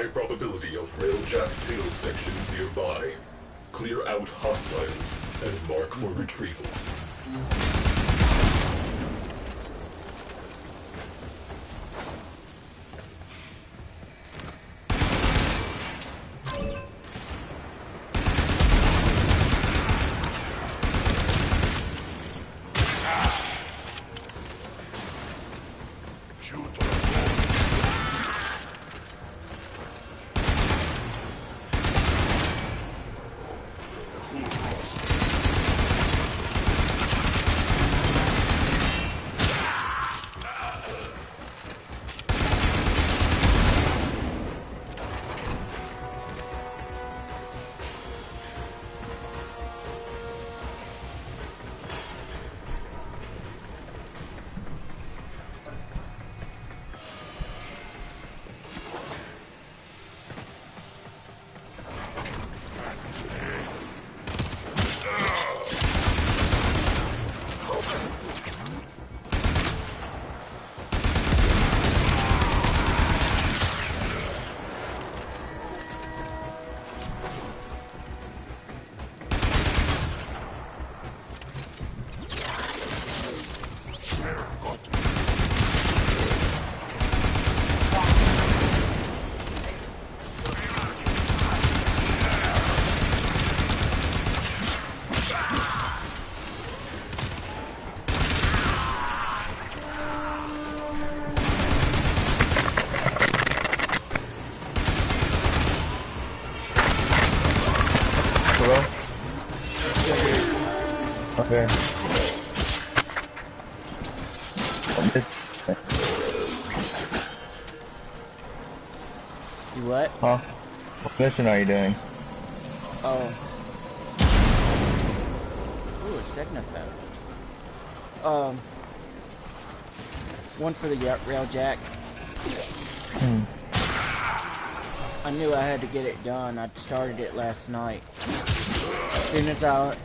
high probability of railjack tail section nearby. Clear out hostiles and mark for retrieval. Okay. You what? Huh? What mission are you doing? Oh. Ooh, a Signifer. One for the railjack. I knew I had to get it done. I started it last night. As soon as I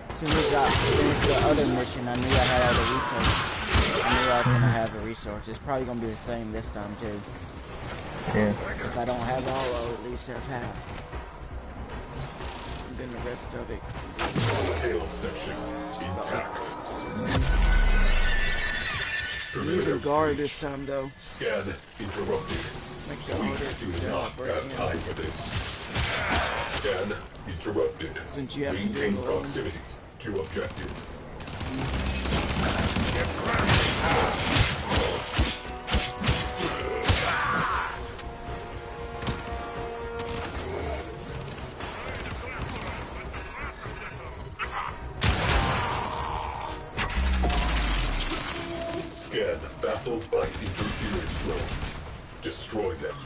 finished the other mission, I knew I had all the resources. I knew I was gonna have the resources. It's probably gonna be the same this time too. Yeah. If I don't have all, I'll at least have half. And then the rest of it. Tail section intact. I'm using guard this time though. Scan interrupted. Makes it harder We do not have time for this. Scan interrupted. Since you have to do Maintain it alone. proximity to objective. Scan baffled by interference drones. Destroy them.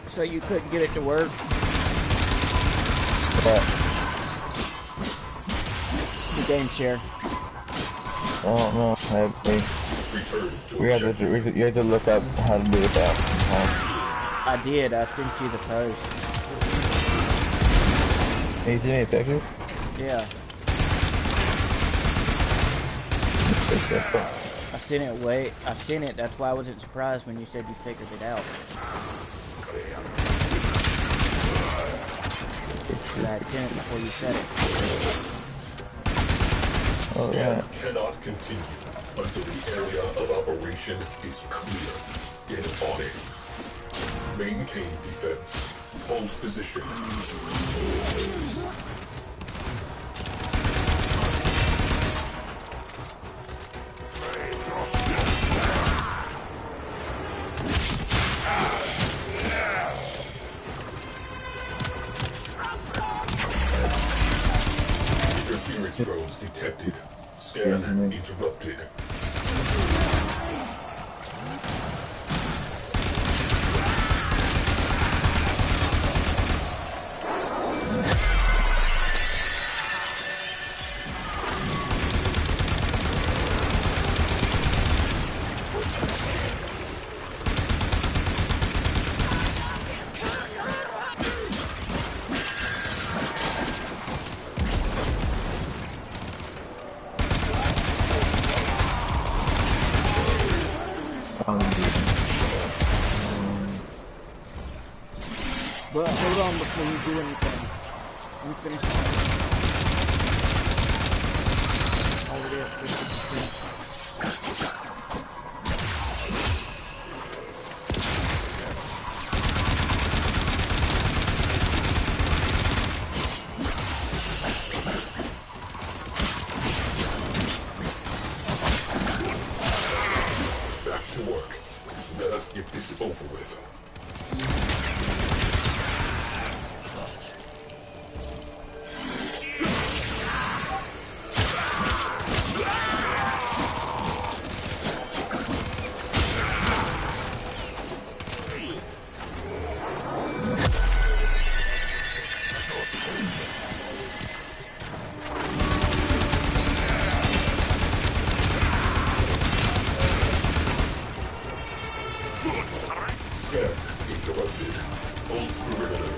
So you couldn't get it to work? But The game share. I don't know. You have to look up how to do it that. I did. I sent you the post. Can you see any pictures? Yeah. I sent it. That's why I wasn't surprised when you said you figured it out. I had sent it before you said it. Oh, yeah. Cannot continue until the area of operation is clear. Get on it. Maintain defense. Hold position. Interference drones detected. Scan interrupted. But hold on before you do anything. Let me finish that. Already at 50%. Back to work. Let us get this over with. Scan interrupted. Hold perimeter.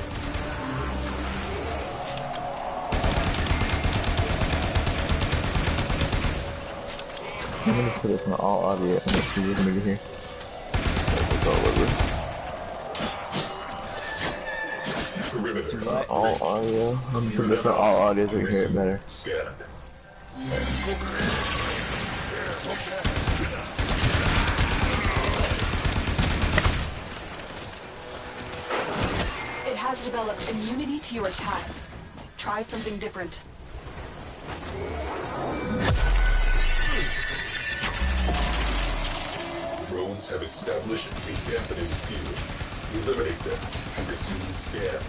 I'm gonna put this in all audio and make sure you can make it here. It's all over. Perimeter. All audio. I'm gonna put this in all audio so you can hear it better. Scan. It has developed immunity to your attacks. Try something different. Drones have established a dampening field. Eliminate them and resume scan.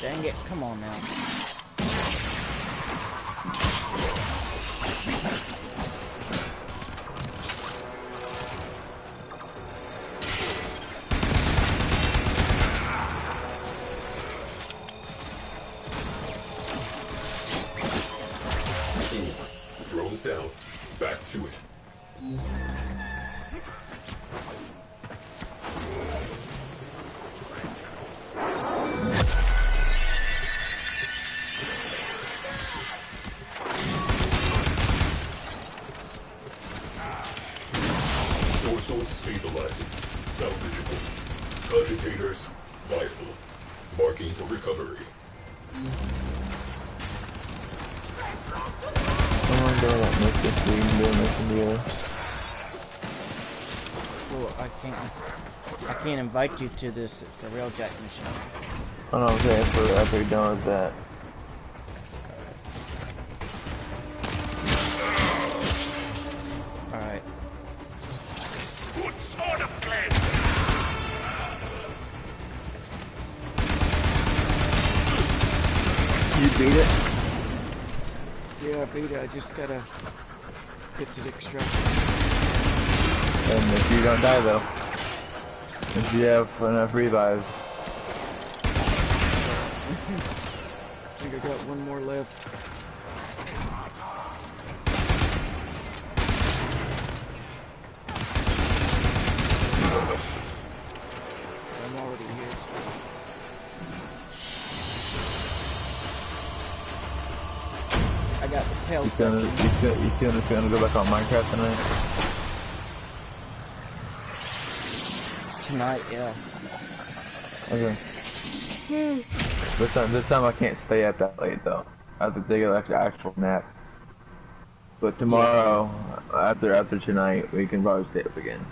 Dang it, come on now. Drones down. Back to it. Dorsal stabilizing. Salvageable. Cogitators viable. Marking for recovery. Someone go that make this so you can do a mission together. Well, I can't invite you to this. It's a railjack mission. Oh no, I'm saying for after you're done with that. Alright. You beat it? Yeah, I beat it. I just gotta get to the extraction. And if you don't die though, if you have enough revives. I think I got one more left. I'm already here. I got the tail section. You gonna go back on Minecraft tonight? tonight, yeah. Okay. This time I can't stay up that late though. I have to take an actual nap. But tomorrow, after tonight, we can probably stay up again.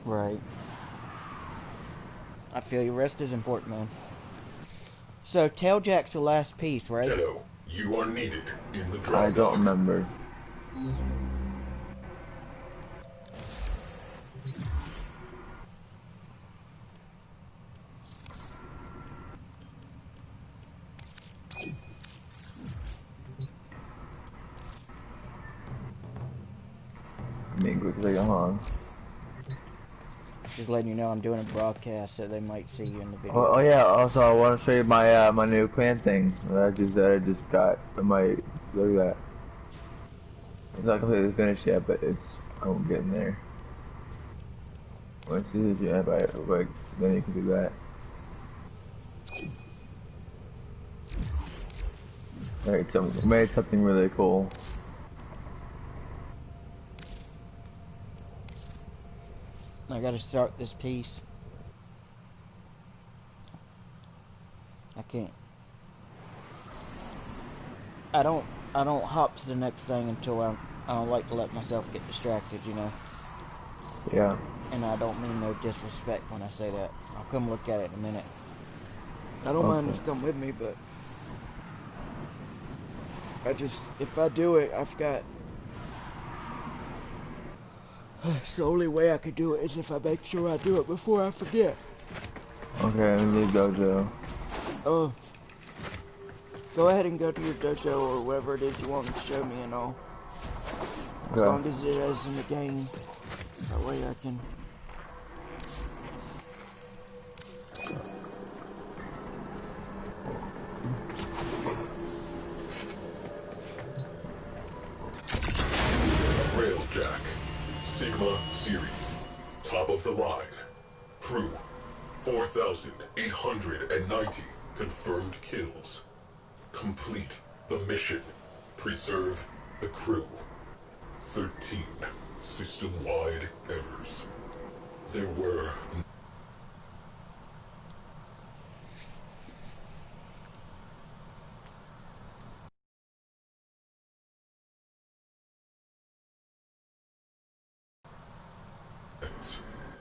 Right. I feel your rest is important, man. So, Tailjack's the last piece, right? Hello, you are needed in the dry I don't dock. remember. Quickly on. Just letting you know I'm doing a broadcast, so they might see you in the video. Oh yeah. Also, I want to show you my my new clan thing that I just got. I might look at that. It's not completely finished yet, but I'm getting there. Once you do it, like then you can do that. Alright, so we made something really cool. I gotta start this piece. I can't. I don't hop to the next thing until I don't like to let myself get distracted, you know. Yeah. And I don't mean no disrespect when I say that. I'll come look at it in a minute. I don't mind if you come with me, but if I do it, I've got. It's the only way I could do it is if I make sure I do it before I forget. Okay, we need dojo. Oh. Go ahead and go to your dojo or whatever it is you want to show me and all. As long as it is in the game. That way I can... Railjack, Sigma Series, top of the line. Crew, 4,890 confirmed kills. Complete the mission. Preserve the crew. 13 system-wide errors. There were...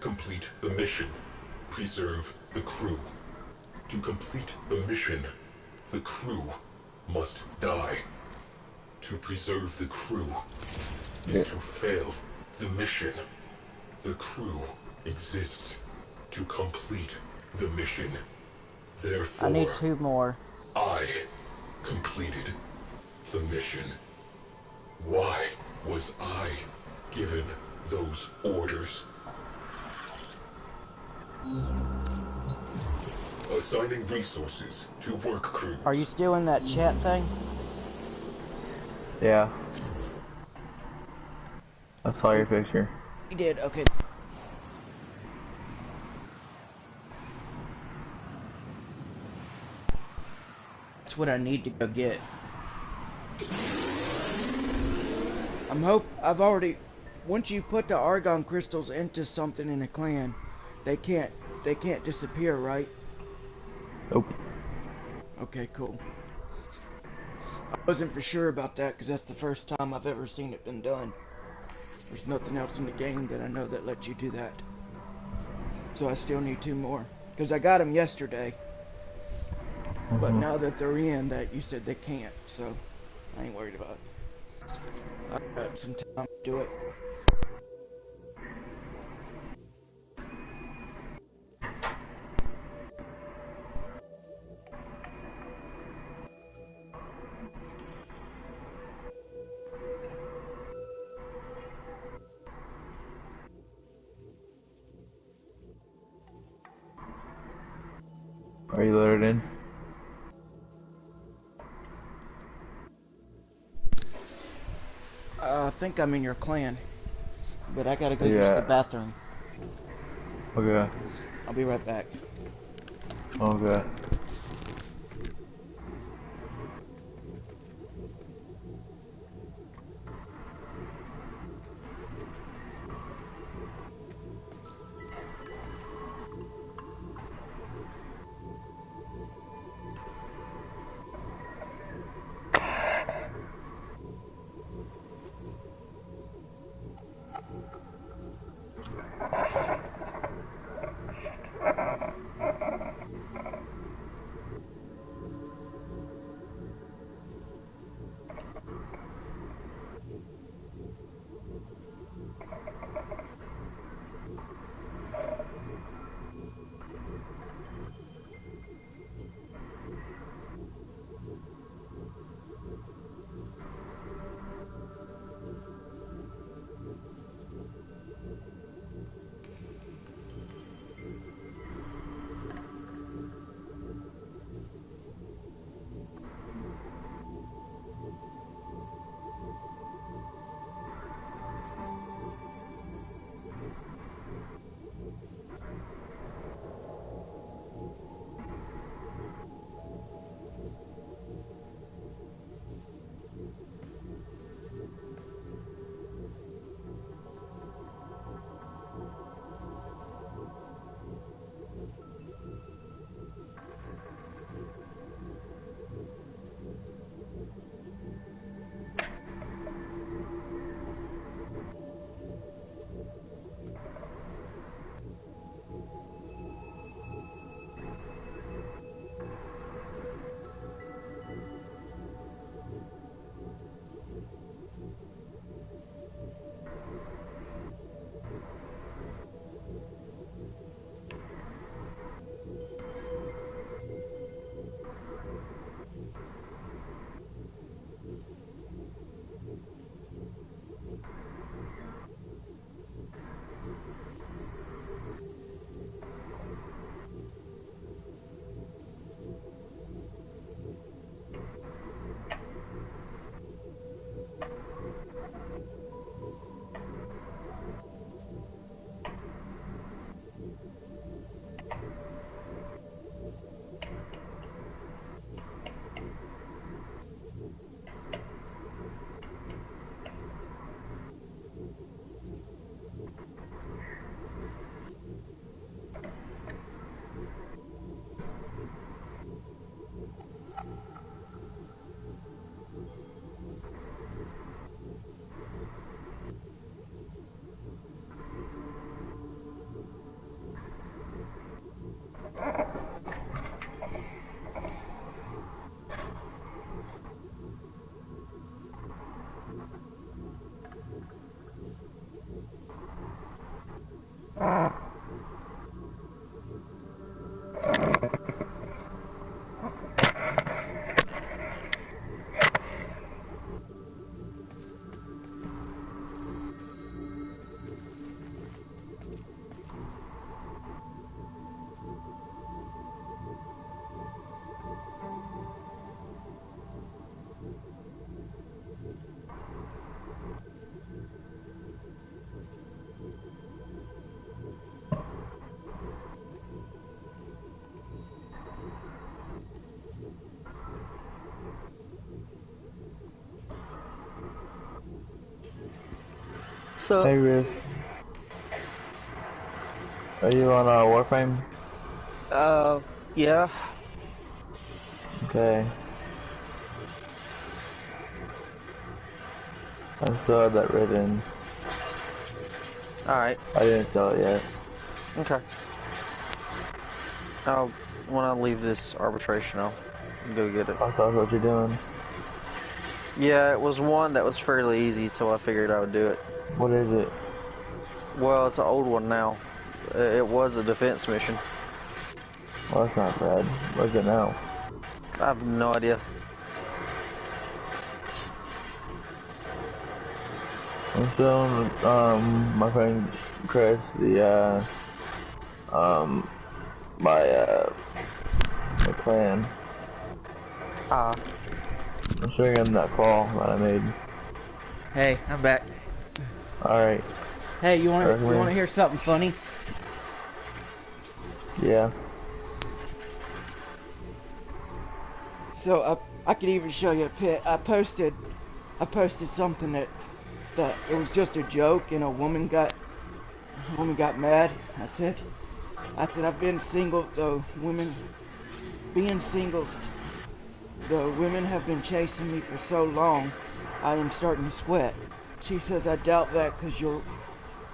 Complete the mission. Preserve the crew. To complete the mission, the crew must die. To preserve the crew is to fail the mission. The crew exists to complete the mission. Therefore, I need 2 more. I completed the mission. Why was I given those orders? Assigning resources to work crews. Are you still in that chat thing? Yeah. I saw your picture. You did, okay. That's what I need to go get. I've already, once you put the argon crystals into something in a clan, they can't disappear, right? Nope. Okay, cool. I wasn't for sure about that because that's the first time I've ever seen it been done. There's nothing else in the game that I know that lets you do that. So I still need 2 more. Because I got them yesterday. But now that they're in, that you said they can't. So I ain't worried about it. I've got some time to do it. Are you loaded in? I think I'm in your clan. But I gotta go use the bathroom. Okay. I'll be right back. Okay. So, Hey Riff, are you on Warframe? yeah. Okay. I still have that written. Alright. I didn't sell it yet. Okay. When I leave this arbitration, I'll go get it. I thought what you're doing. Yeah, it was one that was fairly easy, so I figured I would do it. What is it? Well, it's an old one now. It was a defense mission. Well, that's not bad. What is it now? I have no idea. I'm still, my friend Chris, my clan. Ah. I'm showing him that call that I made. Hey, I'm back. Alright. Hey, you want to hear something funny? Yeah. So I could even show you a pit. I posted something that it was just a joke, and a woman got mad. I said I've been single. The women have been chasing me for so long. I am starting to sweat. She says, I doubt that, because you're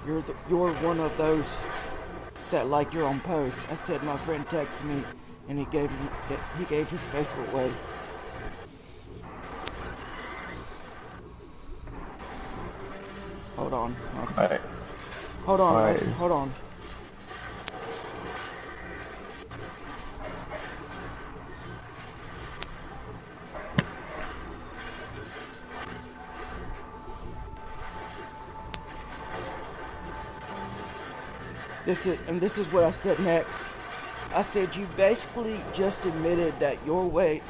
one of those that like your own post. I said my friend texted me, and he gave his Facebook way. Hold on. Alright. Hold on. Alright. Hold on. This is what I said next. I said you basically just admitted that your way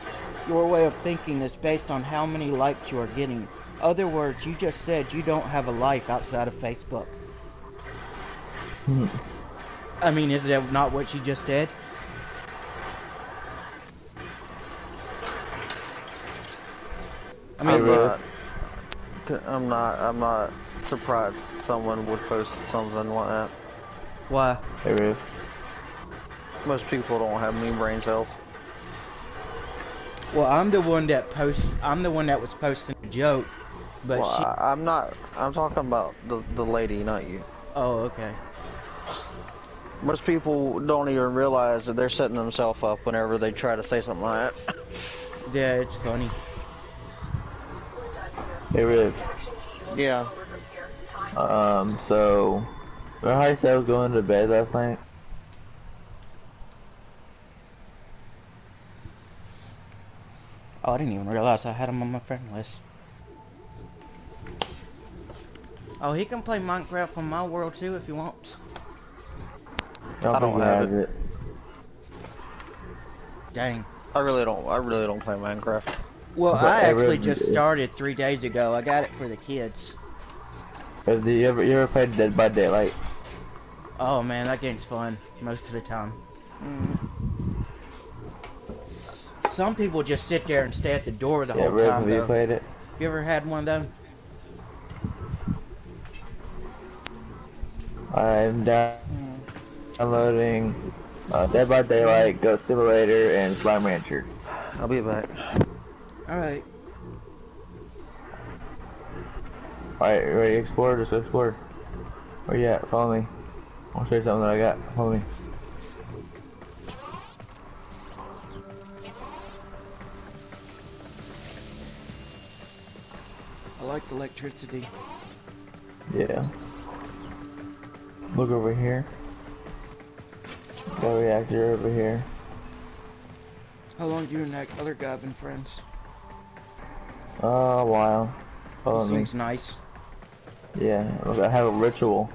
of thinking is based on how many likes you are getting. Other words, you just said you don't have a life outside of Facebook. I mean, is that not what you just said? I mean, I'm not surprised someone would post something like that. Why? Hey, Riff. Most people don't have any brain cells. Well, I'm the one that was posting a joke, but well, I'm not. I'm talking about the lady, not you. Oh, okay. Most people don't even realize that they're setting themselves up whenever they try to say something like that. Yeah, it's funny. Hey, Riff. Yeah. So, remember how you said I was going to bed last night? Oh, I didn't even realize I had him on my friend list. Oh, he can play Minecraft on my world too if he wants. I don't have it. Dang. I really don't play Minecraft. Well, I actually just started 3 days ago. I got it for the kids. Have you ever played Dead by Daylight? Oh man, that game's fun most of the time. Some people just sit there and stay at the door the whole time. Have you played it? Have you ever had one of them? I'm downloading Dead by Daylight, Goat Simulator, and Slime Rancher. I'll be back. Alright. Alright, ready to explore? Just explore. Where you at? Follow me. I'll show you something that I got. Follow me. I like the electricity. Yeah. Look over here. Got a reactor over here. How long you and that other guy been friends? A while. Follow me. Seems nice. Yeah, look, I have a ritual.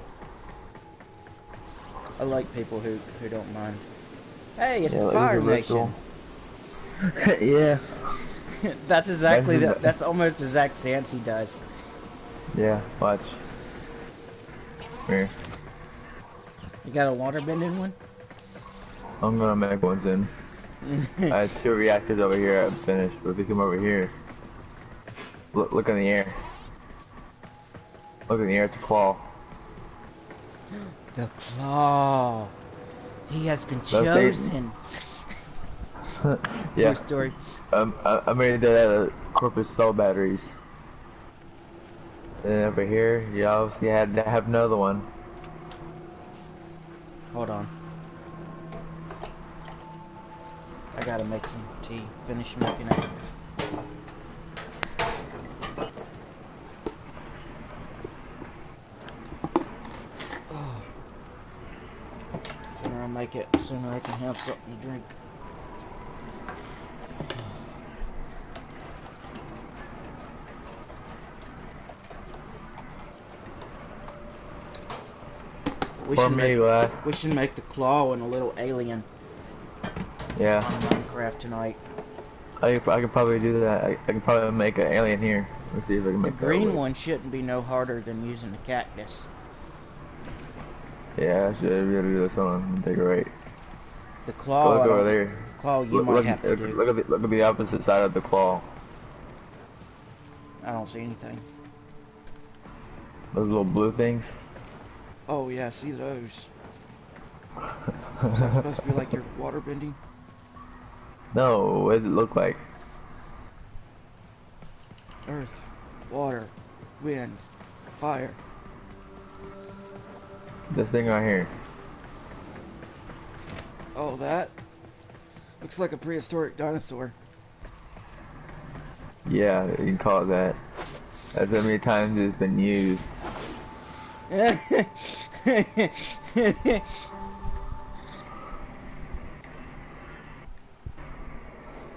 I like people who don't mind. Hey, it's Yeah, the look, Fire here's a Nation. Yeah. That's exactly that's almost the exact stance he does. Yeah, watch. Here. You got a water bending one? I'm gonna make one soon. I have 2 reactors over here I'm finished, but if you come over here, look in the air. Look in the air, it's a claw. The claw. He has been chosen. Yeah. Toy Story. I made that out of corpus cell batteries. And then over here, you obviously had to have another one. Hold on. I gotta make some tea. Finish making it. Oh. Sooner I make it, sooner I can have something to drink. We should make the claw and a little alien. Yeah. On Minecraft tonight. I can probably do that. I can probably make an alien here. Let's see if I can make the green one shouldn't be no harder than using the cactus. Yeah, I should be able to do this one. Take it right. The claw. Look over there. Claw you might have to do. Look at the opposite side of the claw. I don't see anything. Those little blue things. Oh yeah, I see those. Is that supposed to be like your water bending? No, what does it look like? Earth, water, wind, fire. This thing right here. Oh, that looks like a prehistoric dinosaur. Yeah, you can call it that. That's how many times it's been used.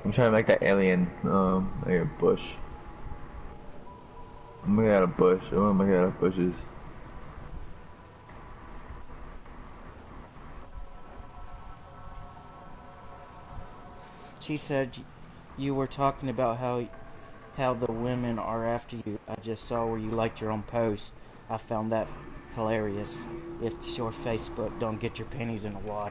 I'm trying to make that alien, like a bush. I'm making out of bush. I want to make it out of bushes. She said you were talking about how the women are after you. I just saw where you liked your own post. I found that hilarious. If it's your Facebook, don't get your pennies in a wad.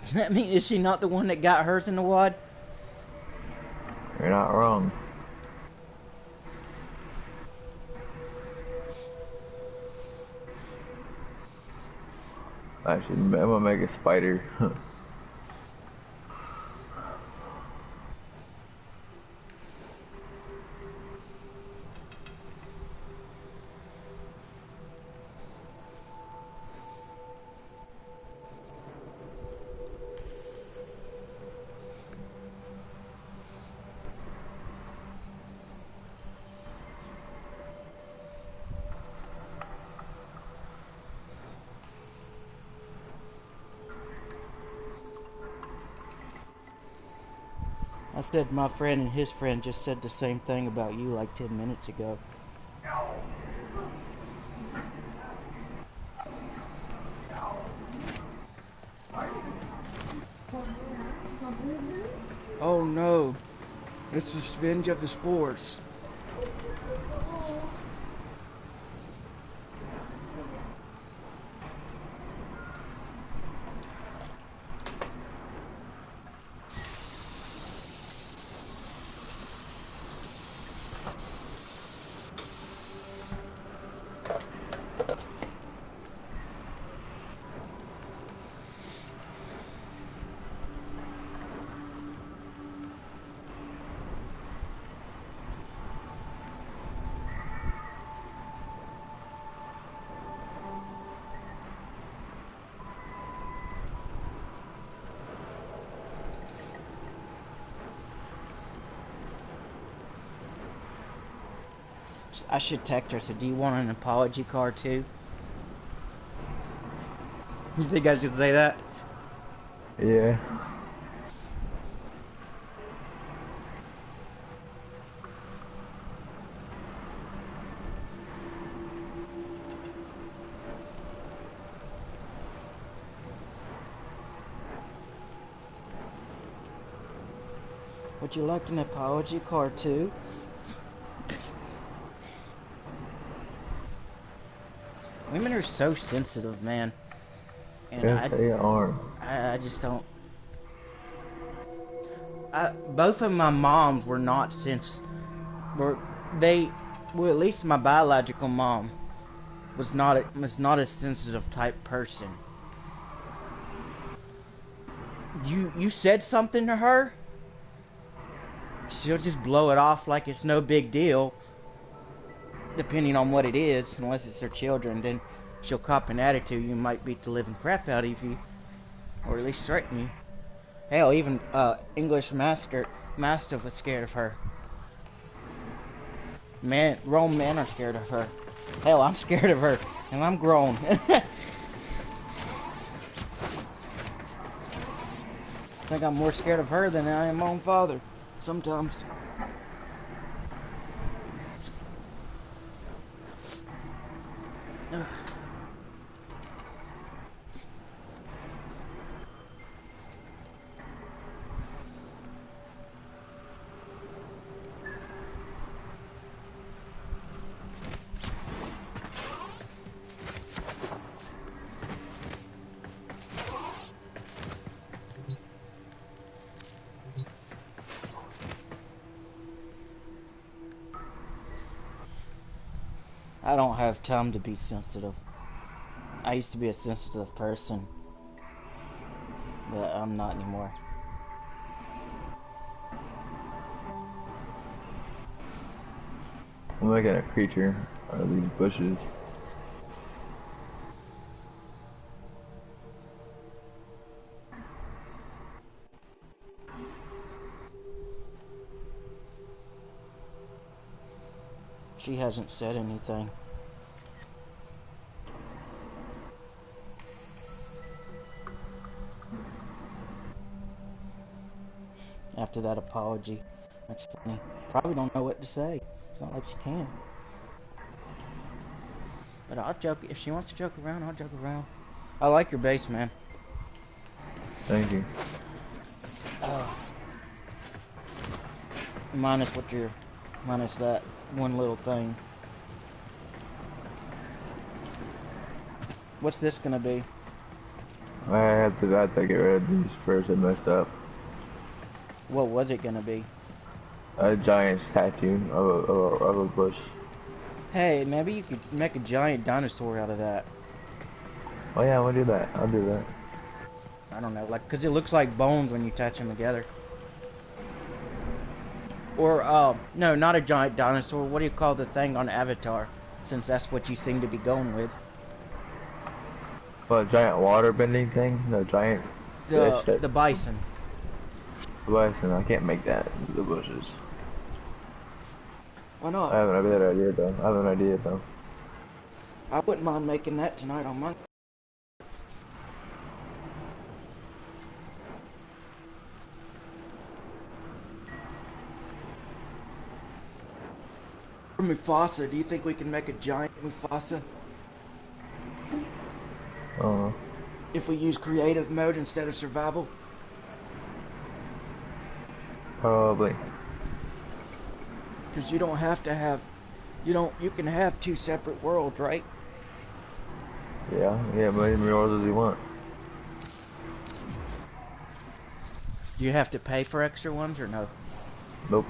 Does that mean, is she not the one that got hers in the wad? You're not wrong. Actually, I'm gonna make a spider. I said my friend and his friend just said the same thing about you like 10 minutes ago. Oh no, it's the revenge of the spores. I should text her. So, do you want an apology card too? You think I should say that? Yeah. Would you like an apology card too? Women are so sensitive, man. And Yes, they are. I just don't. Both of my moms were not were they? Well, at least my biological mom was not a sensitive type person. You said something to her, she'll just blow it off like it's no big deal. Depending on what it is, unless it's their children, then she'll cop an attitude. You might beat the living crap out of you, or at least threaten you. Hell, even English Mastiff was scared of her. Grown men are scared of her. Hell, I'm scared of her, and I'm grown. I think I'm more scared of her than I am my own father. Sometimes. I don't have time to be sensitive. I used to be a sensitive person, but I'm not anymore. I'm making a creature out of these bushes. She hasn't said anything. After that apology. That's funny. Probably don't know what to say. It's not like she can. But I'll joke. If she wants to joke around, I'll joke around. I like your bass, man. Thank you. Minus that one little thing. What's this gonna be? I have to get rid of these first. I messed up. What was it gonna be? A giant statue of a bush. Hey, maybe you could make a giant dinosaur out of that. Oh yeah, I'll do that. I'll do that. I don't know, like, cause it looks like bones when you touch them together. Or, no, not a giant dinosaur. What do you call the thing on Avatar? Since that's what you seem to be going with. Well, a giant water bending thing? No, giant... The bison. The bison, I can't make that. The bushes. Why not? I have an idea though. I wouldn't mind making that tonight on Monday. Mufasa, do you think we can make a giant Mufasa? If we use creative mode instead of survival? Probably. Because you don't have to have... You can have two separate worlds, right? Yeah, how many worlds does he want? Do you have to pay for extra ones or no? Nope.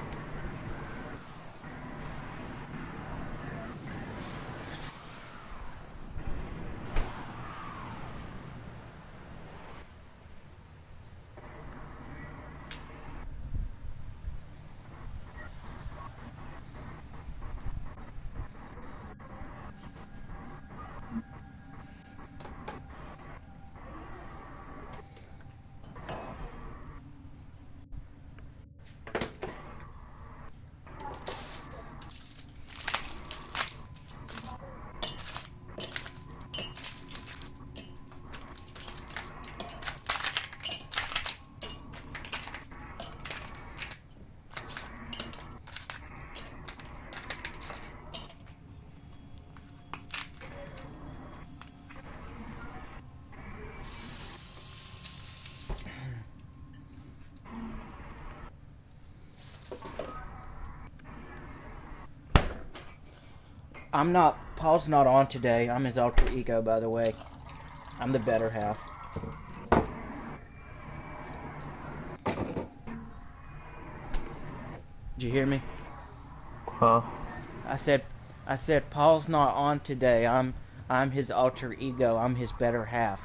Paul's not on today. I'm his alter ego, by the way. I'm the better half. Did you hear me? Huh? I said Paul's not on today. I'm his alter ego. I'm his better half.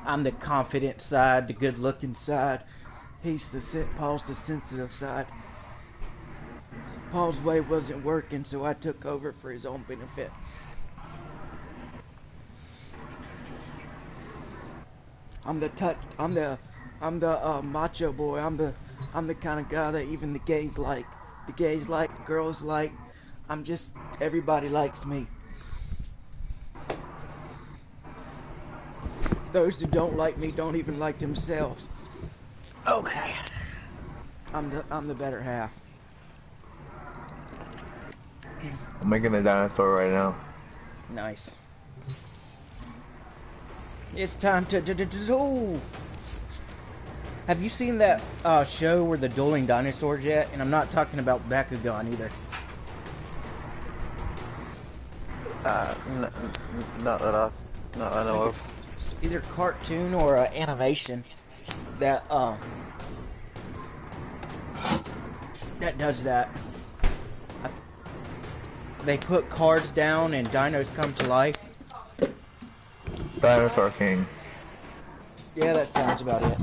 I'm the confident side, the good-looking side. Paul's the sensitive side. Paul's way wasn't working, so I took over for his own benefit. I'm the macho boy. I'm the kind of guy that even the gays like. The gays like, the girls like. Everybody likes me. Those who don't like me don't even like themselves. Okay. I'm the better half. I'm making a dinosaur right now. Nice. It's time to do. Have you seen that show where the dueling dinosaurs yet? And I'm not talking about Bakugan either. Not that I know of. It's either cartoon or animation that does that. They put cards down and dinos come to life. Dinosaur King. Yeah, that sounds about it.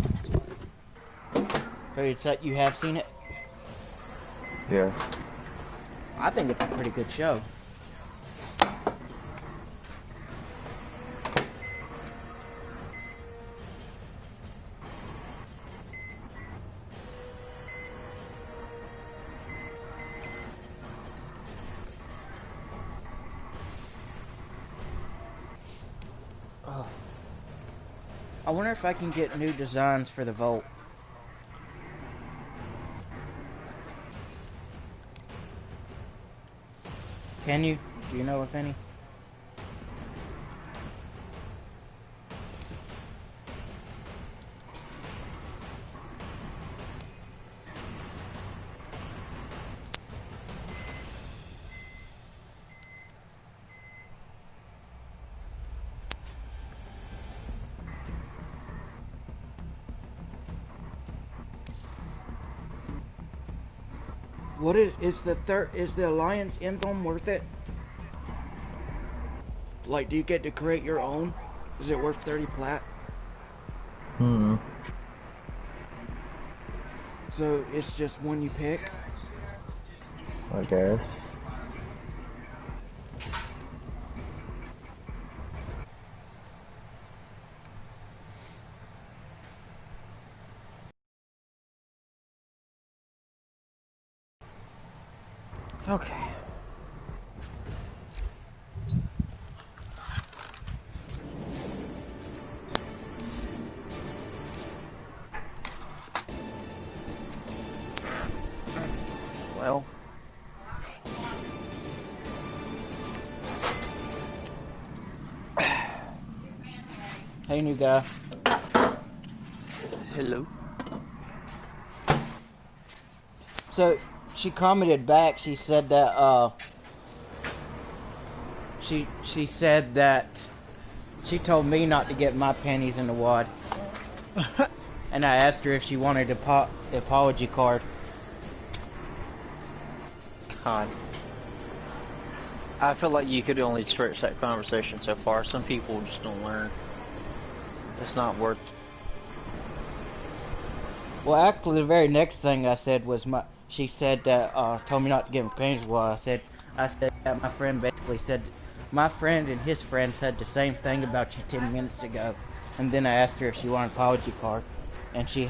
So you have seen it? Yeah. I think it's a pretty good show. Oh. I wonder if I can get new designs for the Volt. Can you? Do you know of any? What is the Alliance emblem worth it? Like, do you get to create your own? Is it worth 30 plat? Hmm. So it's just one you pick? I guess. Okay. Well. Hey, new guy. Hello. So she commented back. She said that she said that she told me not to get my panties in the wad. And I asked her if she wanted an apology card. God. I feel like you could only stretch that conversation so far. Some people just don't learn. It's not worth. Well, actually, the very next thing I said was she said that told me not to give him panties in the wad. I said that my friend basically said my friend and his friend said the same thing about you 10 minutes ago. And then I asked her if she wanted an apology card, and she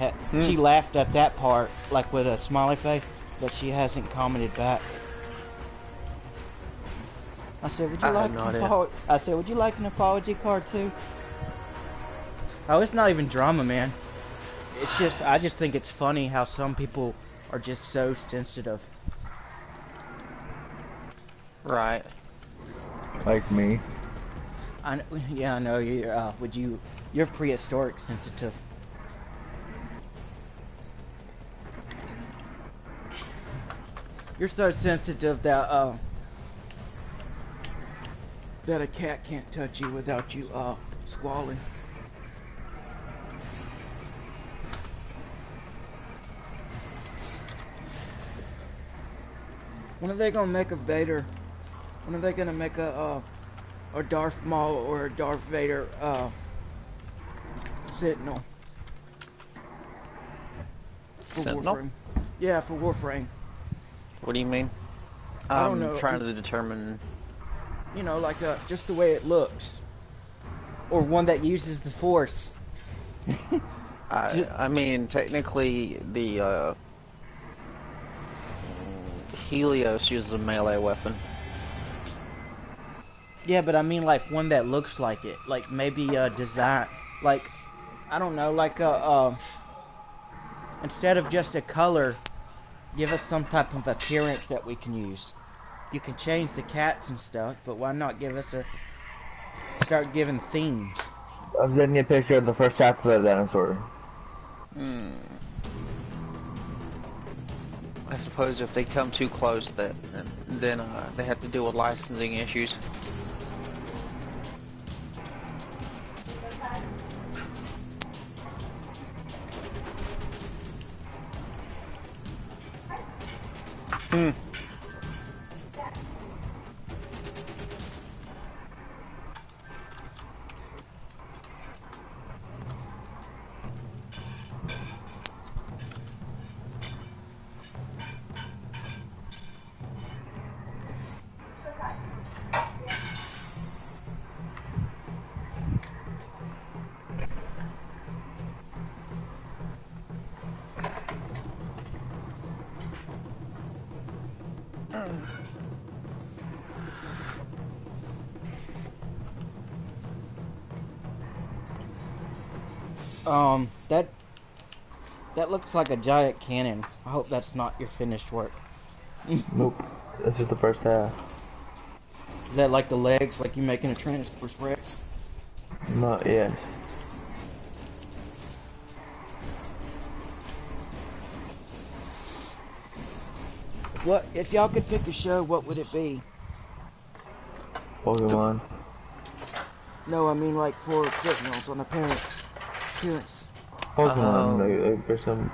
laughed at that part like with a smiley face, but she hasn't commented back. I said, would you like an apology card too? Oh, it's not even drama, man. It's just, I just think it's funny how some people are just so sensitive. Right. Like me. I know you're prehistoric sensitive. You're so sensitive that that a cat can't touch you without you squalling. When are they gonna make a Vader? When are they gonna make a Darth Maul or a Darth Vader Sentinel? For Sentinel? Warframe. Yeah, for Warframe. What do you mean? I don't know. I'm trying to determine. You know, like just the way it looks, or one that uses the Force. I mean, technically, the Helios uses a melee weapon. Yeah, but I mean like one that looks like it, like maybe design, like I don't know, like instead of just a color, give us some type of appearance that we can use. You can change the cats and stuff, but why not start giving themes? I was getting a picture of the first chapter of the dinosaur. I suppose if they come too close, then they have to deal with licensing issues. That looks like a giant cannon. I hope that's not your finished work. Nope. That's just the first half. Is that like the legs, like you making a Tyrannosaurus Rex? Not yes. What if y'all could pick a show? What would it be? Pokemon. No, I mean like for Sentinels on appearance. Pokemon. Like there's some.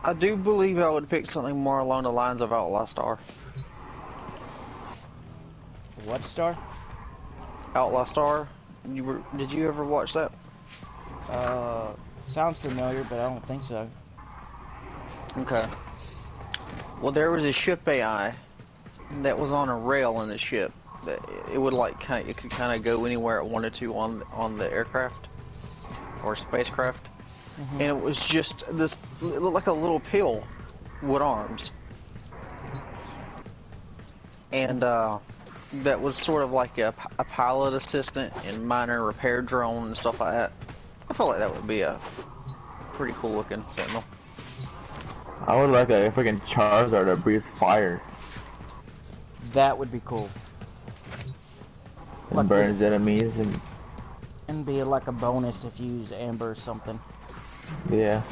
I do believe I would pick something more along the lines of Outlaw Star. What star? Outlaw Star. Did you ever watch that? Sounds familiar, but I don't think so. Okay. Well, there was a ship AI that was on a rail in the ship. That it would like it could kind of go anywhere it wanted to on the aircraft or spacecraft, and it was just this. It looked like a little pill with arms, and that was sort of like a pilot assistant and minor repair drone and stuff like that. I feel like that would be a pretty cool looking Sentinel. I would like a freaking Charizard that breathes fire That would be cool. and burns enemies And be like a bonus if you use Amber or something. yeah.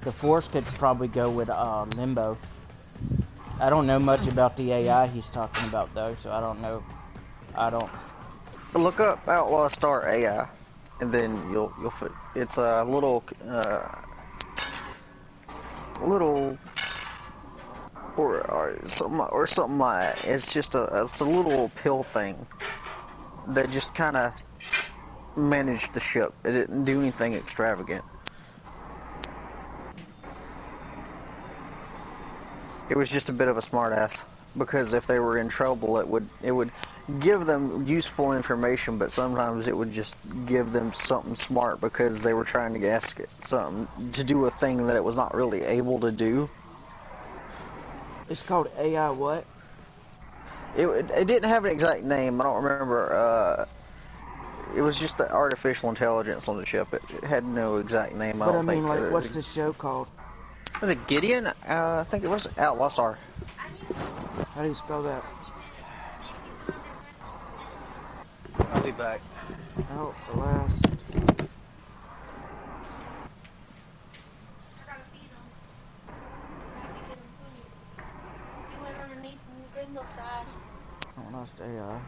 The Force could probably go with Limbo. I don't know much about the AI he's talking about though, so I don't know. Look up Outlaw Star AI, and then you'll it's a little or something like that. It's just it's a little pill thing that just kind of managed the ship. It didn't do anything extravagant. It was just a bit of a smartass, because if they were in trouble, it would give them useful information, but sometimes it would just give them something smart because they were trying to ask it something to do a thing that it was not really able to do. It's called AI what? It didn't have an exact name. I don't remember. It was just the artificial intelligence on the ship. It had no exact name. But I mean, like, what's the show called? Was it Gideon? I think it was Outlaw Star. How do you spell that? I'll be back. Outlast. Outlast AI.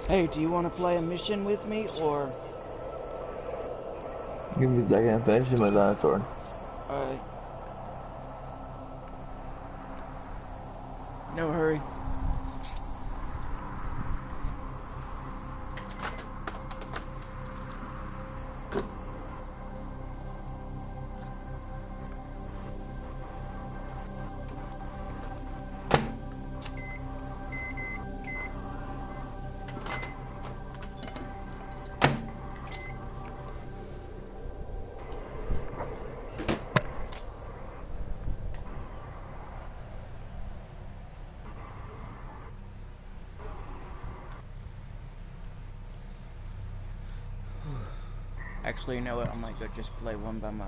Hey, do you want to play a mission with me, or... Give me a second, I'm finishing my dinosaur. Alright. No hurry. Actually, you know what? I might go just play one by my...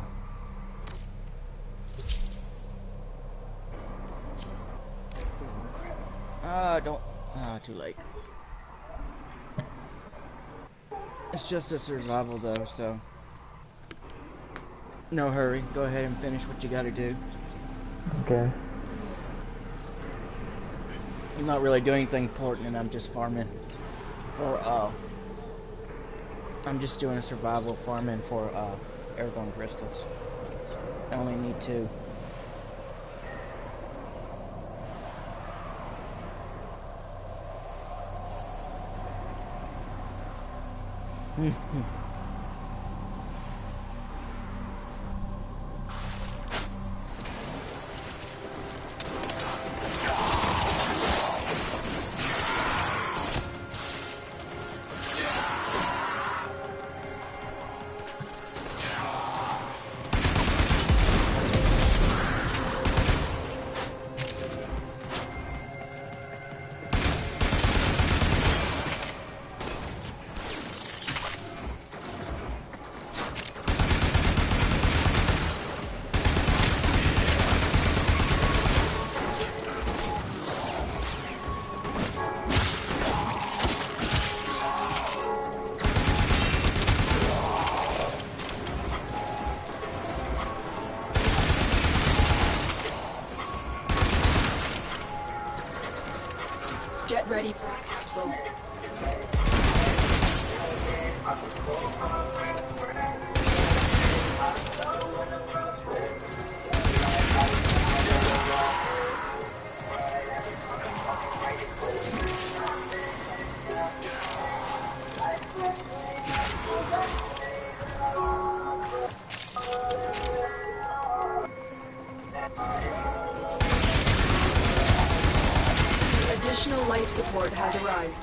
Oh, crap. Don't... too late. It's just a survival, though, so... No hurry. Go ahead and finish what you gotta do. Okay. I'm not really doing anything important, and I'm just farming for, I'm just doing a survival farming for, airborne crystals. I only need 2. Get ready for a capsule. Additional life support has arrived.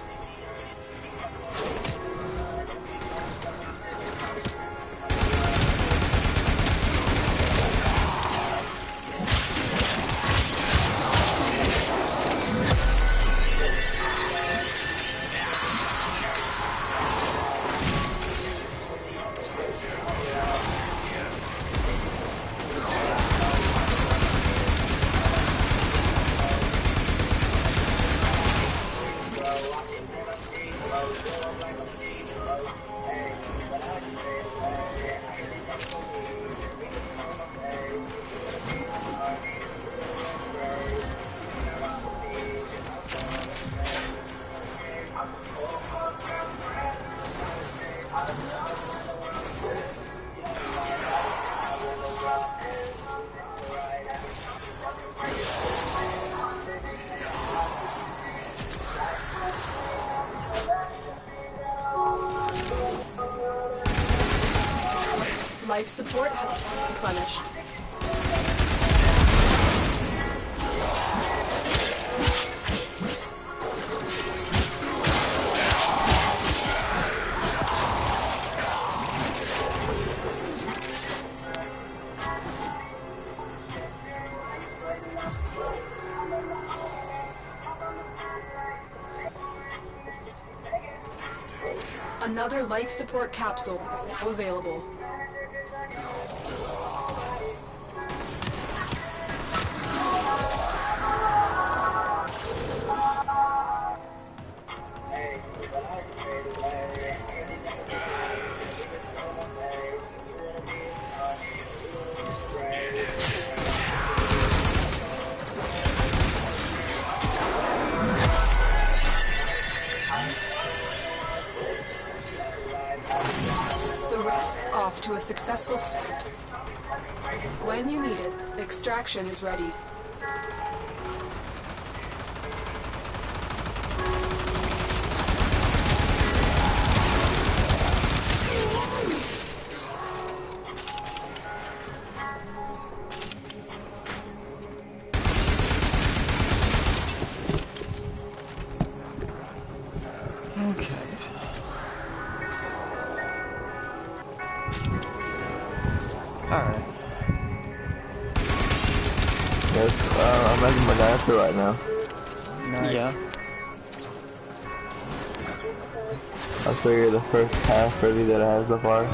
Life support has been replenished. Another life support capsule is now available. to a successful start. When you need it, extraction is ready. Alright. Yes, I'm making my diaper right now. Nice. Yeah. I'll show you the first half ready that I have so far.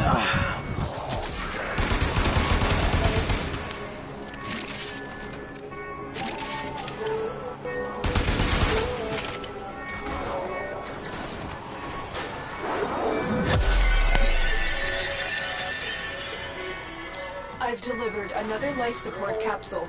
I've delivered another life support capsule.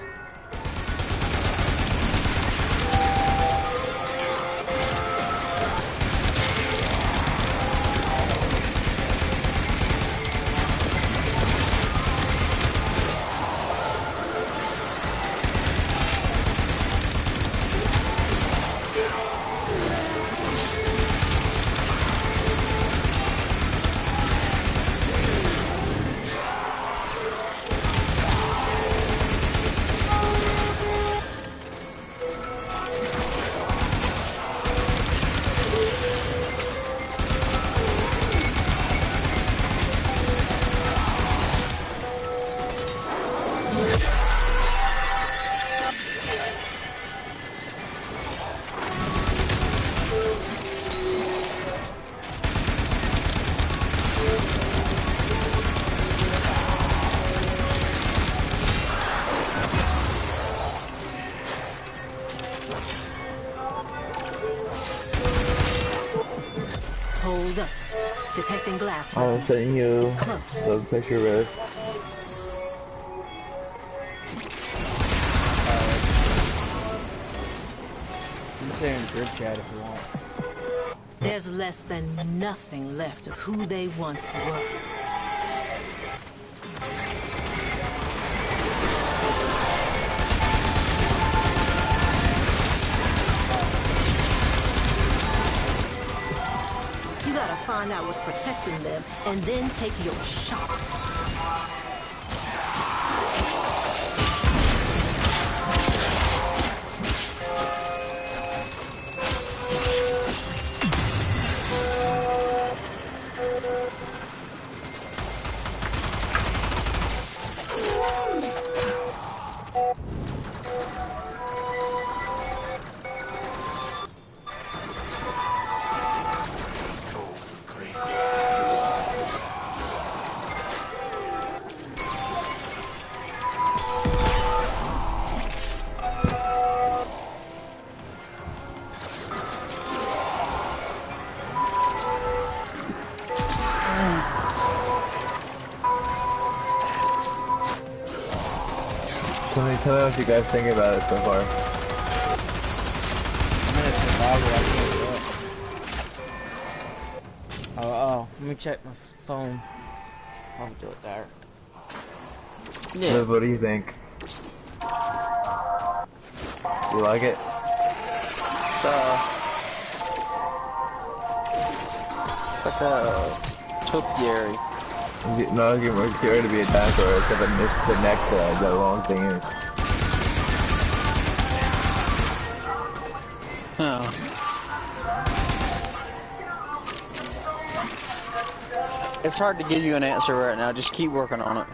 Hold up. Detecting glass I'll resonance. send you It's close. the picture of it. You can say in group chat if you want. There's less than nothing left of who they once were. You gotta find out what's protecting them and then take your shot. Tell me what you guys think about it so far. I'm in a survival, I can't do it. Oh, let me check my phone. Probably do it there. Yeah. Liv, what do you think? You like it? It's like a topiary. No, get ready to be a dinosaur, except the next the long thing is. Huh. It's hard to give you an answer right now. Just keep working on it.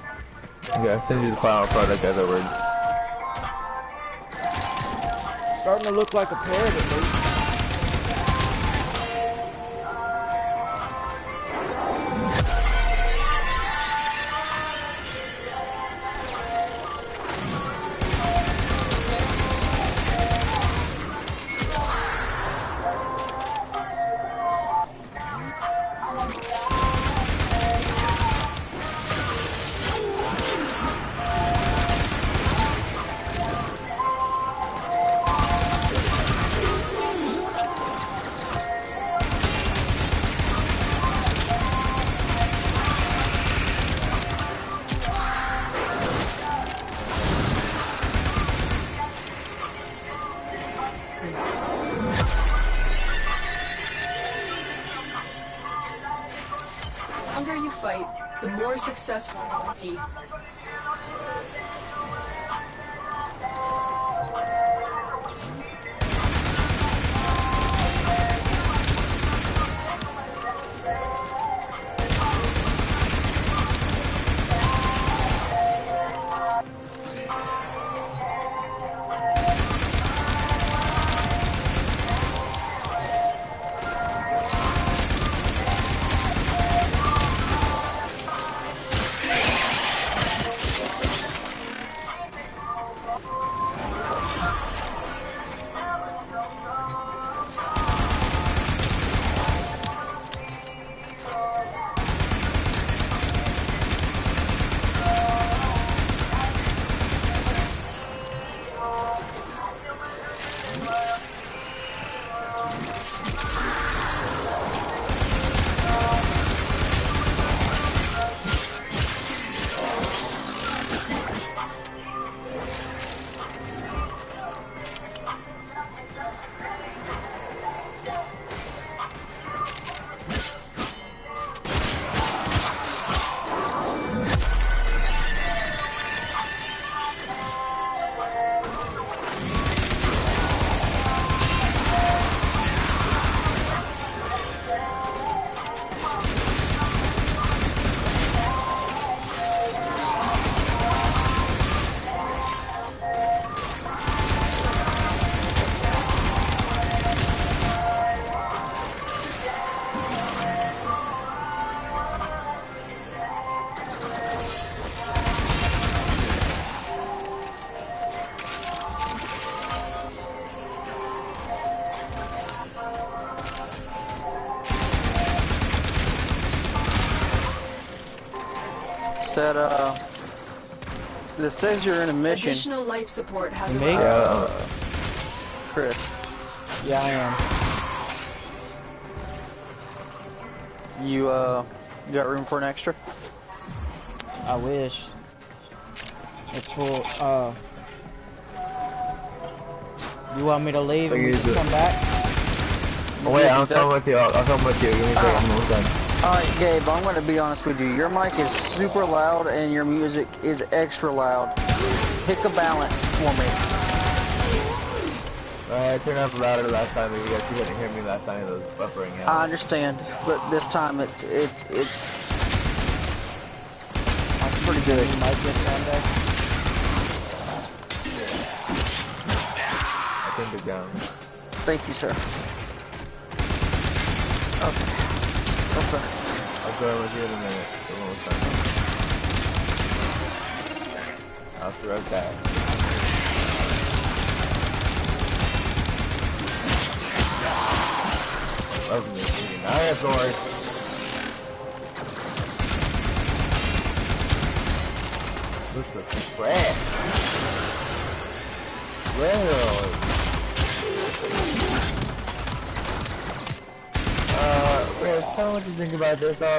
Okay, I'll send you the final product afterwards. Starting to look like a parrot at least. More successful, repeat. That it says you're in a mission. Additional life support has Me? arrived. Chris. Yeah, I am. You got room for an extra? I wish. It's full. You want me to leave and we just come back? Oh, wait, I'll come with you. I'll come with you. Give me a second. I'm almost done. Alright, Gabe, I'm gonna be honest with you. Your mic is super loud and your music is extra loud. Pick a balance for me. I turned up louder last time, but you guys couldn't hear me last time. It was buffering out. I understand, but this time it's pretty good. Mic just down there. I think it's down. Thank you, sir. Okay. Okay. I'll go with you in a minute. Almost done. I'll throw that. Love me. Alright, boys. Look at the crap. Well. Chris, tell me what you think about this. Like, I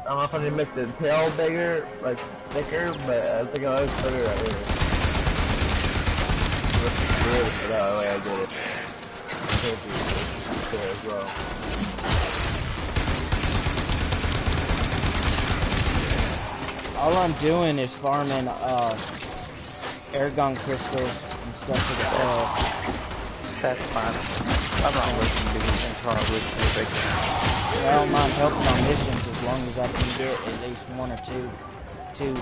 don't know if I need to make the tail bigger, like thicker, but I think I like it better right here. Looks good, but that way I did it. Thank you. There as well. All I'm doing is farming air gun crystals and stuff for the That's fine. I'm not listening to these entirely. I don't mind helping on missions as long as I can get at least one or two.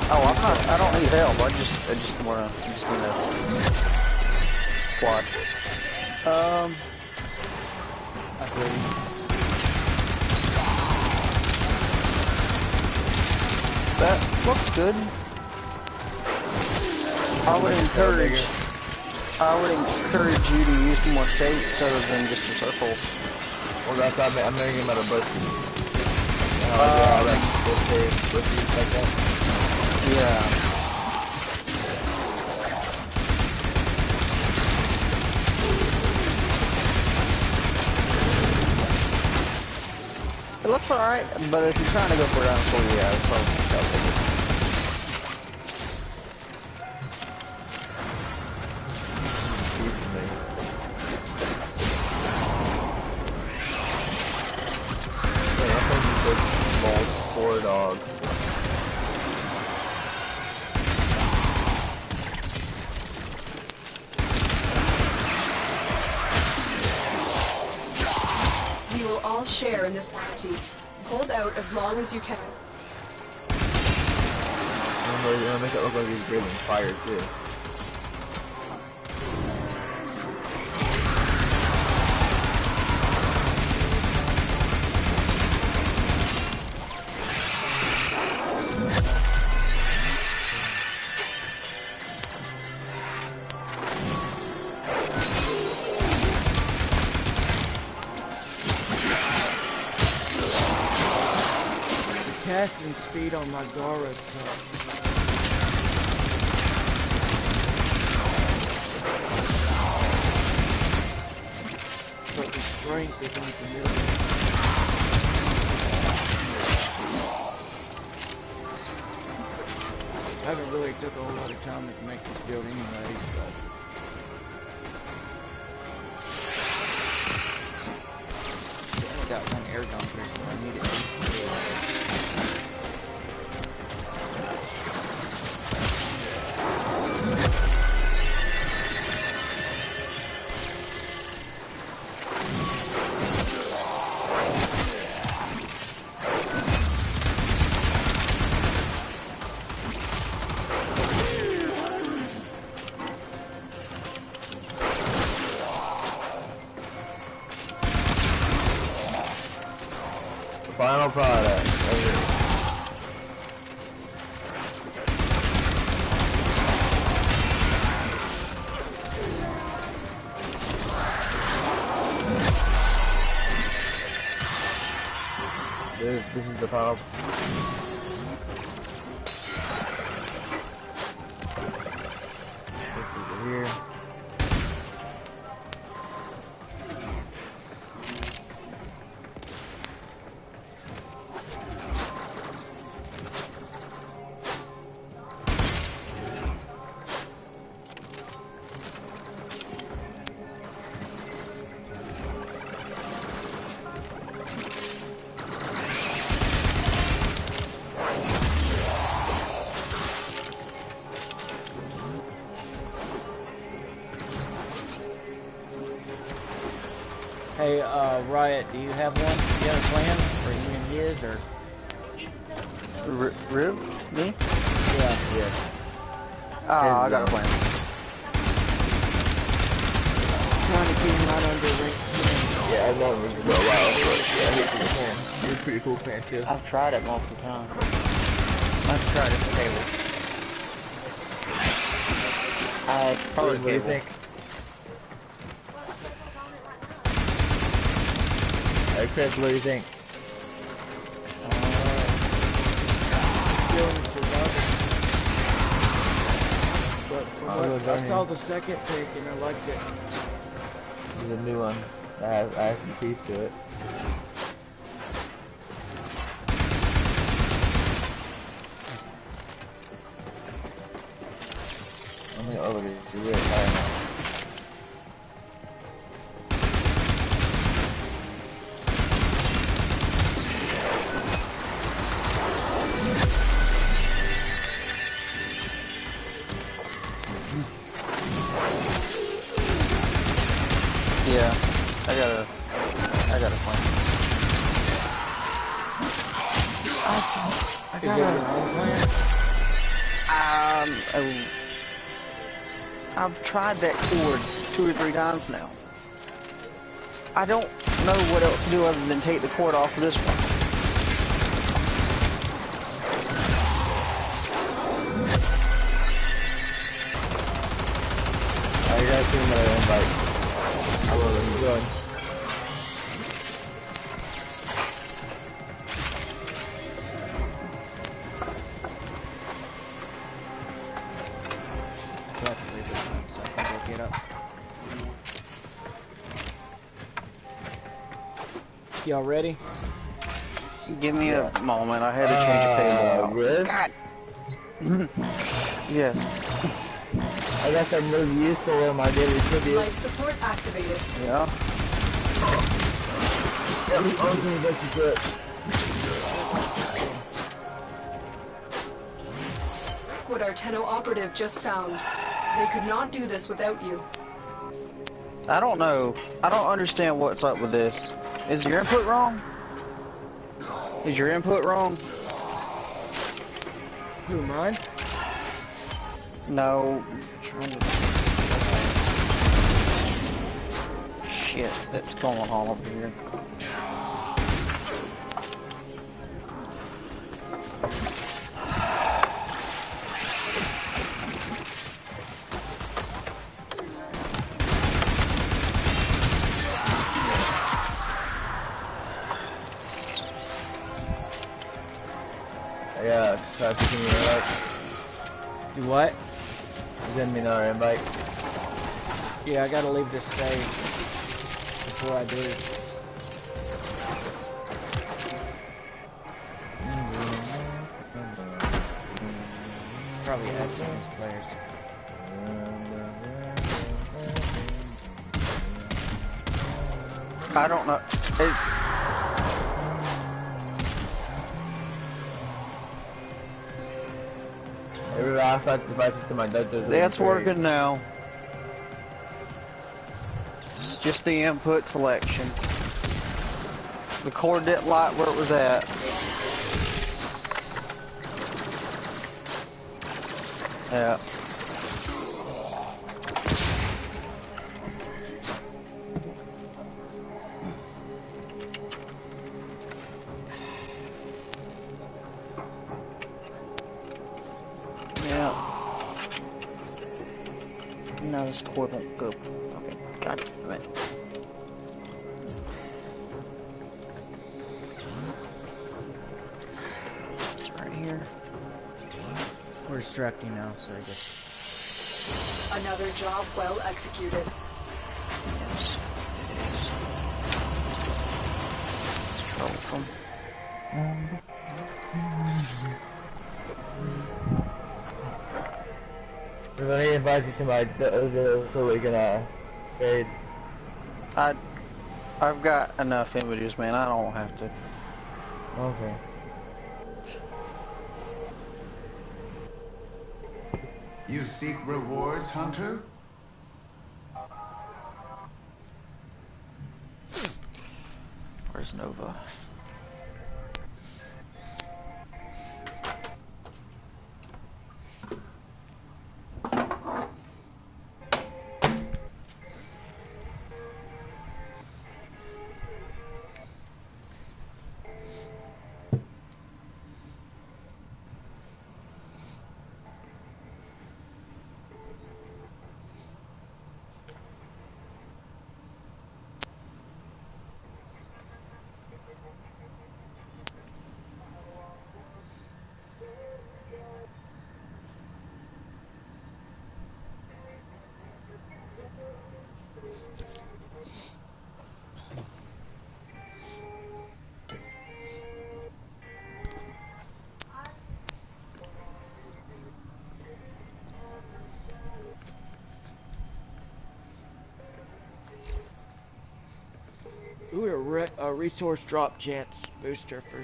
Oh, I don't need help. I just wanna watch. I feel you. That looks good. I would encourage you to use more shapes other than just the circles. Well, that's I'm making them out of bushes. Bushes like that. Yeah. It looks alright, but if you're trying to go for dinosaur, yeah, it's probably not bigger. Small poor dog. all share in this bounty. Hold out as long as you can. I'm gonna make it look like he's breathing fire too. Casting speed on my Gora sucks. But the strength is unfamiliar. I haven't really took a whole lot of time to make this build anyways, but I got one air gun pistol. I need it. Final product. This is the final. This is here. Hey, Riot, do you have one? Do you have a plan for you and his, or? Rip? Me? Yeah. Ah, I got a plan. Trying to keep him right under rank. Yeah, I've known him for a while, but yeah, he's a fan. He's a pretty cool fan too. I've tried it multiple times. I've tried it for cable. I probably What do you think? Hey Chris, what do you think? Still in survival. But from what I saw the second pick and I liked it. There's a new one that has some piece to it. I'm gonna over to do it. Yeah, I got a plan. Is there your own plan? I've tried that cord 2 or 3 times now. I don't know what else to do other than take the cord off of this one. I got to another invite. I will let you go. Y'all ready? Give me a moment. I had to change a cable. Really? God. Yes. I got some really useful in my daily tribute. Life support activated. Yeah. What our Tenno operative just found. They could not do this without you. I don't know. I don't understand what's up with this. Is your input wrong? Is your input wrong? Who, mine? No. Trying to... Shit, that's going on over here. Yeah, traffic in your invite. Do what? Send me another invite. Yeah, I gotta leave this stage before I do. Probably have some of these players. I don't know. Every I thought devices to my dojo. That's working now. It's just the input selection. The cord didn't light where it was at. Yeah. Yeah. No, this cord won't go. Okay, god damn it. It's right here. We're distracting now, so I guess. Another job well executed. Troublesome. If I invite you to my dojo so we can trade. I've got enough images, man. I don't have to. Okay. You seek rewards, Hunter? Where's Nova? Ooh, a resource drop chance booster for.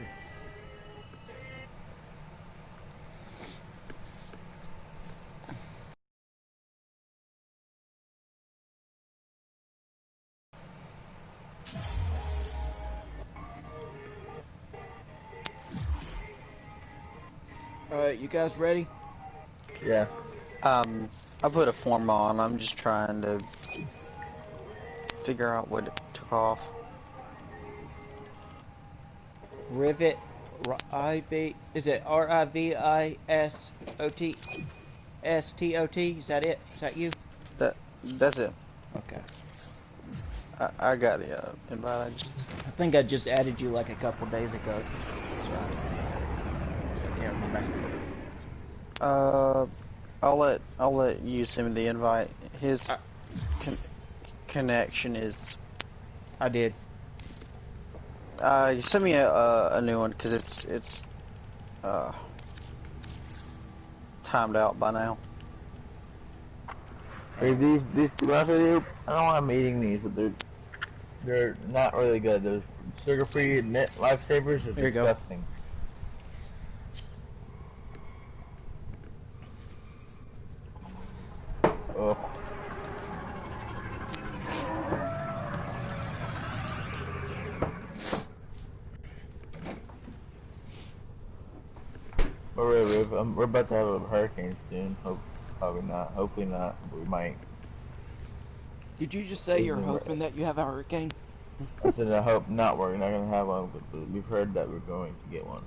Alright, you guys ready? Yeah. I put a form on. I'm just trying to figure out what it took off. Rivet, I-V, is it R-I-V-I-S-O-T, S-T-O-T? Is that it? Is that you? That's it. Okay. I got the invite. I think I just added you like a couple days ago. So I can't remember. I'll let you send me the invite. His connection is. I did. You send me a new one because it's timed out by now. Hey, these to be honest with you, I don't want them eating these, but they're not really good. Those sugar-free mint lifesavers are Here you go. disgusting. Oh. we're about to have a hurricane soon. Probably not. Hopefully not. But we might. Did you just say you're hoping that you have a hurricane? I said I hope not. We're not gonna have one, but we've heard that we're going to get one.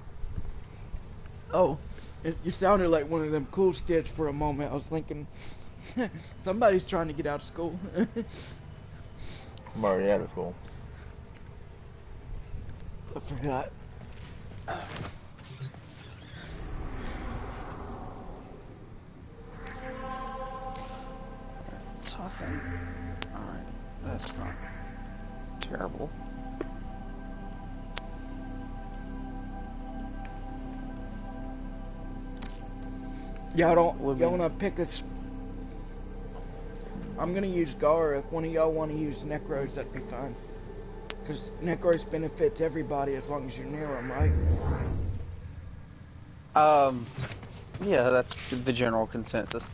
Oh, you sounded like one of them cool skits for a moment. I was thinking somebody's trying to get out of school. I'm already out of school. I forgot. Toughen. Alright, that's not terrible. Y'all wanna pick I'm gonna use Gar. If one of y'all wanna use Necros, that'd be fine. Because Necros benefits everybody as long as you're near them, right? Yeah, that's the general consensus.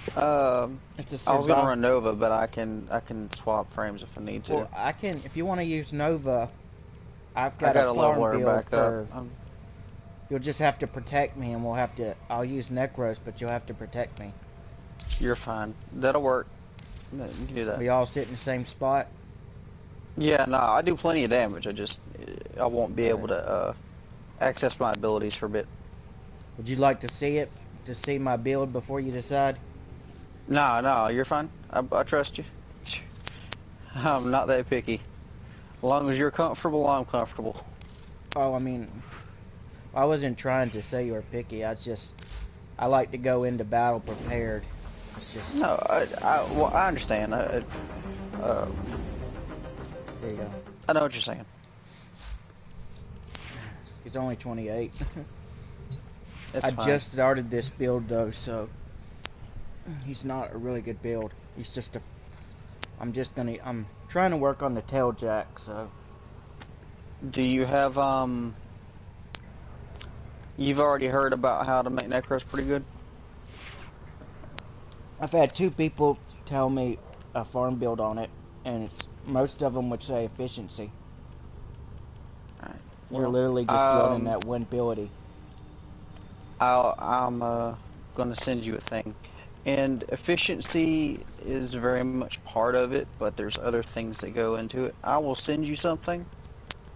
It's a I was gonna run Nova, but I can swap frames if I need to. Well, I can. If you want to use Nova, I've I got got a a farm leveler build back for. up. You'll just have to protect me, and I'll use Necros, but you'll have to protect me. You're fine. That'll work. No, you can do that. We all sit in the same spot. Yeah, no, I do plenty of damage. I won't be able to access my abilities for a bit. Would you like to see it? To see my build before you decide? No, you're fine. I trust you. I'm not that picky. As long as you're comfortable, I'm comfortable. Oh, I mean, I wasn't trying to say you were picky. I like to go into battle prepared. It's just... No, well, I understand. There you go. I know what you're saying. He's only 28. It's I fine. just started this build though, so he's not a really good build. He's just I'm trying to work on the tail jack, so. Do you have, you've already heard about how to make Necros pretty good? I've had 2 people tell me a farm build on it, and most of them would say efficiency. Alright. You're literally just building that one ability. I'm gonna send you a thing. And efficiency is very much part of it, but there's other things that go into it. I will send you something.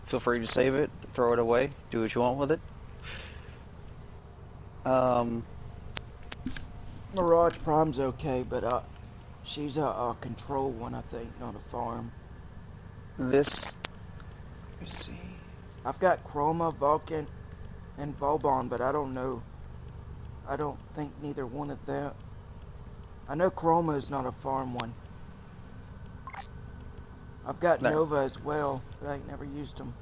Feel free to save it, throw it away, do what you want with it. Mirage Prime's okay, but she's a control one, I think, not a farm. Let's see. I've got Chroma, Vulcan, and Vauban, but I don't know. I don't think neither one of them. I know Chroma is not a farm one. I've got There. Nova as well, but I ain't never used them.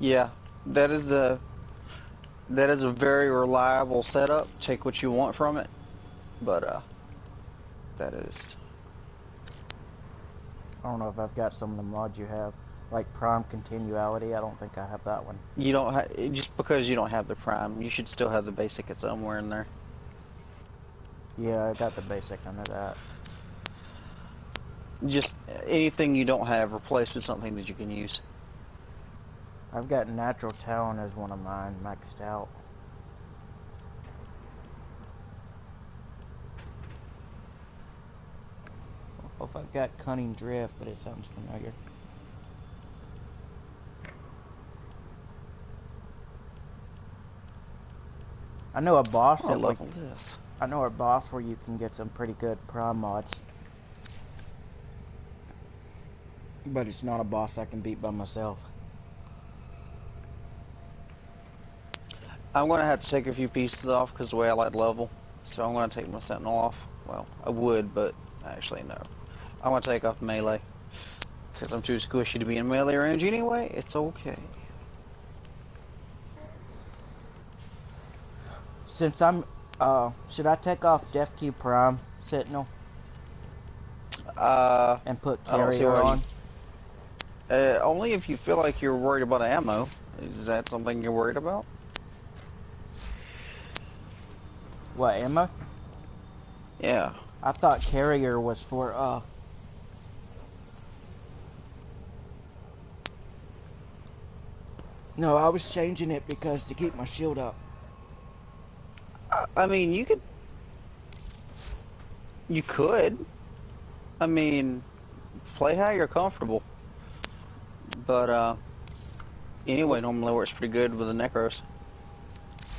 Yeah, that is a very reliable setup. Take what you want from it, but that is. I don't know if I've got some of the mods you have, like Prime Continuality. I don't think I have that one. You don't have, just because you don't have the Prime, you should still have the basic at somewhere in there. Yeah, I got the basic under that. Just anything you don't have, replace with something that you can use. I've got Natural Talent as one of mine, maxed out. Well, if I've got Cunning Drift, but it sounds familiar. I know a boss that like. I know a boss where you can get some pretty good Prime mods. But it's not a boss I can beat by myself. I'm going to have to take a few pieces off because the way I like to level. So I'm going to take my Sentinel off. Well, I would, but actually no. I'm going to take off melee. Because I'm too squishy to be in melee range anyway. It's okay. Since I'm, should I take off Def Q Prime Sentinel? And put Carrier on? Only if you feel like you're worried about ammo. Is that something you're worried about? What, ammo? Yeah. I thought carrier was for, No, I was changing it because to keep my shield up. I mean, you could. I mean, play how you're comfortable. But, anyway, normally works pretty good with the Necros.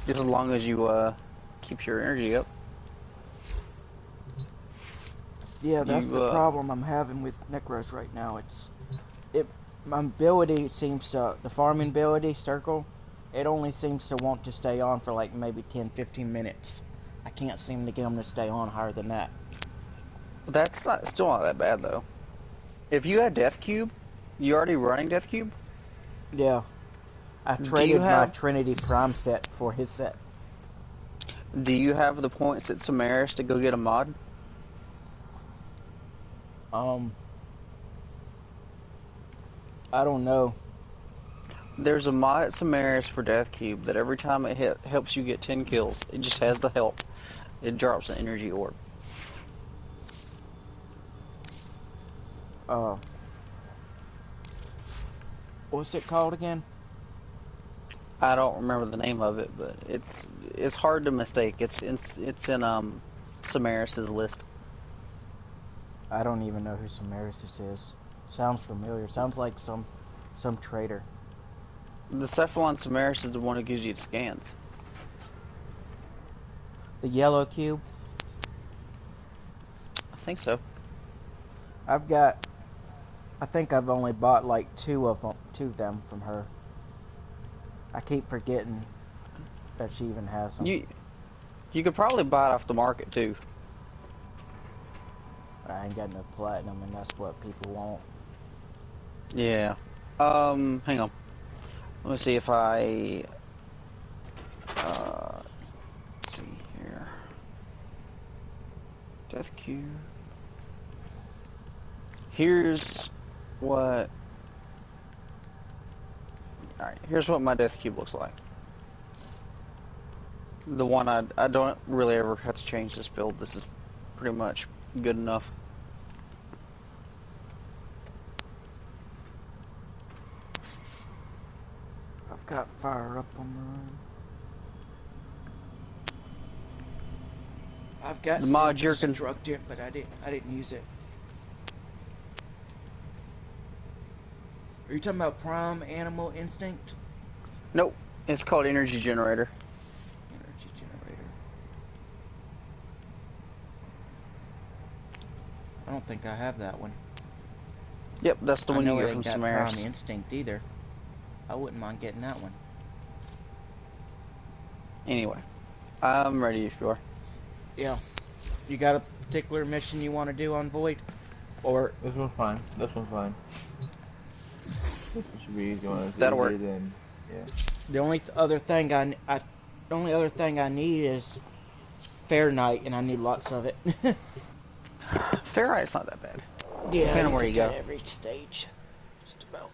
Just as long as you, keep your energy up. Yeah, that's You, the problem I'm having with Necros right now. My ability seems to, the farming ability, circle, it only seems to want to stay on for like maybe 10-15 minutes. I can't seem to get them to stay on higher than that. That's still not that bad, though. If you had Death Cube, you already running Death Cube? Yeah. I traded my Trinity Prime set for his set. Do you have the points at Samaris to go get a mod? I don't know. There's a mod at Samaris for Death Cube that every time it helps you get 10 kills. It just has the help. It drops an energy orb. What's it called again? I don't remember the name of it, but it's hard to mistake. It's in Samaris's list. I don't even know who Samaris is. Sounds familiar. Sounds like some trader. The Cephalon Samaris is the one who gives you the scans. The yellow cube? I think so. I think I've only bought like two of them from her. I keep forgetting that she even has them. You could probably buy it off the market too. I ain't got no platinum, and that's what people want. Yeah. Hang on. Let me see if I... let's see here. Death Cube. Here's what... Alright, here's what my Death Cube looks like. The one I don't really ever have to change this build. This is pretty much good enough. I've got fire up on my room. I've got the mod constructed, but I didn't use it. Are you talking about Prime Animal Instinct? Nope, it's called Energy Generator. Energy Generator. I don't think I have that one. Yep, that's the one you get from Samaris. Samaris. Prime Instinct either. I wouldn't mind getting that one. Anyway, I'm ready if you are. Yeah. You got a particular mission you want to do on Void? Or This one's fine. This one's fine. This should be easy one. That'll work. Then, yeah. the only other thing I need is Fair Night, and I need lots of it. Ferrite's not that bad. Yeah, Depending on where you go. Every stage, just about.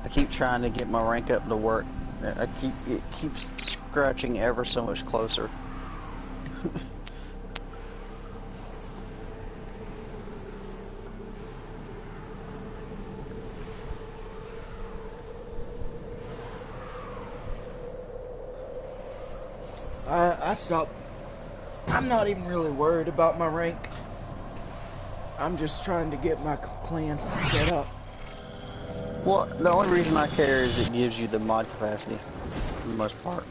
I keep trying to get my rank up to work. It keeps scratching ever so much closer. I stopped. I'm not even really worried about my rank. I'm just trying to get my plans set up. Well, the only reason I care is it gives you the mod capacity, for the most part.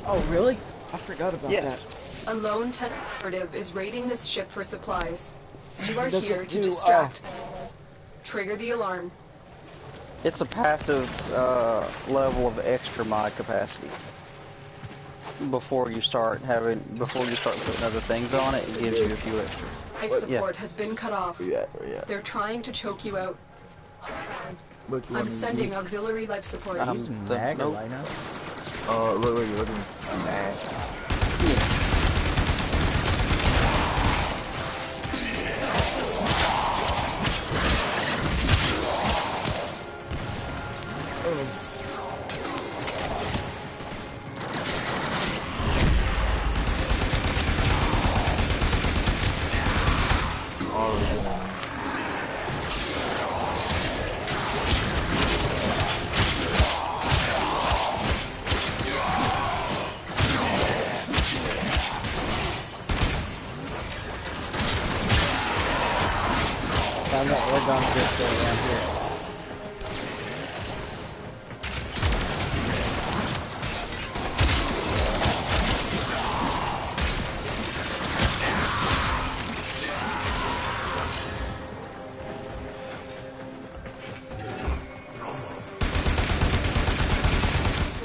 Oh, really? I forgot about that. A lone operative is raiding this ship for supplies. You are Does here it to do, distract them. Trigger the alarm. It's a passive level of extra mod capacity. Before you start putting other things on it, it gives you a few extra. Life support has been cut off. Yeah. They're trying to choke you out. Which one I'm is sending these? auxiliary life support. Using mag right now. Oh, look, you're looking at mag. right here.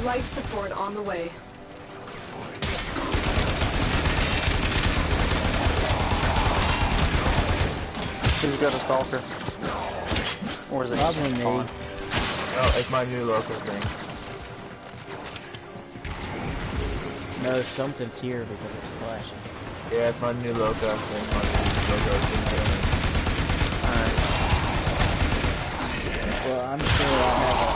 Life support on the way. Who's got a stalker? Or is it Probably me. Oh, it's my new local thing. No, something's here because it's flashing. Yeah, it's my new local thing. My new local thing. Well, I'm sure I have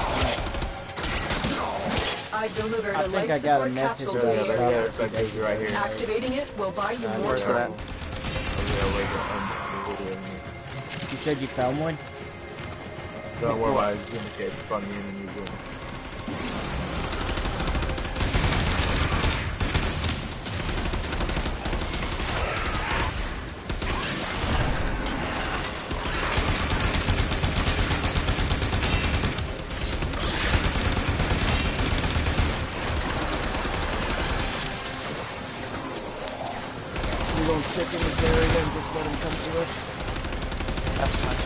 I've delivered I a think life I got a support message capsule for to that. the Yeah, area. it's like it's right here. Activating it will buy you more Where's that time. at? You said you found one? Don't worry about it, it's gonna get funny in the new room. We're gonna stick in this area and just let them come to us? That's fine.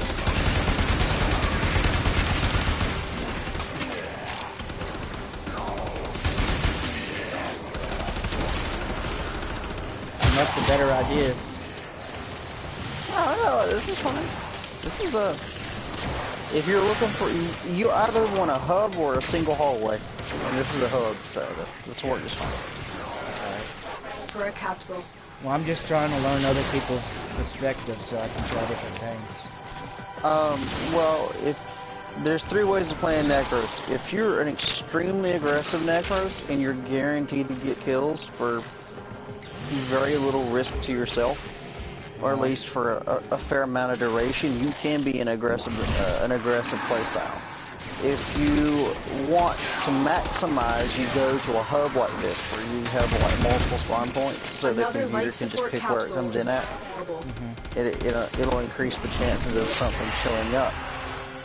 I'm up to better ideas. Oh, no, this is fine. This is if you're looking for, you either want a hub or a single hallway. And this is a hub, so this works just fine. For a capsule. Well, I'm just trying to learn other people's perspectives so I can try different things. Well, if there's 3 ways to play a Necros. If you're an extremely aggressive Necros and you're guaranteed to get kills for very little risk to yourself, or at least for a fair amount of duration, you can be an aggressive playstyle. If you want to maximize, you go to a hub like this, where you have like multiple spawn points, so the Another computer life can just support pick where it capsule comes is in at. available. It'll increase the chances of something showing up.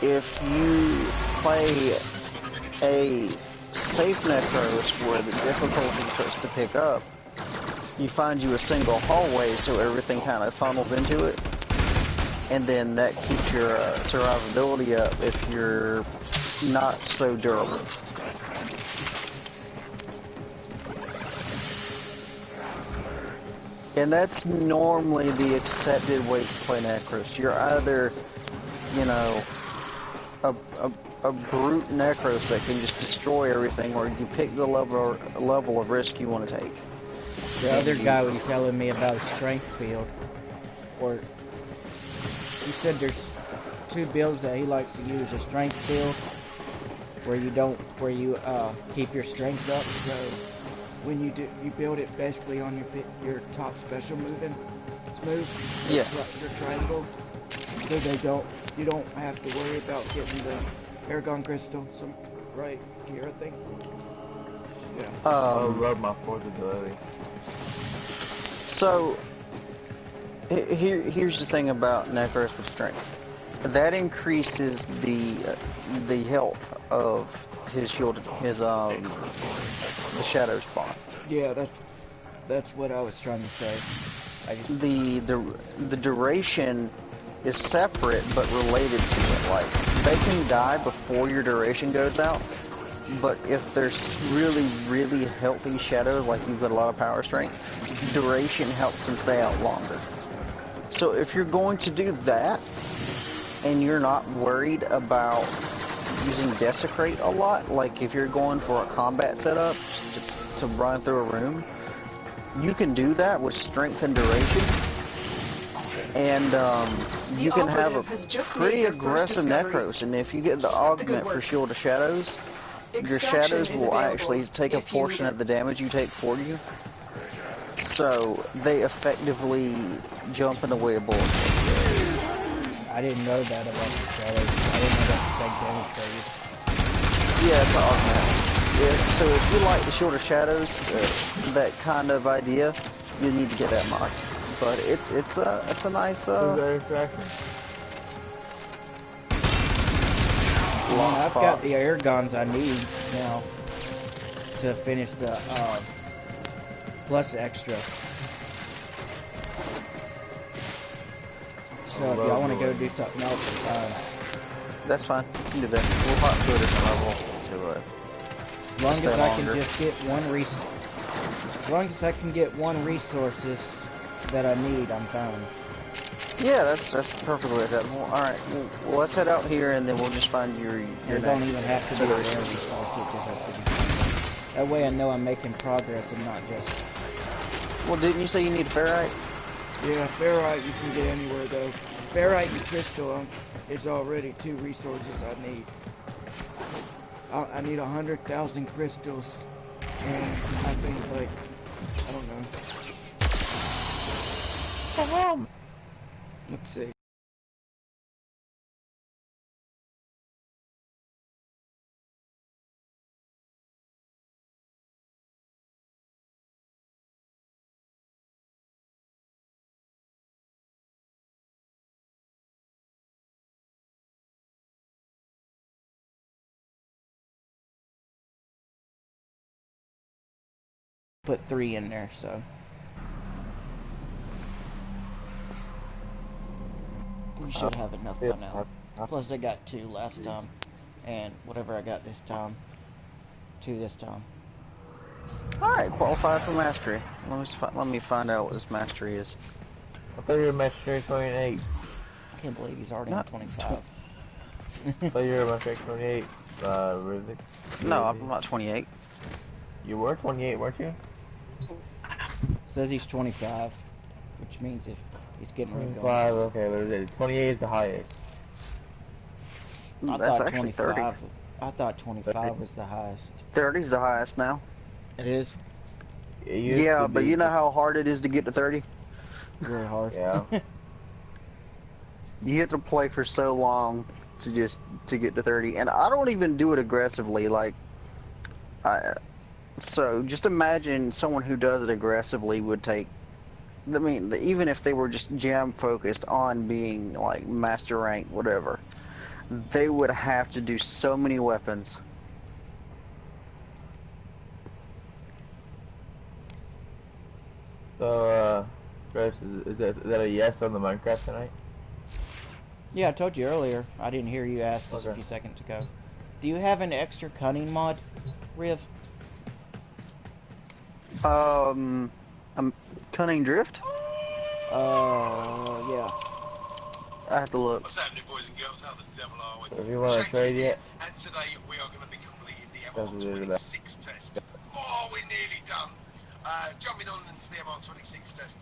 If you play a safe Necros where the difficulty starts to pick up, you find you a single hallway so everything kind of funnels into it, and then that keeps your survivability up if you're not so durable. And that's normally the accepted way to play Necros. You're either, you know, a brute Necros that can just destroy everything, or you pick the level of risk you want to take. The other guy was telling me about a strength field. Or he said there's 2 builds that he likes to use: a strength field where you keep your strength up, so when you build it basically on your top special moving smooth. Yeah. Your triangle, so you don't have to worry about getting the Aragon crystal right here, I think. Yeah. I love my 4th ability. So here's the thing about Necros with strength. That increases the health of his shield, the shadow spawn. Yeah, that's what I was trying to say. The duration is separate but related to it. Like, they can die before your duration goes out, but if there's really, really healthy shadows, like you've got a lot of power strength, duration helps them stay out longer. So if you're going to do that, and you're not worried about using Desecrate a lot, like if you're going for a combat setup to run through a room, you can do that with strength and duration, and you can have a pretty aggressive Necros, and if you get the augment for Shield of Shadows, your shadows will actually take a portion of the damage you take for you, so they effectively jump in the way of bullets. I didn't know that about the shadows. I didn't know that to take damage for you. Yeah, it's an augment. Yeah, so if you like the Shield of Shadows, that kind of idea, you need to get that mod. But it's a nice Who's that extraction? I've got the air guns I need now to finish the plus extra. So if y'all want to go do something else, that's fine. You can do that. We'll hop to a different level to as long as I can just get as long as I can get one resources that I need, I'm fine. Yeah, that's perfectly acceptable. Alright, well, let's head out here and then we'll just find your It don't even have to be a rare resource, it just has to be. That way I know I'm making progress and not just... Well, didn't you say you need ferrite? Yeah, ferrite you can get anywhere though. Ferrite and crystal is already 2 resources I need. I need 100,000 crystals and I think like, I don't know. Let's see. Put 3 in there, so. We should have enough by now. Plus I got 2 last time. And whatever I got this time. 2 this time. Alright, qualified for mastery. Let me find out what this mastery is. I thought you were mastery 28. I can't believe he's already on 25. I thought you were mastery 28. Really? No, I'm not 28. You were 28, weren't you? Says he's 25. Which means if he's getting rid of 25, okay, what is it? 28 is the highest. I That's thought actually 25. 30. I thought 25 was the highest. 30's the highest now. It is Yeah, but you know how hard it is to get to 30? very hard. Yeah. You have to play for so long to get to 30, and I don't even do it aggressively. Like, so just imagine someone who does it aggressively would take. I mean, even if they were just jam focused on being like master rank, whatever, they would have to do so many weapons. So, Chris, is that a yes on the Minecraft tonight? Yeah, I told you earlier. I didn't hear you ask this a few seconds ago. Do you have an extra cunning mod, Riv? Cunning drift? Yeah. I have to look. What's happening, boys and girls? How the devil are we? So if you want to trade yet? And today we are going to be completing the MR26 test. Oh, we're nearly done. Jumping on into the MR26 test.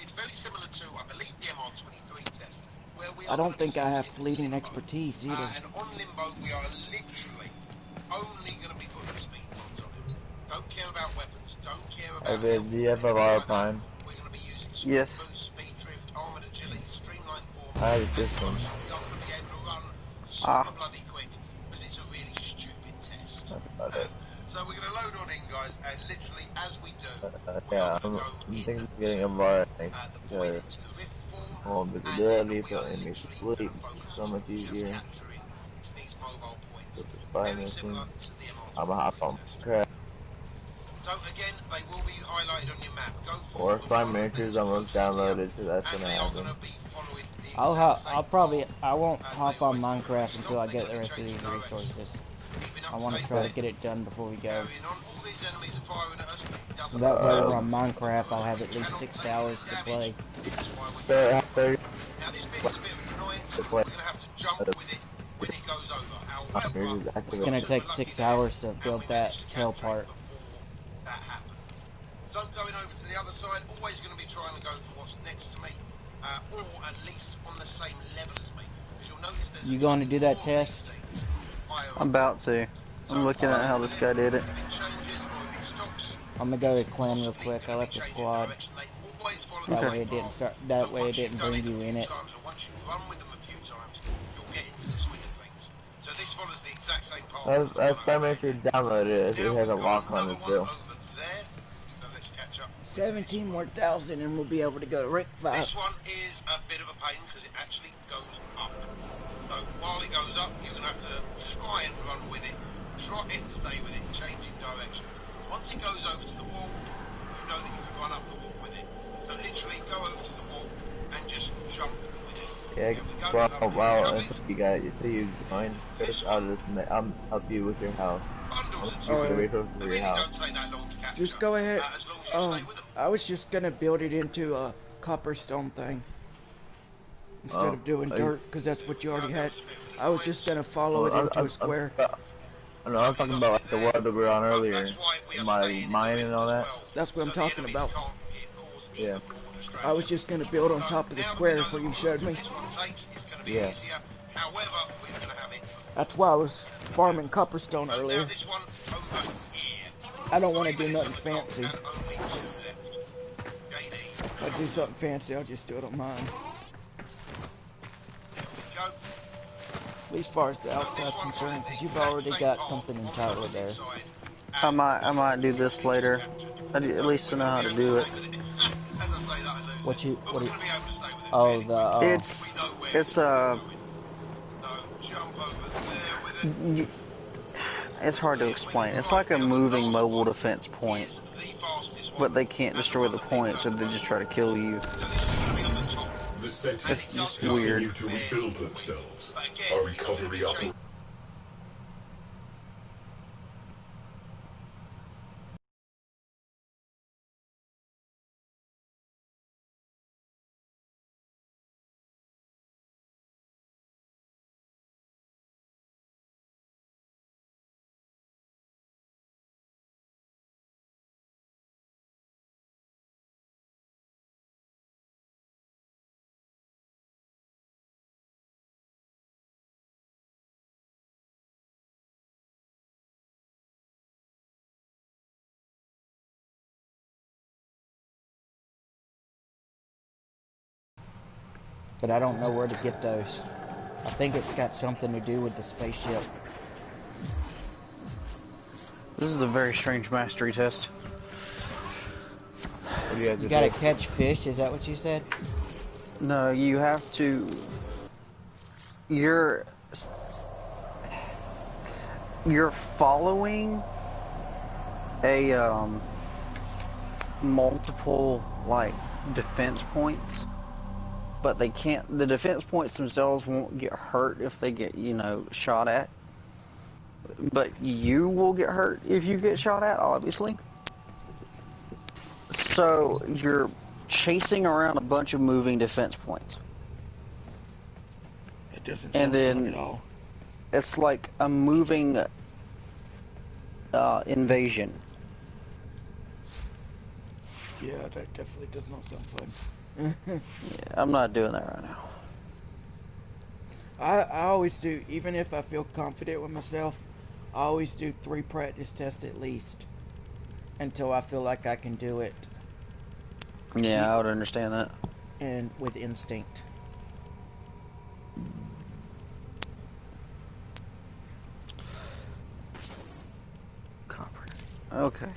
It's very similar to, I believe, the MR23 test. Where we are I don't think I have fleeting expertise either. And on Limbo, we are literally only going to be putting speed bombs on it. Don't care about weapons. Don't care about... Do you have a lot of time? We're going to be using Yes. boost, speed drift, armored agility, streamlined form. I have a system. We're not going to be able to run super bloody quick because it's a really stupid test. That's about it. So we're going to load on in, guys, and literally as we do, Yeah, I'm thinking of getting a bar because more visibility, so it makes it sleep so much easier. With the spy mission, I'm a hop on crap. So again, they will be highlighted on your map. Go Or spy missions almost downloaded, so that's gonna happen. I won't hop on Minecraft until I get the rest of these resources. I want to try to get it done before we go. That way we're on Minecraft, I'll have at least 6 hours to play. Now this bit is a bit of an annoyance, we're going to have to jump with it when it goes over. However, It's going to take 6 hours to build that tail part. That happens. So going over to the other side, always going to be trying to go for what's next to me, or at least on the same level as me. Because you'll notice there's You going to do that test? I'm about to. I'm looking at how this guy did it. I'm gonna go to clan real quick. I left the squad. That way it didn't start. That way it didn't bring you in it. I made sure to download it. It has a lock on it too. 17 more thousand, and we'll be able to go to rank 5. This one is a bit of a pain because it actually goes up. So while it goes up, you're gonna have to direction. Once it goes over to the wall, you know that you can run up the wall with it. So literally go over to the wall and just jump with it. Yeah, well, if you join, Chris, I'll help you with your house. I'll give you the resources for your house. Just go ahead. As long as you stay with them. I was just gonna build it into a copperstone thing instead of doing dirt, because that's what you already had. I was just gonna follow it into a square. I know, I was talking about like the world that we were on earlier, my mine and all that. That's what I'm talking about. Yeah. I was just gonna build on top of the square where you showed me. Yeah. That's why I was farming copperstone earlier. I don't want to do nothing fancy. If I do something fancy, I'll just do it on mine. At least as far as the outside's concerned, because you've already got something entirely there. I might do this later. At least to know how to do it. What do you, oh, the, it's hard to explain. It's like a moving mobile defense point, but they can't destroy the point, so they just try to kill you. It's just weird. To rebuild themselves. Our recovery operation. but I don't know where to get those. I think it's got something to do with the spaceship. This is a very strange mastery test. You gotta catch fish, is that what you said? No, you have to... You're following a, multiple, like, defense points, but they can't... The defense points themselves won't get hurt if they get, you know, shot at. But you will get hurt if you get shot at, obviously. So, you're chasing around a bunch of moving defense points. It doesn't sound fun at all. It's like a moving invasion. Yeah, that definitely does not sound fun. Yeah, I'm not doing that right now. I always do, even if I feel confident with myself, I always do 3 practice tests at least until I feel like I can do it. Yeah, I would understand that. And with instinct. Copper. Okay.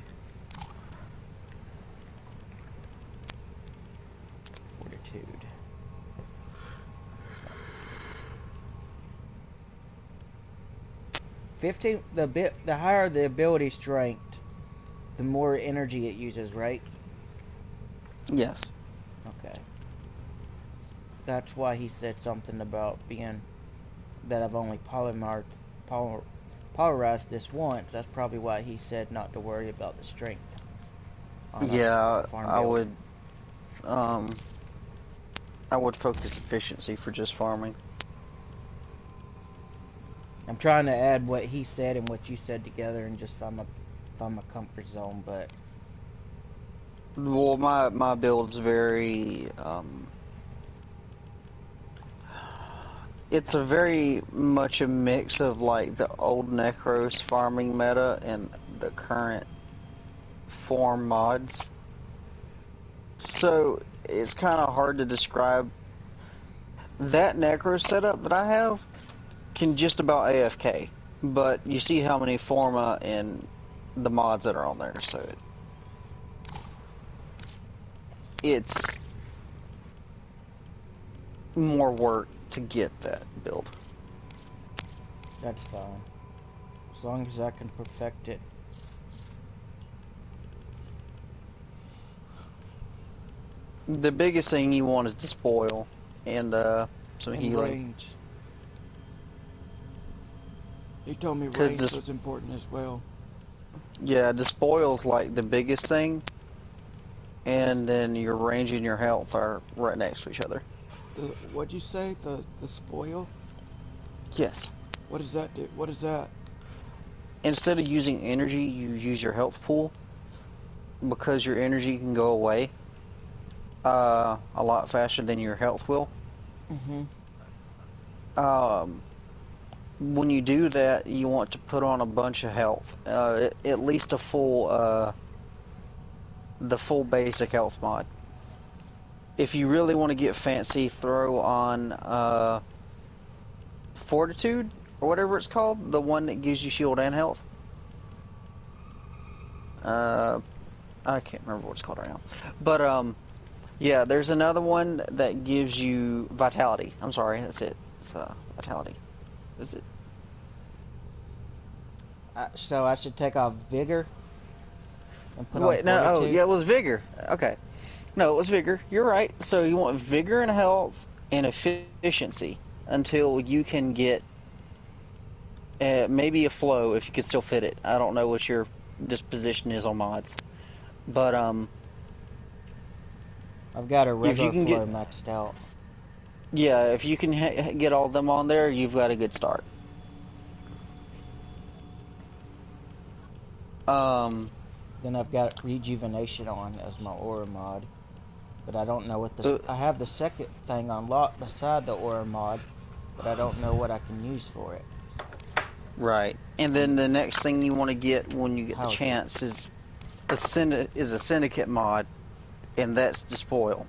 Fortitude. 15. The higher the ability strength, the more energy it uses, right? Yes. Okay. That's why he said something about being that I've only polarized this once. That's probably why he said not to worry about the strength. Yeah, I would focus efficiency for just farming. I'm trying to add what he said and what you said together and just find my comfort zone, but well, my build's very it's a very much a mix of like the old Necros farming meta and the current form mods. So it's kind of hard to describe. That Necro setup that I have can just about AFK, but you see how many Forma and the mods that are on there, so it's more work to get that build. that's fine. As long as I can perfect it. The biggest thing you want is the spoil and some And healing. range. He told me 'Cause range was important as well. Yeah, the spoil's like the biggest thing, and then your range and your health are right next to each other. What'd you say? The spoil? Yes. What does that do? What is that? Instead of using energy, you use your health pool because your energy can go away a lot faster than your health will. Mm-hmm. When you do that, you want to put on a bunch of health, at least a full, the full basic health mod. If you really want to get fancy, throw on Fortitude or whatever it's called, the one that gives you shield and health. I can't remember what it's called right now, but yeah, there's another one that gives you vitality. I'm sorry, that's it. It's vitality. Is it? So I should take off vigor and put Wait, on no. Oh, fortitude? yeah, it was vigor. Okay. No, it was vigor. You're right. So you want vigor and health and efficiency until you can get maybe a flow if you could still fit it. I don't know what your disposition is on mods, but I've got a if regular you can flow get, maxed out. yeah, if you can get all of them on there, you've got a good start. Then I've got rejuvenation on as my aura mod. But I don't know what Uh, I have the second thing unlocked beside the aura mod, but I don't know what I can use for it. Right, and then the next thing you want to get when you get the How? chance is a syndicate mod, and that's despoil.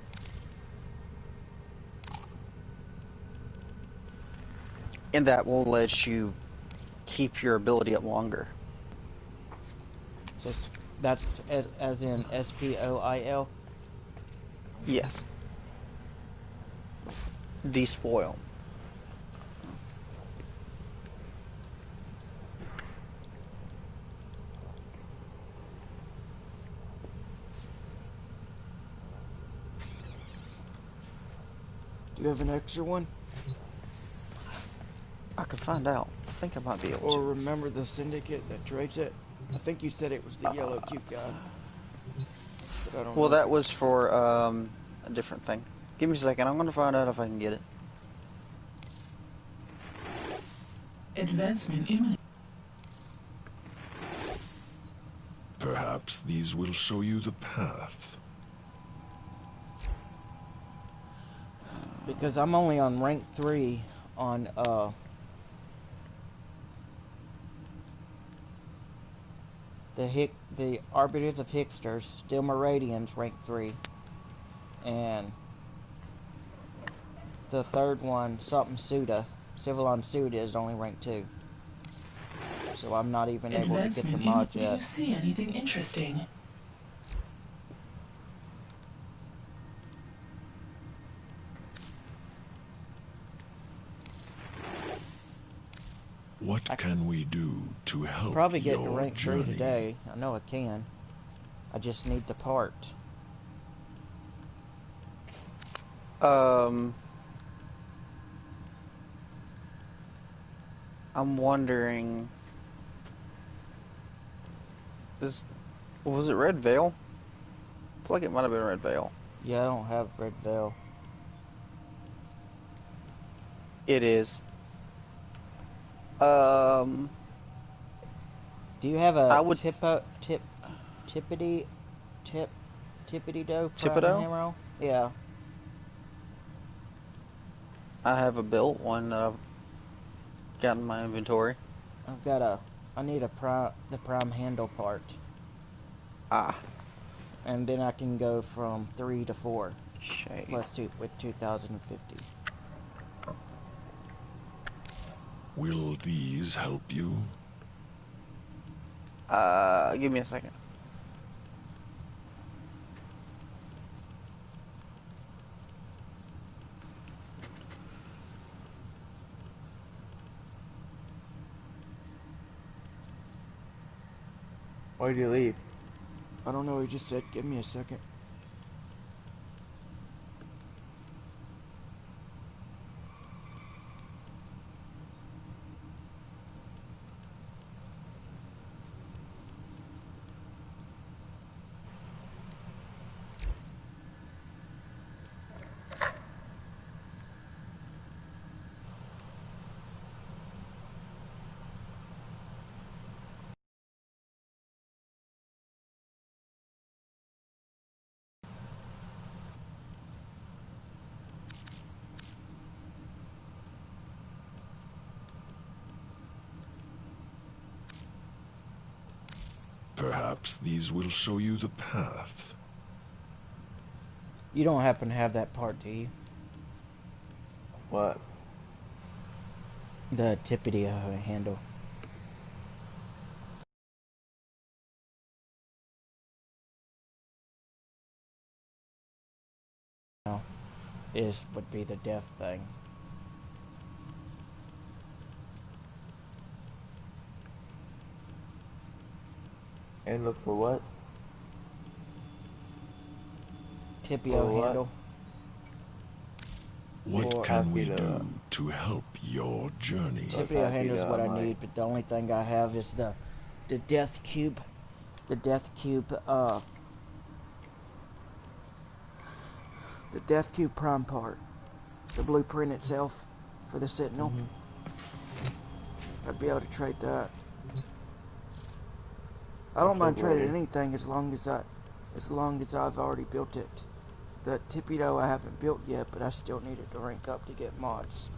And that will let you keep your ability up longer. So that's as in SPOIL. Yes. Despoil. Do you have an extra one? I could find out. I think I might be able Or to. remember the syndicate that trades it? I think you said it was the yellow cute guy. But I don't Well, know. that was for a different thing. Give me a second. I'm going to find out if I can get it. Advancement imminent. Perhaps these will show you the path. Because I'm only on rank 3 on the Arbiters of Hicksters, still Meridians, rank 3. And the third one, something Suda, Civilon Suda, is only rank 2. So I'm not even able to get the mod Do yet. you see anything interesting? What can we do to help Probably get to your rank 3 journey? today. I know I can. I just need the part. I'm wondering. Was it Red Veil? I feel like it might have been Red Veil. Yeah, I don't have Red Veil. It is. Do you have a I would tippity dough prime Thibodeau? hammer? Yeah. I have a built one that I've got in my inventory. I need the prime handle part. Ah. And then I can go from 3 to 4. Shade. Plus 2 with 2050. Will these help you? Give me a second. Why did you leave? I don't know, he just said, give me a second. Perhaps these will show you the path. You don't happen to have that part, do you? What? The tippity handle. No, would be the death thing. And look for what? Tipio handle. What can we do to help your journey? Tipio handle is what I need, but the only thing I have is the death cube. The death cube, the death cube prime part. The blueprint itself for the Sentinel. I'd be able to trade that. I don't mind trading anything as long as I've already built it. The Tippito I haven't built yet, but I still need it to rank up to get mods.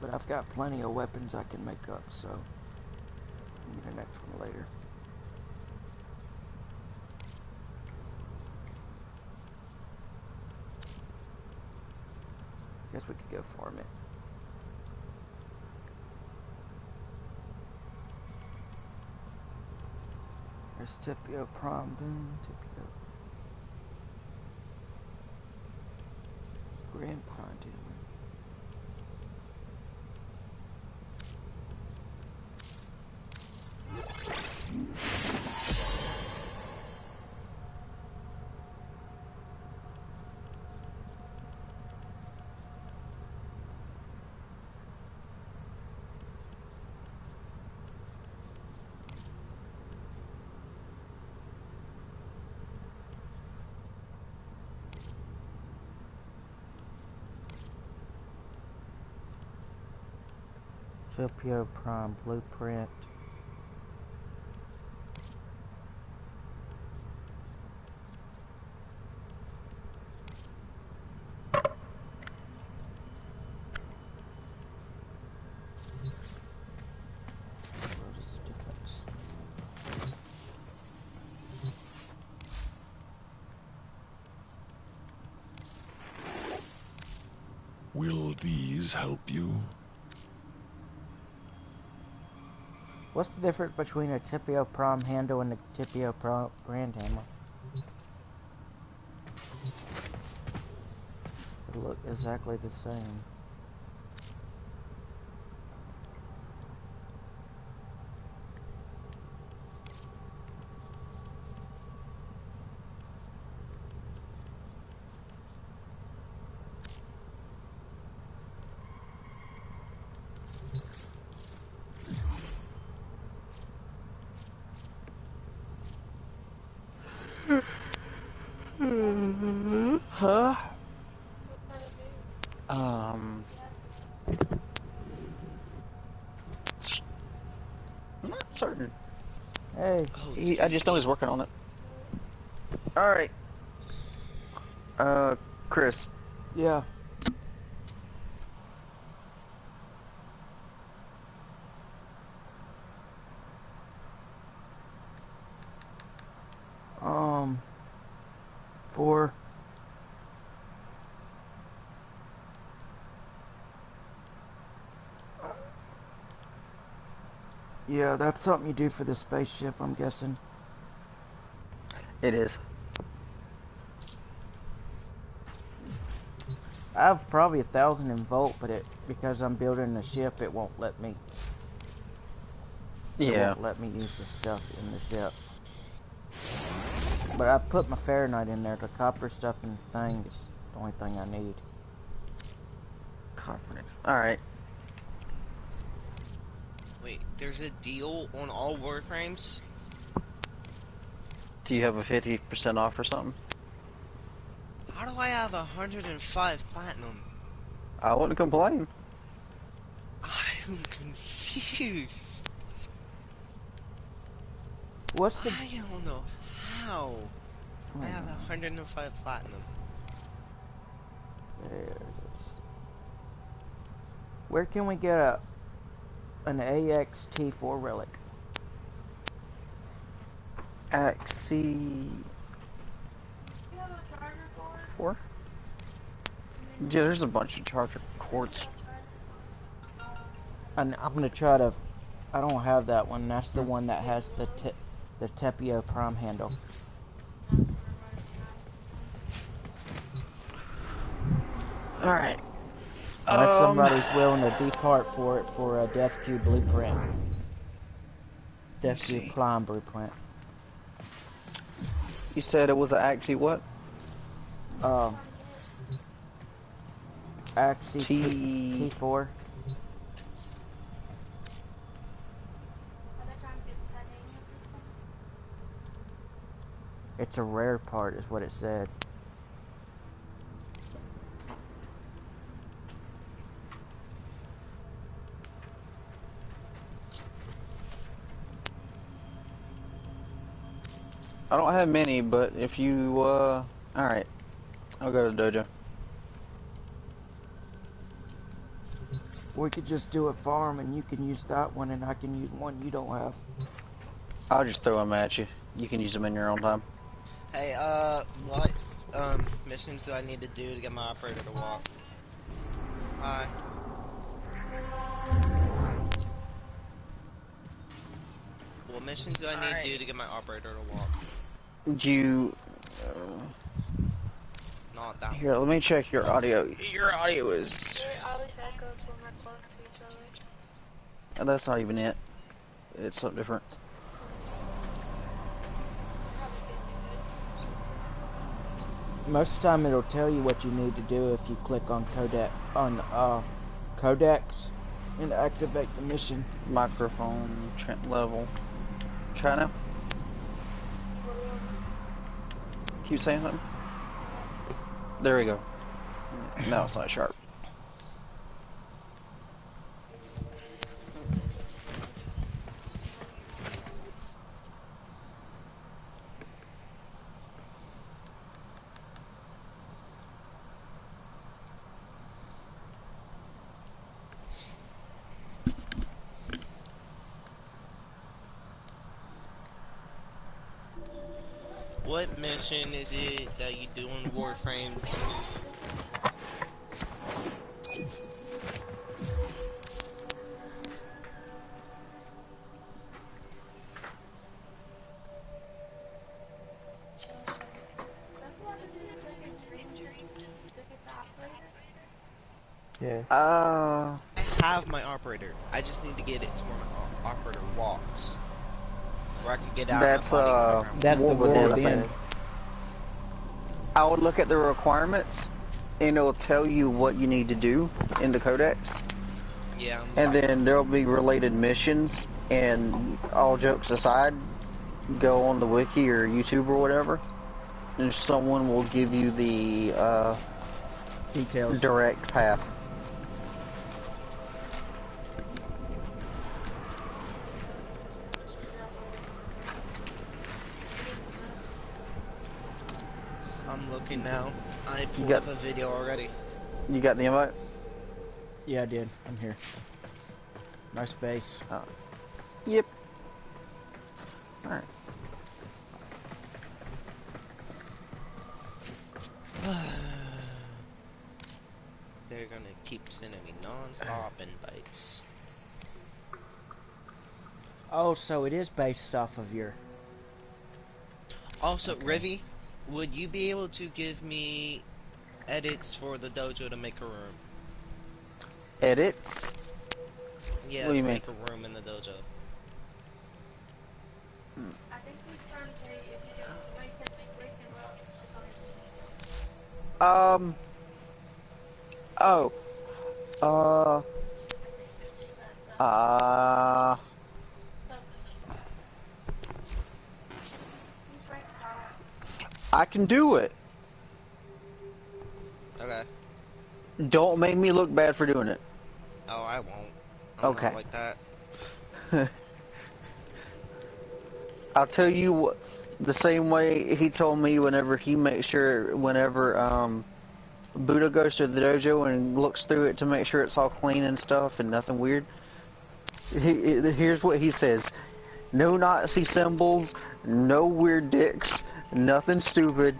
But I've got plenty of weapons I can make up, so I'll get the next one later. Guess we could go farm it. There's Tipio Prom then, Tipio Grand Prime Demon. Tipio Prime Blueprint. What is the difference? Will these help you? What's the difference between a Tipio Prom handle and a Tipio Prom Grand Hammer? They look exactly the same. Huh? I'm not certain. Hey. I just know he's working on it. Alright. Chris. Yeah. For yeah, that's something you do for the spaceship, I'm guessing. It is. I have probably 1,000 in Volt, but because I'm building the ship, it won't let me. It won't let me use the stuff in the ship. But I put my Fahrenheit in there. The copper stuff and thing is the only thing I need. Copper. Alright. Wait, there's a deal on all Warframes? Do you have a 50% off or something? How do I have 105 platinum? I wouldn't complain. I'm confused. What's the... I don't know how. I have 105 platinum. There it is. Where can we get an AXT4 relic? Axie 4? Yeah, there's a bunch of charger cords. And I'm gonna try to. I don't have that one. That's the one that has the Tepio Prime handle. Alright. Unless somebody's willing to depart for it for a Death Cube blueprint. Death Cube Prime blueprint. You said it was an Axie what? Axie T4. It's a rare part, is what it said. I don't have many, but if you, alright. I'll go to Dojo. We could just do a farm and you can use that one and I can use one you don't have. I'll just throw them at you. You can use them in your own time. Hey, what, missions do I need to do to get my operator to walk? Hi. What missions do I need to do to get my operator to walk? You... Not that Here, let me check your audio. Your audio is... It always echoes when we're close to each other. That's not even it. It's something different. Most of the time it'll tell you what you need to do if you click on codex and activate the mission. Microphone level. Try now. Keep saying something. There we go. Now it's not sharp. What mission is it that you do in Warframe? Yeah. I have my operator. I just need to get it to where my operator walks. Where I can get out. That's the War goal Within. I would look at the requirements, and it'll tell you what you need to do in the codex. Yeah. And then there'll be related missions, and all jokes aside, go on the wiki or YouTube or whatever, and someone will give you the details, direct path. I'm looking now. I pulled up a video already. You got the invite? Yeah, I did. I'm here. Nice base. Yep. Alright. They're gonna keep sending me non-stop invites. Oh, so it is based off of your... Also, okay. Rivy, would you be able to give me edits for the dojo to make a room? Edits? Yeah, what do you make a room in the dojo. I think he's trying to if you don't make something quick and I can do it. Okay. Don't make me look bad for doing it. Oh, I won't. I'm okay. Not like that. I'll tell you what, the same way he told me whenever he makes sure, whenever Buddha goes to the dojo and looks through it to make sure it's all clean and stuff and nothing weird. Here's what he says: no Nazi symbols, No weird dicks. Nothing stupid.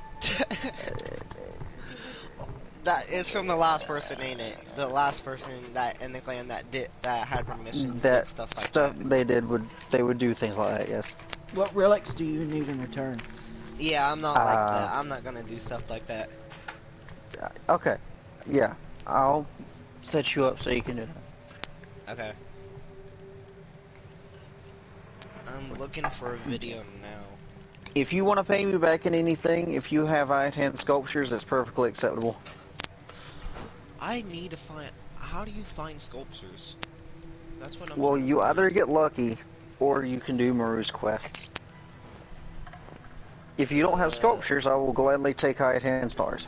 That is from the last person, ain't it? The last person that in the clan that had permissions did That stuff like stuff that. they would do things like that. Yes. What relics do you need in return? Yeah, I'm not like that. I'm not gonna do stuff like that. Okay. Yeah. I'll set you up so you can do that. Okay. I'm looking for a video now. If you want to pay me back in anything, if you have eye-hand sculptures, that's perfectly acceptable. I need to find. How do you find sculptures? That's what I'm. Well, you either get lucky, or you can do Maru's quests. If you don't have sculptures, I will gladly take eye-hand stars.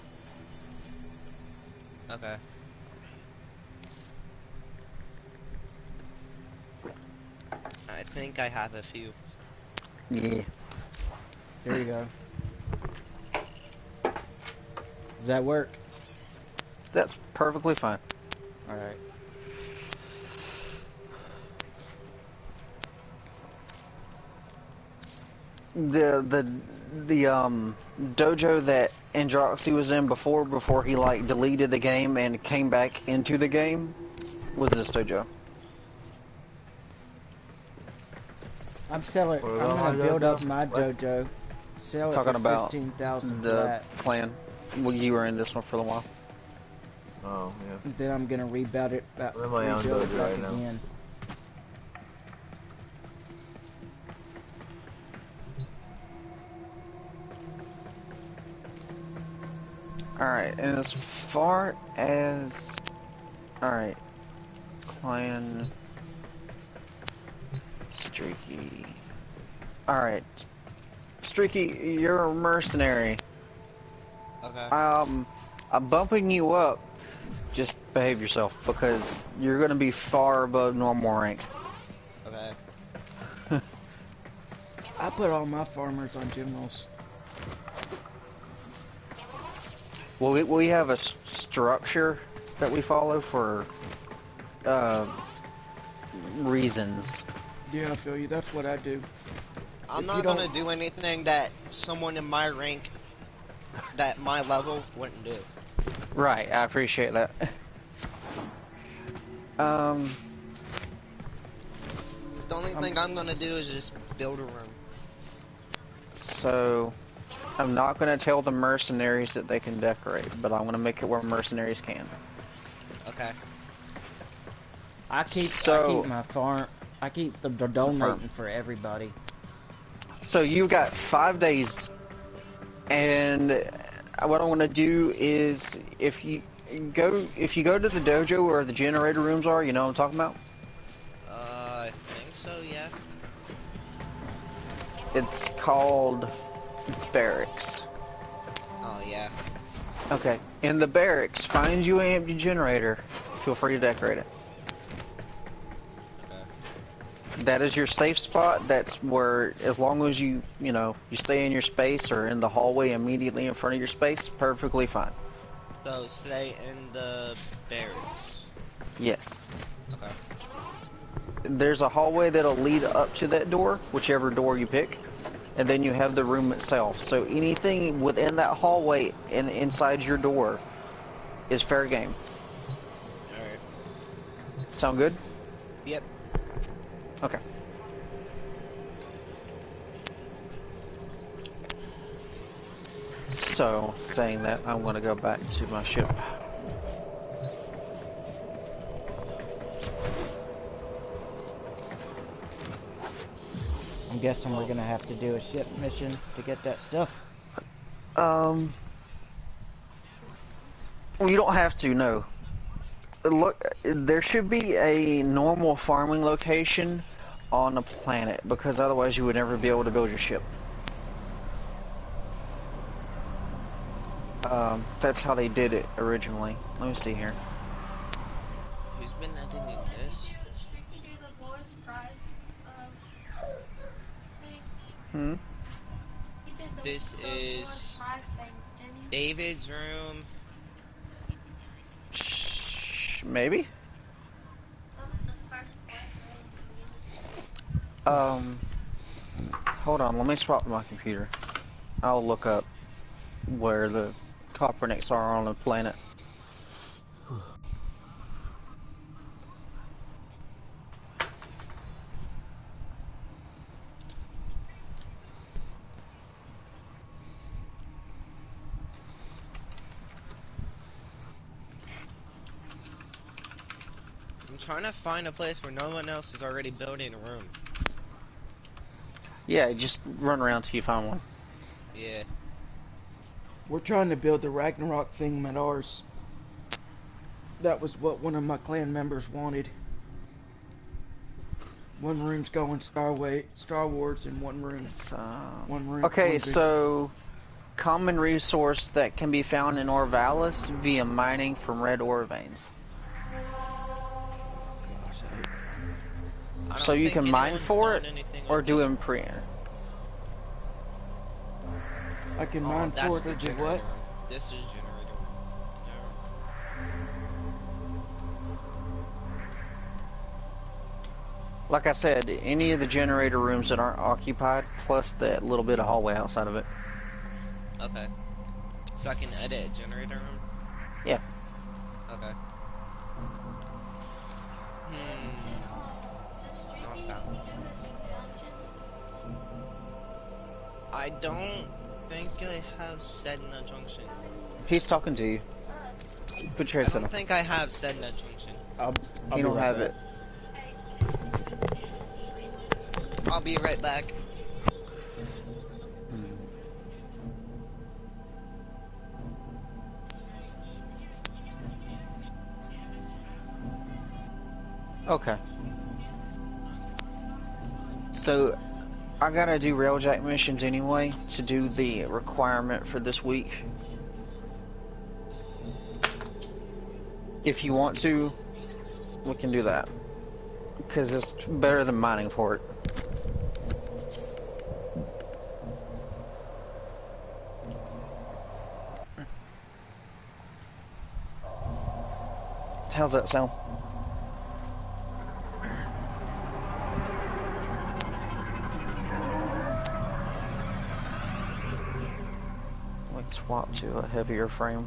Okay. I think I have a few. Yeah. There you go. Does that work? That's perfectly fine. Alright. The dojo that Androxy was in before he like deleted the game and came back into the game was this dojo. I'm gonna build up my dojo. Sell it Talking for about 15,000 the flat. plan. Well, you were in this one for a while. Oh, yeah. Then I'm gonna rebuild it back, rebuild it back again. Alright, and as far as... Alright. Clan... Streaky... Alright. Streaky, you're a mercenary. Okay. I'm bumping you up. Just behave yourself, because you're gonna be far above normal rank. Okay. I put all my farmers on generals. Well, we have a structure that we follow for reasons. Yeah, I feel you. That's what I do. I'm not gonna do anything that someone in my rank, that my level, wouldn't do. Right, I appreciate that. The only thing I'm gonna do is just build a room. So, I'm not gonna tell the mercenaries that they can decorate, but I'm gonna make it where mercenaries can. Okay. I keep my farm. I keep the donating for everybody. So you got 5 days, and what I want to do is if you go to the dojo where the generator rooms are, you know what I'm talking about? I think so, yeah. It's called barracks. Oh yeah. Okay. In the barracks, find you an empty generator. Feel free to decorate it. That is your safe spot. That's where, as long as you stay in your space or in the hallway immediately in front of your space, perfectly fine. So stay in the barracks. Yes. Okay. There's a hallway that'll lead up to that door, whichever door you pick, and then you have the room itself. So anything within that hallway and inside your door is fair game. Alright. Sound good? Yep. Okay. So, saying that, I'm going to go back to my ship. I'm guessing we're gonna have to do a ship mission to get that stuff. You don't have to, no. Look, there should be a normal farming location on a planet, because otherwise you would never be able to build your ship. That's how they did it originally. Let me see here. Who's been editing this? Hmm? This is David's room. Maybe? Hold on, let me swap my computer. I'll look up where the Copernicus are on the planet. I'm trying to find a place where no one else is already building a room. Yeah, just run around till you find one. Yeah. We're trying to build the Ragnarok thing at ours. That was what one of my clan members wanted. One room's going Star Wars, and one room. Okay, so common resource that can be found in Orvalis via mining from red ore veins. So you can mine for it, or do it in pre. I can mine for it or do what? This is generator. Like I said, any of the generator rooms that aren't occupied, plus that little bit of hallway outside of it. Okay. So I can edit a generator room? Yeah. Okay. Not that one. I don't think I have Sedna Junction. He's talking to you. Put your I headset on. don't think I have Sedna Junction. You don't have it. I'll be right back. Okay. So, I gotta do railjack missions anyway to do the requirement for this week. If you want to, we can do that. Because it's better than mining for it. How's that sound? Let's swap to a heavier frame.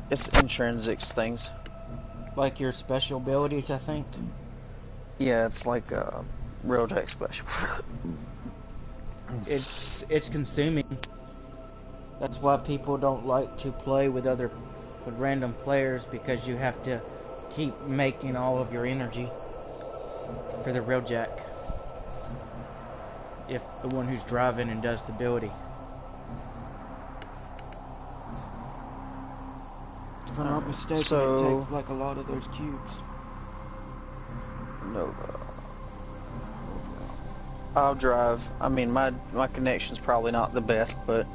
It's intrinsics things. Like your special abilities, I think? Yeah, it's like railjack special. It's consuming. That's why people don't like to play with random players, because you have to keep making all of your energy for the railjack. If the one who's driving and does the ability. If I'm not mistaken, it takes like a lot of those cubes. No. I'll drive. I mean, my connection's probably not the best, but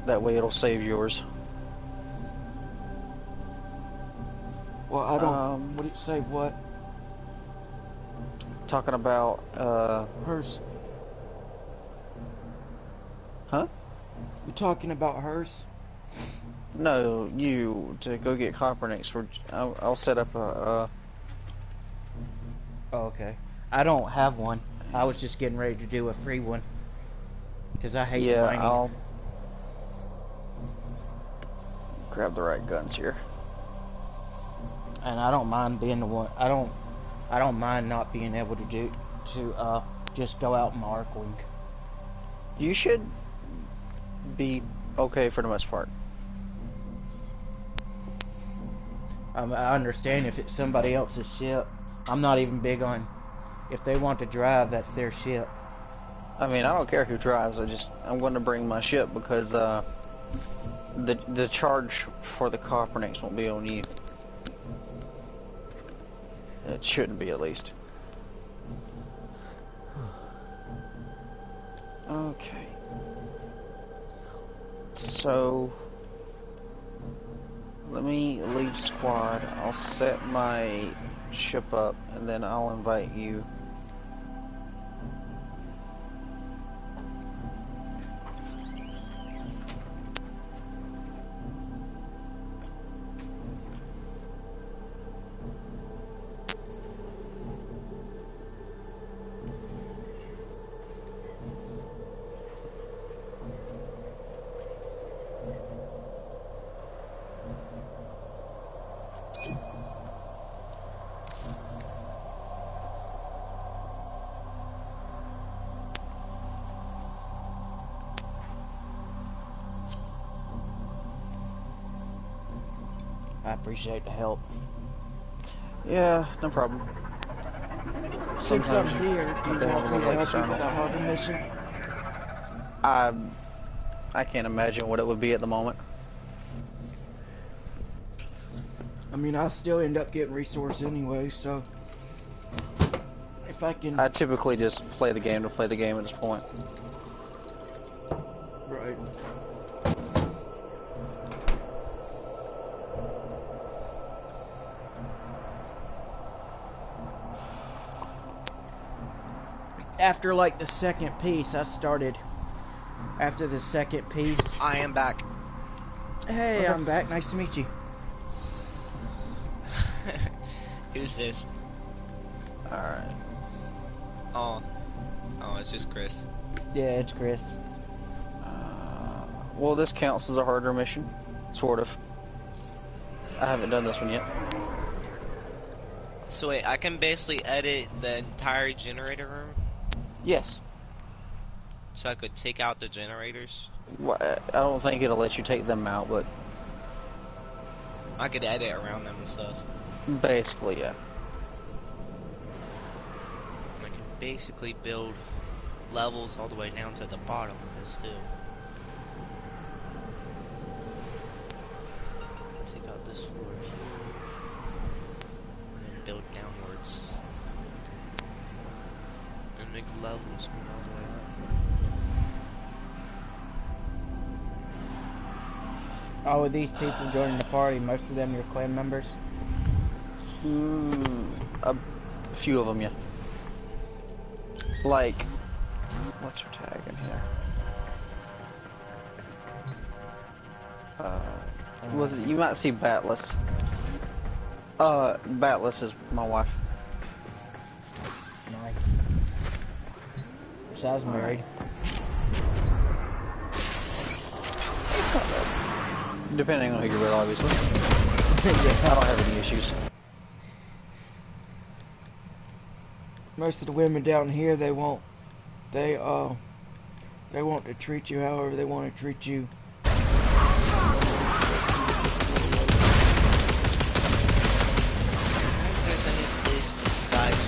that way it'll save yours. Well, I don't. What did you say? What? Talking about hers. Huh? You talking about hers? No, you to go get Copernicus. I'll set up a. Oh, okay. I don't have one. I was just getting ready to do a free one. Because I hate mining. I'll grab the right guns here. And I don't mind being the one. I don't mind not being able to just go out in my Arcwing. You should be okay for the most part. I understand if it's somebody else's ship. I'm not even big on, if they want to drive, that's their ship. I mean, I don't care who drives. I'm going to bring my ship because the charge for the Copernicus won't be on you. It shouldn't be, at least. Okay. So let me leave squad. I'll set my ship up and then I'll invite you. I appreciate the help. Yeah, no problem. Since I'm here, do you want me to help you with a harder mission? I can't imagine what it would be at the moment. I mean, I'll still end up getting resource anyway, so if I can... I typically just play the game to play the game at this point. Right. After like the second piece, I started. After the second piece, I am back. Hey, okay. I'm back. Nice to meet you. Who's this? Alright. Oh, it's just Chris. Yeah, it's Chris. Well, this counts as a harder mission, sort of. I haven't done this one yet. So wait, I can basically edit the entire generator room? Yes. So I could take out the generators? Well, I don't think it'll let you take them out, but... I could edit around them and stuff. Basically, yeah. I can basically build levels all the way down to the bottom of this too. Take out this floor here. And then build downwards. And make levels going all the way up. All of these people joining the party, most of them your clan members? A few of them, yeah. Like, what's her tag in here? Was it, you might see Batless. Batless is my wife. Nice. So I was married. Depending on who you're with, obviously. Yeah. I don't have any issues. Most of the women down here, they want to treat you however they want to treat you. There's any place besides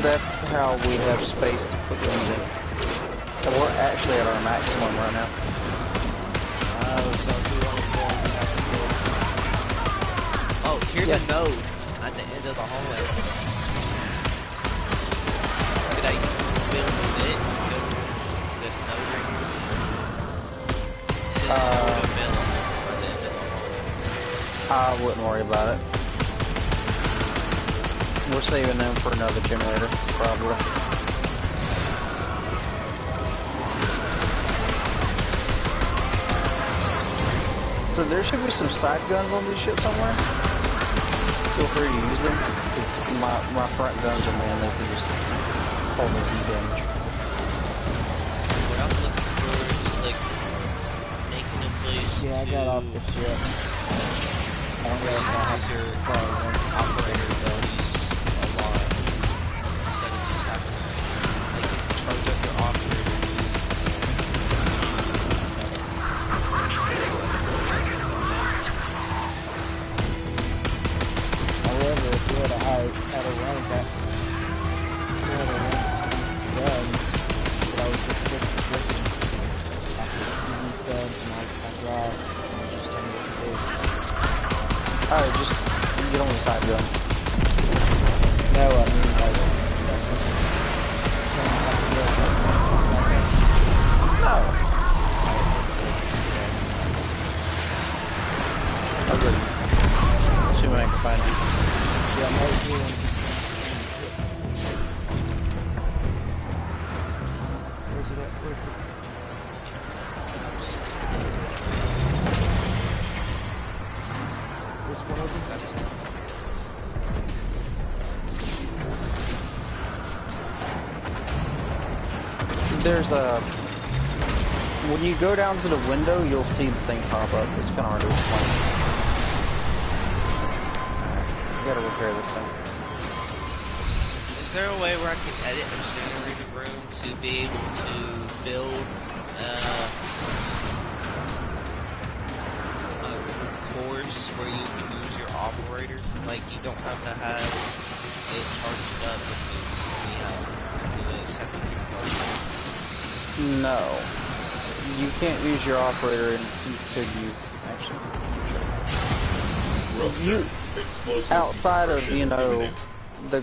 That's how we have space to put them in. And we're actually at our maximum right now. Oh, here's a node at the end of the hallway. Did I build it? Build this node right here? This is a mill at the end of the hallway. I wouldn't worry about it. We're saving them for another generator, probably. So there should be some side guns on this ship somewhere. Feel free to use them. My front guns are mainly for just holding some damage. What I'm looking for is like making a place Yeah, I got off the ship. I don't know if I have your operator abilities a lot instead of just having like you can charge up your operator. However, if you had a rank guns, but I was just fix positions. After these guns and I drive, and just tell me what to do. Alright, just get on the side gun. No, I mean, like, no. Oh, good. See when I can find you. Yeah, I'm right here. Where's it at? Where's it? Is this one of them? There's a When you go down to the window, you'll see the thing pop up. It's kind of hard to explain. You gotta repair this thing. Is there a way where I can edit a generator room to be able to build cores where you can use your operator? Like, you don't have to have it charged up if you only have to do a secondary card. No. You can't use your operator until you actually... You, outside of, you know, the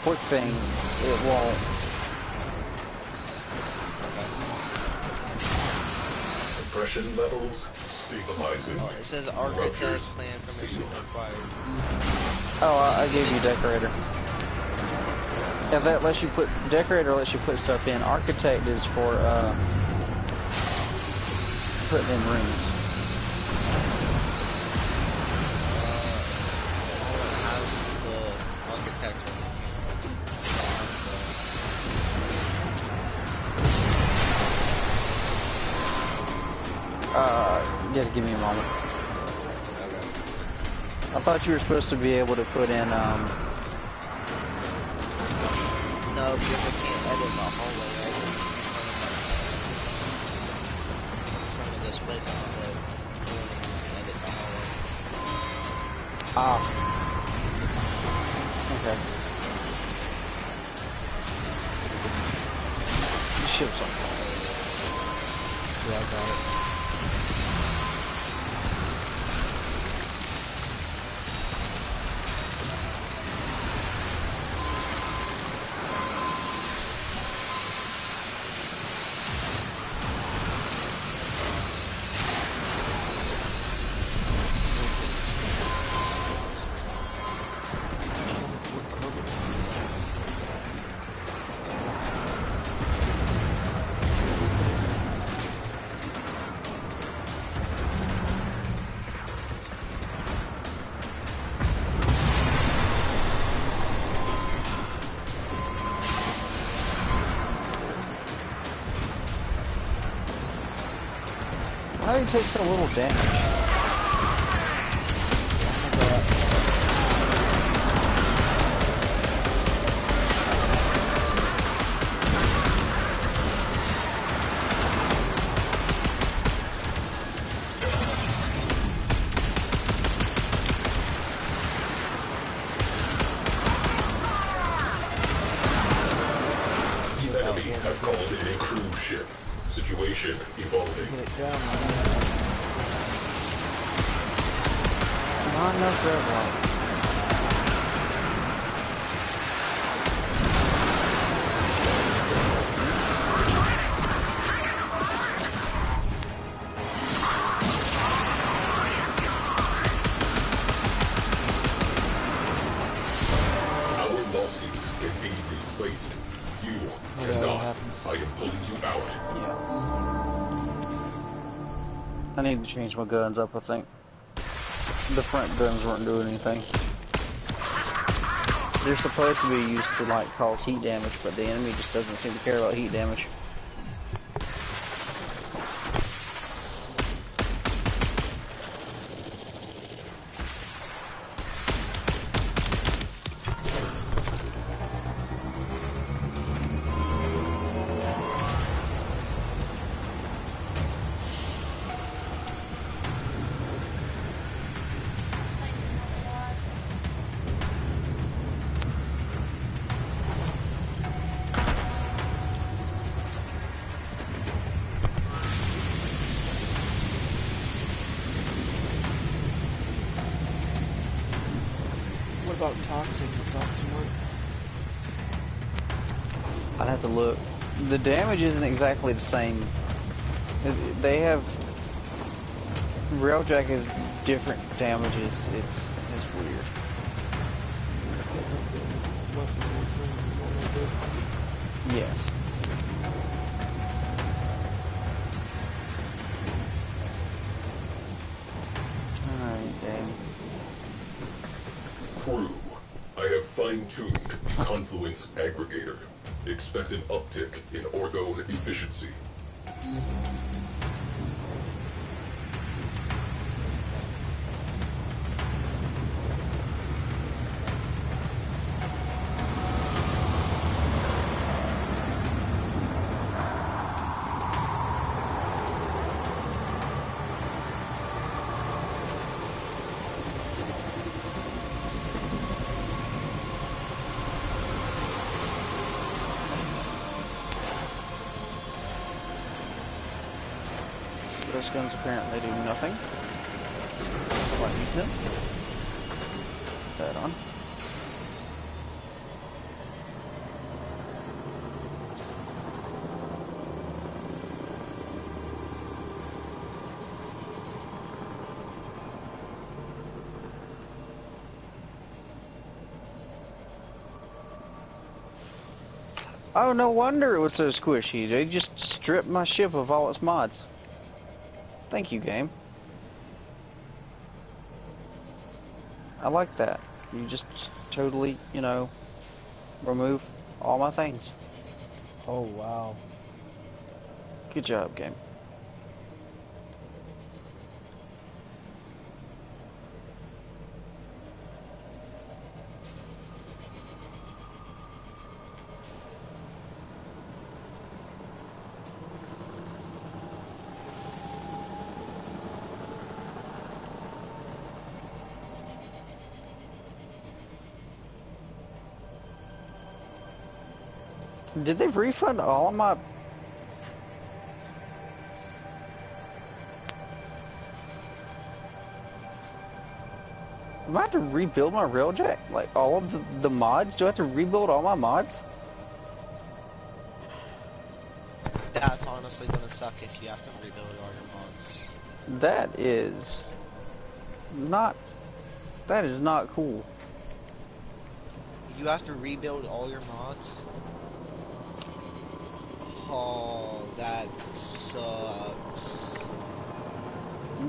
quick thing, it won't. Compression levels stabilizing. Oh, it says architect plan permission required. Oh, I gave you decorator. Yeah, that lets you put, decorator lets you put stuff in. Architect is for, putting in rooms. You gotta give me a moment. Okay. I thought you were supposed to be able to put in, No, because I can't edit my hallway right in front of this place I'm gonna edit my hallway. Ah. Okay. You shipped something. Yeah, I got it. Why do you take so little damage? The enemy have called in a cruise ship. Situation evolving. Not enough red light. Our losses can be replaced. You cannot. I am pulling you out. Yeah. I need to change my guns up, I think. The front guns weren't doing anything. They're supposed to be used to, like, cause heat damage, but the enemy just doesn't seem to care about heat damage. What about toxic? Does toxin work? I'd have to look. The damage isn't exactly the same. They have... Railjack has different damages. It's weird. Yes. Alright, damn. Crew, I have fine-tuned the Confluence Aggregator. Expect an uptick in orgone efficiency. Those guns apparently do nothing. Quite decent. Put that on. Oh, no wonder it was so squishy. They just stripped my ship of all its mods. Thank you, game. I like that. You just totally, you know, remove all my things. Oh, wow. Good job, game. Did they refund all of my... Am I have to rebuild my railjack? Like, all of the mods? Do I have to rebuild all my mods? That's honestly gonna suck if you have to rebuild all your mods. That is... not... That is not cool. You have to rebuild all your mods? Oh, that sucks.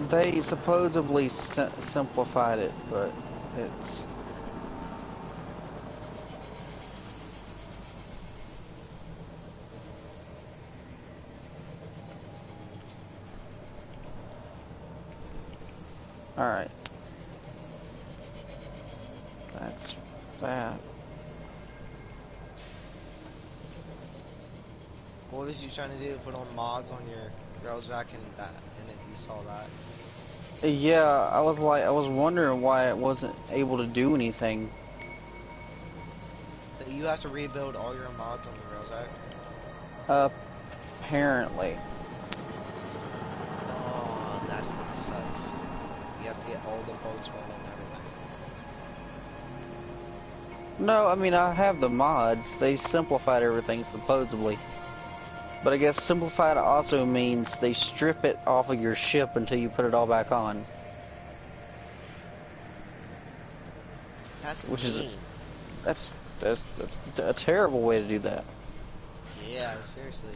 They supposedly simplified it, but it's... Alright. That's that. What was you trying to do? Put on mods on your railjack and that, and if you saw that? Yeah, I was wondering why it wasn't able to do anything. So you have to rebuild all your mods on your railjack? Apparently. Oh, that's gonna suck. You have to get all the boats running and everything. No, I mean, I have the mods. They simplified everything, supposedly. But I guess simplified also means they strip it off of your ship until you put it all back on. That's which mean. That's a terrible way to do that. Yeah, seriously.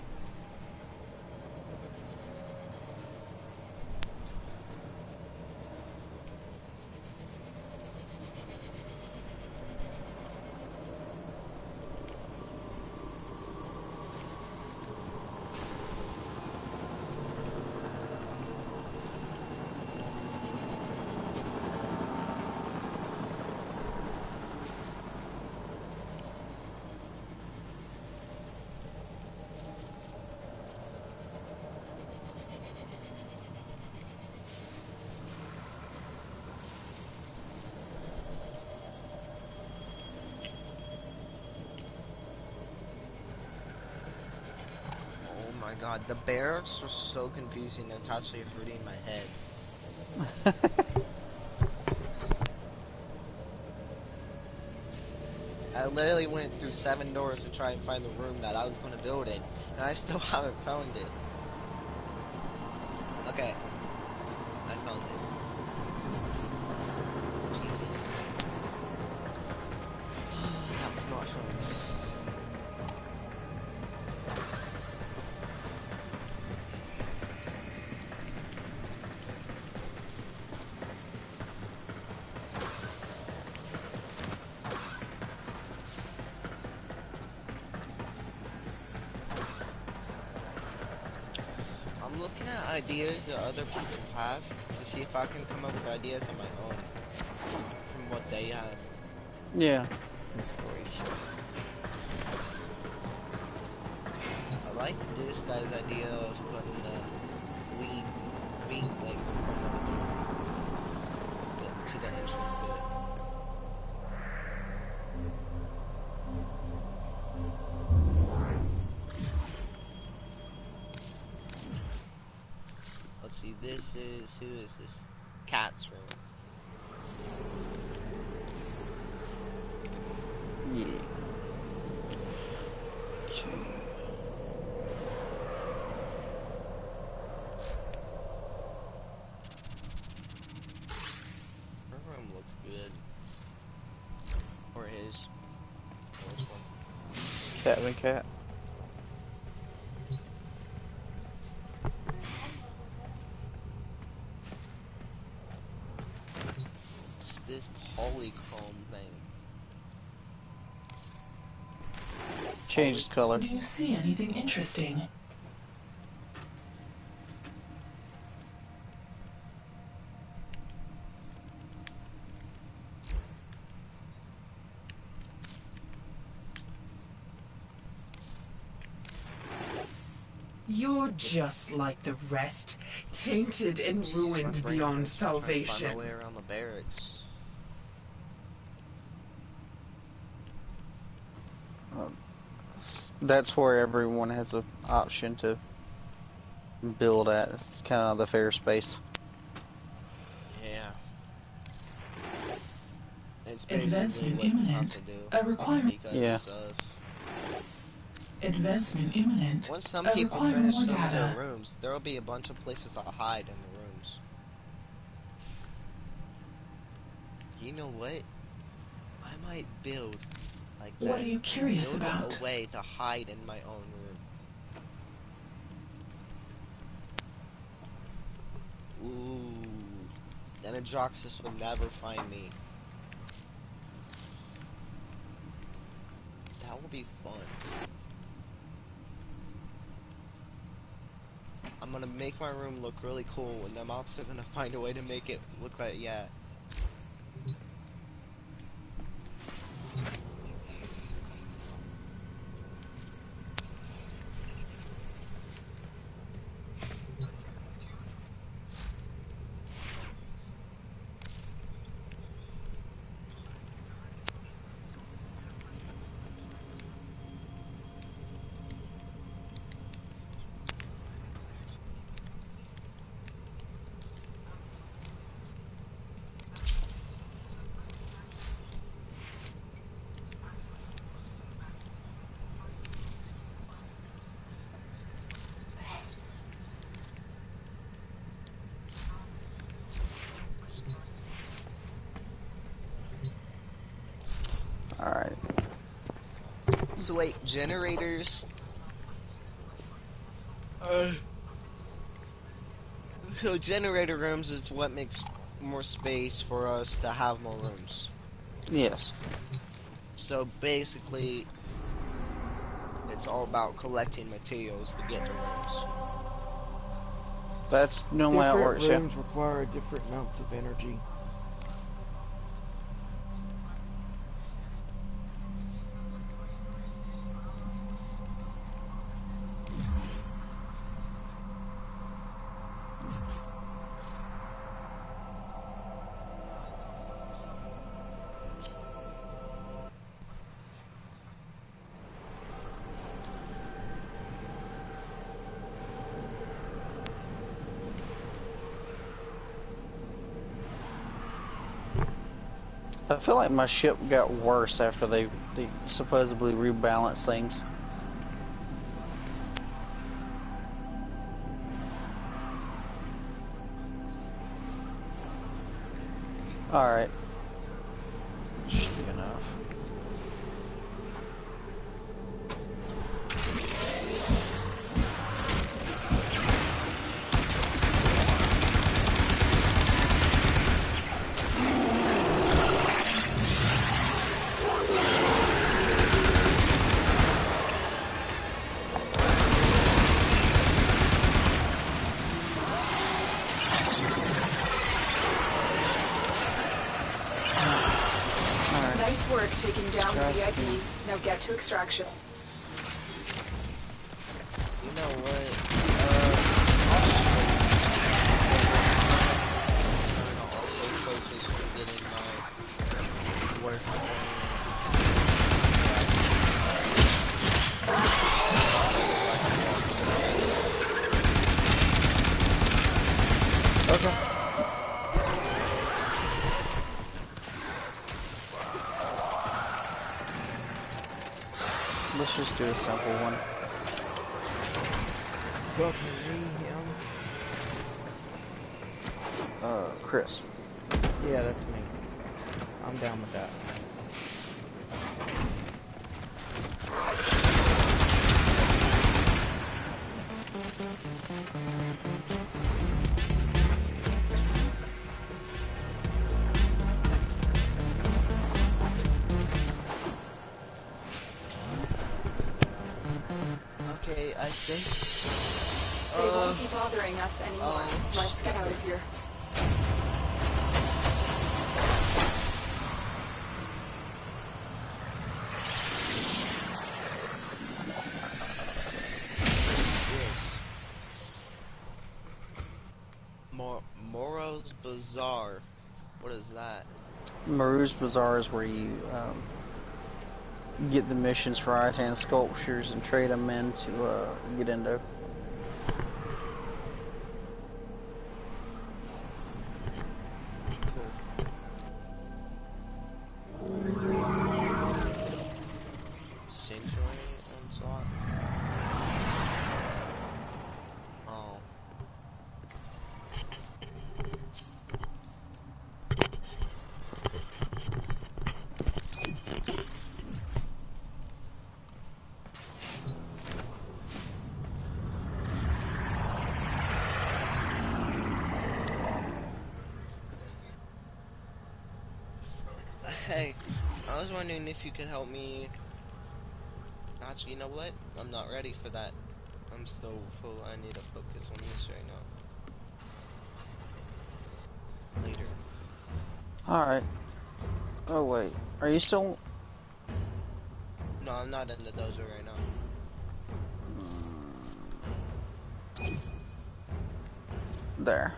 God, the barracks are so confusing, it's actually hurting my head. I literally went through 7 doors to try and find the room that I was going to build in, and I still haven't found it. Okay. I found it. Jesus. That was not fun. Looking at ideas that other people have to see if I can come up with ideas on my own from what they have. Yeah. Inspiration. I like this guy's idea of putting the wing legs to the entrance to it. this is, who is this? Cat's room. Yeah. Okay. Her room looks good. Or his. Cabin cat. What's this polychrome thing? Changes color. Do you see anything interesting? You're just like the rest, tainted and ruined beyond salvation. Find my way around the barracks. That's where everyone has an option to build at. It's kind of the fair space. Yeah. It's Advancement basically what you have imminent. to do. A requirement. Because Yeah. of Advancement imminent. once some I people require finish more some of their data. rooms, there will be a bunch of places to hide in the rooms. You know what? I might build like that. What are you curious build about? a way to hide in my own room. Ooh. Then Adroxus would never find me. That will be fun. I'm gonna make my room look really cool, and I'm also gonna find a way to make it look like, yeah. Alright. So wait, generators. So generator rooms is what makes more space for us to have more rooms. Yes. So basically, it's all about collecting materials to get the rooms. That's normally how it works, Different yeah. rooms require different amounts of energy. I feel like my ship got worse after they supposedly rebalanced things. Alright. Should be enough. Nice work taking down the VIP. Now get to extraction. You know what? Okay. Let's just do a simple one. Talking to me, him. Chris. Yeah, that's me. I'm down with that. Okay, I think... They won't be bothering us anymore. Let's get out of here. Moro's Bazaar. What is that? Maru's Bazaar is where you get the missions for Itan sculptures and trade them in to get into. Sanctuary onslaught. Oh. Hey, I was wondering if you could help me. Actually, you know what? I'm not ready for that. I'm still full. I need to focus on this right now. Later. Alright. Oh wait, are you still... No, I'm not in the dojo right now. There.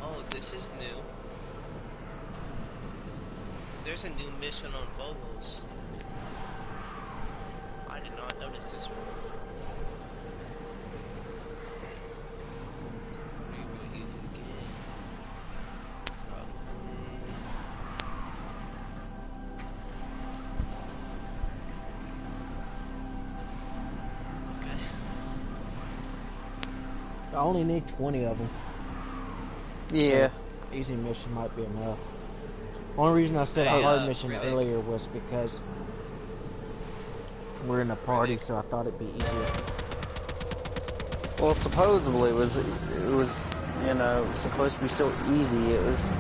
Oh, this is new. There's a new mission on Phobos. I did not notice this one. I only need 20 of them. Yeah. So easy mission might be enough. Only reason I said a hard mission earlier was because we're in a party, so I thought it'd be easier. Well, supposedly it was, you know, supposed to be still easy. It was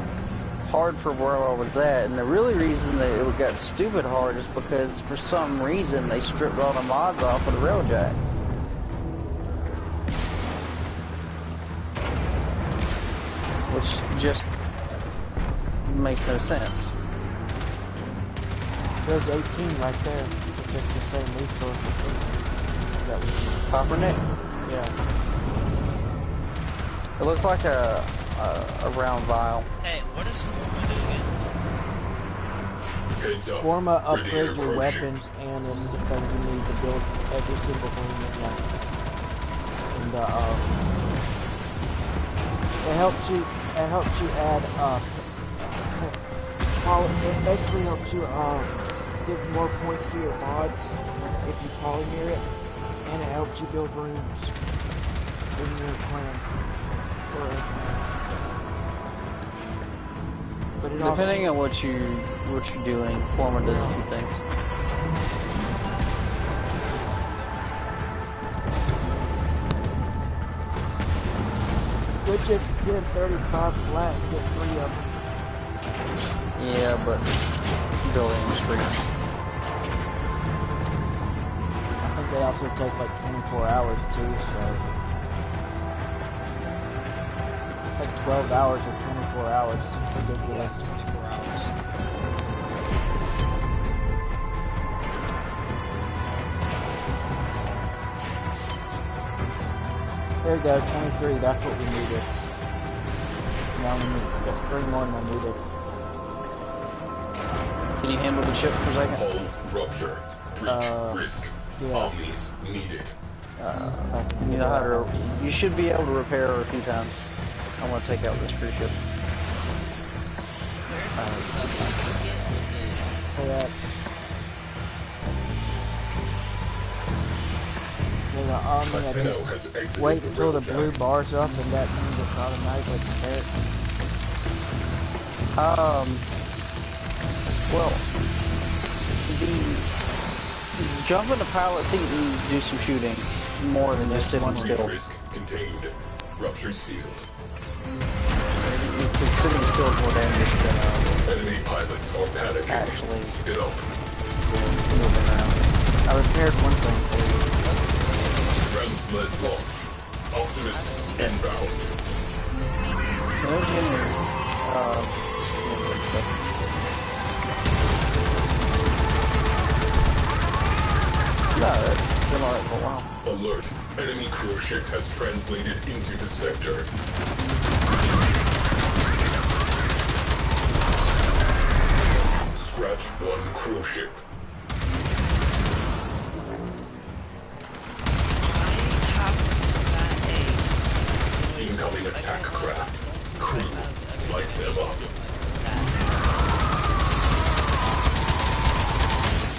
hard for where I was at, and the really reason that it got stupid hard is because for some reason they stripped all the mods off of the railjack. Which just makes no sense. There's 18 right there. If it's the same resource. That was Copperneck? Yeah. It looks like a round vial. Hey, what is Forma doing? Heads up. Forma Ready upgrades to your approach. weapons, and is the thing you need to build every single room in the it helps you add it basically helps you give more points to your mods if you polymer it, and it helps you build rooms in your clan or a clan. But it Depending also, on what you're doing, Forma does a few things. could just get 35 flat, get 3 of them. Yeah, but building is free. I think they also take like 24 hours too, so like 12 hours or 24 hours. Ridiculous. Yeah, 24 hours. There you go, 23, that's what we needed. Now we need, there's 3 more than I needed. Can you handle the ship for a second? Hull rupture. Breach risk. Yeah. Omnis needed. You know how to. You should be able to repair her a few times. I want to take out this cruise ship. Correct. So the Omni, I just wait until the blue bar's up and that means it's automatically prepared. Well, jump in the pilot seat and do some shooting more than just sitting still. Risk contained. Rupture sealed. Sitting still is more dangerous than enemy pilots are panicking. Actually, get up. Moving around. I repaired one thing for you. Ram sled launch. Optimus inbound. No, it's been alright for a while. Alert. Enemy cruise ship has translated into the sector. Scratch 1 cruise ship. Incoming attack craft. Crew, light them up.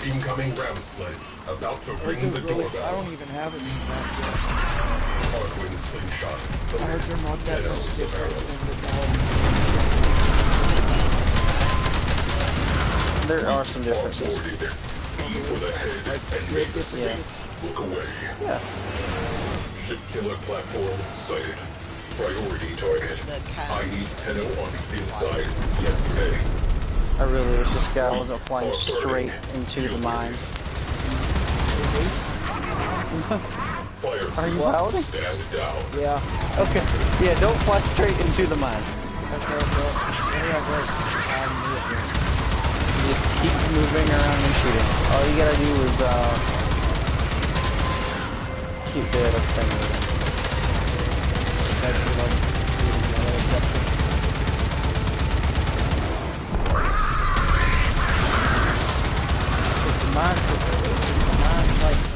Incoming ram sleds, about to ring the doorbell. I don't even have it in that yet. Hardwind slingshot. I heard they're not that much different than There are some differences. Aim for the head and make the saints look away. Yeah. Ship killer platform sighted. Priority target. I need Tenno on the inside yesterday. I really wish this guy wasn't flying straight into the mines. Fire. Are you loud? Stand down. Yeah. Okay. Yeah, don't fly straight into the mines. Okay, Just keep moving around and shooting. All you gotta do is keep the thing moving.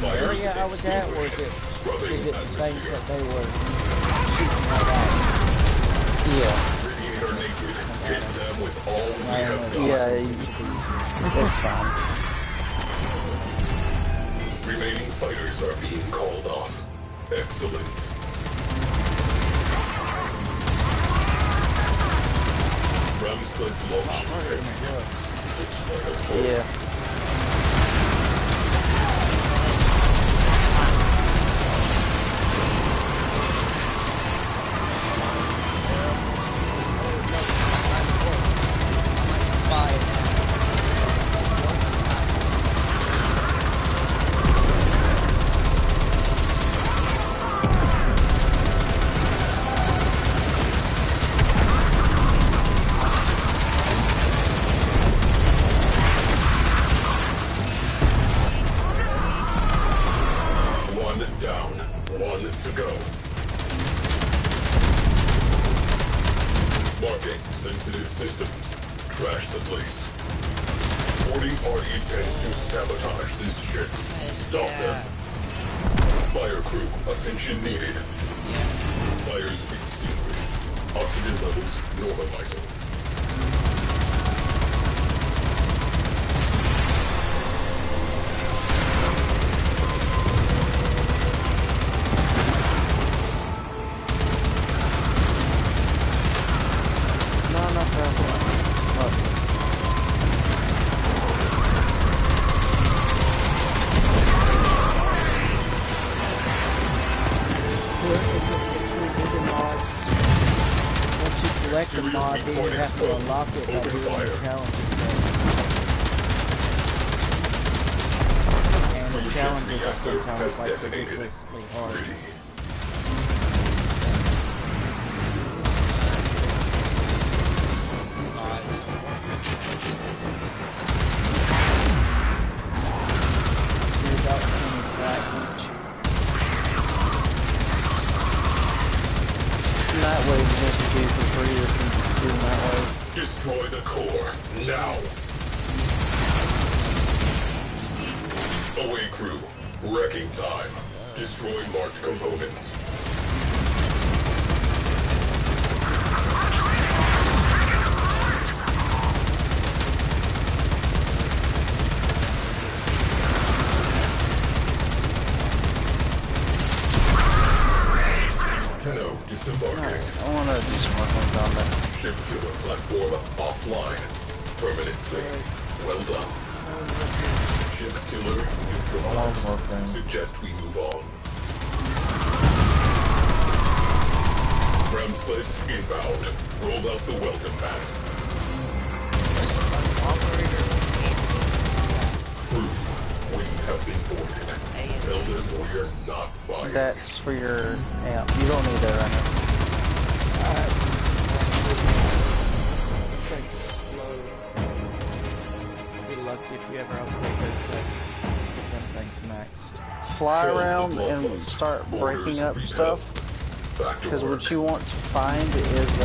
The area I was at, or is it the things that they were shooting right at? Yeah. Radiator naked. Hit them with all we have got. Yeah, that's fine. Remaining fighters are being called off. Excellent. Ramsled launch. Yeah. The mod, then you have to unlock it by doing the challenges. And the challenges are sometimes like ridiculously hard. You're about 25 each. That way, you have to do for free or something. shooting that way. Destroy the core, now! Away crew, wrecking time. Destroy marked components. Disembarking. Right, I want to do some work on combat. Ship killer platform offline. Permanently. Well done. Ship killer neutralized. Suggest we move on. Ram sleds inbound. Roll out the welcome mat. Crew, we have been boarded. Tell them we're not buying. That's for your amp. You don't need that right now. Be lucky if you ever upgrade those get them things maxed. Fly around and start breaking up stuff. Because what you want to find is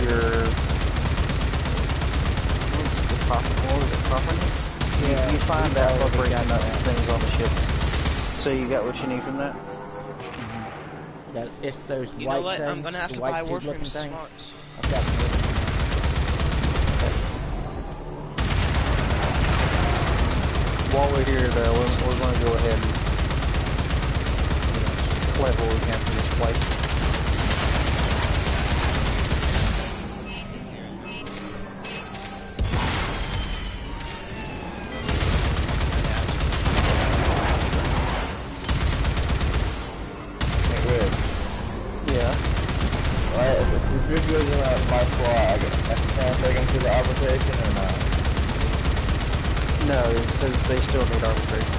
your what was it, property? Yeah, you find that by breaking up things on the ship. So you got what you need from that? That it's those you white know what? things, I'm gonna have to buy Warframe Smarts. I've got some. While we're here, though, we're going to go ahead and play what we can for this place. If you're using my flag, can I take him to the arbitration or not? No, because they still need arbitration.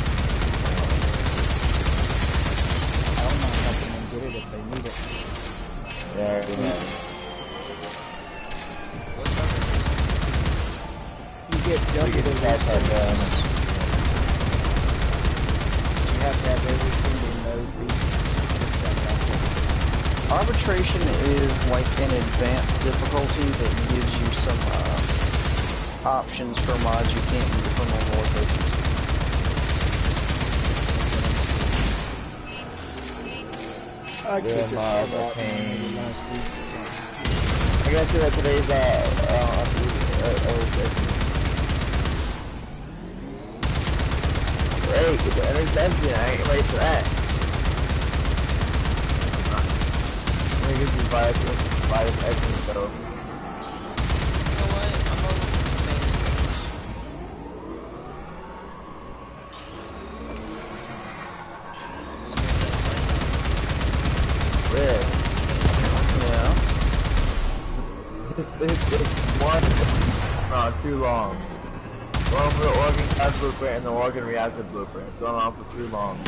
I don't mind helping them get it if they need it. Yeah, You get jumped in the You have to have every single node be Arbitration is like an advanced difficulty that gives you some options for mods you can't use for normal locations. I good mod, last week. I got you that today's great, get the interception, I ain't ready for that. I think this is bias action, so. You know what? I'm gonna look at some Red. Yeah. It's one, too long. Going for the organ class blueprint and the organ reactor blueprint. It's going on for too long.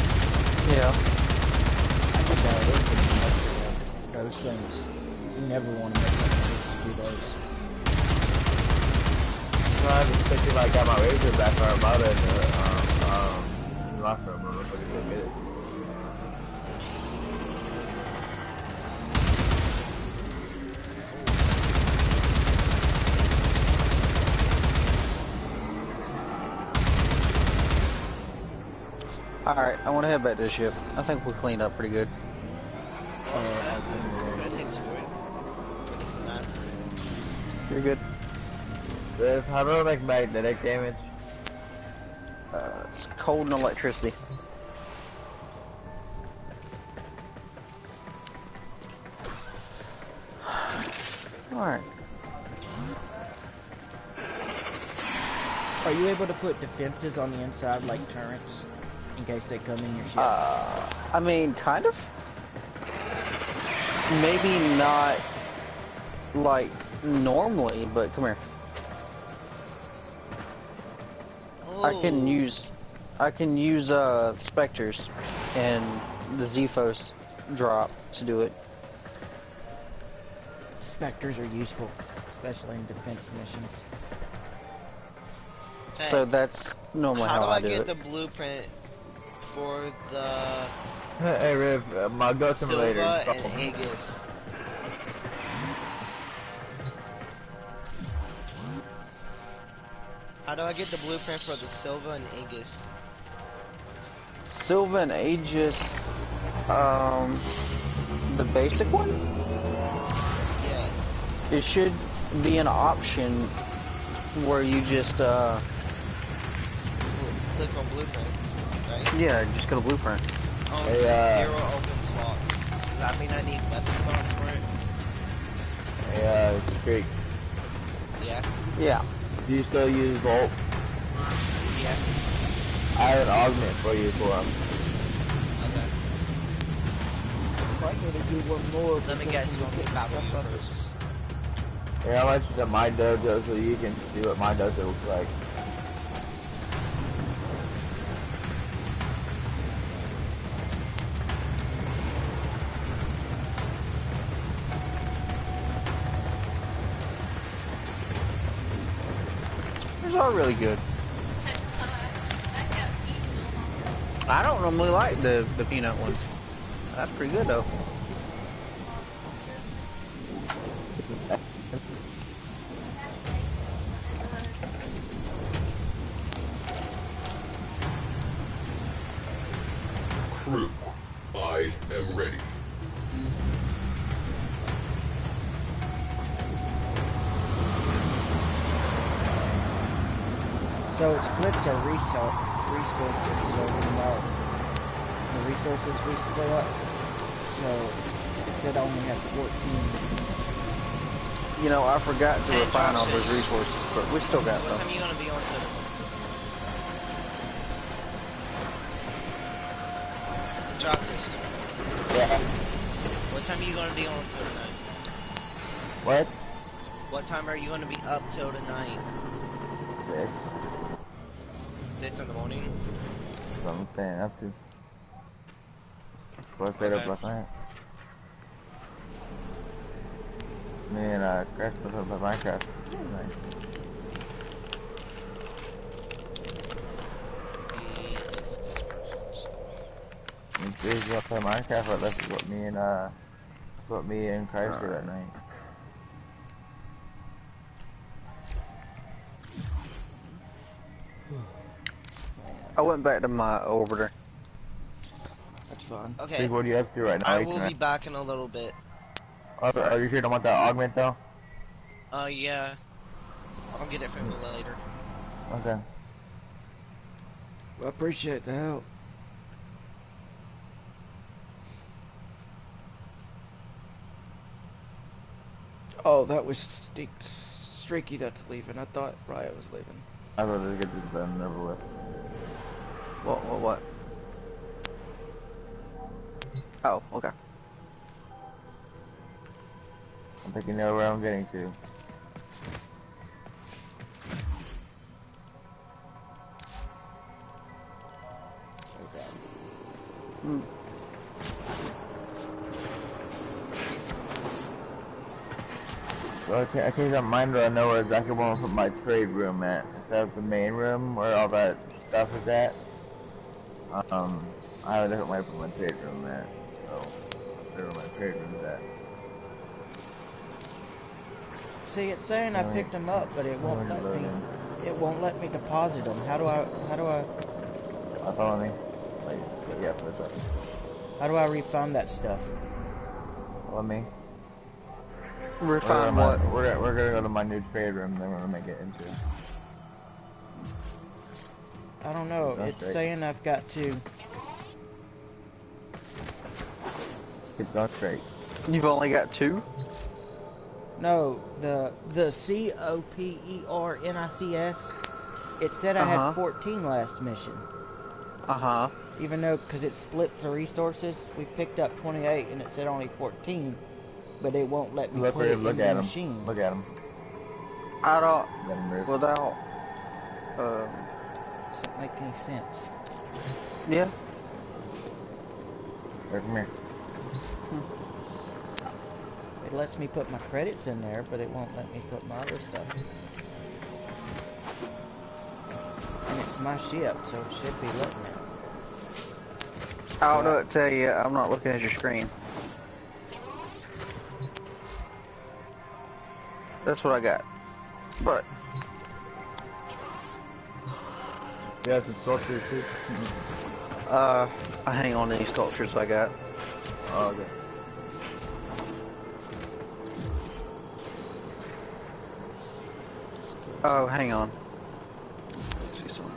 Yeah. I think those things, you never want to make them do those. Especially if I got my razor back or about it in the locker room. I'm not going to get it. Alright, I want to head back to the ship. I think we cleaned up pretty good. You're good. How do I make magnetic damage? It's cold and electricity. Alright. Are you able to put defenses on the inside like turrets in case they come in your ship? I mean, kind of. Maybe not like normally, but come here. Oh. I can use specters and the Zephos drop to do it. Specters are useful, especially in defense missions. Hey, so that's normally how I do it. How do I get the blueprint for the Hey Riv, my go simulator. Silva and Aegis? How do I get the blueprint for the Silva and Aegis? Silva and Aegis, the basic one? Yeah. It should be an option where you just, click on blueprint, right? yeah, just go to blueprint. Hey, 0 open slots. Does that mean I need weapon slots for it? Yeah, Streak. Yeah. Yeah. Do you still use Volt? Yeah. I have an augment for you for him. Okay. I gotta do one more. Let me guess, you want me to copy you first? Yeah, I'll let you to my dojo so you can see what my dojo looks like. These are really good. I don't normally like the peanut ones. That's pretty good though. Crew, I am ready. So it splits our resources, so we know the resources we split up. So it said I only have 14. You know, I forgot to refine all those resources, but we still got What them. time are you gonna be on to? Joxis. Yeah. What time are you gonna be on till tonight? What? What time are you gonna be up till tonight? 6. 6 in the morning? That's what I'm staying up to. What I stayed up last night. Me and Chris was up at Minecraft. Nice. Me too, was up at Minecraft, but that's what me and Christ did that night. I went back to my orbiter. That's fun. Okay. Steve, what are you up to right now? I will be back in a little bit. Are you sure you don't want that augment though? Yeah. I'll get it from you later. Okay. Well, I appreciate the help. Oh, that was Streaky that's leaving. I thought Riot was leaving. I'd rather get this done over with. What? Oh, okay. I think you know where I'm getting to. Okay. Well, I changed my mind, but I know where exactly where I'm gonna put my trade room at. Instead of the main room where all that stuff is at. I have a different way to put my trade room at. So, where my trade room is at. See, it's saying I picked them up, but it won't let me. It won't let me deposit them. How do I? Follow me. Like, yeah, flip up. How do I refund that stuff? Follow me. Refine what? We're gonna go to my new trade room. Then we're gonna make it into. I don't know. It's saying I've got to. Keep going straight. You've only got 2? No, the COPERNICS. It said I had 14 last mission. Even though, because it splits the resources, we picked up 28 and it said only 14, but it won't let me put it in the machine. Look at him. I don't. Without. Doesn't make any sense. Yeah. Come here. It lets me put my credits in there, but it won't let me put my other stuff. And it's my ship, so it should be letting it. I don't know what to tell you. I'm not looking at your screen. That's what I got. But You have some sculptures too? I hang on to any sculptures I got. Oh, okay. Oh, hang on. Let's see something.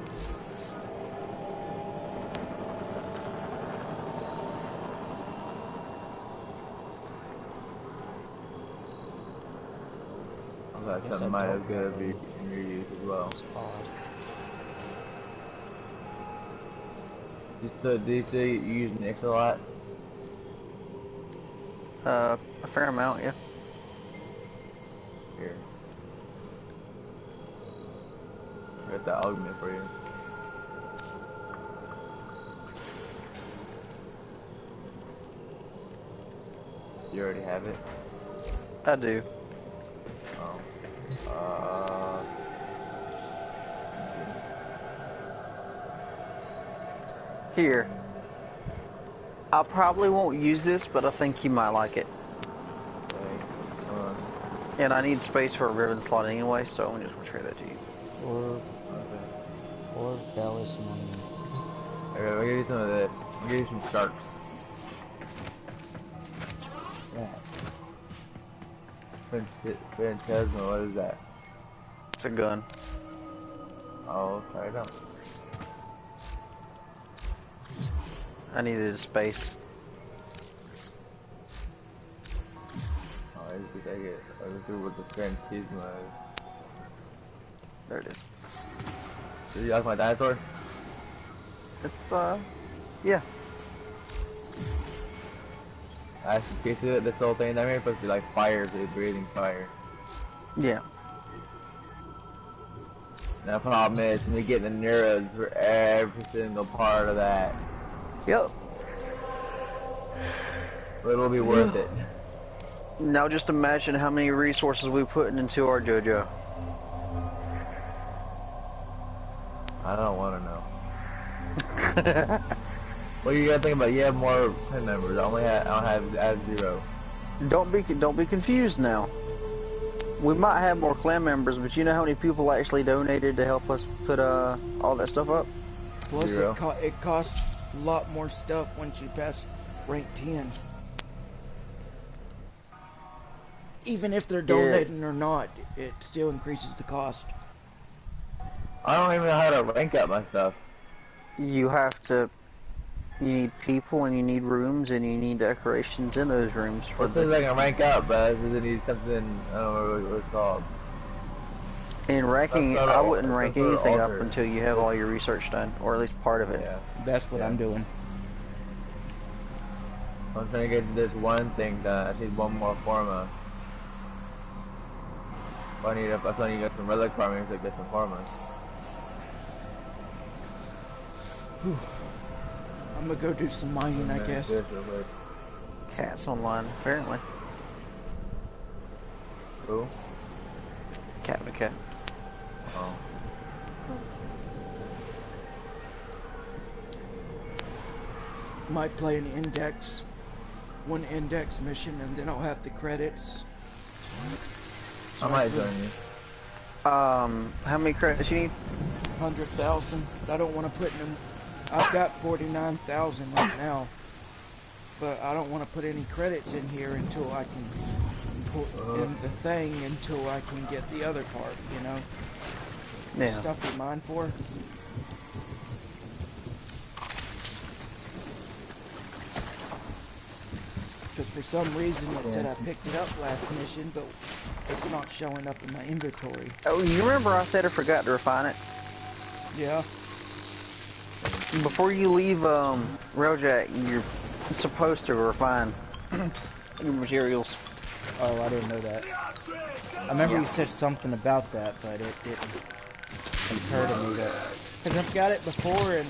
I thought something might have good be in your use as well. Do you still use Nix a lot? A fair amount, yeah. Here. Got that augment for you. You already have it? I do. Oh. Here. I probably won't use this, but I think you might like it. And I need space for a ribbon slot anyway, so I'm just gonna trade that to you. Or Dallas money. Okay, I'll give you some of this. I'll give you some sharks. Phantasma, what is that? It's a gun. Oh, try it out. I needed a space. Oh, I just take it. I'll just do what the Phantasma is. There it is. Did you like my dinosaur? It's, yeah. That's basically this whole thing down here supposed to be like fire, so it's breathing fire. Yeah. Now the problem is, we get the neuros for every single part of that. Yep. But it'll be worth it. Now just imagine how many resources we put into our JoJo. I don't want to know. Well, you gotta think about it. You have more clan members. I don't have 0. Don't be confused now. We might have more clan members, but you know how many people actually donated to help us put all that stuff up? Plus, it costs a lot more stuff once you pass rank 10. Even if they're donating or not, it still increases the cost. I don't even know how to rank up my stuff. You need people, and you need rooms, and you need decorations in those rooms. For I can rank up, but I need something, I don't know what it's called. In ranking, I wouldn't rank anything up until you have all your research done, or at least part of it. Yeah. That's what I'm doing. I'm trying to get this one thing done. I need one more forma. I need to get some relic farming to get some formas. I'm gonna go do some mining, I guess. Cats online, apparently. Who? Cat McCat. Oh. Might play an index, one index mission, and then I'll have the credits. I might join you. How many credits you need? 100,000. I don't want to put in. I've got 49,000 right now, but I don't want to put any credits in here until I can put in the thing until I can get the other part. You know. Yeah. The stuff you mine for. Because for some reason it said I picked it up last mission, but it's not showing up in my inventory. Oh, you remember I said I forgot to refine it? Yeah. Before you leave Railjack, you're supposed to refine your materials. Oh, I didn't know that. I remember you said something about that, but it didn't occur to me that... Because I've got it before, and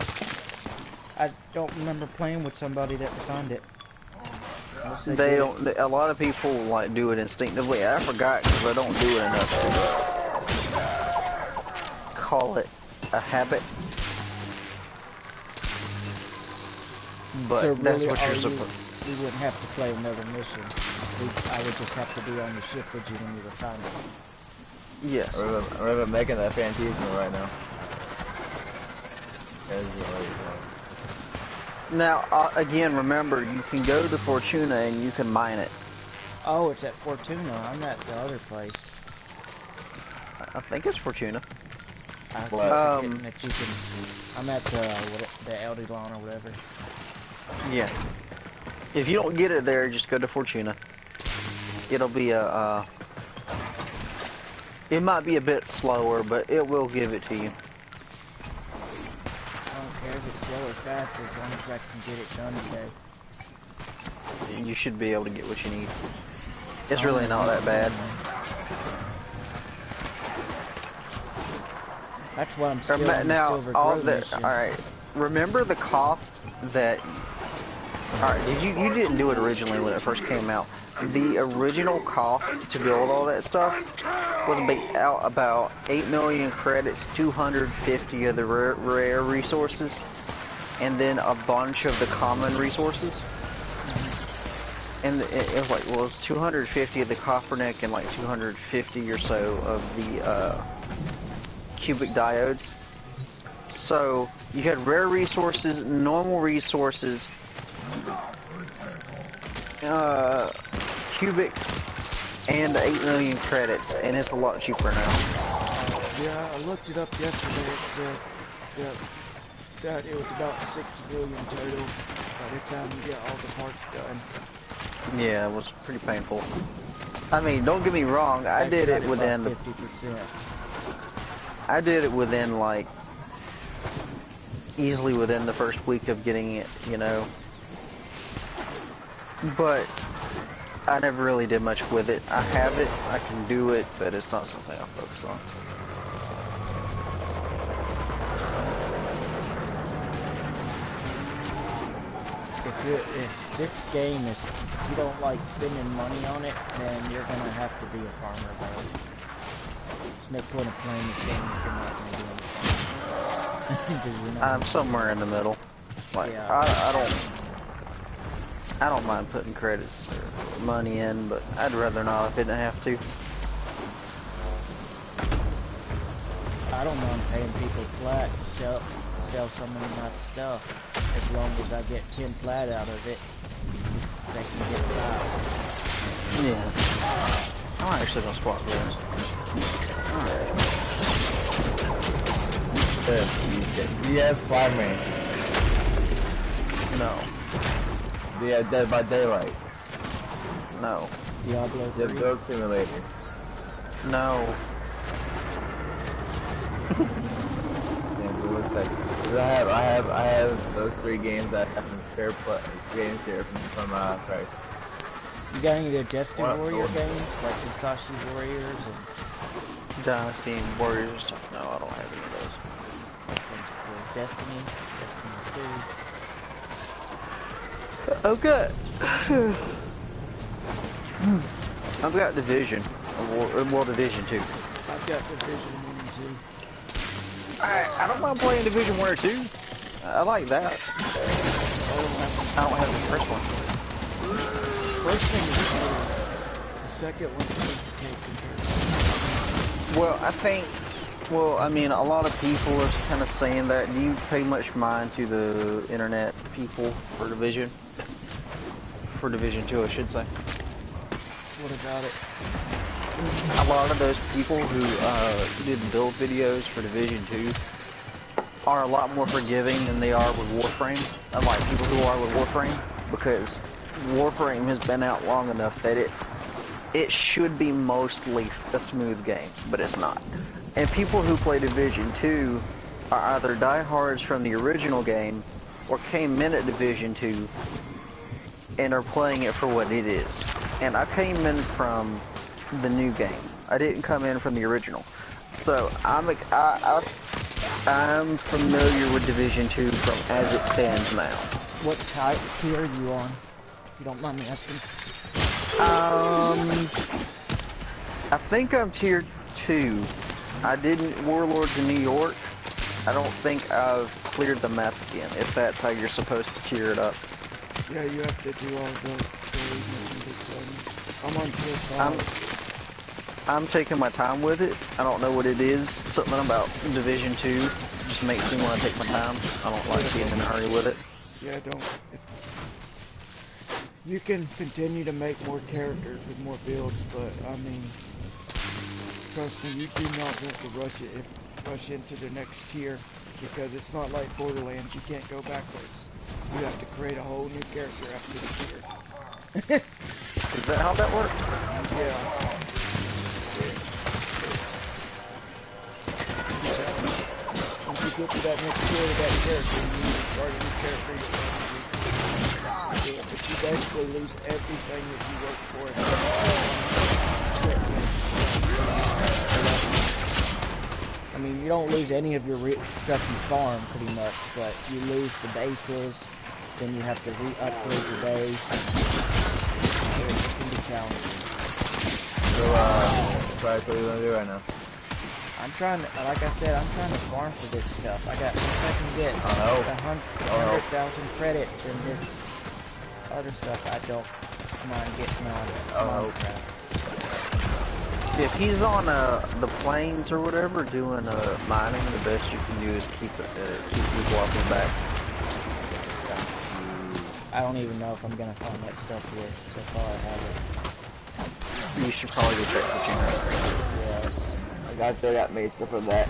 I don't remember playing with somebody that refined it. They don't. A lot of people like do it instinctively. I forgot because I don't do it enough to call it a habit. But so that's really, what you're supposed. We wouldn't have to play another mission. I would just have to be on the ship with you when you refine it. Yeah. We're making that Phantasma right now. Now, again, remember, you can go to Fortuna and you can mine it. Oh, it's at Fortuna. I'm at the other place. I think it's Fortuna. I keep forgetting that you can. I'm at the Eldilon or whatever. Yeah. If you don't get it there, just go to Fortuna. It'll be it might be a bit slower, but it will give it to you. I don't care if it's slow or fast as long as I can get it done today. You should be able to get what you need. It's really not that bad. That's why I'm still on the silver grow mission. Alright, remember the cost that... Alright, you didn't do it originally when it first came out. The original cost to build all that stuff was about 8 million credits, 250 of the rare resources, and then a bunch of the common resources. And it was like, well, it was 250 of the Copperneck and like 250 or so of the cubic diodes. So you had rare resources, normal resources, cubics, and 8 million credits, and it's a lot cheaper now. Yeah, I looked it up yesterday. It said that it was about 6 million total by the time you get all the parts done. Yeah, it was pretty painful. I mean, don't get me wrong, I did it within 50%. I did it within like easily within the first week of getting it, you know. But I never really did much with it. I have it, I can do it, but it's not something I focus on. If this game is, you don't like spending money on it, then you're gonna have to be a farmer, bro. There's no point in playing this game if you're not gonna be a farmer. I'm somewhere in the middle. Like, yeah. I don't mind putting credits or money in, but I'd rather not if I didn't have to. I don't mind paying people flat to sell some of my stuff. As long as I get 10 plat out of it, they can get it out. Yeah. I'm actually gonna swap those. Do you have Fly Man? No. Do you have Dead by Daylight? No. Diablo 3? The Build Simulator? No. I have those 3 games that I can share from Christ. You got any of the Destiny Warrior games, like the Sashi Warriors and Dynasty Warriors and stuff? No, I don't have any of those. Destiny 2. Okay. I've got Division. Well, Division 2. I've got Division 1 and 2. I don't mind playing Division 1 or 2. I like that. I don't have the first one. First thing is the second one needs to take compared. Well, I mean, a lot of people are kind of saying that. Do you pay much mind to the internet people for Division? For Division 2, I should say. What about it? A lot of those people who did build videos for Division 2 are a lot more forgiving than they are with Warframe. Unlike people who are with Warframe, because Warframe has been out long enough that it should be mostly a smooth game, but it's not. And people who play Division 2 are either diehards from the original game or came in at Division 2 and are playing it for what it is. And I came in from the new game. I didn't come in from the original. So I'm familiar with Division 2 from as it stands now. What tier are you on? If you don't mind me asking. I think I'm tier 2. I didn't Warlords in New York. I don't think I've cleared the map again, if that's how you're supposed to tier it up. Yeah, you have to do all the stories and I'm on tier 5. I'm taking my time with it. I don't know what it is. Something about Division 2 just makes me want to take my time. I don't like being in a hurry with it. Yeah, don't. You can continue to make more characters with more builds, but I mean, trust me, you do not want to rush into the next tier, because it's not like Borderlands. You can't go backwards. You have to create a whole new character after the tier. Is that how that works? Yeah. Once you get to that next tier of that character, you need to start a new character. Yeah, but you basically lose everything that you worked for. I mean, you don't lose any of your stuff you farm, pretty much, but you lose the bases, then you have to re-upgrade your base. It can be challenging. So, what are you gonna do right now? I'm trying to, like I said, I'm trying to farm for this stuff. I got, if I can get 100,000 credits in this other stuff, I don't mind getting on Minecraft. If he's on the plains or whatever doing mining, the best you can do is keep people off his back. I don't even know if I'm gonna find that stuff here. So far, I haven't. You should probably go check what you know. Yes. I got made stuff for that.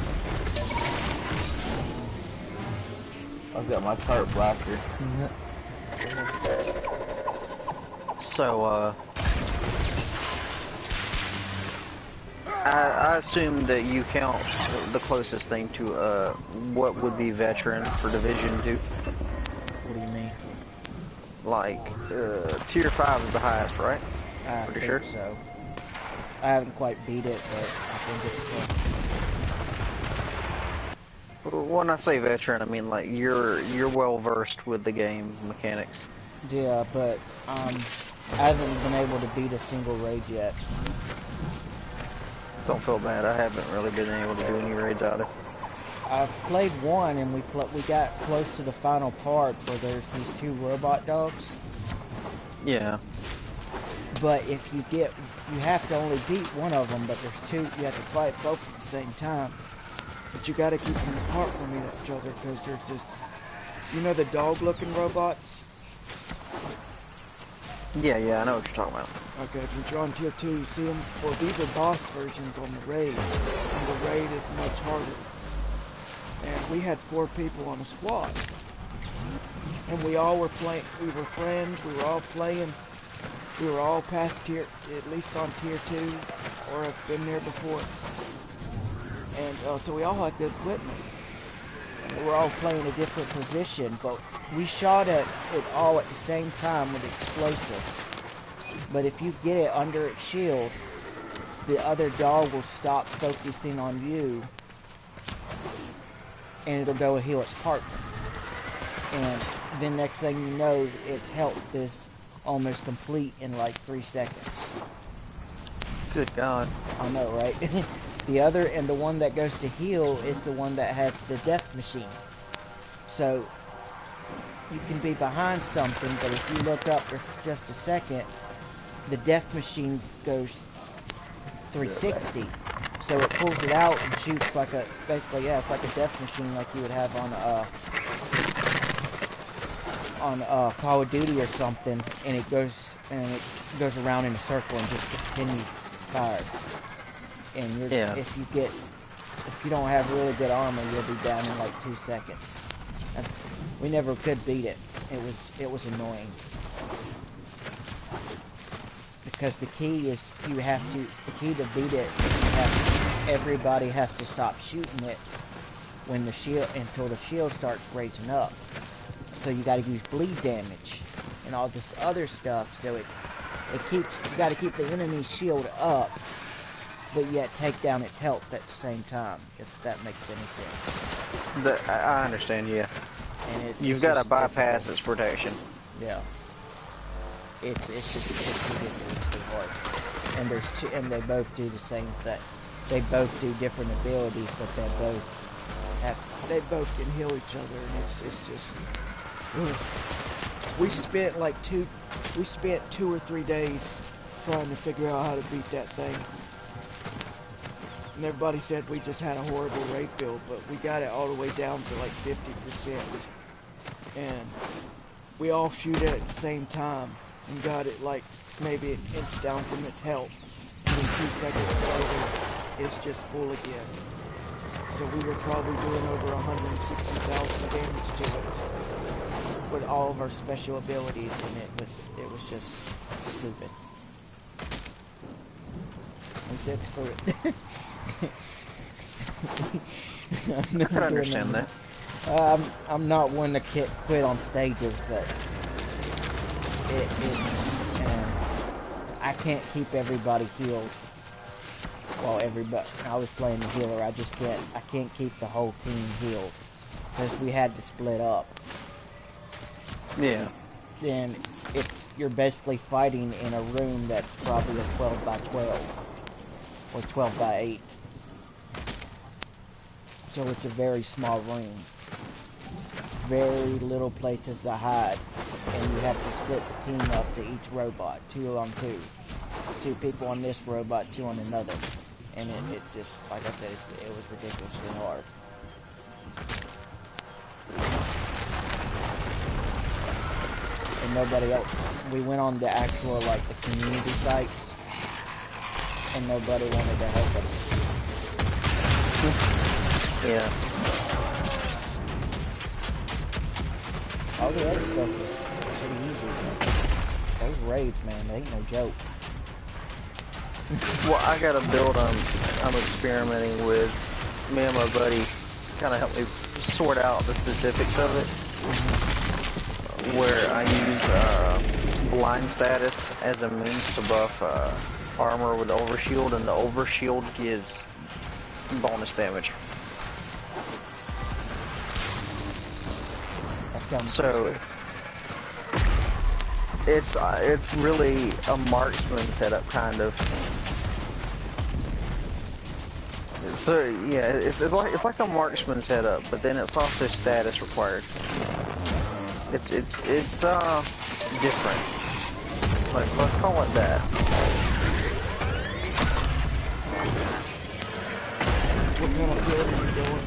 I've got my cart blaster. So, I assume that you count the closest thing to what would be veteran for Division 2. What do you mean? Like, Tier 5 is the highest, right? I Pretty think sure. so. I haven't quite beat it, but I think it's When I say veteran, I mean like you're well versed with the game mechanics. yeah, but I haven't been able to beat a single raid yet. Don't feel bad. I haven't really been able to do any raids either. I played one, and we got close to the final part where there's these two robot dogs. Yeah. But if you have to only beat one of them, but there's two, you have to fight both at the same time. But you gotta keep them apart from each other, because there's this, you know the dog-looking robots? Yeah, I know what you're talking about. Okay, since you're on tier 2, you see them? Well, these are boss versions on the raid, and the raid is much harder. And we had 4 people on a squad. And we all were playing, we were friends, we were all playing. We were all past tier, at least on tier 2, or have been there before. And so we all had good equipment. And we're all playing a different position, but we shot at it all at the same time with explosives. But if you get it under its shield, the other dog will stop focusing on you, and it'll go heal its partner. And then next thing you know, its health is almost complete in like 3 seconds. Good God. I know, right? The other, and the one that goes to heal is the one that has the death machine. So, you can be behind something, but if you look up for just a second, the death machine goes 360. So it pulls it out and shoots like a, basically, yeah, it's like a death machine like you would have on Call of Duty or something, and it goes around in a circle and just continues fires. And you're, if you don't have really good armor, you'll be down in like 2 seconds. And we never could beat it. It was annoying. Because the key is the key to beat it, everybody has to stop shooting it when the shield, until the shield starts raising up. So you gotta use bleed damage and all this other stuff, so you gotta keep the enemy's shield up, but yet take down its health at the same time, if that makes any sense. I understand, yeah. And you've got to bypass its protection. Yeah. It's ridiculously hard. And they both do the same thing. They both do different abilities, but they both can heal each other, and it's just. Ugh. We spent 2 or 3 days trying to figure out how to beat that thing. And everybody said we just had a horrible raid build, but we got it all the way down to like 50%. And we all shoot it at the same time and got it like maybe an inch down from its health. And then 2 seconds later, it's just full again. So we were probably doing over 160,000 damage to it with all of our special abilities, and it was just stupid. We said screw it. I can understand that. I'm not one to quit on stages, but I can't keep everybody healed. Well, I was playing the healer. I can't keep the whole team healed because we had to split up. Yeah. Then you're basically fighting in a room that's probably a 12 by 12 or 12 by 8. So it's a very small room. Very little places to hide, and you have to split the team up to each robot, 2 on 2. 2 people on this robot, 2 on another. And it's just, like I said, it was ridiculously hard. And nobody else. We went on the actual, like, the community sites, and nobody wanted to help us. Yeah. All the other stuff was pretty easy, but those raids, man, they ain't no joke. Well, I got a build I'm experimenting with. Me and my buddy kind of helped me sort out the specifics of it. Where I use blind status as a means to buff armor with overshield, and the overshield gives bonus damage. So it's really a marksman setup, kind of. So yeah, it's like a marksman setup, but then it's also status required. It's different. Let's call it that. What kind of build are you doing?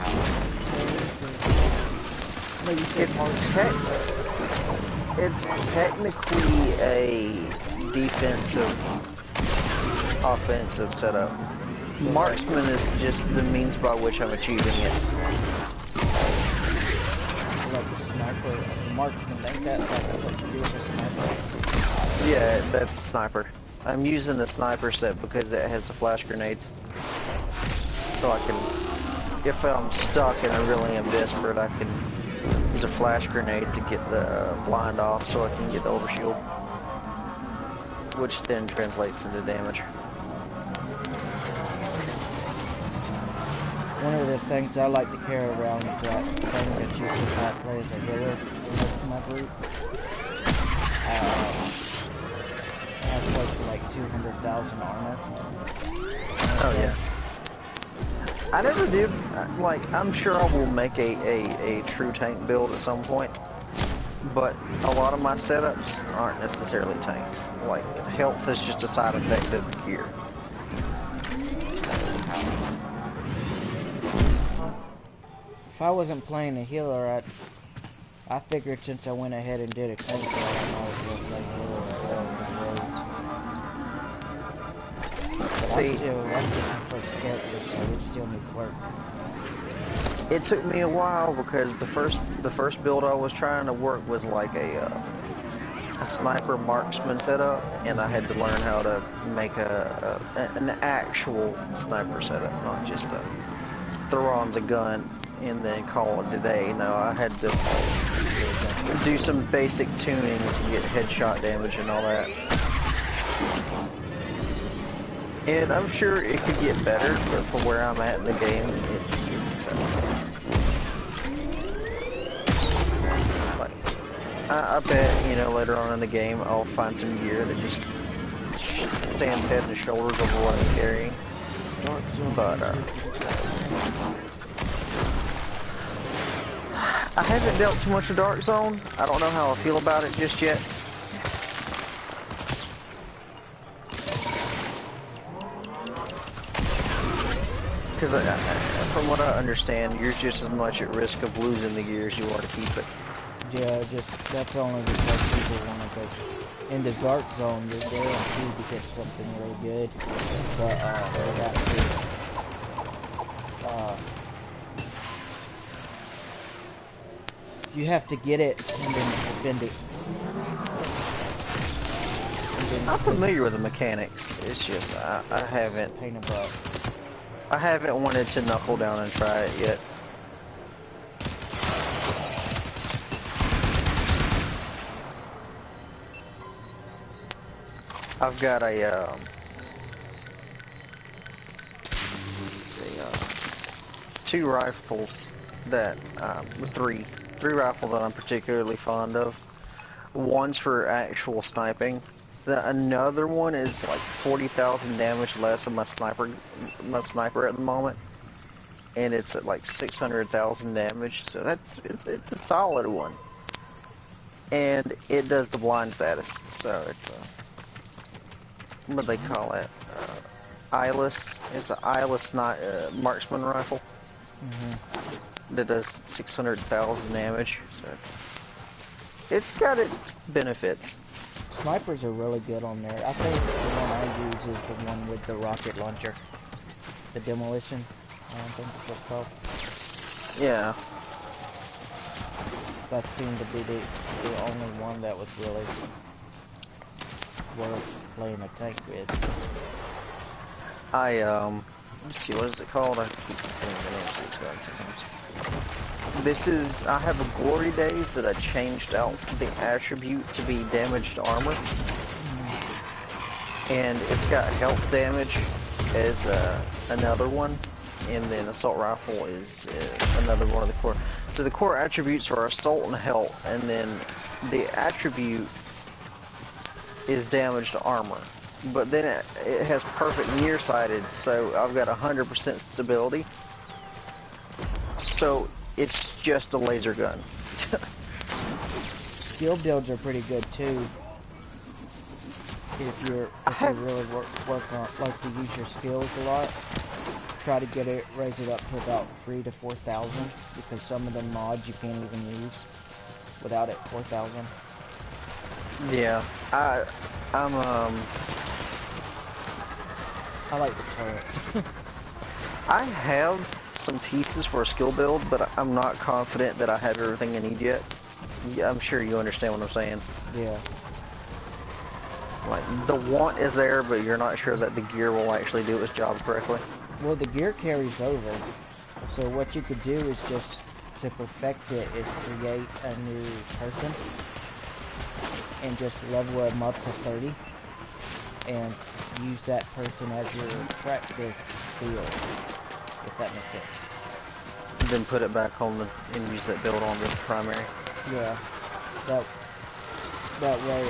It's technically a defensive, offensive setup. Marksman is just the means by which I'm achieving it. Like a sniper, marksman, ain't that like something to do with a sniper? Yeah, that's sniper. I'm using the sniper set because it has the flash grenades. So I can, if I'm stuck and I really am desperate, I can use a flash grenade to get the blind off so I can get the overshield. Which then translates into damage. One of the things I like to carry around is that thing that you can play as a healer in my group. I have close to like 200,000 armor. Oh yeah. I never did, like, I'm sure I will make a true tank build at some point, but a lot of my setups aren't necessarily tanks. Like, health is just a side effect of the gear. If I wasn't playing a healer, I figured since I went ahead and did a tank build, I might as well play healer as well in raids. But that's just my first character, so it still need work. It took me a while because the first build I was trying to work was like a sniper marksman setup, and I had to learn how to make an actual sniper setup, not just a throw on the gun and then call it a day. No, I had to do some basic tuning to get headshot damage and all that. And I'm sure it could get better, but for where I'm at in the game, it's acceptable. Like, I bet, you know, later on in the game, I'll find some gear that just stands head and shoulders over what I'm carrying. But, I haven't dealt too much with Dark Zone. I don't know how I feel about it just yet. Because from what I understand, you're just as much at risk of losing the gear as you are to keep it. Yeah, that's only because people want to go. In the dark zone, you're guaranteed to get something really good, but you have to get it and then defend it. I'm familiar with the mechanics. It's just I haven't. Pain about. I haven't wanted to knuckle down and try it yet. I've got a two rifles that three rifles that I'm particularly fond of. One's for actual sniping. Another one is like 40,000 damage less than my sniper at the moment, and it's at like 600,000 damage. So it's a solid one, and it does the blind status. So it's what do they call it? Eyeless. It's an eyeless marksman rifle. That does 600,000 damage. So it's got its benefits. Snipers are really good on there. I think the one I use is the one with the rocket launcher. The demolition. I don't think it's what's called. Yeah. That seemed to be the only one that was really worth playing a tank with. Let's see, what is it called? I keep forgetting the name sometimes. I have a Glory Days that I changed out the attribute to be damaged armor. And it's got health damage as another one. And then assault rifle is another one of the core. So the core attributes are assault and health. And then the attribute is damaged armor. But then it has perfect nearsighted, so I've got 100% stability. So it's just a laser gun. Skill builds are pretty good too. If you really work on, like, to use your skills a lot, try to raise it up to about 3,000 to 4,000, because some of the mods you can't even use without it 4,000. Yeah, I like the turret. I have some pieces for a skill build, but I'm not confident that I have everything I need yet. Yeah, I'm sure you understand what I'm saying. Yeah. Like, the want is there, but you're not sure that the gear will actually do its job correctly. Well, the gear carries over. So what you could do is just, to perfect it, is create a new person and just level them up to 30 and use that person as your practice field, if that makes sense. Then put it back on and use that build on the primary. Yeah. That way,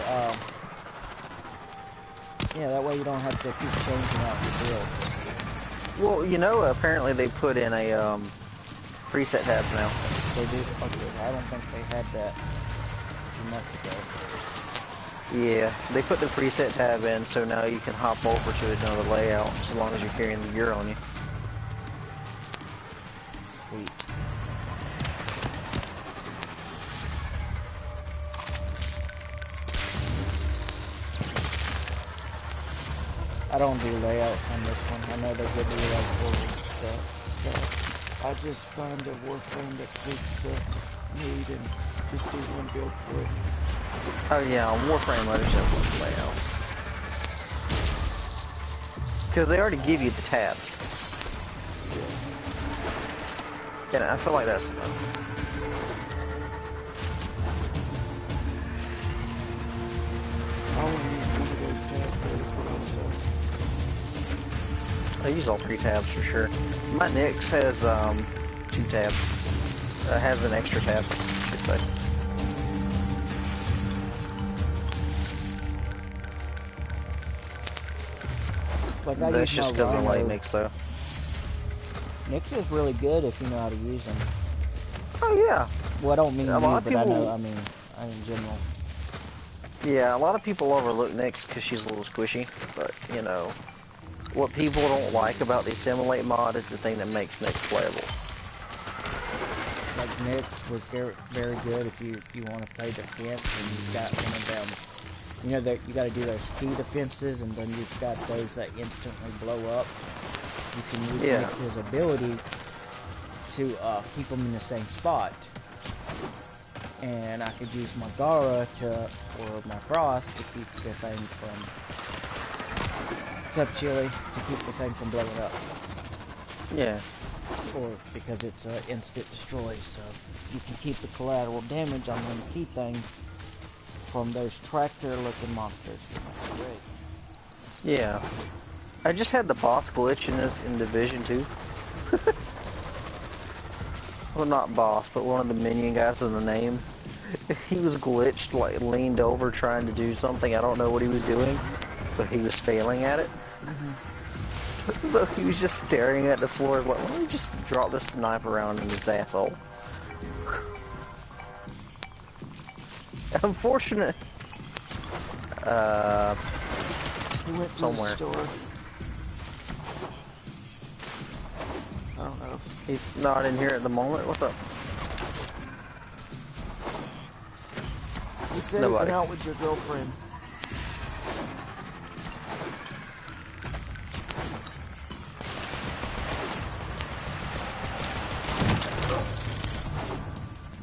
yeah, that way you don't have to keep changing out your builds. Well, you know, apparently they put in a preset tabs now. They do? Okay, I don't think they had that a few months ago. Yeah, they put the preset tab in, so now you can hop over to another layout as long as you're carrying the gear on you. Sweet. I don't do layouts on this one. I know they give you like forward stuff. I just find a warframe that suits the need and just do one build for it. Oh yeah, on Warframe I just have layouts. Because they already give you the tabs. Yeah. And I feel like that's enough. I want to use one of those tabs as well, so. I use all 3 tabs for sure. My Nyx has 2 tabs. Has an extra tab, I should say. Like, That's just because I like Nyx though. Nyx is really good if you know how to use them. Oh yeah. Well, I don't mean you, but people... I know, I mean in general. Yeah, a lot of people overlook Nyx because she's a little squishy, but you know, what people don't like about the Assimilate mod is the thing that makes Nyx playable. Like Nyx was very good if you want to play defense and you've got one of them. You know that you got to do those key defenses, and then you've got those that instantly blow up. You can use Nyx's ability to keep them in the same spot. And I could use my Gara or my Frost to keep the thing from... What's up, Chili? To keep the thing from blowing up. Yeah. Or because it's instant destroy, so you can keep the collateral damage on them key things from those tractor-looking monsters. That's great. Yeah. I just had the boss glitch in Division 2. Well, not boss, but one of the minion guys with the name. He was glitched, like leaned over trying to do something. I don't know what he was doing, but he was failing at it. So he was just staring at the floor like, let me just drop this knife around in his asshole. Unfortunate. He went to somewhere. the store. I don't know. He's not in here at the moment. What's up? You said Nobody. he went out with your girlfriend.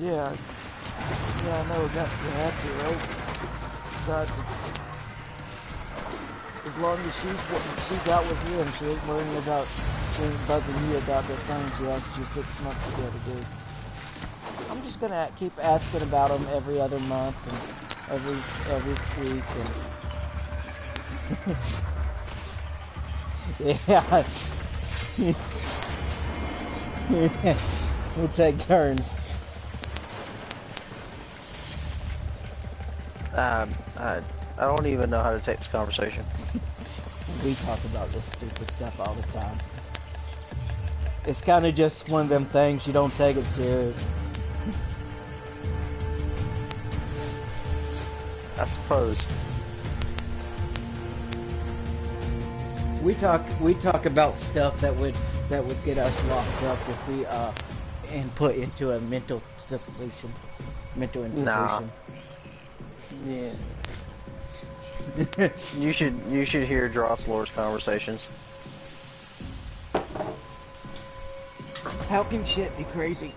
Yeah. Yeah, I know that you have to, right? Besides, as long as she's out with you and she ain't worrying about, she ain't bugging you about the things you asked you 6 months ago to do. I'm just gonna keep asking about them every other month and every week and yeah. We'll take turns. I don't even know how to take this conversation. We talk about this stupid stuff all the time. It's kind of just one of them things, you don't take it serious. I suppose. We talk about stuff that would get us locked up if we and put into a mental institution. Nah. Yeah. you should hear Drosselor's conversations. How can shit be crazy?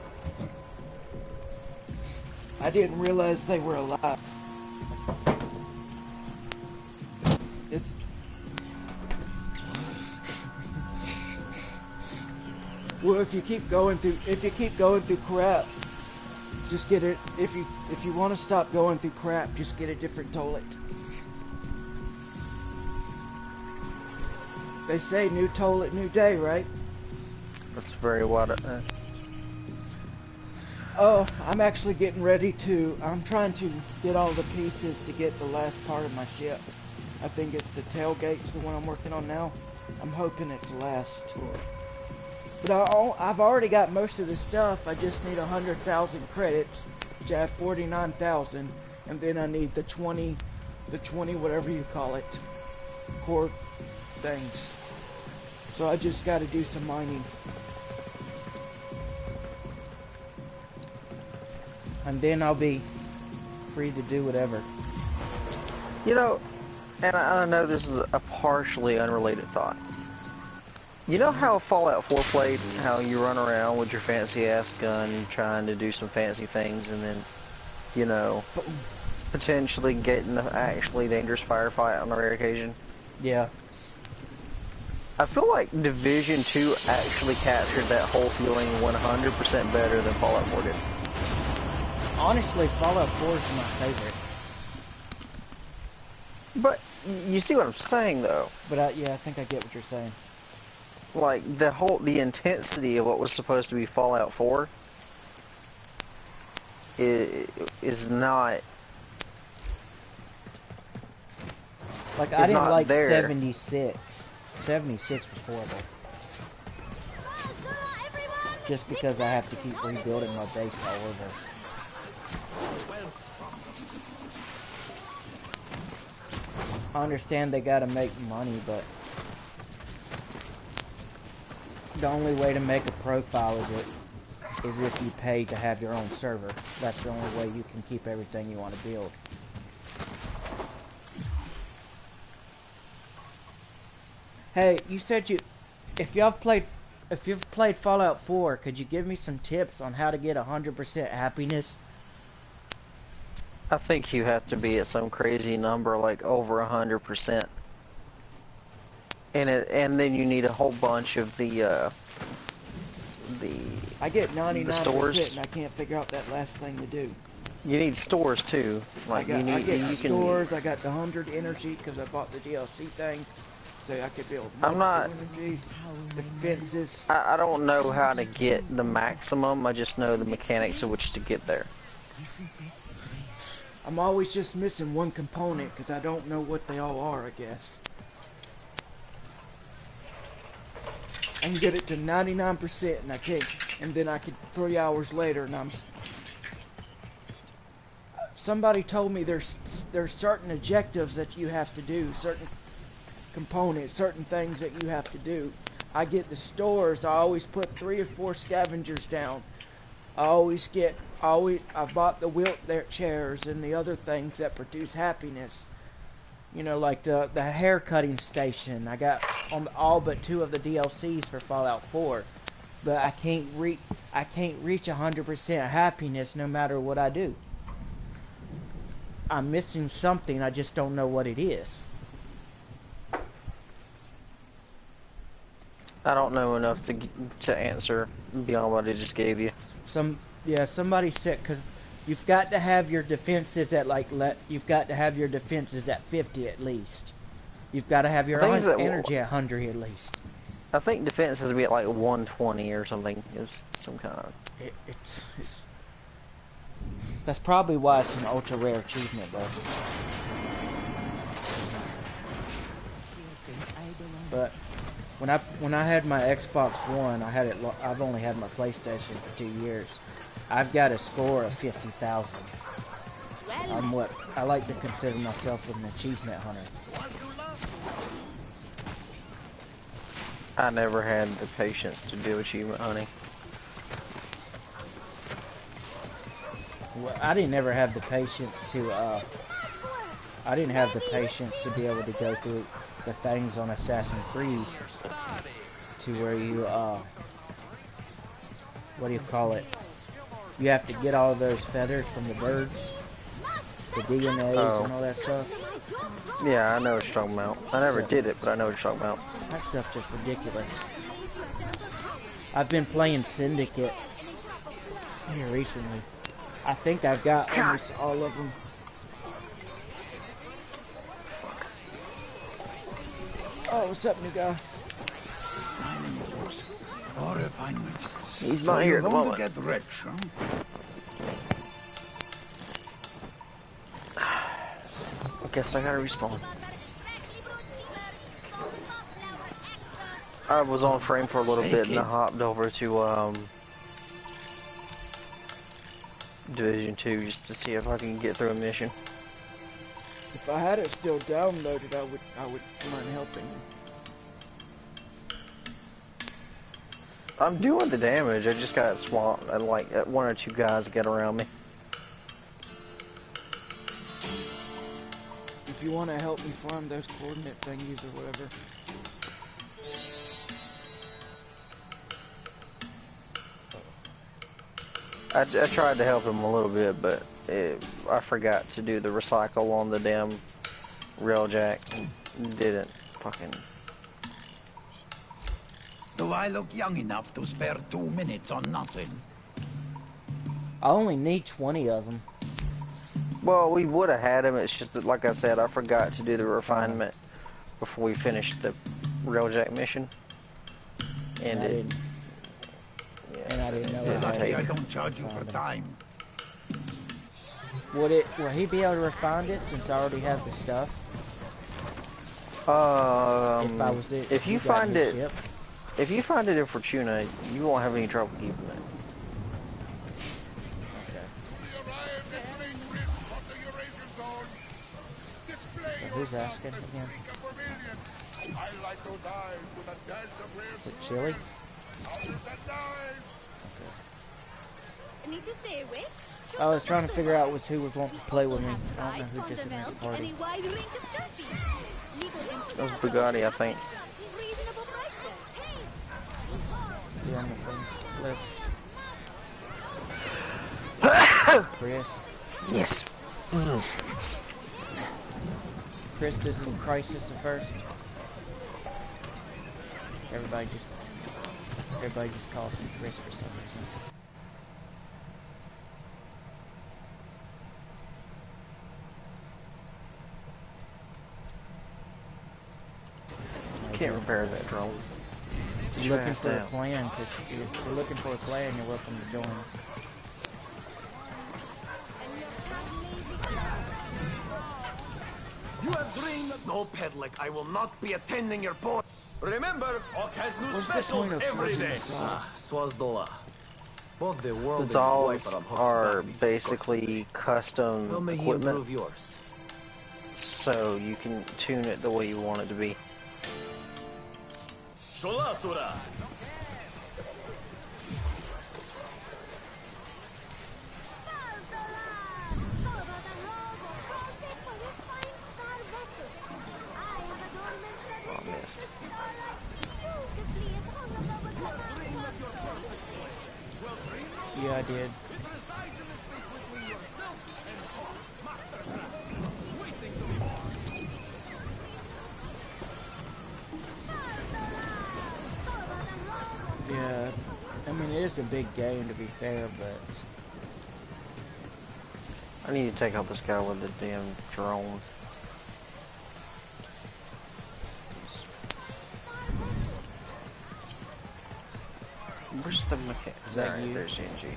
I didn't realize they were alive. It's... Well, if you keep going through crap, just get it. If you want to stop going through crap, just get a different toilet. They say new toilet, new day, right? That's very what. Oh, I'm actually getting ready to. I'm trying to get all the pieces to get the last part of my ship. I think it's the tailgate's the one I'm working on now. I'm hoping it's the last. But I've already got most of the stuff. I just need 100,000 credits, which I have 49,000, and then I need the 20 whatever you call it, core things. So I just got to do some mining. And then I'll be free to do whatever. You know, and I know this is a partially unrelated thought. You know how Fallout 4 played? How you run around with your fancy-ass gun trying to do some fancy things and then, you know, potentially get in an actually dangerous firefight on a rare occasion? Yeah. I feel like Division 2 actually captured that whole feeling 100% better than Fallout 4 did. Honestly, Fallout 4 is my favorite. But, you see what I'm saying, though. But, yeah, I think I get what you're saying. Like, the intensity of what was supposed to be Fallout 4 is not... Like, I didn't like there. 76. 76 was horrible. Just because I have to keep rebuilding my base all over. I understand they gotta make money, but the only way to make a profile is if you pay to have your own server. That's the only way you can keep everything you want to build. Hey, you said if you've played Fallout 4, could you give me some tips on how to get 100% happiness? I think you have to be at some crazy number, like over 100%. And then you need a whole bunch of the I get 99% stores. and I can't figure out that last thing to do. You need stores too. Like I get stores. Can, I got the 100 energy because I bought the DLC thing, so I could build I'm not energies, defenses. I don't know how to get the maximum. I just know the mechanics of which to get there. I'm always just missing one component because I don't know what they all are, I guess. I can get it to 99% and I can't, and then I could 3 hours later and somebody told me there's certain objectives that you have to do, certain components, certain things that you have to do. I get the stores, I always put 3 or 4 scavengers down. I bought the wheelchairs and the other things that produce happiness. You know, like the hair cutting station. I got on all but 2 of the DLCs for Fallout 4. But I can't reach 100% happiness no matter what I do. I'm missing something, I just don't know what it is. I don't know enough to answer beyond what I just gave you. Somebody said, because you've got to have your defenses at you've got to have your defenses at 50 at least. You've got to have your energy at 100 at least. I think defense has to be at like 120 or something. Is some kind of. That's probably why it's an ultra rare achievement, though. But when I had my Xbox One, I've only had my PlayStation for 2 years. I've got a score of 50,000. I like to consider myself an achievement hunter. I never had the patience to do achievement hunting. Well, I didn't ever have the patience to. I didn't have the patience to be able to go through the things on Assassin's Creed to where you what do you call it? You have to get all those feathers from the birds, the DNAs and all that stuff. Yeah, I know what you're talking about. I never did it, but I know what you're talking about. That stuff's just ridiculous. I've been playing Syndicate here recently. I think I've got almost all of them. Oh, what's up, new guy? Or refinement. He's not here at the moment. Get rich, huh? I guess I gotta respawn. I was on frame for a little bit and I hopped over to Division 2 just to see if I can get through a mission. If I had it still downloaded, I would mind helping. I'm doing the damage. I just got swamped and like 1 or 2 guys get around me. If you want to help me farm those coordinate thingies or whatever. I tried to help him a little bit, but I forgot to do the recycle on the damn railjack and didn't fucking. Do I look young enough to spare 2 minutes on nothing? I only need 20 of them. Well, we would have had him. It's just that, like I said, I forgot to do the refinement before we finished the railjack mission. And I didn't know that. I don't charge you for time. Will he be able to refine it since I already have the stuff? If you find it in Fortuna, you won't have any trouble keeping it. So who's asking again? Is it Chili? Need to stay awake? I was trying to figure out who was wanting to play with me. I don't know who just in the party. That was Bugatti, I think. Is he on the friends list? Chris. Yes. Chris is in Crisis the First. Everybody just calls me Chris for some reason. Can't repair that drone. You're looking for a clan, because if you're looking for a clan, you're welcome to join. You have dreamed? No, Pedlick, I will not be attending your board. Remember, Hawk has new specials every day. Swazdola. Both the world The and dolls his wife are basically custom equipment, yours. so you can tune it the way you want it to be. Sholasura. Yeah, I did. Yeah, I mean, it is a big game to be fair, but... I need to take out this guy with the damn drone. Where's the mechanic? Is that right, you? there's CNG.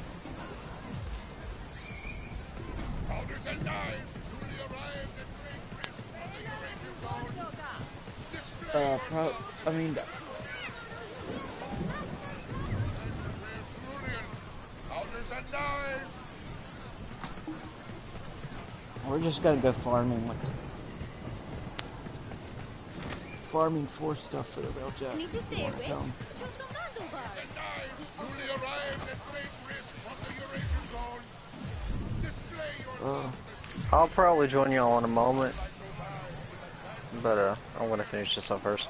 I mean... We're just gonna go farming, like... Farming for stuff for the railjack. Need to stay awake. I'll probably join y'all in a moment, but I'm gonna finish this up first.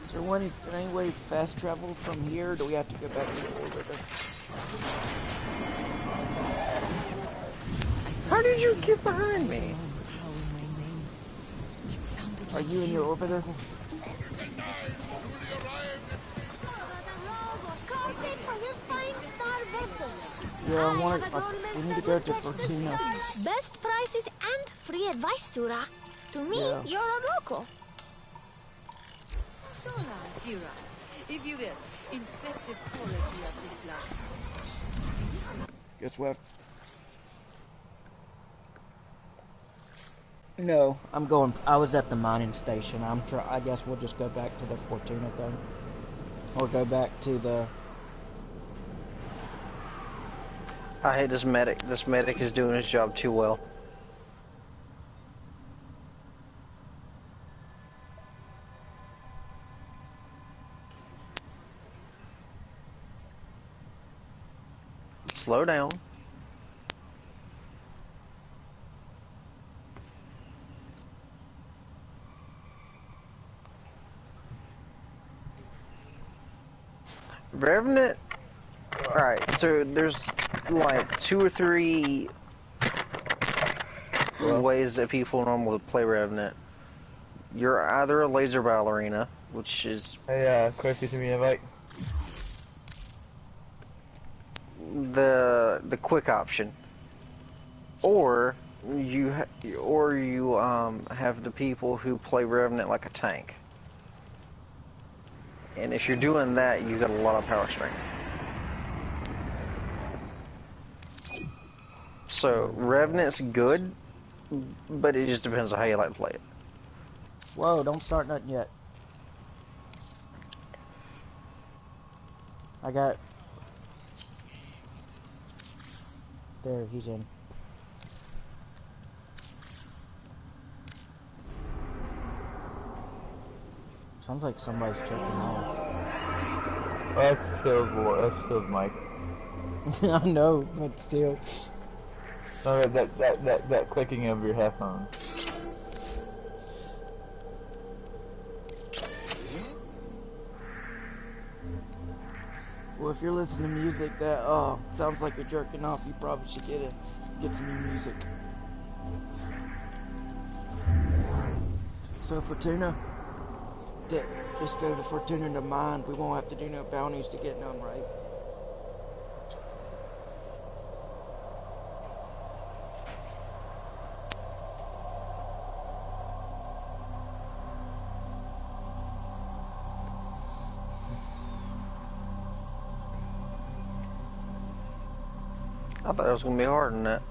Is there any way fast travel from here, or do we have to go back to the orbiter? How did you get behind me? Are you in your orbiter? Yeah, we need to go to Fortuna. Best prices and free advice, Sura. To me, Yeah. you're a local. Sura, if you will, inspect the quality of this block. Guess what? No, I'm going. I was at the mining station. I guess we'll just go back to the Fortuna thing, or go back to the. I hate this medic. This medic is doing his job too well. Slow down. Revenant. Alright, so there's like 2 or 3 ways that people normally play Revenant. You're either a laser ballerina, which is Hey, Chris, you sent me an invite. the quick option, or you have the people who play Revenant like a tank. And if you're doing that, you got a lot of power strength. So Revenant's good, but it just depends on how you like to play it. Whoa! Don't start nothing yet. I got. There, he's in. Sounds like somebody's checking off. That's still Mike. I know, but still. No, that clicking of your headphones. Well, if you're listening to music that sounds like you're jerking off, you probably should get some new music. So Fortuna, just go to Fortuna to mine. We won't have to do no bounties to get none, right? I thought it was gonna be harder than that.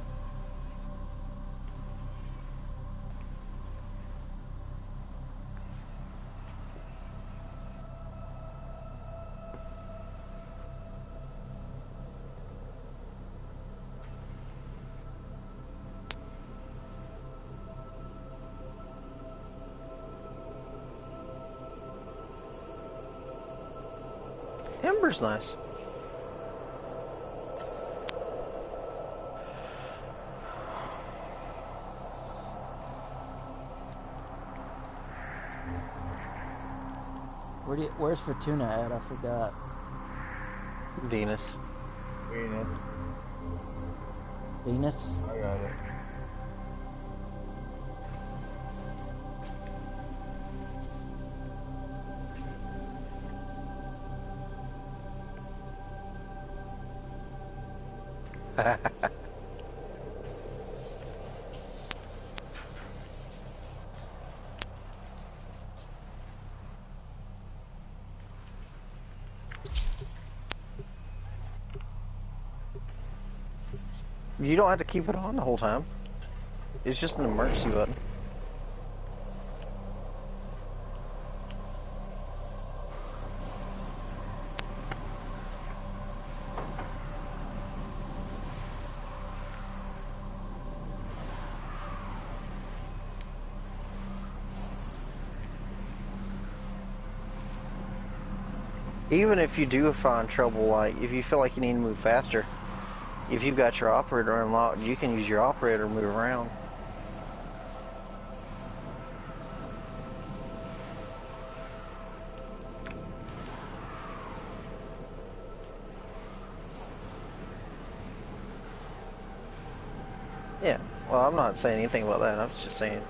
Ember's nice. Where's Fortuna at? I forgot. Venus. Venus? I got it. You don't have to keep it on the whole time. It's just an emergency button. Even if you do find trouble, like if you feel like you need to move faster, if you've got your operator unlocked, you can use your operator to move around. Yeah, well, I'm not saying anything about that. I was just saying.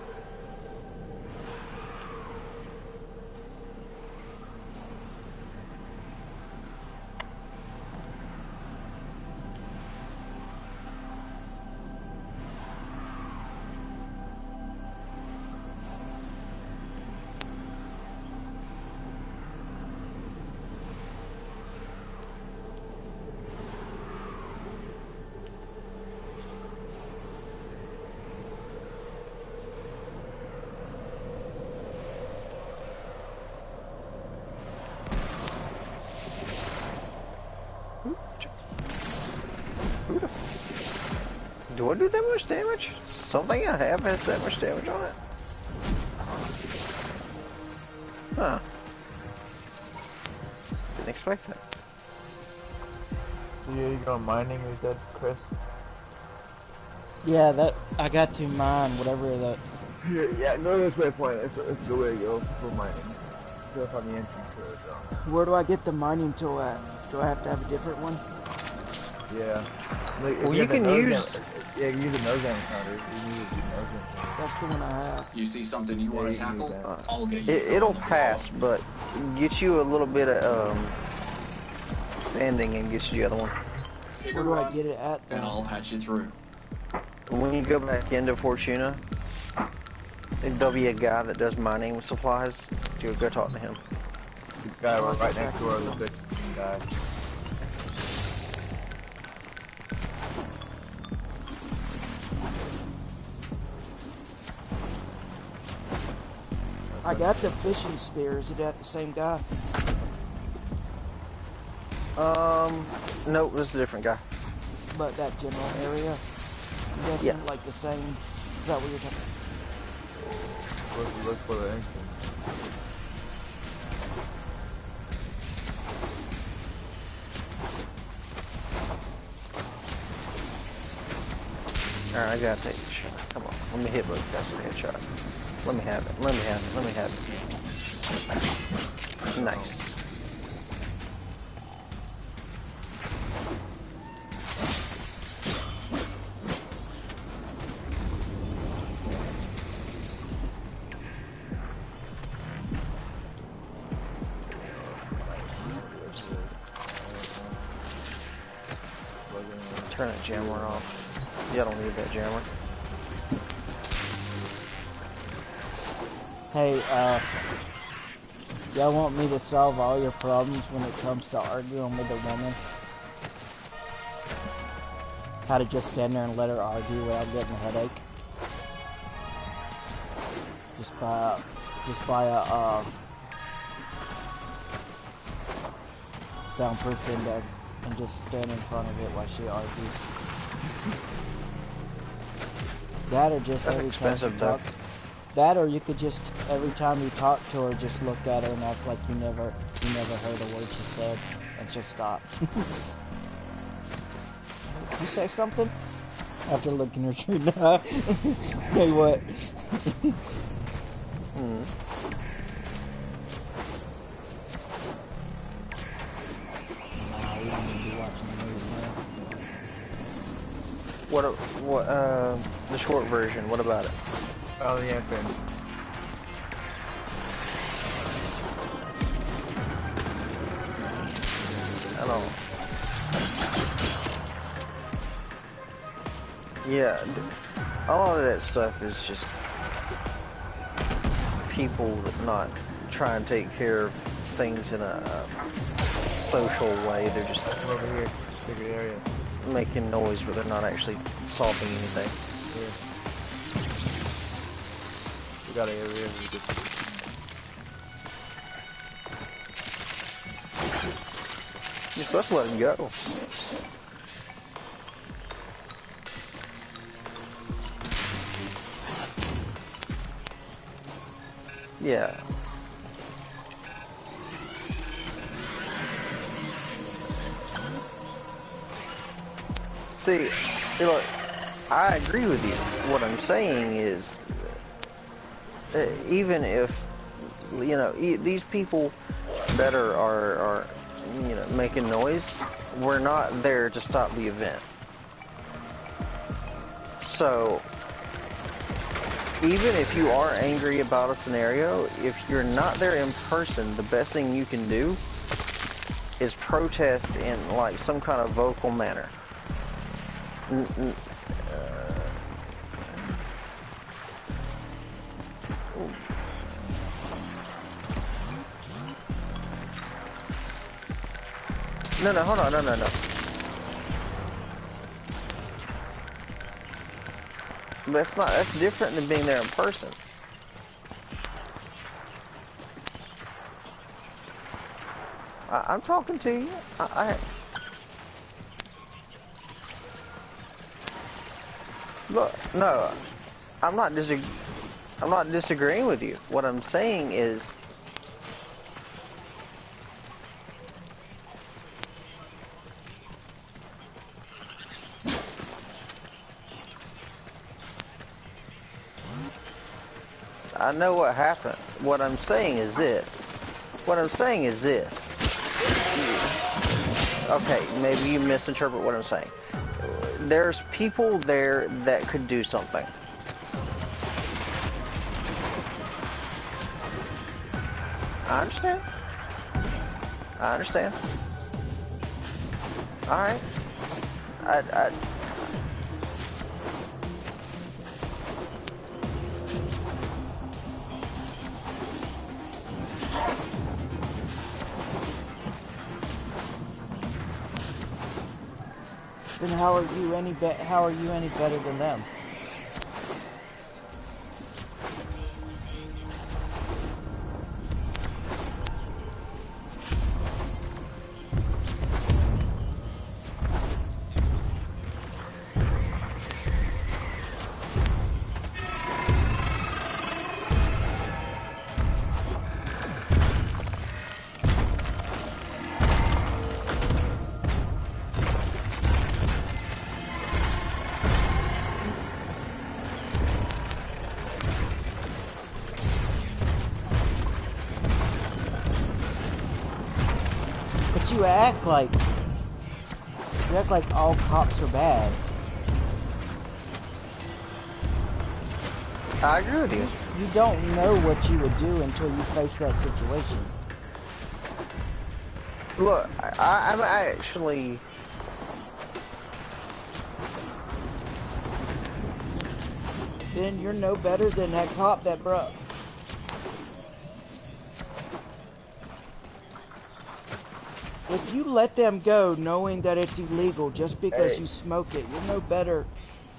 Do I do that much damage? Something I have has that much damage on it? Huh. Didn't expect that. Yeah, you going mining with that, Chris? Yeah, that I got to mine whatever that. Yeah, go this way, point. It's the way to go for mining. Go on the entrance to it, though. Where do I get the mining tool at? Do I have to have a different one? Yeah. Like, well, you can use. Yeah, you use a nose encounter. That's the one I have. You see something you want to tackle? I'll get you. It'll pass, but get you a little bit of standing and get you the other one. Where do I get it at then? And I'll patch you through. When you go back into Fortuna, there'll be a guy that does mining supplies. You'll go talk to him. The guy right next door, the good guy. I got the fishing spear. Is it that the same guy? Nope, this is a different guy. But that general area? I'm guessing Yeah. like the same. Is that what you're talking Look for the entrance. Alright, I gotta take a shot. Come on, let me hit both guys with a headshot. Let me have it, let me have it, let me have it. Nice. Turn that jammer off. Y'all don't need that jammer. Hey, y'all want me to solve all your problems when it comes to arguing with a woman? How to just stand there and let her argue without getting a headache? Just buy a soundproof window and just stand in front of it while she argues. That or just every time you talk. That or you could just every time you talk to her, just look at her and act like you never heard a word she said, and she'll stop. You say something? After looking her straight in the eye. Hey, what? What, the short version, what about it? Oh, yeah, good. Hello. Yeah, a lot of that stuff is just people not trying to take care of things in a social way. They're just over here, bigger area, making noise, but they're not actually solving anything. Yeah. We got an area. You're supposed to let him go. Yeah. See, look, I agree with you. What I'm saying is, even if, you know, these people that are you know, making noise, we're not there to stop the event. So, even if you are angry about a scenario, if you're not there in person, the best thing you can do is protest in like some kind of vocal manner. No, hold on, no. That's different than being there in person. I'm talking to you. Look, no, I'm not disagreeing with you. What I'm saying is, I know what happened. What I'm saying is this. Okay, maybe you misinterpret what I'm saying. There's people there that could do something. I understand. Alright. Then how are you any better than them? But you act like all cops are bad. I agree with you. You don't know what you would do until you face that situation. Look, I'm actually... Then you're no better than that cop that brought... If you let them go knowing that it's illegal just because you smoke it, you're no better.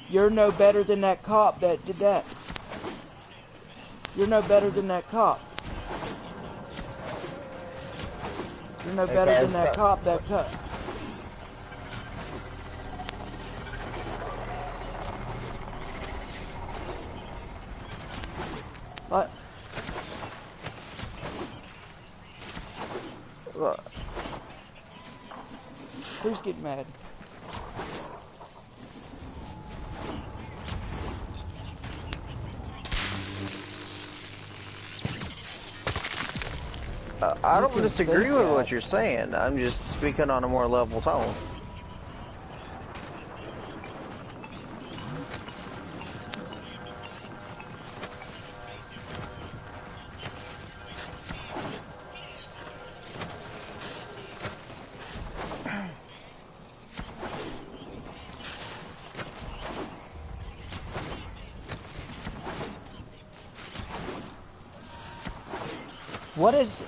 You're no better than that cop that did that. You're no better than that cop. You're no better than that cop that cut. What? Look. Who's getting mad? I don't disagree with what you're saying. I'm just speaking on a more level tone. What is...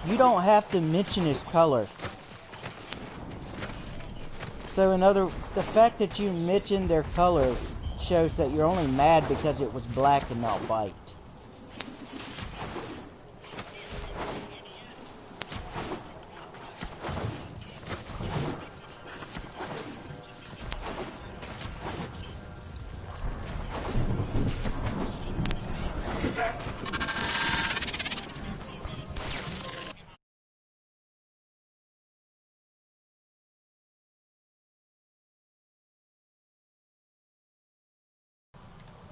You don't have to mention his color. So the fact that you mentioned their color shows that you're only mad because it was black and not white.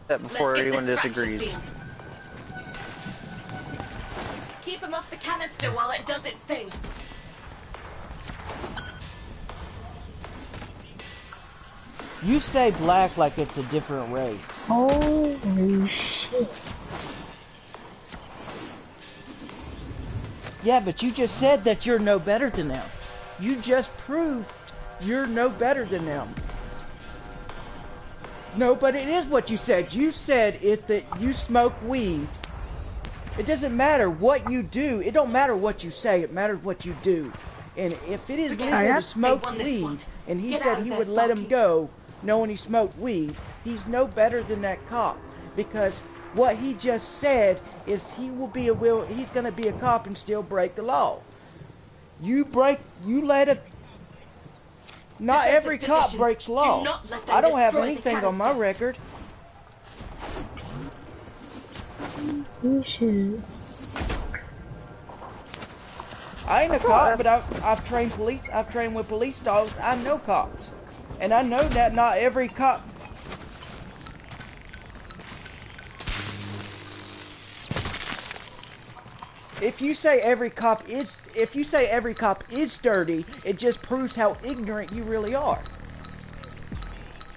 Before anyone disagrees. Keep him off the canister while it does its thing. You say black like it's a different race. Holy shit. Yeah, but you just said that you're no better than them. You just proved you're no better than them. No, but it is what you said. You said that you smoke weed. It doesn't matter what you do. It don't matter what you say. It matters what you do. And if it is legal to smoke weed, and he said he would let him go knowing he smoked weed, he's no better than that cop. Because what he just said is he's going to be a cop and still break the law. You let a... Not every cop breaks law. I don't have anything on my record. You should. I ain't a cop, but I've trained police. I've trained with police dogs. I know cops, and I know that not every cop. If you say every cop is dirty, it just proves how ignorant you really are.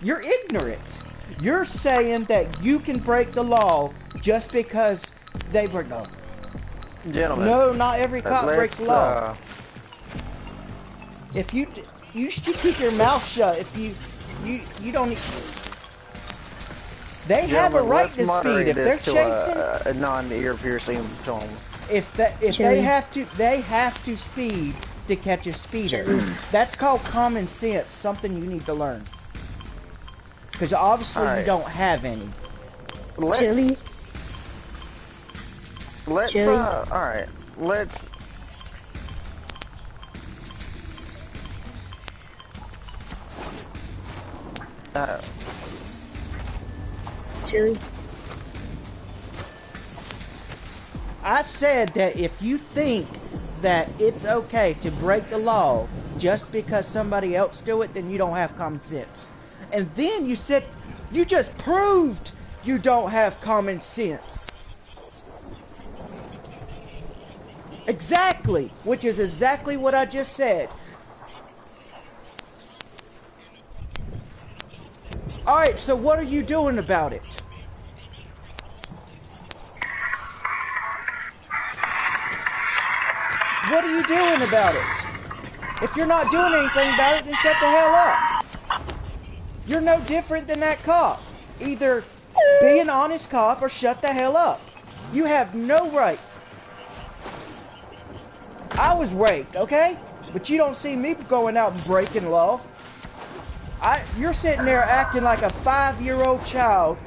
You're ignorant. You're saying that you can break the law just because they break the law. Gentlemen. No, not every cop breaks the law. If you should keep your mouth shut. If you don't. They have a right to speed if they're chasing. A non-ear piercing tone. If they have to speed to catch a speeder. That's called common sense. Something you need to learn. Because obviously you don't have any. Chili. Alright, let's... Chili. I said that if you think that it's okay to break the law just because somebody else do it, then you don't have common sense. And then you said, you just proved you don't have common sense. Exactly, which is exactly what I just said. Alright, so what are you doing about it? What are you doing about it? If you're not doing anything about it, then shut the hell up. You're no different than that cop. Either be an honest cop or shut the hell up. You have no right. I was raped, okay? But you don't see me going out and breaking law. You're sitting there acting like a 5-year-old child,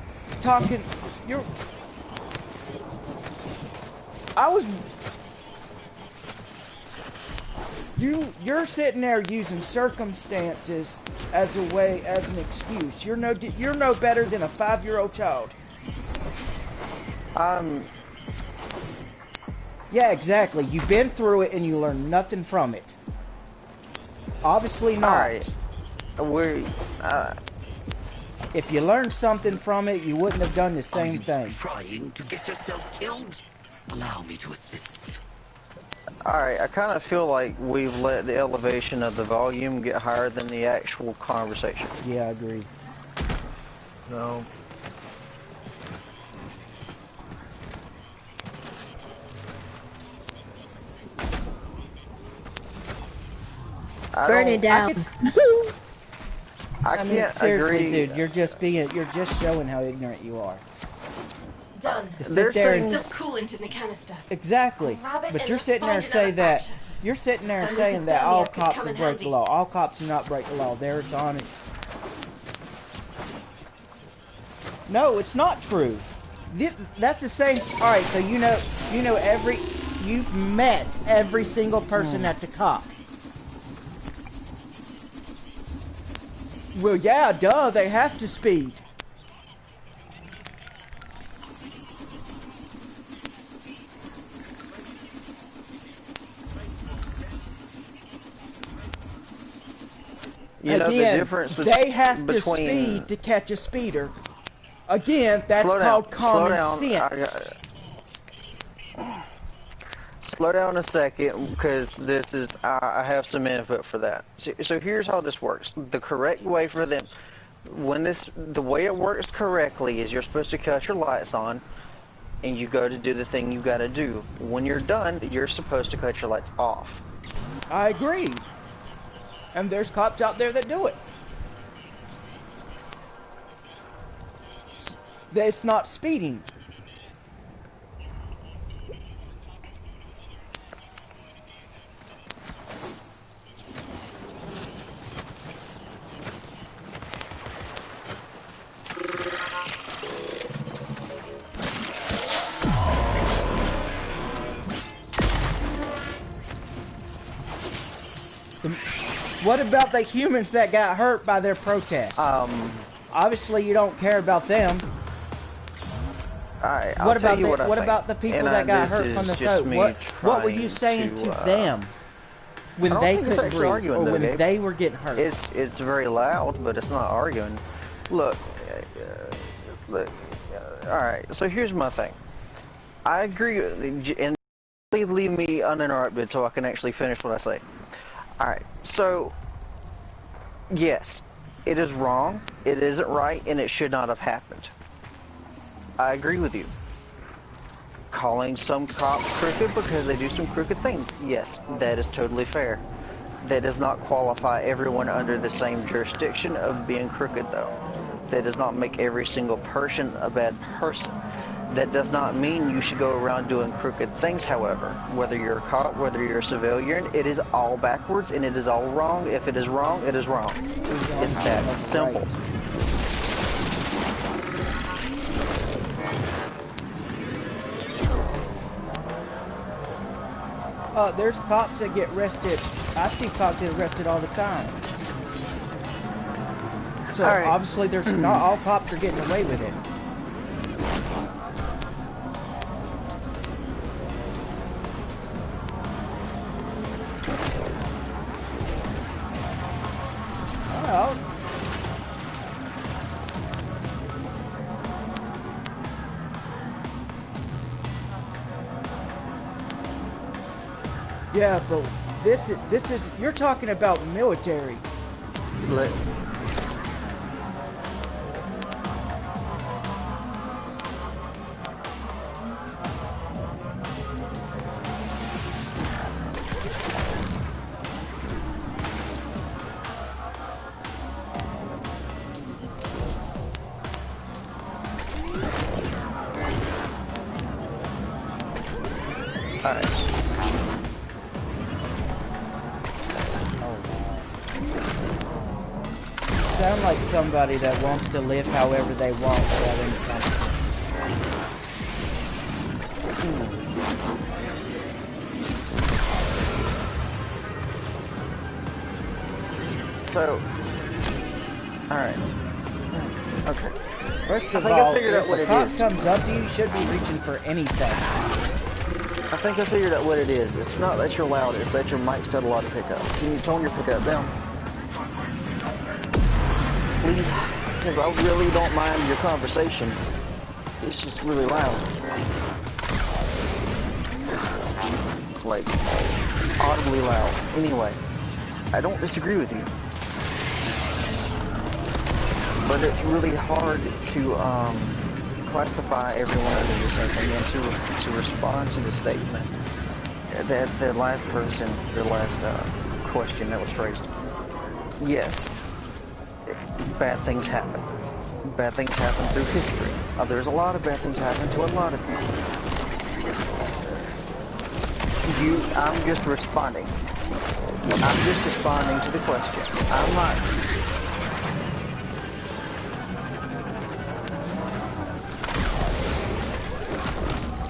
talking. You're sitting there using circumstances as an excuse. You're no better than a 5-year-old child. Yeah, exactly. You've been through it and you learned nothing from it. Obviously not. If you learned something from it, you wouldn't have done the same thing. Trying to get yourself killed? Allow me to assist. Alright, I kind of feel like we've let the elevation of the volume get higher than the actual conversation. Yeah, I agree. No. Burn it down. I mean, seriously, dude, you're just showing how ignorant you are. Done. To sit there and still coolant in the canister. Exactly. But you're sitting there and say that. You're sitting there and saying that all cops will break the law. All cops do not break the law. There's honest. No, it's not true. That's the same. All right, so you've met every single person that's a cop. Well, yeah, duh, they have to speed. You know, again, the difference they have to between... speed to catch a speeder. Again, that's called common sense. Slow down a second, because this is, I have some input for that. So here's how this works. The correct way for them, the way it works correctly is you're supposed to cut your lights on, and you go to do the thing you gotta do. When you're done, you're supposed to cut your lights off. I agree. And there's cops out there that do it. It's not speeding. What about the humans that got hurt by their protests? Obviously you don't care about them. What about the people that got hurt from the vote? What were you saying to them when they couldn't breathe or when they were getting hurt? It's very loud, but it's not arguing. Look, alright, so here's my thing. I agree, and please leave me uninterrupted so I can actually finish what I say. Alright, so, yes, it is wrong, it isn't right, and it should not have happened. I agree with you. Calling some cops crooked because they do some crooked things, yes, that is totally fair. That does not qualify everyone under the same jurisdiction of being crooked, though. That does not make every single person a bad person. That does not mean you should go around doing crooked things, however. Whether you're a cop, whether you're a civilian, it is all backwards and it is all wrong. If it is wrong, it is wrong. It's that simple. There's cops that get arrested. I see cops get arrested all the time. So obviously there's not all cops are getting away with it. Well, Yeah, but this is you're talking about military. Alright. You sound like somebody that wants to live however they want without any consequences. So, alright. Okay. First of all, if a cop comes up to you, you should be reaching for anything. I think I figured out what it is. It's not that you're loud, it's that your mic's got a lot of pickup. Can you tone your pickup down? Please? Because I really don't mind your conversation. It's just really loud. Like, audibly loud. Anyway, I don't disagree with you. But it's really hard to, classify everyone under the same thing and to respond to the statement that the last person, the last question that was phrased. Yes, bad things happen. Bad things happen through history. There's a lot of bad things happen to a lot of people. I'm just responding. I'm just responding to the question. I'm not.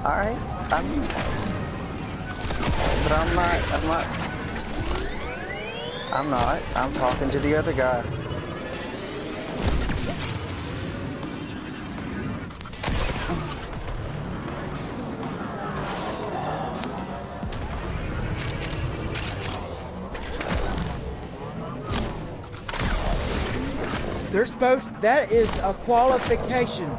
Alright, but I'm talking to the other guy. That is a qualification.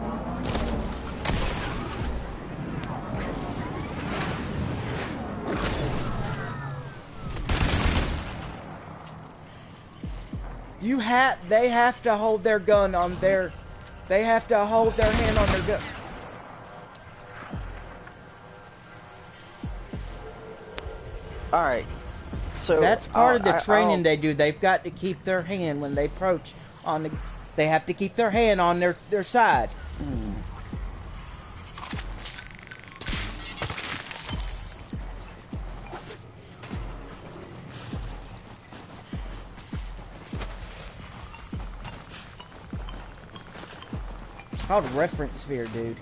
They have to hold their gun on their, they have to hold their hand on their gun. Alright, so that's part of the training they do. They've got to keep their hand when they approach on the, they have to keep their hand on their side. It's called reference sphere, dude.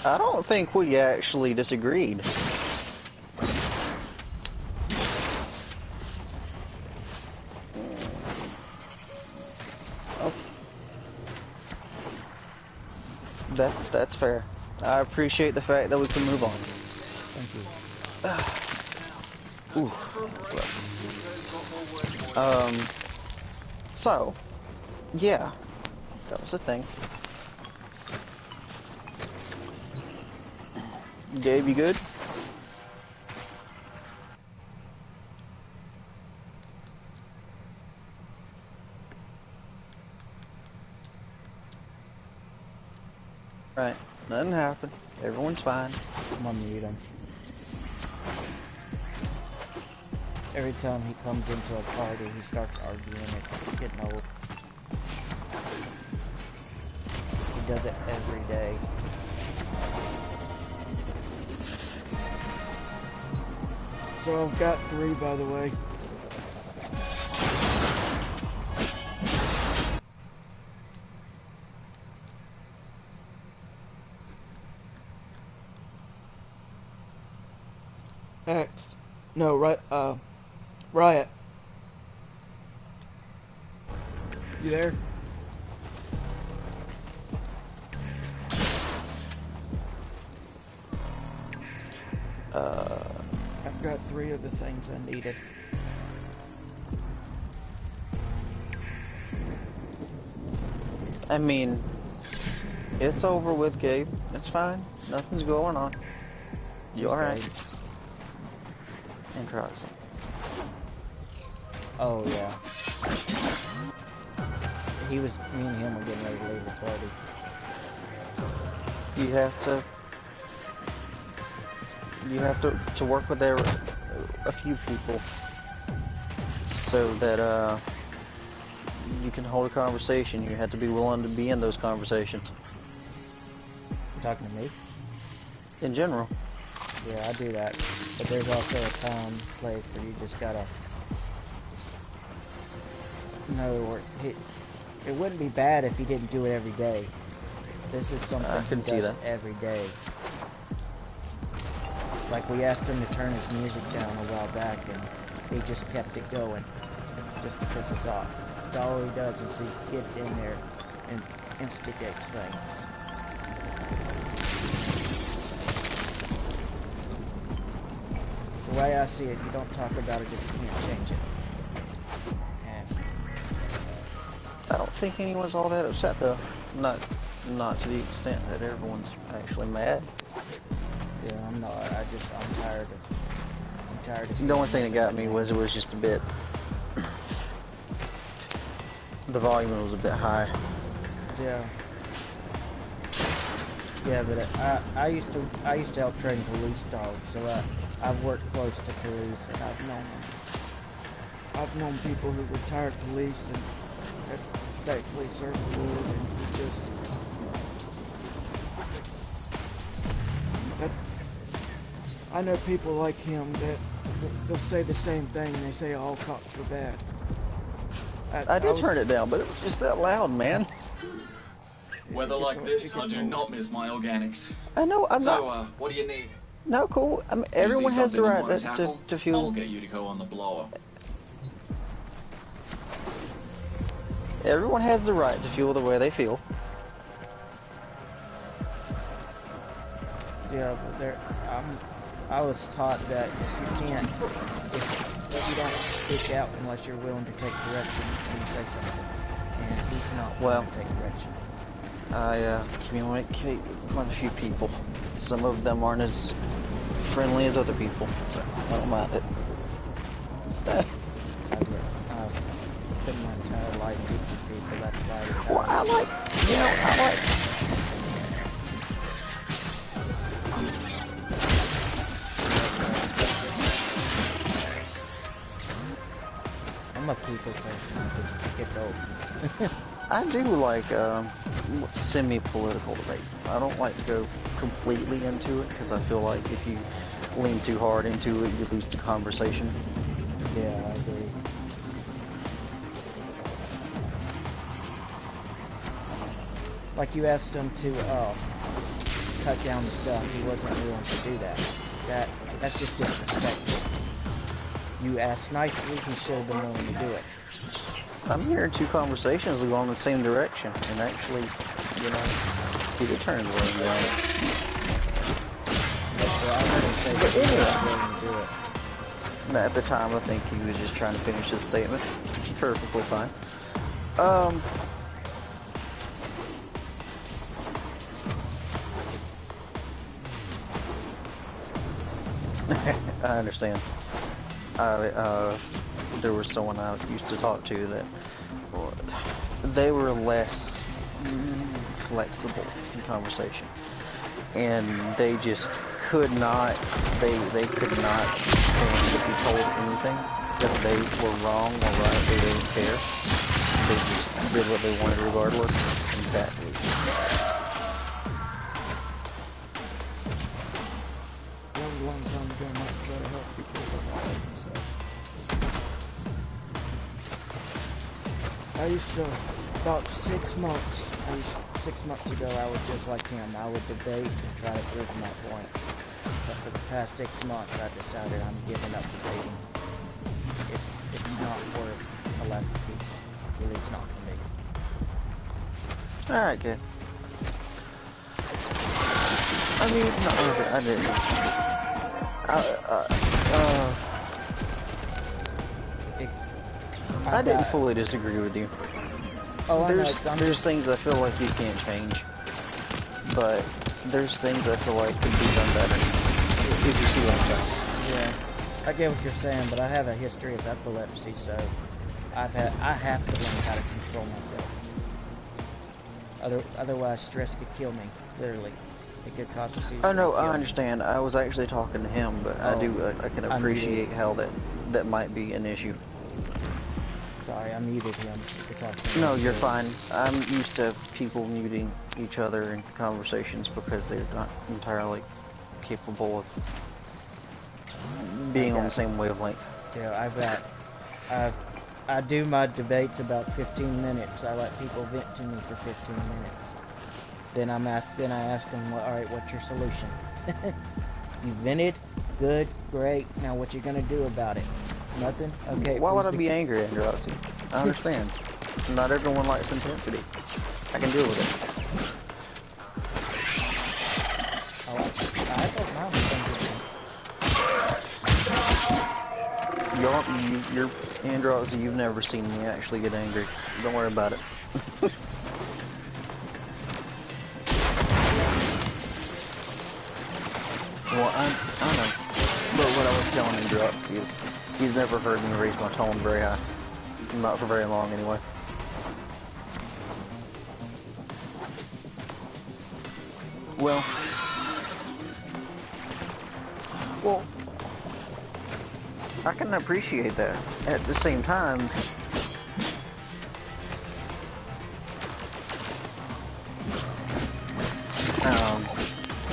I don't think we actually disagreed. Oh. That's fair. I appreciate the fact that we can move on. Thank you. So, yeah, that was the thing. Gabe, you good? Right, nothing happened. Everyone's fine. I'm gonna mute him. Every time he comes into a party, he starts arguing. It's getting old. He does it every day. So I've got 3, by the way. X. No, Riot. You there? I've got 3 of the things I needed. I mean, it's over with, Gabe. It's fine. Nothing's going on. You alright? Interesting. Oh, yeah. Me and him were getting ready to leave the party. You have to work with a few people so that you can hold a conversation. You have to be willing to be in those conversations. You talking to me? In general. Yeah, I do that. But there's also a time, place where you just gotta know where it wouldn't be bad if he didn't do it every day. This is something he does every day. Like, we asked him to turn his music down a while back, and he just kept it going, just to piss us off. All he does is he gets in there and instigates things. The way I see it, you don't talk about it if you can't change it. I don't think anyone's all that upset though. Not to the extent that everyone's actually mad. Yeah, I'm not. I'm tired of. The only thing that got me was it was just a bit. The volume was a bit high. Yeah. Yeah, but I used to help train police dogs, so I've worked close to police, and I've known people who retired police and have faithfully served the Lord, and I know people like him that they'll say the same thing. They say all cops are bad. I did turn it down, but it was just that loud, man. Weather like this, I do not miss my organics. I know. So, what do you need? No, cool. I mean, everyone has the right to feel. I'll get you to go on the blower. Everyone has the right to feel the way they feel. Yeah, but I was taught that you can't, if you don't speak out unless you're willing to take direction when you say something. And he's not willing to take direction. I communicate with a few people. Some of them aren't as friendly as other people, so I don't mind it. I've spent my entire life teaching people. That's why. Well, I like. I'm a people person. It gets old. I do like semi-political debate. I don't like to go completely into it because I feel like if you lean too hard into it, you lose the conversation. Yeah, I agree. Like you asked him to cut down the stuff, he wasn't willing to do that. That's just disrespectful. You asked nicely, he should have been willing to do it. I'm hearing 2 conversations that go in the same direction, and actually, you know, he did turn his way down. But anyway, at the time, I think he was just trying to finish his statement. Perfectly fine. I understand. There was someone I used to talk to that they were less flexible in conversation, and they just could not. They could not stand to be told anything that they were wrong or right. They didn't care. They just did what they wanted regardless, and that was. Long time ago, I might try to help people evolve themselves. I used to, about 6 months ago, I was just like him. I would debate and try to prove my point. But for the past 6 months, I decided I'm giving up debating. It's not worth a left piece. At least not for me. Alright, good. I mean, no, I didn't. I didn't fully disagree with you. Oh, there's things I feel like you can't change, but there's things I feel like could be done better. If you see what I'm saying. Yeah, I get what you're saying, but I have a history of epilepsy, so I have to learn how to control myself. Otherwise, stress could kill me. Literally, it could cause a seizure. Oh no, I understand. I was actually talking to him, but I can appreciate how that might be an issue. Sorry, I muted him. No, you're fine. I'm used to people muting each other in conversations because they're not entirely capable of being on the same wavelength. Yeah, I do my debates about 15 minutes. I let people vent to me for 15 minutes. Then I ask them, well, all right, what's your solution? You vented, good, great. Now what you gonna do about it? Nothing? Okay. Why would I be angry, Androzzi? I understand. Not everyone likes intensity. I can deal with it. I don't mind You're Androzzi, you've never seen me actually get angry. Don't worry about it. Well, I know. But what I was telling Androzzi is he's never heard me raise my tone very high. Not for very long, anyway. Well, I can appreciate that. At the same time,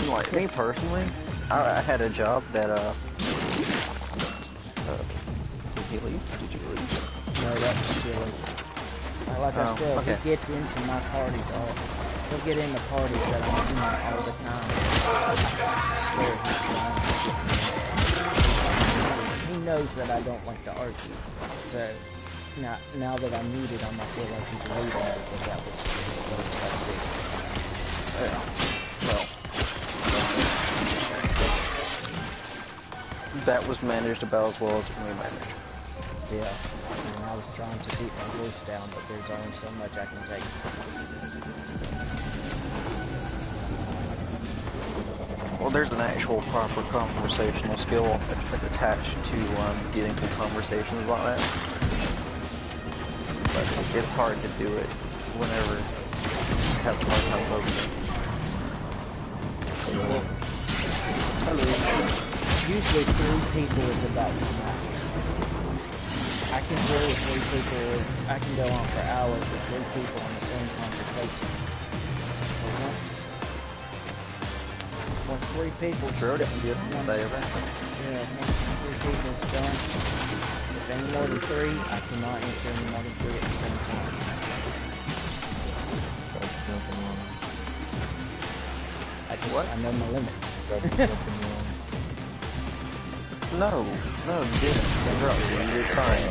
like me personally, I had a job that did he leave? Did you leave? No, that's silly. Like I said, okay. he gets into my parties he'll get into parties that I'm in all the time. He knows that I don't like to argue. So now that I'm muted, I'm not feel like he's leaving it, but that was well, that was managed about as well as we managed. Yeah, and I was trying to keep my voice down, but there's only so much I can take. Well, there's an actual proper conversational skill attached to getting through conversations like that. But it's hard to do it whenever you have a hard time focusing. Hello. Usually 3 people is about the max. I can deal with 3 people. I can go on for hours with 3 people in the same conversation. But once 3 people sure, once 3 people's done. If any more than 3, I cannot answer any more than 3 at the same time. I know my limits. No, you didn't. You did fine.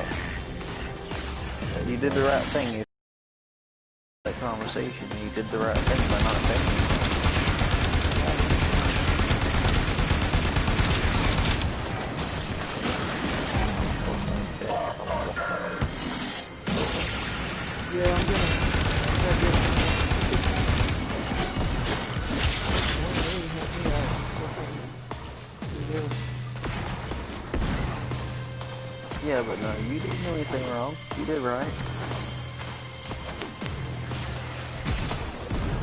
You did the right thing. You that conversation. You did the right thing by not offending. Yeah, I'm gonna Yeah, but no, you didn't do anything wrong. You did right.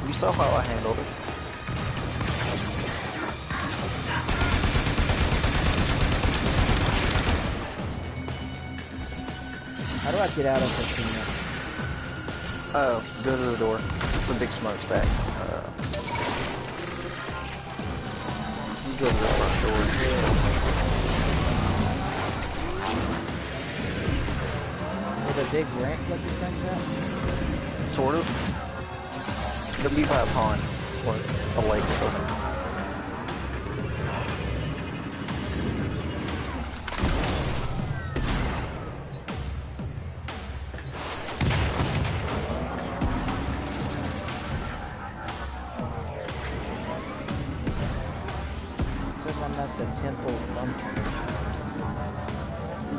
You saw how I handled it. How do I get out of this thing? Oh, go to the door. It's a big smokestack. You go to the front door. With a big ramp looking comes out? Sort of. It'll be by a pond. Or a lake or something. It says I'm at the temple function.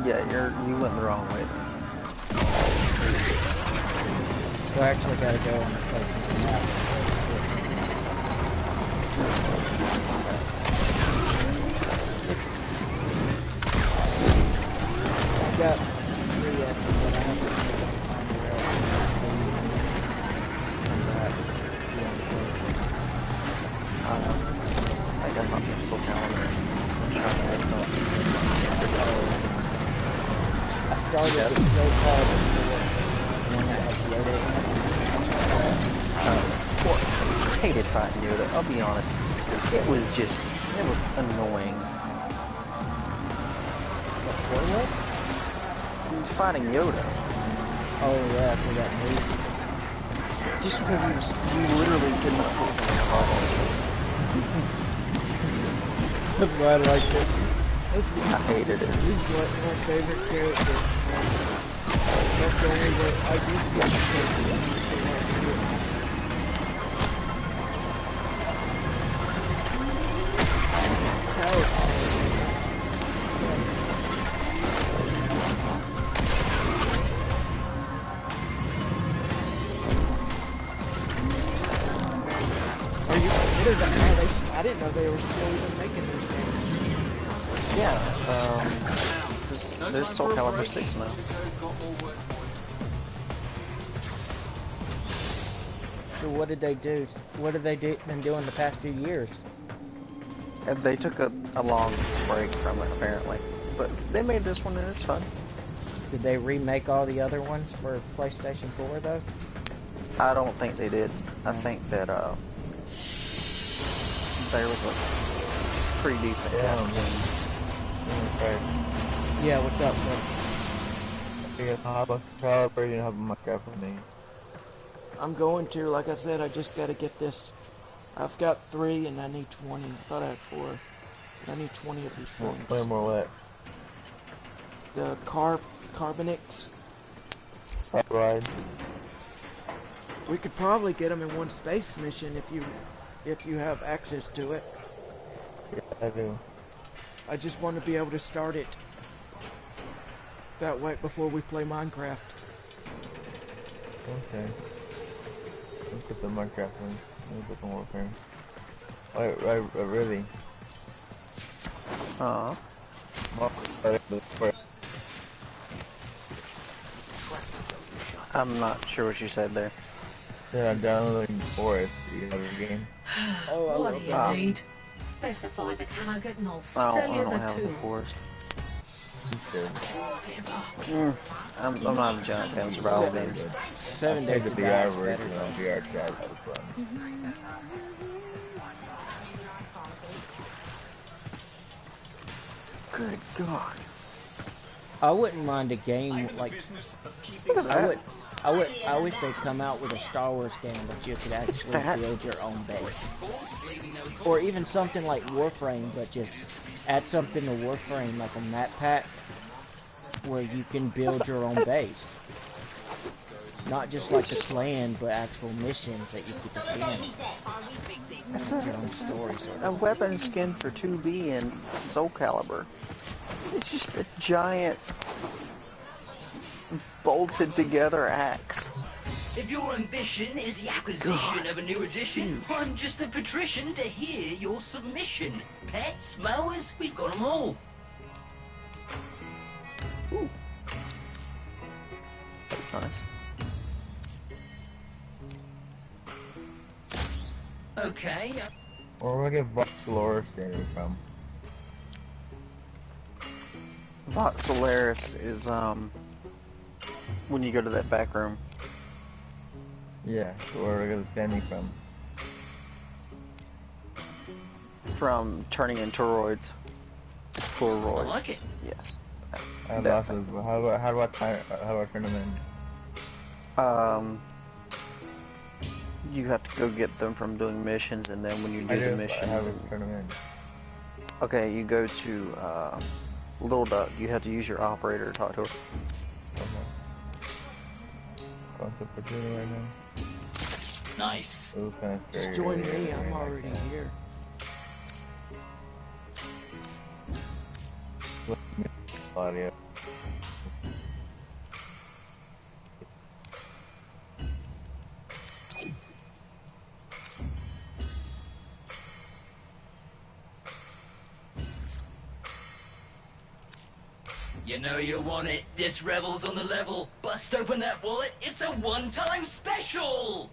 Yeah, you went the wrong way. So I actually gotta go on this place on the map. I got 3 extra, but I have to find the rest. I got my pistol calendar. I started it so hard before the one that has Yoda in it. Well, I hated fighting Yoda, I'll be honest. It was annoying. What was? He was fighting Yoda. Oh yeah, for that move. Just because you literally could not hit him at all. That's why I liked it. I hated it. He's like my favorite character. That's the only way I used to get I didn't know they were still even making those games. Yeah, there's Soul Calibur 6 now. So what did they do? What have they been doing the past few years? And they took a long break from it, apparently. But they made this one and it's fun. Did they remake all the other ones for PlayStation 4, though? I don't think they did. I think that, there was a pretty decent Yeah, what's up, bud? You have my for me. I'm going to, like I said, I just gotta get this. I've got 3 and I need 20. I thought I had 4. I need 20 of these things. Play more what? The Carbonix. Ride. We could probably get them in one space mission if you have access to it. Yeah, I do. I just want to be able to start it that way before we play Minecraft. Okay. Let's get the Minecraft one. Let's get some Warframe. Right, really. Aw. I'm not sure what you said there. Yeah, I'm downloading Forest. Do you have a game? Oh, what do you need? Specify the target and I'll sell you I don't the have the tool. Forest. Whatever. I'm not a giant fan of survival games. 7 Days to Die is better though. VR chat was fun. Good God. I wouldn't mind a game like I wish they'd come out with a Star Wars game that you could actually build your own base. Or even something like Warframe, but just add something to Warframe like a map pack where you can build your own base. Not just like a clan, but actual missions that you could defend. That's your own story, sort of. A weapon skin for 2B and Soul Calibur. It's just a giant bolted together axe. If your ambition is the acquisition of a new edition, I'm just the patrician to hear your submission. Pets, mowers, we've got them all. Ooh. That's nice. Okay. Where do I get Vox standing from? Vox Solaris is, when you go to that back room. Yeah, so where do I get the standing from? From turning in toroids. Toroids. I like it. Yes. How do I turn them in? You have to go get them from doing missions, and then when you do the missions, how do I turn them in? Okay, you go to Little Duck. You have to use your operator to talk to her. Going to Virginia right now. Nice. It was kind of scary. Just join me. I'm already here. audio. You know you want it. This revel's on the level. Bust open that wallet. It's a one-time special.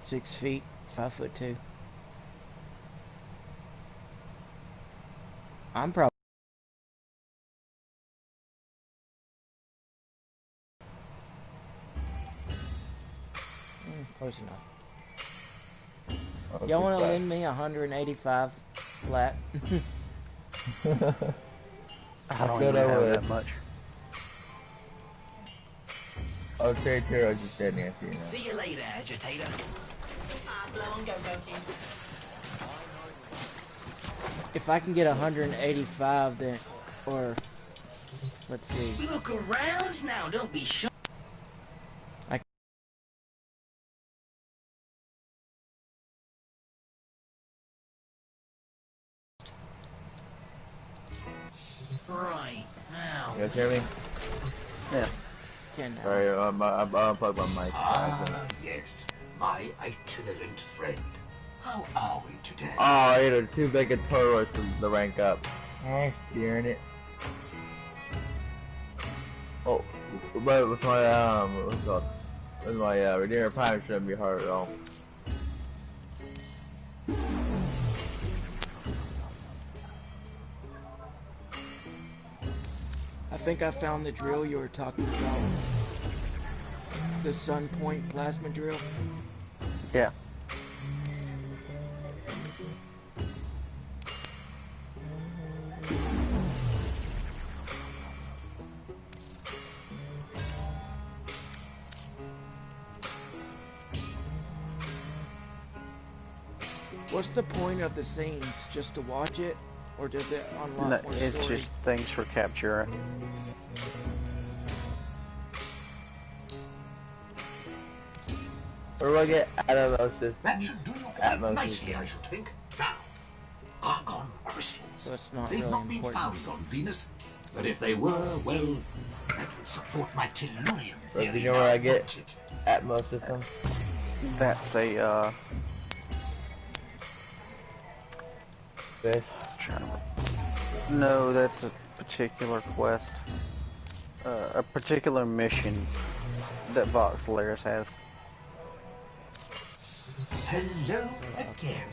Six feet, 5'2". I'm probably close enough. Y'all want to lend me 185 flat? I don't even have that much. Okay, I was just dead Nancy. You know. See you later, agitator. Blow on, go, King. If I can get 185, then, or let's see. Look around now. Don't be shy. Right now. You guys hear me? Yeah. Sorry, I'm unplugged my mic. Yes, my itinerant friend. How are we today? Oh, I ate a 2 bacon toast to the rank up. Steering it. Oh, but with my what's it called? With my Redeemer Prime shouldn't be hard at all. I think I found the drill you were talking about. The Sun Point plasma drill. Yeah. What's the point of the scenes? Just to watch it? Or does it unlock more It's story? just things for capture. Where do I get Atmosis? That should do you quite nicely, I should think. Now, argon crystals. So it's not They've really not been important. found on Venus, but if they were, well, that would support my Tellurian So theory. do you know where I get Atmosis from? That's a Fish? No, that's a particular quest. A particular mission that Vox Laris has. Hello again.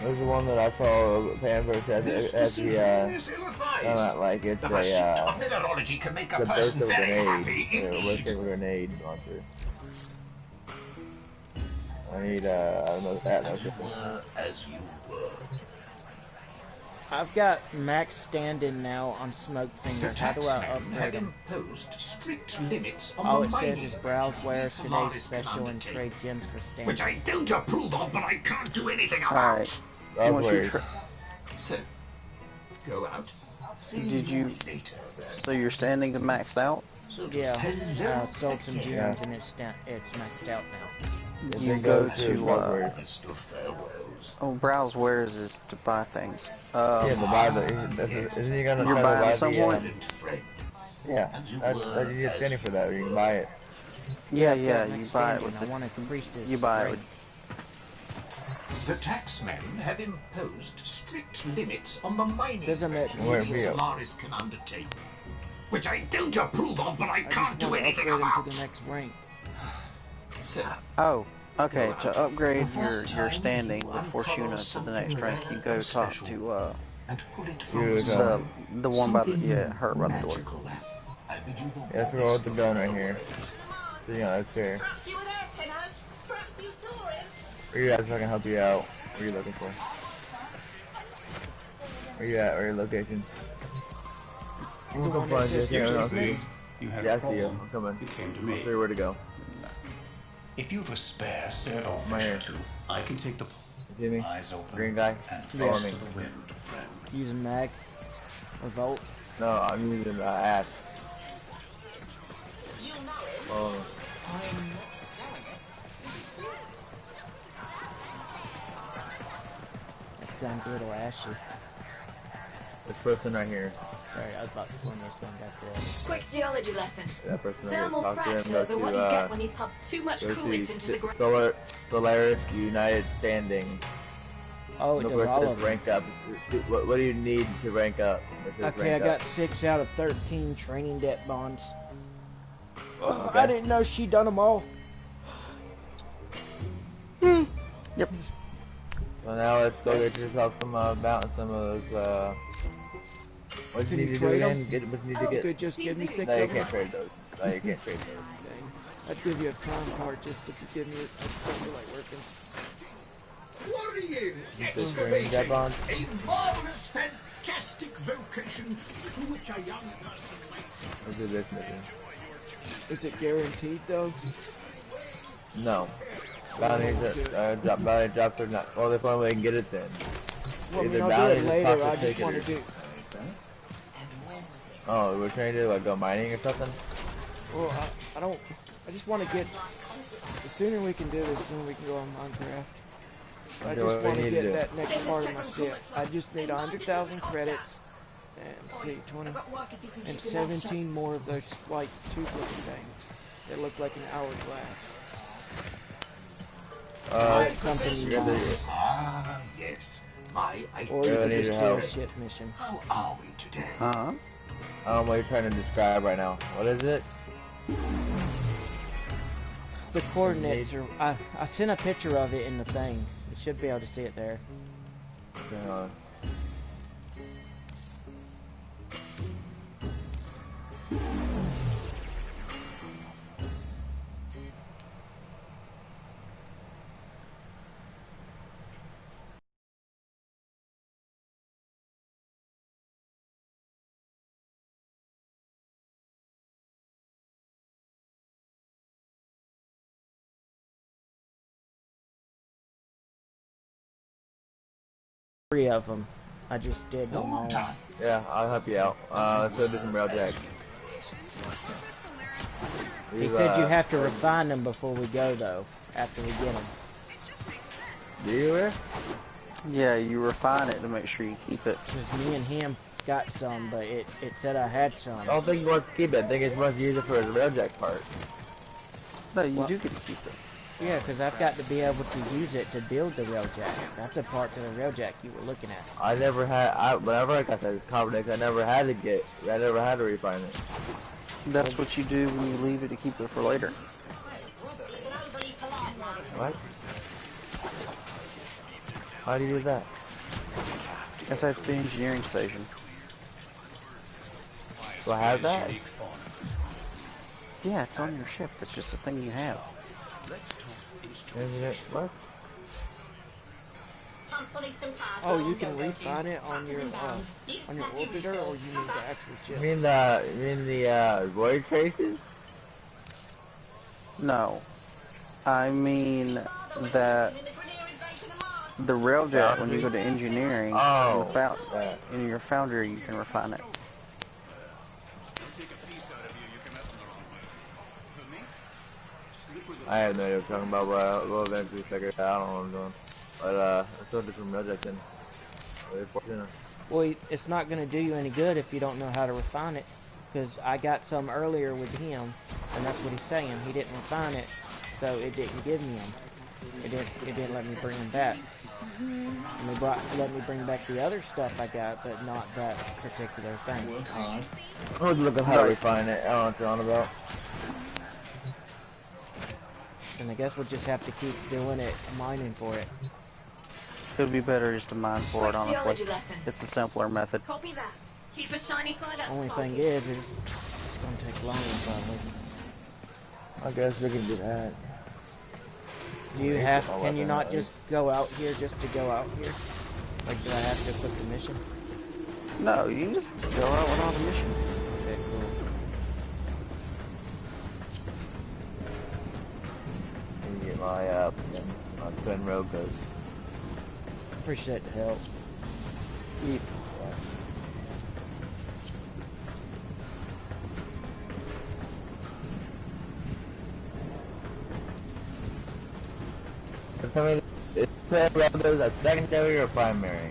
There's the one that I saw Panverse as the not like it's The pursuit of mineralogy can make a the burst person of a very grenade. happy Yeah, indeed. burst of a grenade launcher. I need I don't know Atmosis. As you were. I've got max stand-in now on Smoke Finger. How do I Taxmen upgrade have them? imposed strict limits on All the it says mining is browse which where the today's Solaris can special and undertake, trade gems for stand-in. which I don't approve of, but I can't do anything about. Alright. Once you So, go out. See Did you? later then. So you're standing maxed out? Yeah, I sold some gems and it's maxed out now. You go to browse wares is to buy things. Yeah, to buy the. Isn't he gonna You're try to buying buy someone? Yeah, that's you get standing for that. You can buy it. Yeah, Yeah, you buy it with I want to increase this. you buy it rate. with The taxmen have imposed strict limits on the mining Says I'm at which the zero. Solaris can undertake, which I don't approve of, but I can't do want to anything upgrade about. into the next rank. So, Oh, okay. To upgrade your standing with Fortuna to the next rank, you go talk to the one by the her by the door. Yeah, that's where I got the gun right here. So yeah, that's fair. Where you at so I can help you out? What are you looking for? Where you at? Where your location? The one that says Yeah, your I'll see you. business. You had Yeah, a I see you. problem. I'm coming. You came to I'll me. tell you where to go. If you've a spare servo Right fish here. or two, I can take the You see me? eyes open Green guy? and Follow face me. to the wind, friend. Using mag or volt. No, I'm using ash. Follow me. That sounds a little ashy. This person right here. Sorry, I was about to point this thing back there. Quick geology lesson. That person right here. Thermal Talk to him. fractures are what you get when you pump too much go coolant to into the ground. Solaris United Standing. Oh, it Look does where all says of them. rank up. What do you need to rank up? It says Okay, I rank got up. 6 out of 13 training debt bonds. Okay. I didn't know she done them all. Yep. So now let's go get yourself some some of those. What do you need to do trade again? them? What you need You to get? could just give me 6 No, you of them. can't trade those. No, you can't trade those. Dang. I'd give you a crown card just if you give me it. I just don't feel like working. Worrying, Just bring that bond. a marvelous, fantastic vocation to which a young person might... Let's do this mission. Is it guaranteed though? No. Bounty drops or not. Well, if only we can get it then. Well, I mean, Either I'll bounty do it or later. profit I just ticket want or- to do. Oh, we're trying to like go mining or something? Well, I don't. I just want to get. The sooner we can do this, the sooner we can go on Minecraft. I Okay, just what do want we to need to get do? that next part of my ship. I just need 100,000 credits. And see, 20 and 17 more of those like tube-looking things. They look like an hourglass. Like something you you're buy. Ah, yes. My Or you Really could need just your do help. a ship mission. How are we today? Uh-huh. I don't know what you're trying to describe right now. What is it? The coordinates are. I sent a picture of it in the thing. You should be able to see it there. Three of them. I just did them all. Yeah, I'll help you out. Let's go do some railjack. He said you have to refine them before we go, though. After we get them. Do you? Yeah, you refine it to make sure you keep it. Because me and him got some, but it said I had some. I don't think he wants to keep it. I think he wants to use it for his railjack part. No, you do get to keep it. Yeah, because I've got to be able to use it to build the railjack. That's a part to the railjack you were looking at. I never had. Whenever I got that combination, I never had to refine it. That's what you do when you leave it to keep it for later. What? How do you do that? That's at the engineering station. Do I have that? Yeah, it's on your ship. That's just a thing you have. What? Oh, you can refine it on your orbiter, or you need the actual ship? You mean the void traces? No. I mean that the railjack, when you go to engineering, in your foundry, you can refine it. I have no idea what you're talking about, but we'll eventually figure it out. I don't know what I'm doing. But, let's go do some railjack then. Well, it's not going to do you any good if you don't know how to refine it. Because I got some earlier with him, and that's what he's saying. He didn't refine it, so it didn't give me them. It didn't let me bring them back. And let me bring back the other stuff I got, but not that particular thing. I was looking how to refine it. I don't know what you're on about. And I guess we'll just have to keep doing it, mining for it. It would be better just to mine for it, honestly. Geology lesson. It's a simpler method. Copy that. Keep a shiny side up. Only thing is it's going to take longer probably. I guess we can do that. Do you have? Can you not just go out here just to go out here? Like, do I have to equip the mission? No, you can just go out without a mission. Okay, cool. twin rogas. Appreciate the help. Yeah. Tell me, is twin rogas a secondary or primary?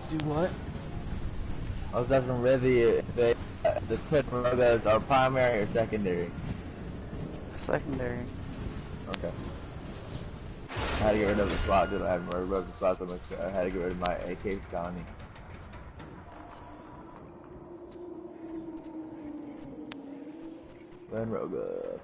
Do what? I was asking Rizzy if the twin rogas are primary or secondary. Secondary. Okay. I had to get rid of the slot because I had more broken slots on my I had to get rid of my AK Scotty. Twin roga.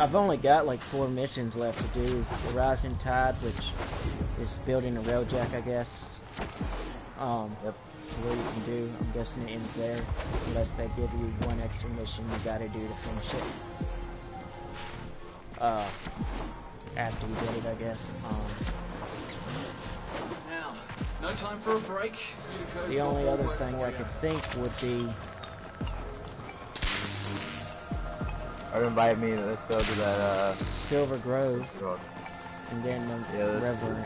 I've only got like 4 missions left to do. The Rising Tide, which is building a railjack, I guess. Yep. Where you can do. I'm guessing it ends there, unless they give you one extra mission you gotta do to finish it. After you get it, I guess. Now, no time for a break. The only other thing I could think would be. Or invite me, let's go to that, Silver Grove. And then the Reverend.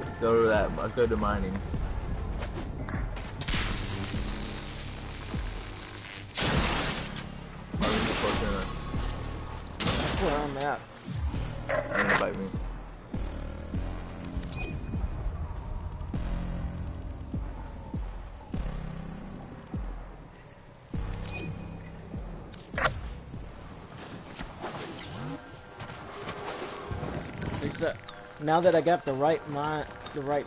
Let's go to that, let's go to mining. That's where I'm at. Invite me. Now that I got the right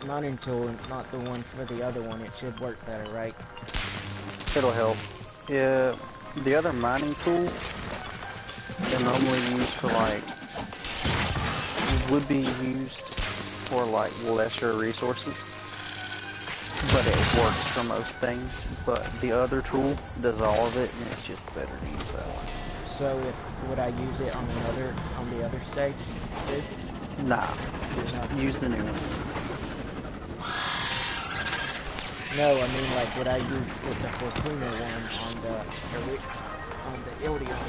mining tool and not the one for the other one, it should work better, right? It'll help. Yeah, the other mining tool, they're normally used for like, would be used for like lesser resources, but it works for most things. But the other tool does all of it, and it's just better to use that one. So would I use it on the other stage too? Nah, just use the new one. No, I mean like would I use with the Fortuna one on the Eldion?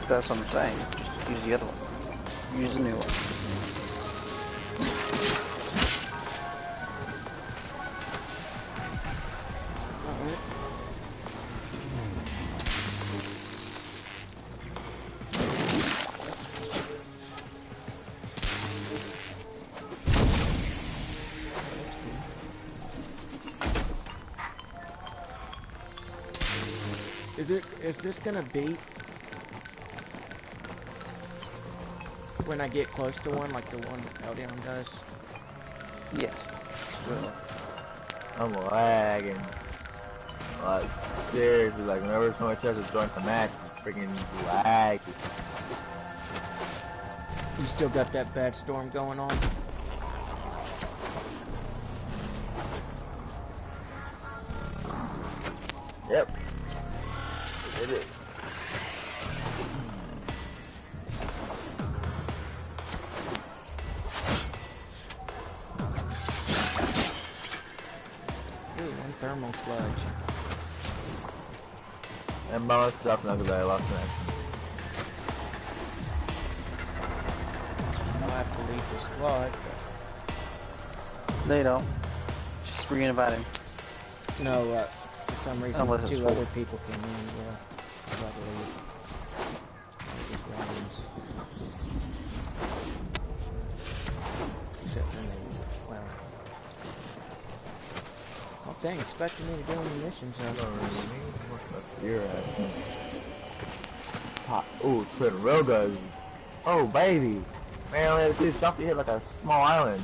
That's what I'm saying. Just use the other one. Use the new one. Is this gonna beat when I get close to one, like the one Eldion does? Yes. I'm lagging. Like, seriously, like, whenever someone tries to join the match, it's freaking lag. You still got that bad storm going on? Yep. It is. Ooh, one thermal sludge. And my stuff now because I lost that. I'll have to leave the squad. They don't. Just re-invite him. No, for some reason, Unless it's 2 full. other people came in, yeah. So I believe. Just Ryan's. Except for me. Well. Oh, dang, expecting me to do any missions out of You're at. Pop. Ooh, Twin Rogas. Oh, baby. Man, only have to do is jump to hit like a small island.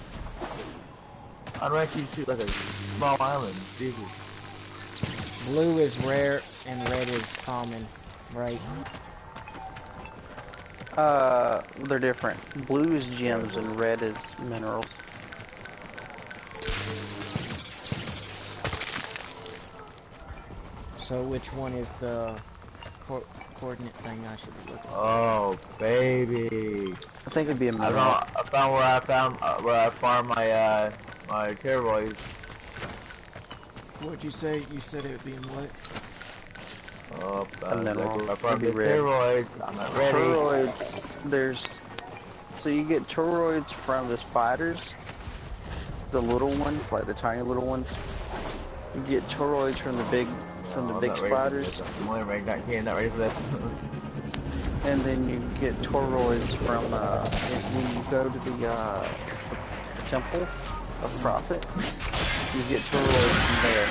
On rank you shoot like a small island. Jesus. Blue is rare and red is common, right? They're different. Blue is gems and red is minerals. So which one is the coordinate thing I should be looking for? Oh, baby. I think it'd be a mineral. I found where I farm my my terroids. What'd you say? You said it would be in what? Oh, A mineral. I farmed the It'd be red. terroids. I'm not ready. Toroids. So you get toroids from the spiders, the little ones, like the tiny little ones. You get toroids from the big spiders. I'm only ready, not ready for this. And then you get toroids from when you go to the temple of prophet. You get toroids from there.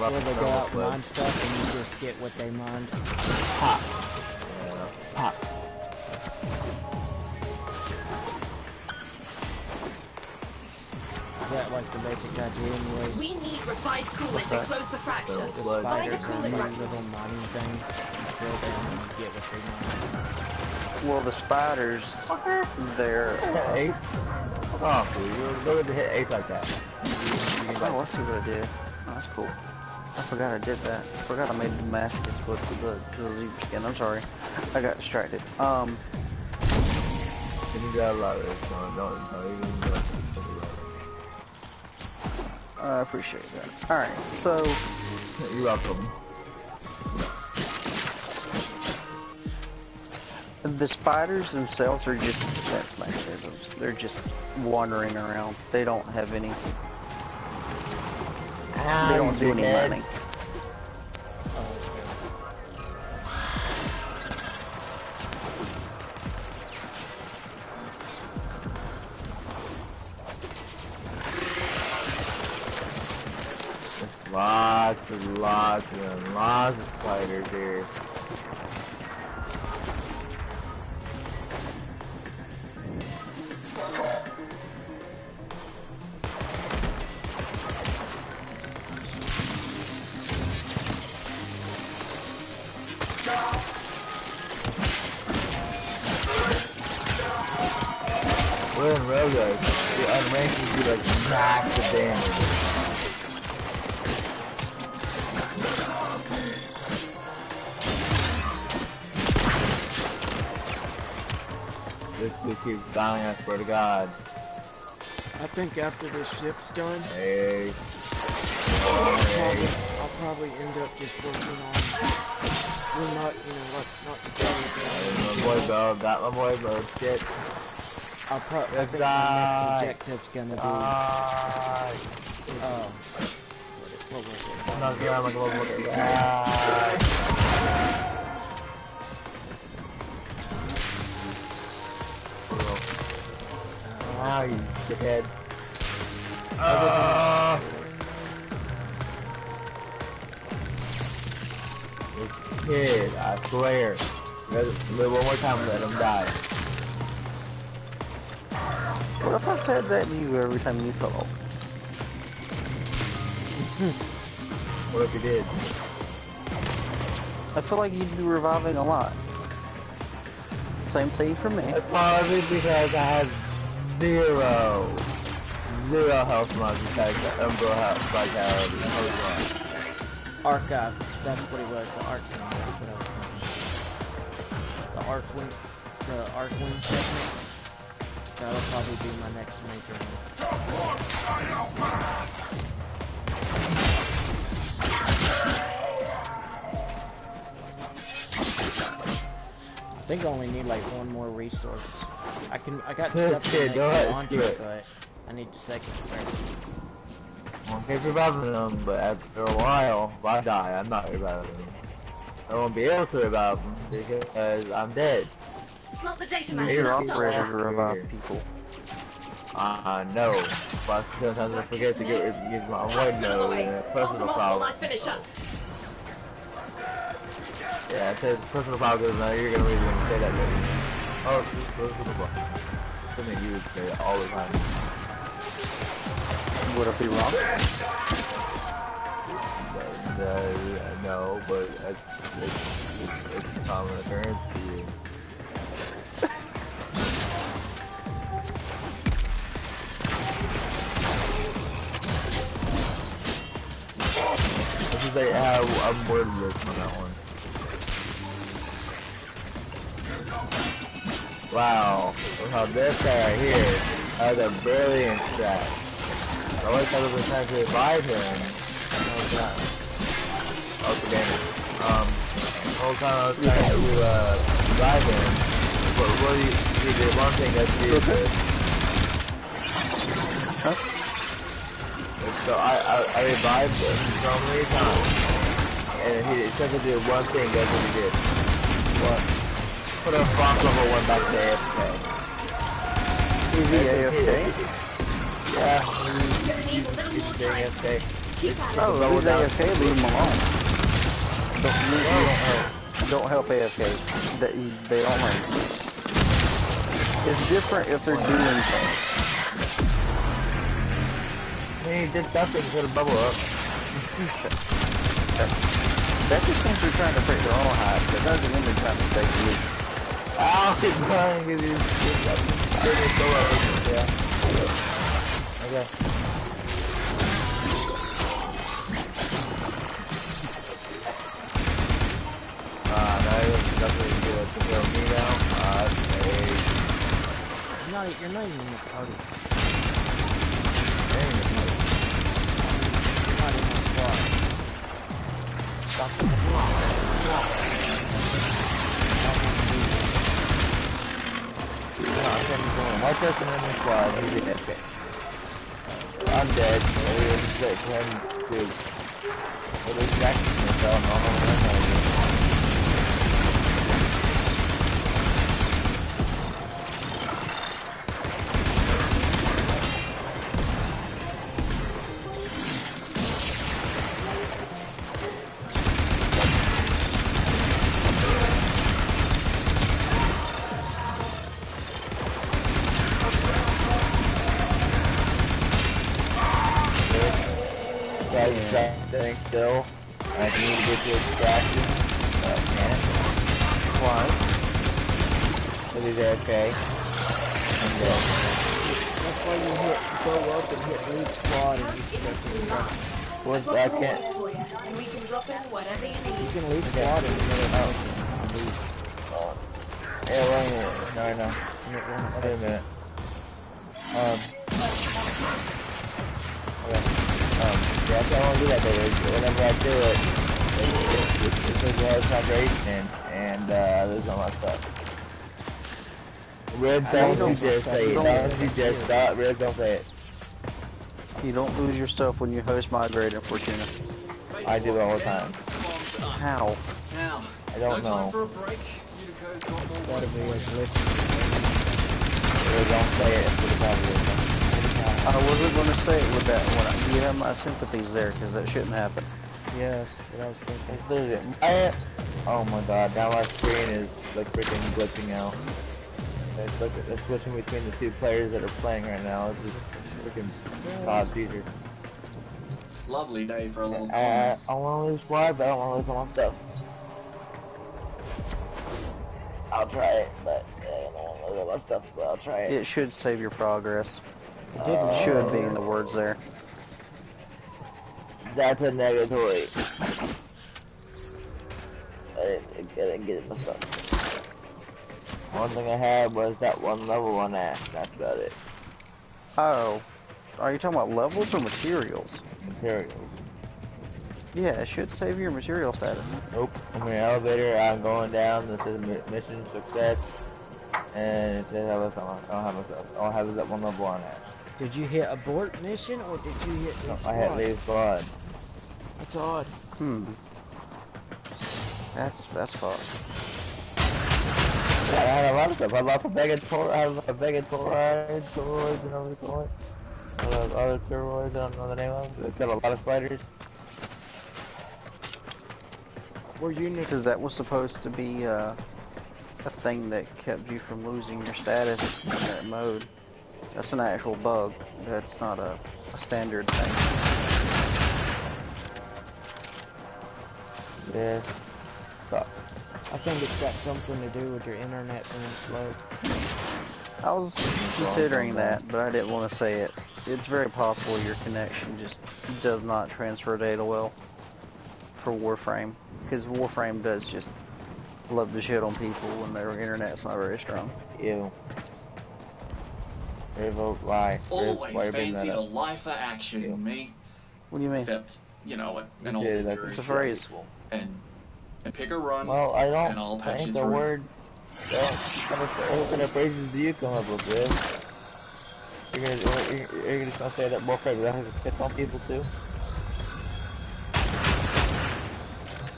Where they go out and mine stuff and you just get what they mined. Pop. Yeah, pop. Is that like the basic idea anyways? We need refined coolant to close the fracture. The Find a spiders coolant are rack. new little mining thing. You drill down and you get what they mine. Well, the spiders, they're... Hit 8? Fuck off, dude. You're going to hit 8 like that. Oh, that's a good idea. Oh, that's cool. I forgot I did that. I forgot I made Damascus with the zebra skin. I'm sorry. I got distracted. You got a lot of this, don't even do it. I appreciate that. Alright, so... You're welcome. The spiders themselves are just defense mechanisms. They're just wandering around. They don't have any... they don't do any mining. Lots of spiders here. We're in railroad. The unranked would do like massive damage. This keeps dying, I swear to God. I think after this ship's done, Hey. I'll probably end up just working on. We're not, not the My boy Bo, got my boy Bo. Shit. I think my next objective's gonna be. What was it? I'm not sure I'm gonna look at that. Wow, you shithead. This kid, I swear. Live one more time and let him die. What if I said that to you every time you fell off? What if you did? I feel like you'd be reviving a lot. Same thing for me. That's probably because I have zero health mods like Umbro health vitality. Archive. That's what it was. The Archive. That's what I was thinking. The Archwing segment. That'll probably be my next major one. I think I only need like one more resource. I got stuff to make the launcher, but I need the second first. Won't keep reviving them, but after a while, if I die, I'm not reviving them. I won't be able to revive them because I'm dead. Slot the data man. You're operator to revive people. No. But sometimes I forget to get my void node and a personal problem. Finish up. Yeah, it says personal power goes now. You're gonna read when you say that, baby. Oh, personal power. Something you would say all the time. Would it be wrong? No, but it's a common occurrence to you. This is like how I'm wordless on that one. Wow, look how this guy right here has a brilliant strat. I always thought it was trying to revive him. No, it's not. Oh, it's a gamer. The whole time I was trying to revive him, but really, he did one thing that's weird. Huh? So I revived him so many times, and he just did one thing, that's what he did. What? Put a Fox level 1 back to AFK. Is he AFK? Yeah, he's AFK. Oh, he's AFK, leave him alone. Don't help AFK. They don't learn. It's different if they're doing things. He did nothing to the bubble up. That just means they're trying to break their own height. That doesn't mean they're trying to break you. Ow, he's trying to get his yeah. Okay. Now he's definitely good to kill me now. You're not even in the party. Dang it. You're not in the squad. Stop the my person in the squad, he's an epic. I'm dead. Maybe it's straight to him to what is Jackson himself, I don't know. Staying still. I need to get to extraction. But I can't. Why? Because he's AFK. That's why you go up and hit lead squad and you can what? I can't. We can drop in whatever you need. You can lead squad and another person leaves. Yeah, wait a minute. No, I know. Wait a minute. Yeah, I don't want to do that, but whenever I do it, it says it has vibration, and there's all my stuff. Red, don't you just say it. Don't you just stop. Red, don't say it. You don't lose your stuff when you host migrate in Fortuna. I do it all the time. How? I don't know. Gotta be a glitch. Red, don't say it for the vibration. I wasn't going to say it with that one. You have my sympathies there, because that shouldn't happen. Yes, what I was thinking. Oh my god, now my screen is like freaking glitching out. It's switching between the two players that are playing right now. It's just freaking god teaser. Lovely day for a little I want to lose squad, but I don't want to lose all my stuff. I'll try it, but I don't want to lose all my stuff, but I'll try it. It should save your progress. It should be in the words there. That's a negatory. I didn't get it myself. One thing I had was that one level one ass. That's about it. Oh. Are you talking about levels or materials? Materials. Yeah, it should save your material status. Nope. I'm in the elevator. I'm going down. This is mission success. And it says I don't have myself. All I have is that one level on ass. Did you hit abort mission or did you hit leave squad? I hit leave squad. That's odd. That's fun. Yeah, I had a lot of stuff. I lost a bag of toroids, and other toroids. Other toroids, I don't know the name of them. It's got a lot of spiders. Because that was supposed to be a thing that kept you from losing your status in that mode. That's an actual bug. That's not a standard thing. Yeah. I think it's got something to do with your internet being slow. I was considering that, but I didn't want to say it. It's very possible your connection just does not transfer data well for Warframe, because Warframe does just love to shit on people when their internet's not very strong. Ew. Why? Always fancied a lifer action, me. What do you mean? Except, you know, an old That's injury. a phrase. And pick a run, well, I don't and I'll patch think you the through. word. What kind of phrases do you come up with, Bill? You're just gonna say that Warframe doesn't piss on people too?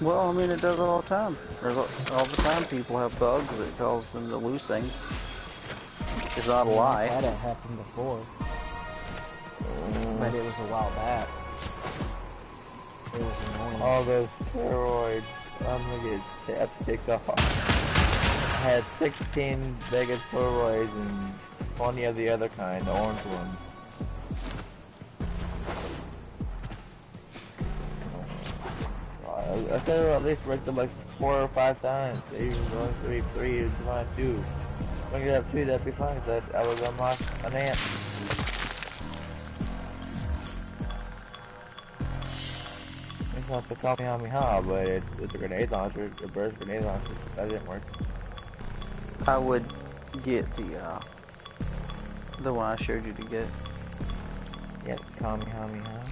Well, I mean, it does it all the time. All the time people have bugs that cause them to lose things. It's not a lie. I've had it happen before. But it was a while back. It was annoying. All those steroids. I'm gonna get ticked off. I had 16 Vegas steroids and 20 of the other kind, the orange ones. I said at least break them like 4 or 5 times. Even going 3 is fine too. When you have 2, that'd be fine. Cause I was unlock an ant. It's not the Kamehameha, but it's a grenade launcher. A burst grenade launcher. That didn't work. I would get the one I showed you to get. Yep, Kamehameha.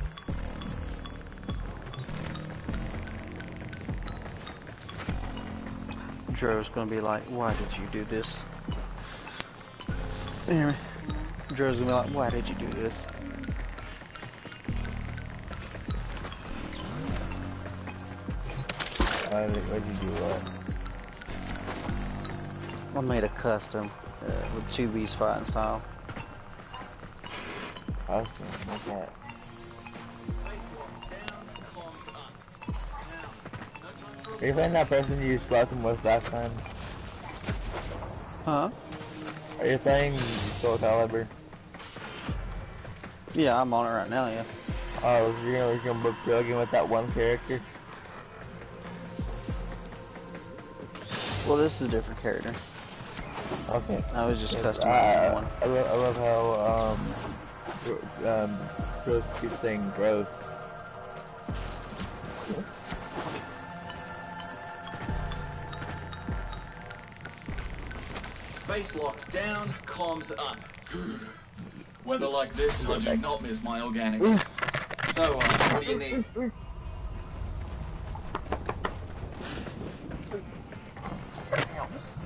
Dro's gonna be like, why did you do this? You hear me? Dro's gonna be like, why did you do this? What'd you do what? I made a custom with 2B's fighting style. Custom? What's that? Are you playing that person you swapped him with last time? Huh? Are you playing Soul Calibur? Yeah, I'm on it right now, yeah. Oh, you're gonna book again with that one character? Well, this is a different character. Okay. I was just customizing one. I love how Gross keeps saying gross. Face locked down, comms up. Weather like this, I do not miss my organics. So, what do you need?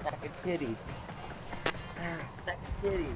Sack of titties. Sack of titties.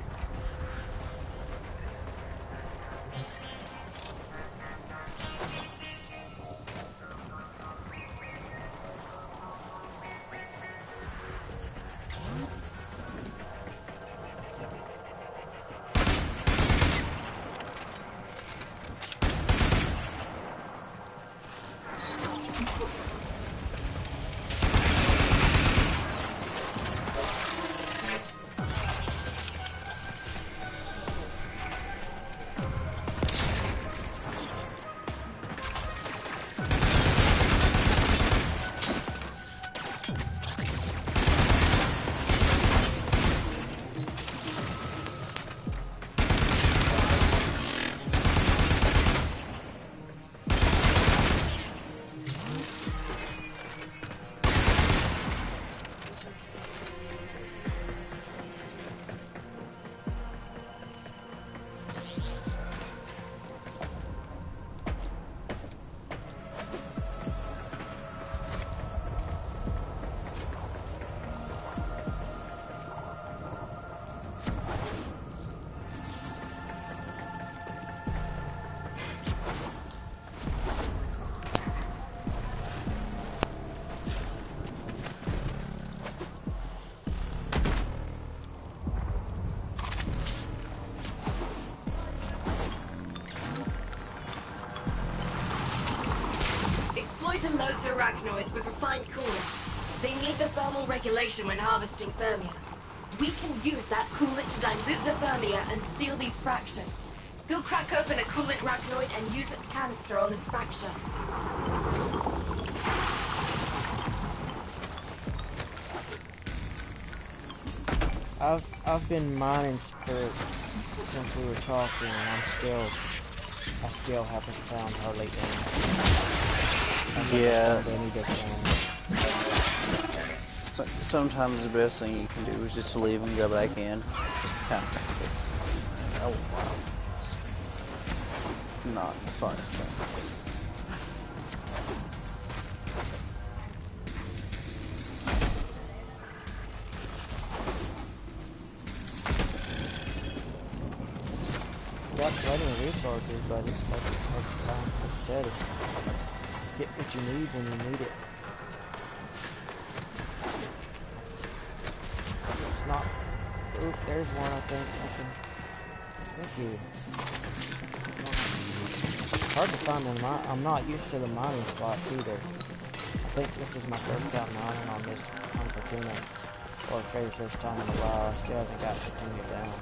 Sector loads arachnoids with refined coolant. They need the thermal regulation when harvesting thermia. We can use that coolant to dilute the thermia and seal these fractures. Go crack open a coolant arachnoid and use its canister on this fracture. I've been mining since we were talking, and I still haven't found hardly any. Yeah. Any different. So, sometimes the best thing you can do is just leave and go back in. Just kind of. Oh wow. It's not the funnest thing. Got plenty of resources, but it's hard to find. Like I said, it's get what you need when you need it. It's not. Oop, there's one. I think. Thank you. It's hard to find them. I'm not used to the mining spots either. I think this is my first time mining on Fortuna, or very first time in a while. I still haven't got Fortuna down.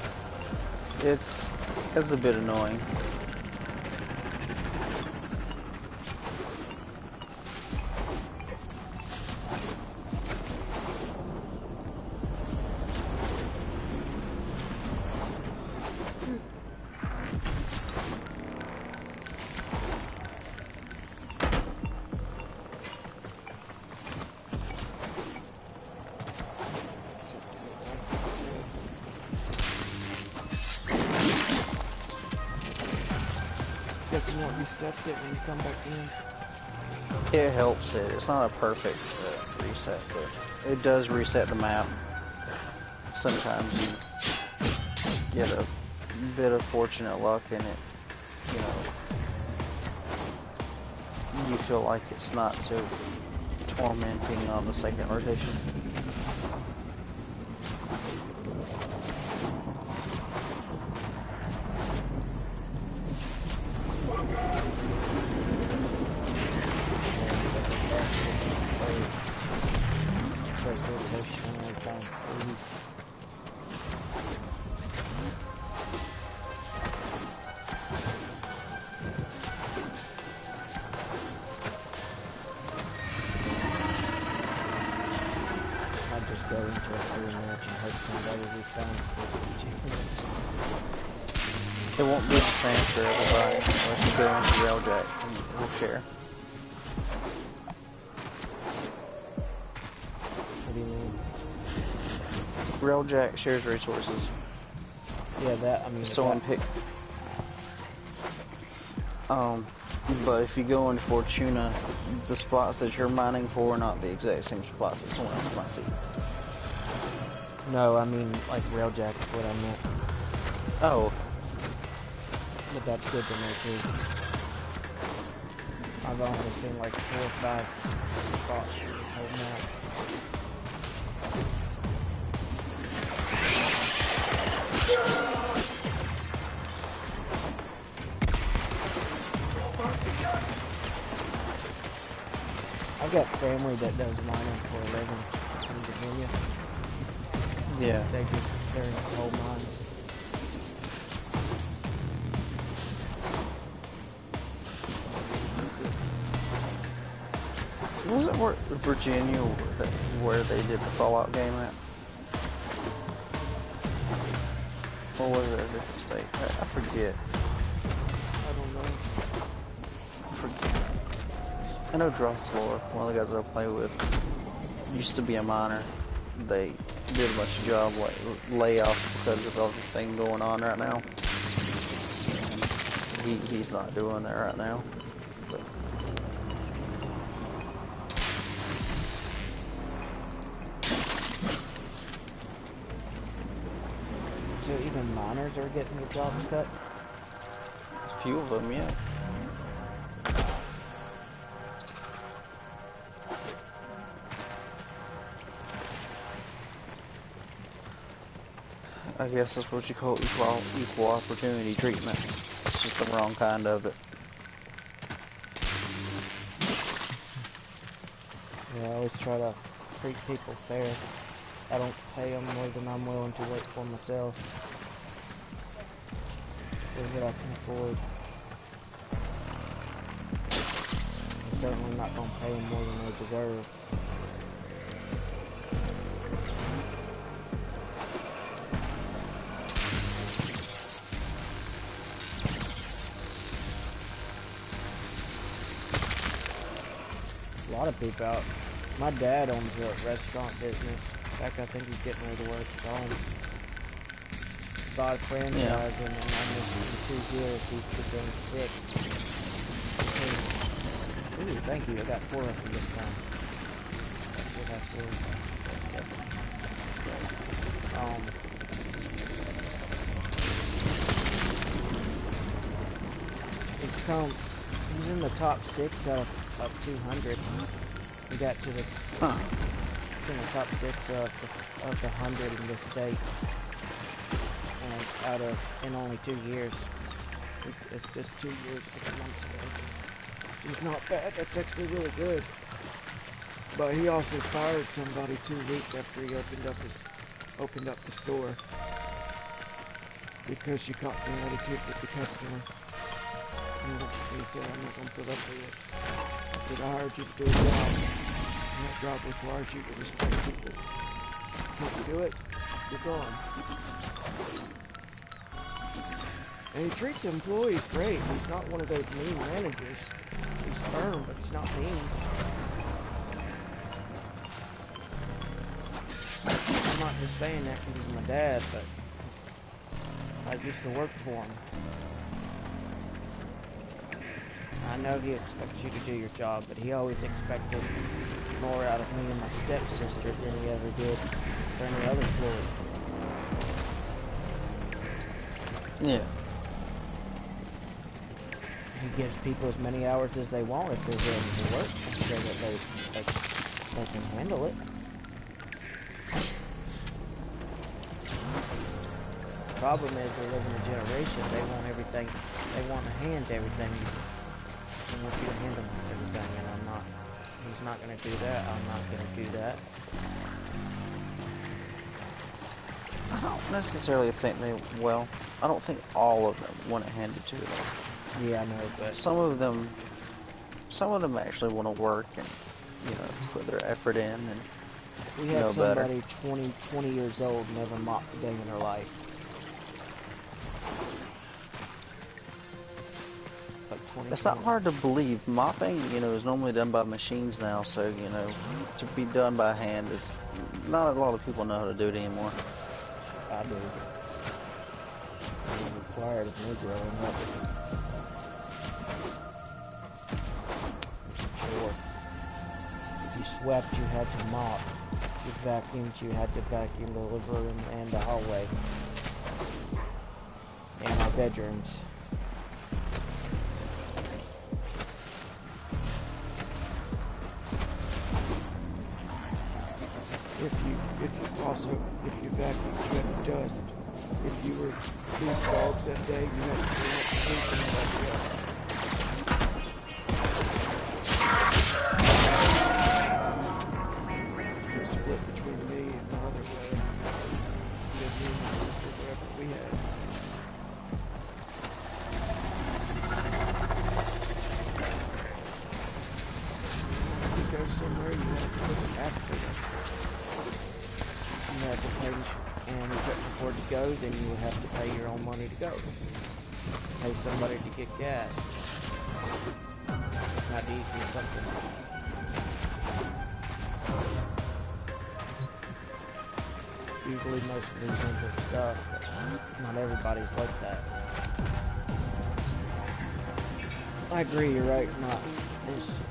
It's a bit annoying. Guess you won't resets it when you come back in. It helps it. It's not a perfect reset, but it does reset the map. Sometimes you get a bit of fortunate luck in it. You know, you feel like it's not so tormenting on the second rotation. It won't be the same for everybody unless you go into Railjack and we'll share. What do you mean? Railjack shares resources. Yeah, that, I mean... Someone pick... but if you go into Fortuna, the spots that you're mining for are not the exact same spots that someone else might see. No, I mean, like, Railjack is what I meant. Oh. But that's good to know, too. I've only seen, like, 4 or 5 spots in this whole map. I've got family that does mining for a living in Virginia. Yeah. They're in coal mines. Was it Virginia where they did the Fallout game at? Or was it a different state? I forget. I don't know. I forget. I know Drosselor, one of the guys that I play with, used to be a miner. They did a bunch of job layoffs because of everything going on right now. He's not doing that right now. But. So even miners are getting their jobs cut? A few of them, yeah. I guess that's what you call equal opportunity treatment. It's just the wrong kind of it. Yeah, I always try to treat people fair. I don't pay them more than I'm willing to work for myself. Or that I can afford. I'm certainly not going to pay them more than they deserve. A lot of people out. My dad owns a restaurant business. In fact, I think he's getting ready to work at home. Bought a franchise and in almost 2 years he's become 6. Ooh, thank you. I got 4 of them this time. I should have 4. He's in the top 6 out of 200. He got to the he's in the top 6 of the 100 in this state, and in only 2 years. It's just 2 years, 6 months ago. Which is not bad. That's actually really good. But he also fired somebody 2 weeks after he opened up the store because she caught the attitude with the customer. He said, "I'm not gonna put up with it." I said, "I hired you to do a job, and that job requires you to respect people. Can't you do it? You're gone." And he treats employees great. He's not one of those mean managers. He's firm, but he's not mean. I'm not just saying that because he's my dad, but I used to work for him. I know he expects you to do your job, but he always expected more out of me and my stepsister than he ever did for any other employee. Yeah. He gives people as many hours as they want if they're willing to work. I'm sure that they can handle it. The problem is they live in a generation, they want everything, they want to hand everything. I want you to handle everything, and I'm not. He's not going to do that. I'm not going to do that. I don't necessarily think I don't think all of them want it handed to them. Yeah, I know, but some of them actually want to work and, put their effort in and we had somebody 20 years old never mopped a day in her life. That's not hard to believe. Mopping, is normally done by machines now, so, to be done by hand is not a lot of people know how to do it anymore. I do. It was required of me growing up. It's a chore. If you swept, you had to mop. If you vacuumed, you had to vacuum the living room and the hallway. And our bedrooms. If you vacuumed, you had to dust. If you were feeding dogs that day, you had to clean up the food and everybody else. It was split between me and my other brother. Me and my sister, whatever we had. If you go somewhere, you have to ask for them. You had to pay, and if you couldn't afford to go, then you would have to pay your own money to go. Pay somebody to get gas. Not to eat something. Usually most of these simple stuff, but not everybody's like that. I agree, you're right, it's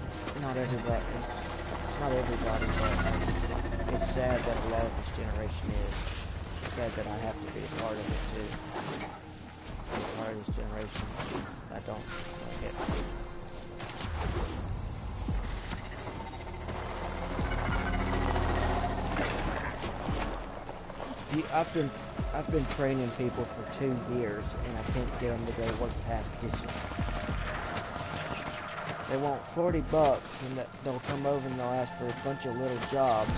not everybody, but it's sad that a lot of this generation is. It's sad that I have to be a part of it too. Be a part of this generation. I don't get it. I've been training people for 2 years and I can't get them to go work past dishes. They want 40 bucks, and they'll come over and they'll ask for a bunch of little jobs.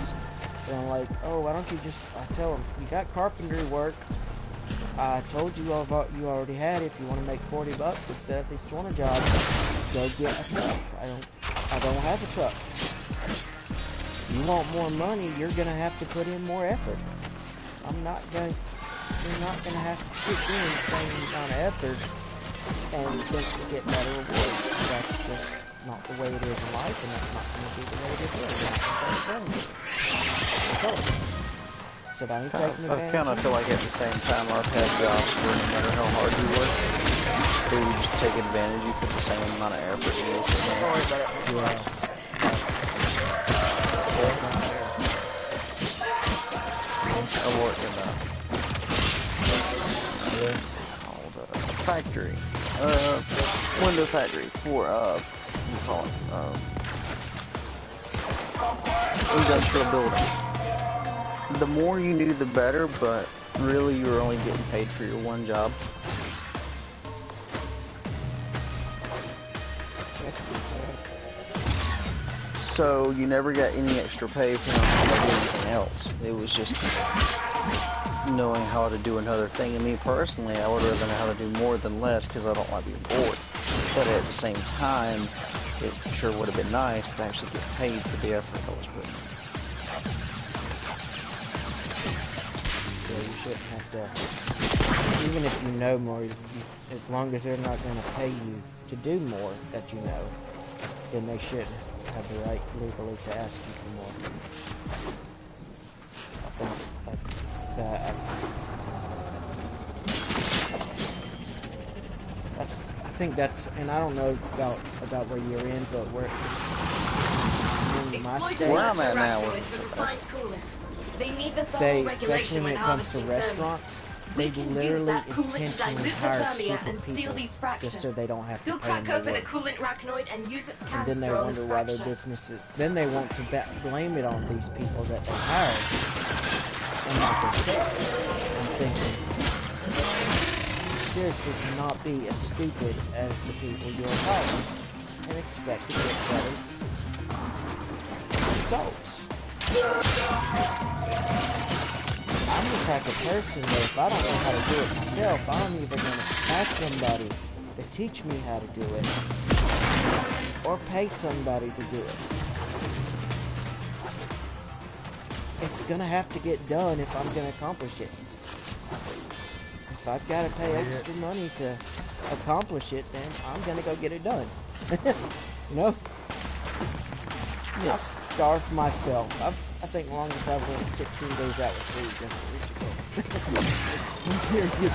And I'm like, oh, why don't you just, I tell them, you got carpentry work. I told you you already had it. If you want to make 40 bucks instead of these 20 jobs, go get a truck. I don't have a truck. You want more money, you're gonna have to put in more effort. You're not gonna have to put in the same amount of effort and think to get better reward. That's just not the way it is in life, and that's not gonna be the way it is here. So I ain't taking advantage. I kind of feel like at the same time I've had jobs where no matter how hard you work, they would just take advantage of you for the same amount of effort you put in. I work in a factory, window factory for what do you call it, industrial building. The more you do, the better, but really you're only getting paid for your one job. So you never got any extra pay for anything else. It was just knowing how to do another thing. And me personally, I would rather know how to do more than less because I don't like being bored. But at the same time, it sure would have been nice to actually get paid for the effort I was putting in. You shouldn't have to, even if you know more, as long as they're not going to pay you to do more that you know, then they shouldn't have the right legally to ask you for more. I think that's, and I don't know about where you're in, but where in my state, where I'm at now, especially when it comes to restaurants, they literally intentionally hire stupid people just so they don't have to pay them their work. And then they wonder why their businesses, then they want to blame it on these people that they hired and not themselves. I'm thinking, seriously, cannot be as stupid as the people you're hiring and expect to get better results. I'm the type of person that if I don't know how to do it myself, I'm either going to ask somebody to teach me how to do it, or pay somebody to do it. It's going to have to get done if I'm going to accomplish it. If I've got to pay extra money to accomplish it, then I'm going to go get it done. You know? I've starved myself. I think the longest I've went 16 days out with food just a week ago. I'm serious.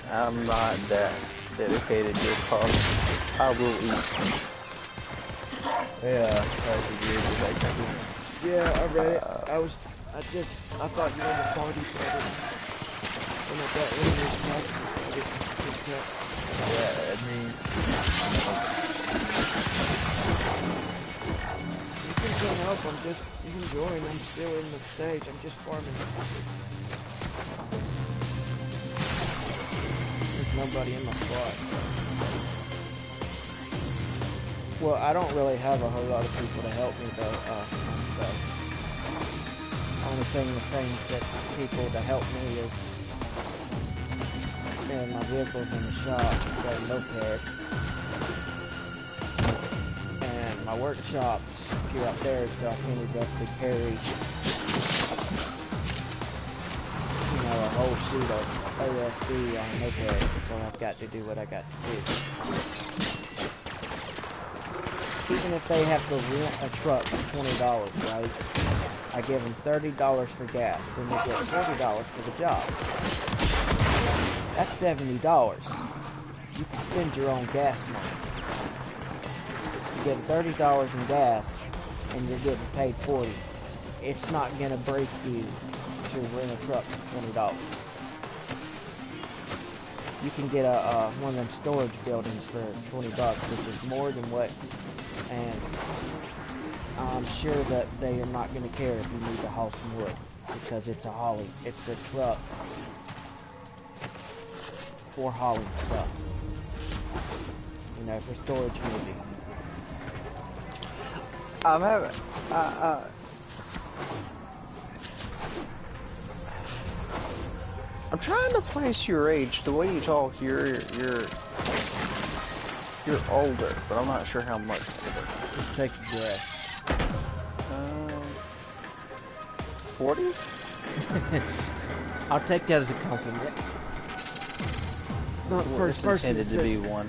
I'm not that dedicated to a cause. I will eat. Yeah, yeah, I read it. I thought you were the party started. And I got rid of this package. Yeah, I mean, you can help. I'm just enjoying. I'm still in the stage. I'm just farming. There's nobody in my squad. So. Well, I don't really have a whole lot of people to help me though. So only thing the same that people to help me is my vehicle's in the shop, got a moped. My workshop's here up there, so I can't exactly carry, a whole sheet of OSB on a moped, so I've got to do what I got to do. Even if they have to rent a truck for $20, right? I give them $30 for gas, then they get $40 for the job. That's $70. You can spend your own gas money. Get $30 in gas and you're getting paid $40. It's not gonna break you to rent a truck for $20. You can get one of them storage buildings for $20, which is more than what, and I'm sure that they are not gonna care if you need to haul some wood because it's a truck for hauling stuff. there for storage maybe. I'm having, I'm trying to place your age. The way you talk, you're older, but I'm not sure how much older. Just take a guess. 40s? I'll take that as a compliment. It's not the first person intended to be one.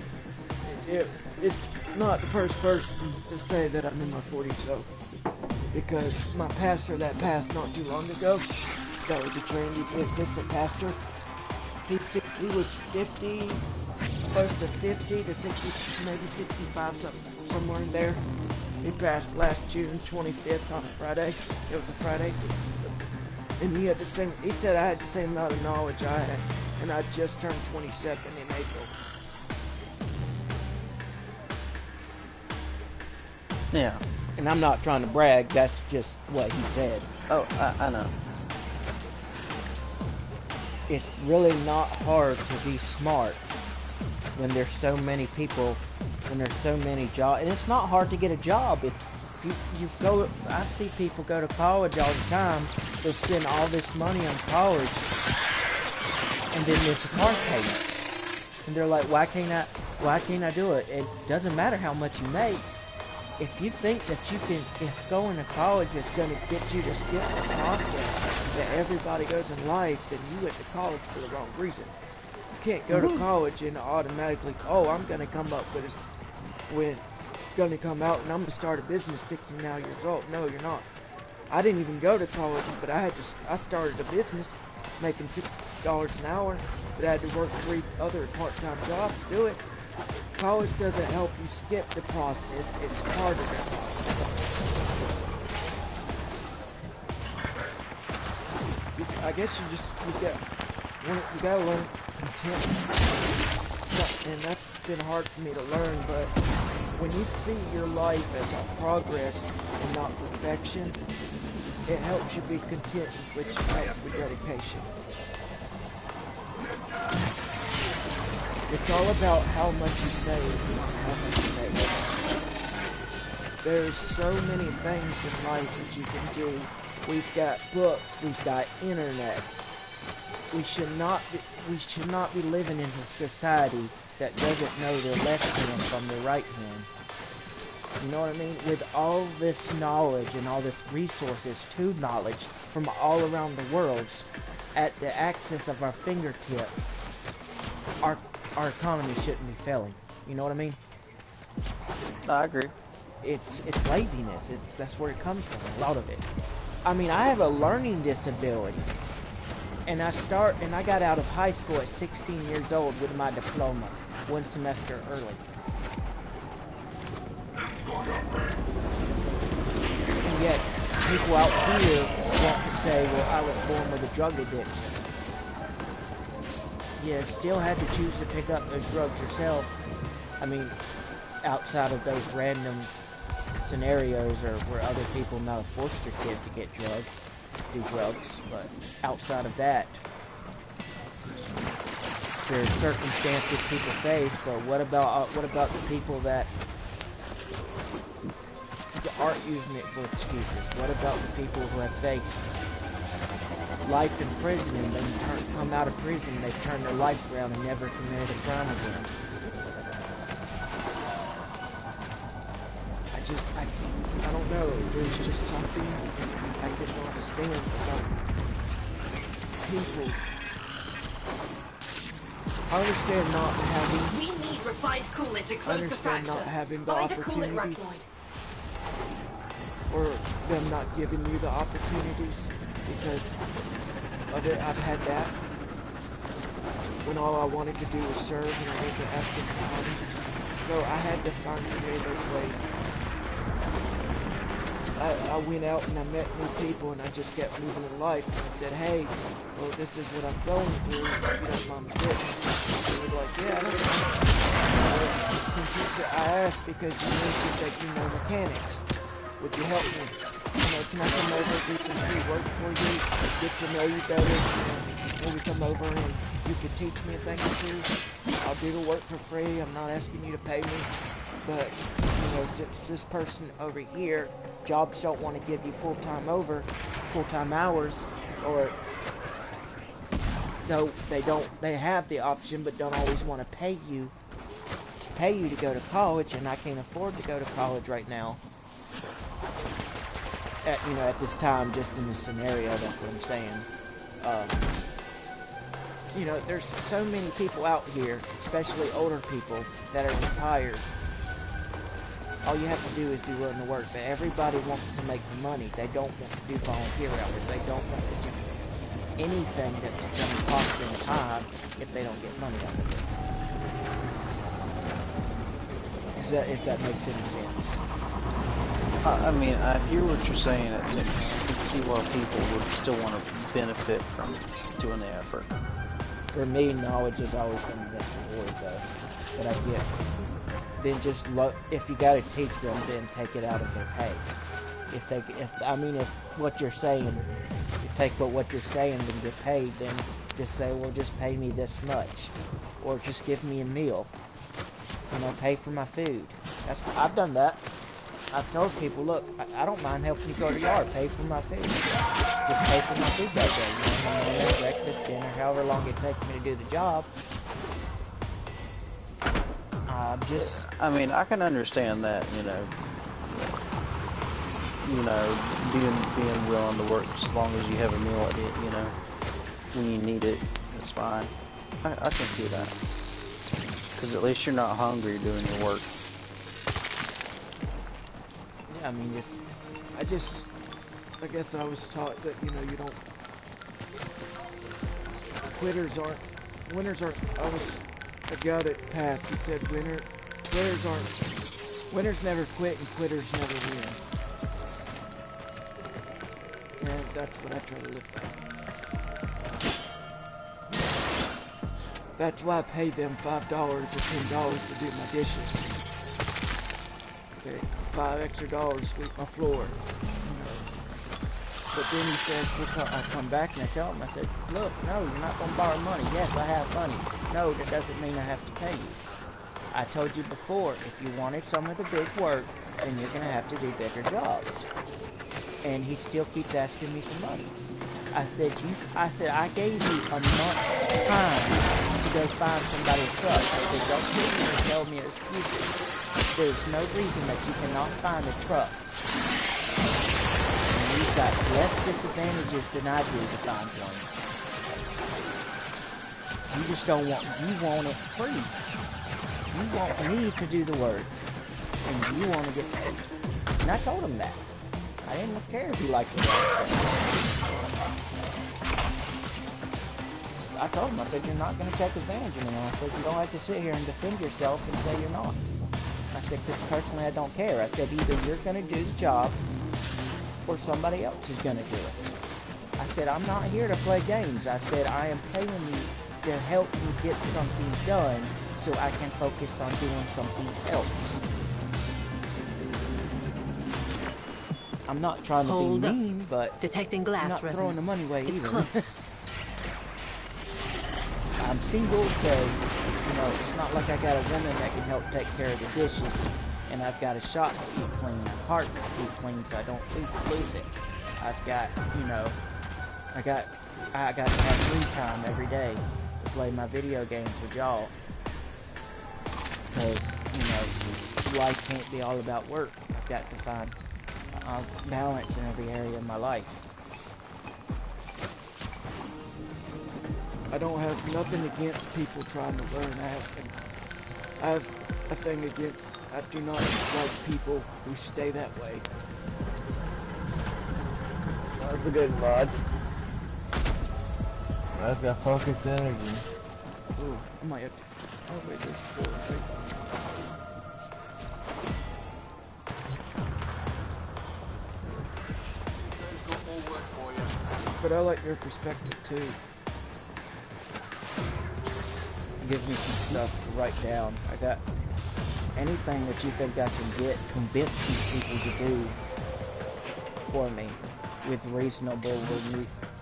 It's not the first person to say that I'm in my 40s, so. Because my pastor that passed not too long ago, that was a trained assistant pastor, he was 50, close to 50 to 60, maybe 65, somewhere in there. He passed last June 25th on a Friday. It was a Friday. And he said I had the same amount of knowledge I had, and I just turned 27 in April. Yeah. And I'm not trying to brag, that's just what he said. Oh, I know. It's really not hard to be smart when there's so many people, when there's so many jobs. And it's not hard to get a job. If you go, I see people go to college all the time, they'll spend all this money on college and then miss a car payment. And they're like, why can't I do it? It doesn't matter how much you make. If you think that if going to college is going to get you to skip the process that everybody goes in life, then you went to college for the wrong reason. You can't go to college and automatically, oh, I'm going to come up with going to come out and I'm going to start a business 69 years old. No, you're not. I didn't even go to college, but I started a business making $60 an hour, but I had to work 3 other part-time jobs to do it. College doesn't help you skip the process, it's part of the process. I guess you gotta learn contentment. And that's been hard for me to learn, but when you see your life as a progress and not perfection, it helps you be content, which helps with dedication. It's all about how much you save, not how much you make. There's so many things in life that you can do. We've got books, we've got internet. We should not be living in a society that doesn't know their left hand from their right hand. You know what I mean? With all this knowledge and all this resources to knowledge from all around the world at the access of our fingertip, our economy shouldn't be failing. You know what I mean? I agree. It's laziness. That's where it comes from. A lot of it. I mean, I have a learning disability, and I got out of high school at 16 years old with my diploma, 1 semester early. And yet, people out here want to say, "Well, I was born with a drug addiction." You still had to choose to pick up those drugs yourself. I mean, outside of those random scenarios or where other people might have forced their kids to do drugs, but outside of that, there are circumstances people face. But what about the people that aren't using it for excuses? What about the people who have faced life in prison and then come out of prison, they've turned their life around and never committed a crime again? I don't know. There's just something I cannot stand about people. I understand not having. We need refined coolant to close the fracture. Not having the Find a coolant opportunities, or them not giving you the opportunities because of it. I've had that when all I wanted to do was serve and I wasn't asking for money. So I had to find creative ways. I went out and I met new people and I just kept moving in life. And I said, hey, well, this is what I'm going through. If you don't mind me getting. And they were like, yeah, I don't know. I asked because you mentioned that you know mechanics. Would you help me? can I come over and do some free work for you, get to know you better, maybe come over and you could teach me a thing or two. I'll do the work for free. I'm not asking you to pay me, but since this person over here, jobs don't want to give you full-time hours, or though they have the option but don't always want to pay you to go to college, and I can't afford to go to college right now. At this time, just in this scenario, that's what I'm saying. There's so many people out here, especially older people, that are retired. All you have to do is be willing to work, but everybody wants to make the money. They don't want to do volunteer hours. They don't want to do anything that's going to cost them time if they don't get money out of it. If that makes any sense. I mean, I hear what you're saying. I can see why people would still want to benefit from doing the effort. For me, knowledge has always been the best reward, though. But I get, then just if you got to teach them, then take it out of their pay. If what you're saying, you take what you're saying and get paid, then just say, well, just pay me this much, or just give me a meal. Pay for my food. I've done that. I've told people, look, I don't mind helping you go to the yard. Pay for my food. Just pay for my food that day. Breakfast, dinner, however long it takes me to do the job. I mean, I can understand that, being willing to work as long as you have a meal at it, when you need it, it's fine. I can see that. Because at least you're not hungry doing your work. Yeah, I mean, I guess I was taught that, you don't, winners aren't, I got it passed, he said winners never quit and quitters never win. And that's what I try to live by. That's why I paid them $5 or $10 to do my dishes. Okay, $5 extra to sweep my floor. But then he said, I come back and I tell him, I said, look, no, you're not going to borrow money. Yes, I have money. No, that doesn't mean I have to pay you. I told you before, if you wanted some of the big work, then you're going to have to do bigger jobs. And he still keeps asking me for money. I said, I gave you a month's time to go find somebody a truck. I said, don't sit here and tell me excuses. There's no reason that you cannot find a truck. And you've got less disadvantages than I do to find one. You just don't want, you want it free. You want me to do the work. And you want to get paid. And I told him that. I didn't care if he liked it. I told him, I said, you're not going to take advantage of me. I said, you don't have to sit here and defend yourself and say you're not. I said, because personally I don't care. I said, either you're going to do the job or somebody else is going to do it. I said, I'm not here to play games. I said, I am paying you to help me get something done so I can focus on doing something else. I'm not trying to be mean, but detecting glass I'm not resonance. Throwing the money away It's either. Close. I'm single, so, it's not like I got a woman that can help take care of the dishes, and I've got a shop to keep clean, a heart to keep clean so I don't lose it. I've got, I got to have free time every day to play my video games with y'all. Because, life can't be all about work. I've got to find balance in every area of my life. I don't have nothing against people trying to learn. I have a thing against, I do not like people who stay that way. That's a good mod. That's got focused energy. Ooh, I might have to, oh wait, there's still a thing. But I like your perspective too. It gives me some stuff to write down. I got anything that you think I can convince these people to do. for me with reasonable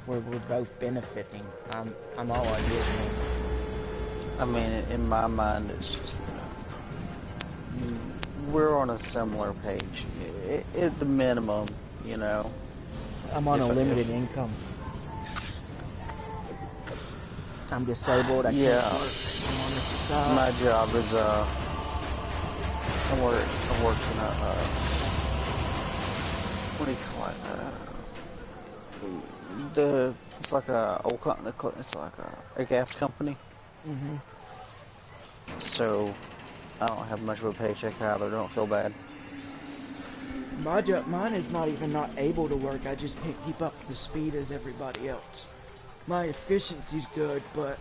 where we're both benefiting. I'm all ideas, man. I mean, in my mind, it's just, we're on a similar page. At the minimum, you know. I'm on a limited income. I'm disabled. I can't work. I'm on this side. My job is I work in a what do you call it? It's like a old company. It's like a gas company. Mhm. So I don't have much of a paycheck either. Don't feel bad. Mine is not even not able to work. I just can't keep up the speed as everybody else. My efficiency's good, but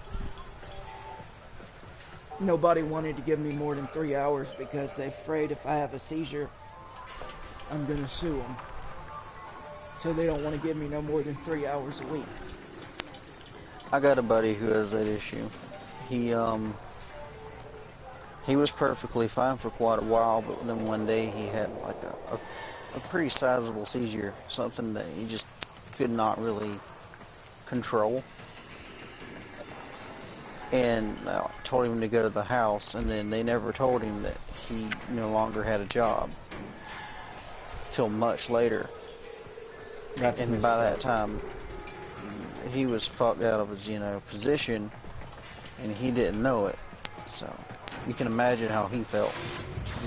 nobody wanted to give me more than 3 hours because they're afraid if I have a seizure, I'm gonna sue them. So they don't want to give me no more than 3 hours a week. I got a buddy who has that issue. He was perfectly fine for quite a while, but then one day he had like a pretty sizable seizure, something that he just could not really control. And I told him to go to the house, and then they never told him that he no longer had a job till much later. And by that time, he was fucked out of his, position, and he didn't know it. So you can imagine how he felt.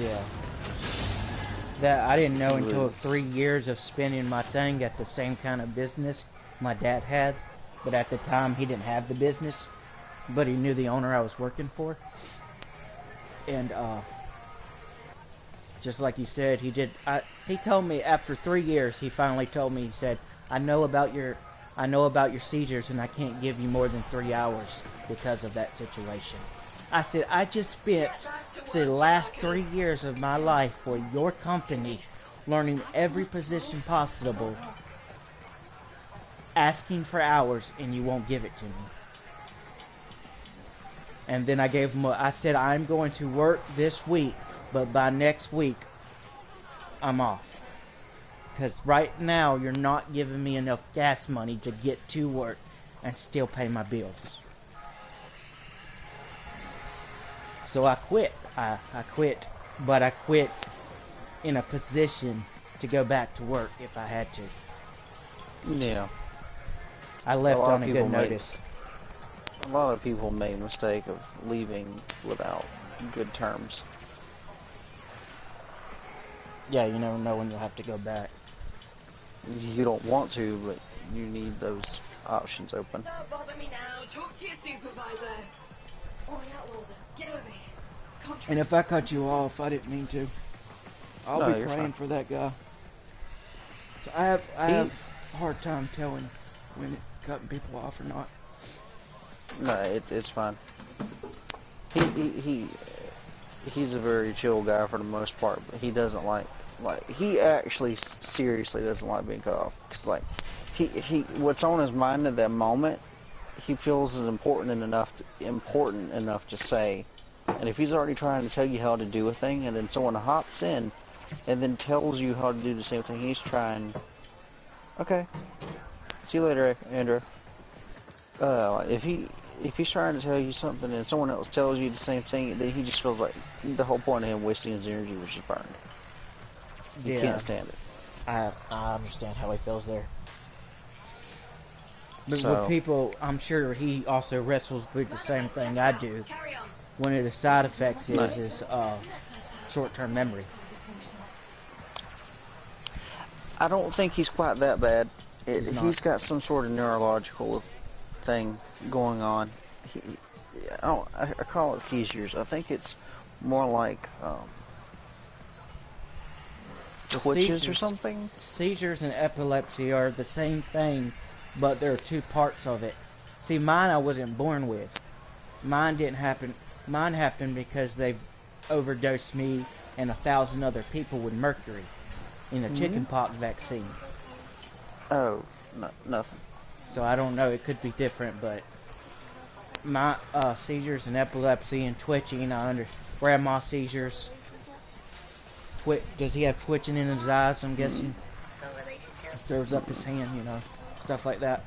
Yeah. That I didn't know until 3 years of spending my thing at the same kind of business my dad had, but at the time he didn't have the business, but he knew the owner I was working for. And just like you said, he told me after 3 years, he finally told me, he said, I know about your seizures, and I can't give you more than 3 hours because of that situation. I said, I just spent the last 3 years of my life for your company, learning every position possible, asking for hours, and you won't give it to me. And then I gave him I said, I'm going to work this week, but by next week, I'm off. Because right now, you're not giving me enough gas money to get to work and still pay my bills. So I quit. I quit, but I quit in a position to go back to work if I had to. Yeah. I left on a good notice. A lot of people make the mistake of leaving without good terms. Yeah, you never know when you'll have to go back. You don't want to, but you need those options open. Don't bother me now. Talk to your supervisor. Or the outlander. Get over here. And if I cut you off, I didn't mean to. I'll be praying for that guy. So I have a hard time telling when cutting people off or not. No, it's fine. He's a very chill guy for the most part, but he doesn't like he actually seriously doesn't like being cut off. Cause he what's on his mind at that moment, he feels is important enough to say. And if he's already trying to tell you how to do a thing, and then someone hops in and then tells you how to do the same thing he's trying, okay, see you later, Andrew. If he's trying to tell you something and someone else tells you the same thing, then he just feels like the whole point of him wasting his energy was just burned. He can't stand it. I understand how he feels there. But with people, I'm sure he also wrestles with the same thing I do. One of the side effects is short-term memory. I don't think he's quite that bad. He's got some sort of neurological thing going on. I call it seizures. I think it's more like twitches or something. Seizures and epilepsy are the same thing, but there are two parts of it. See, mine I wasn't born with. Mine didn't happen. Mine happened because they overdosed me and 1,000 other people with mercury in a chickenpox vaccine. Oh, nothing. So I don't know. It could be different, but my seizures and epilepsy and twitching. Grandma seizures. Does he have twitching in his eyes? I'm guessing. throws up his hand, you know, stuff like that.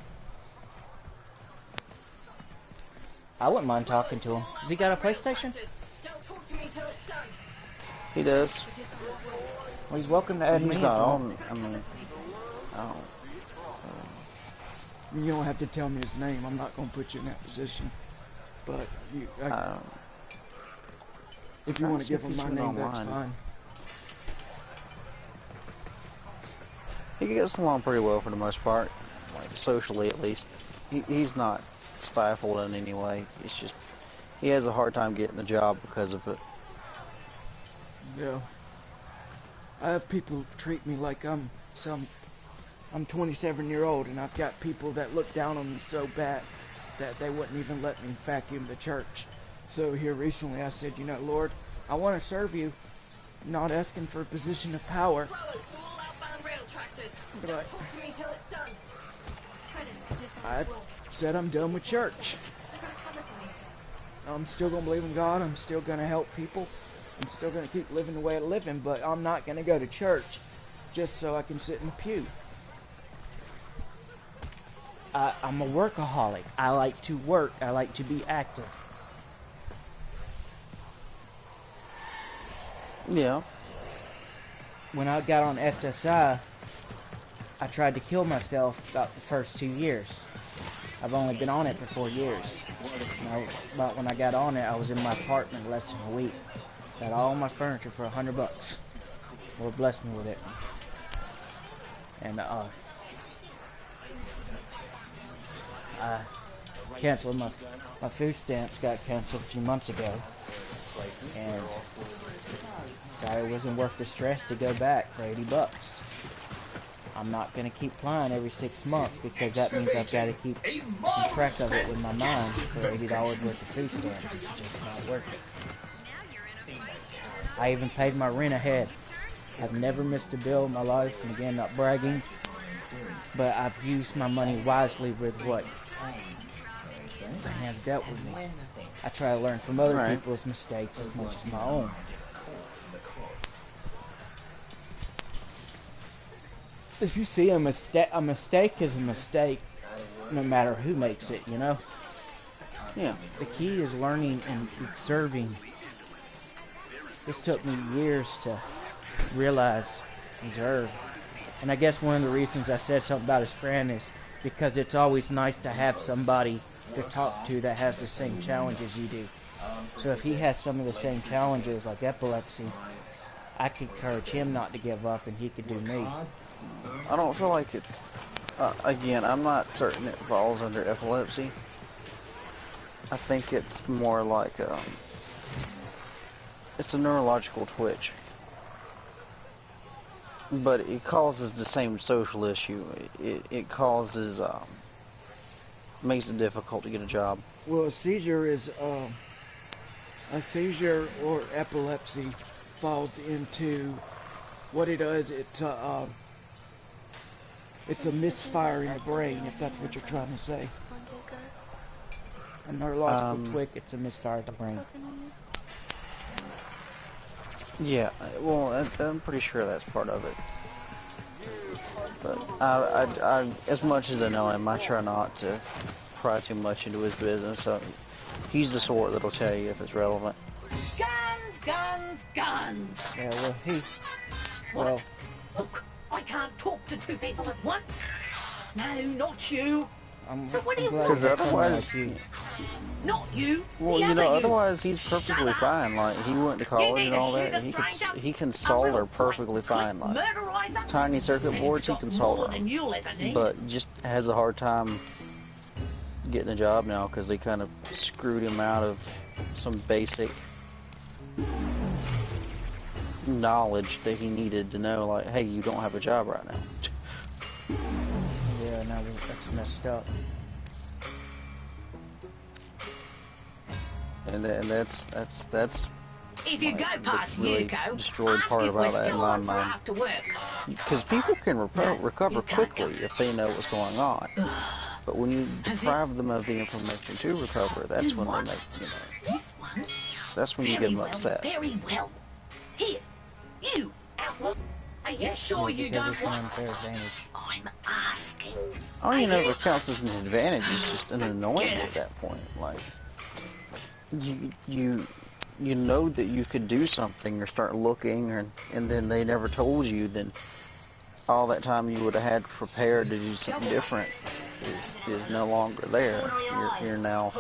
I wouldn't mind talking to him. Has he got a PlayStation? He does. Well, he's welcome to add me. He's not on. I mean, I don't. You don't have to tell me his name. I'm not going to put you in that position. But if you want to give him my name, that's fine. He gets along pretty well for the most part, like socially at least. He's not stifled in any way. It's just he has a hard time getting a job because of it. Yeah. I have people treat me like I'm 27-year-old, and I've got people that look down on me so bad that they wouldn't even let me vacuum the church. So here recently I said, you know, Lord, I want to serve you, not asking for a position of power. But I said I'm done with church. I'm still going to believe in God. I'm still going to help people. I'm still going to keep living the way I'm living, but I'm not going to go to church just so I can sit in the pew. I'm a workaholic. I like to work. I like to be active. Yeah. When I got on SSI, I tried to kill myself about the first 2 years. I've only been on it for 4 years. But when I got on it, I was in my apartment less than a week. Got all my furniture for $100. Lord blessed me with it. And I canceled my food stamps. Got canceled a few months ago, and decided it wasn't worth the stress to go back for $80. I'm not gonna keep flying every 6 months because that means I've got to keep track of it with my mind for $80 worth of food stamps. It's just not worth it. I even paid my rent ahead. I've never missed a bill in my life, and again, not bragging, but I've used my money wisely with what the hands dealt with me. I try to learn from other people's mistakes as much as my own. If you see a mistake is a mistake, no matter who makes it, you know? Yeah. The key is learning and serving. This took me years to realize, observe. And I guess one of the reasons I said something about his friend is because it's always nice to have somebody to talk to that has the same challenges you do. So if he has some of the same challenges like epilepsy, I could encourage him not to give up and he could do me. I don't feel like it's, again, I'm not certain it falls under epilepsy. I think it's more like, it's a neurological twitch. But it causes the same social issue. It causes, makes it difficult to get a job. Well, a seizure is, a seizure or epilepsy falls into, what it does, it's a misfire in the brain, if that's what you're trying to say. A neurological twitch, it's a misfire in the brain. Yeah, well, I'm pretty sure that's part of it. But I as much as I know him, I try not to pry too much into his business. So he's the sort that'll tell you if it's relevant. Guns, guns, guns! Yeah, well, What? Look, I can't talk to two people at once. No, not you. So what do you want? Because otherwise, Not you. well, the you know, other otherwise he's perfectly fine. Like he went to college and all that. And he can solder perfectly fine. Like tiny circuit boards, he can solder. But just has a hard time getting a job now because they kind of screwed him out of some basic knowledge that he needed to know. Like, hey, you don't have a job right now. Yeah, now that's messed up. And that's. If you go past really Yuko, destroyed ask part if we're about that in still my on for mind. after work. Because people can recover quickly if they know what's going on. But when you deprive them of the information to recover, that's when they make, that's when you get them upset. Very well. Here, you, Outlaw. Are you sure you don't want? I I'm asking. I don't even know if it counts as an advantage. It's just an annoyance at that point. Like, you know that you could do something or start looking, and then they never told you. Then all that time you would have had prepared to do something different is no longer there. You're now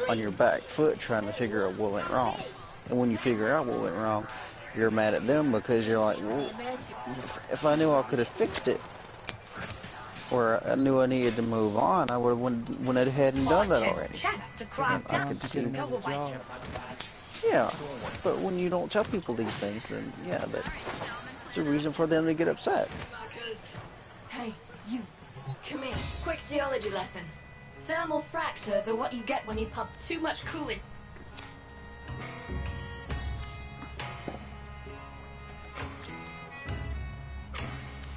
on your back foot trying to figure out what went wrong. And when you figure out what went wrong, you're mad at them because you're like, well, if I knew I could have fixed it, or I knew I needed to move on, I would have went ahead and done that already. I could see. Yeah, but when you don't tell people these things, then yeah, that's a reason for them to get upset. Hey, you, come here. Quick geology lesson. Thermal fractures are what you get when you pump too much coolant.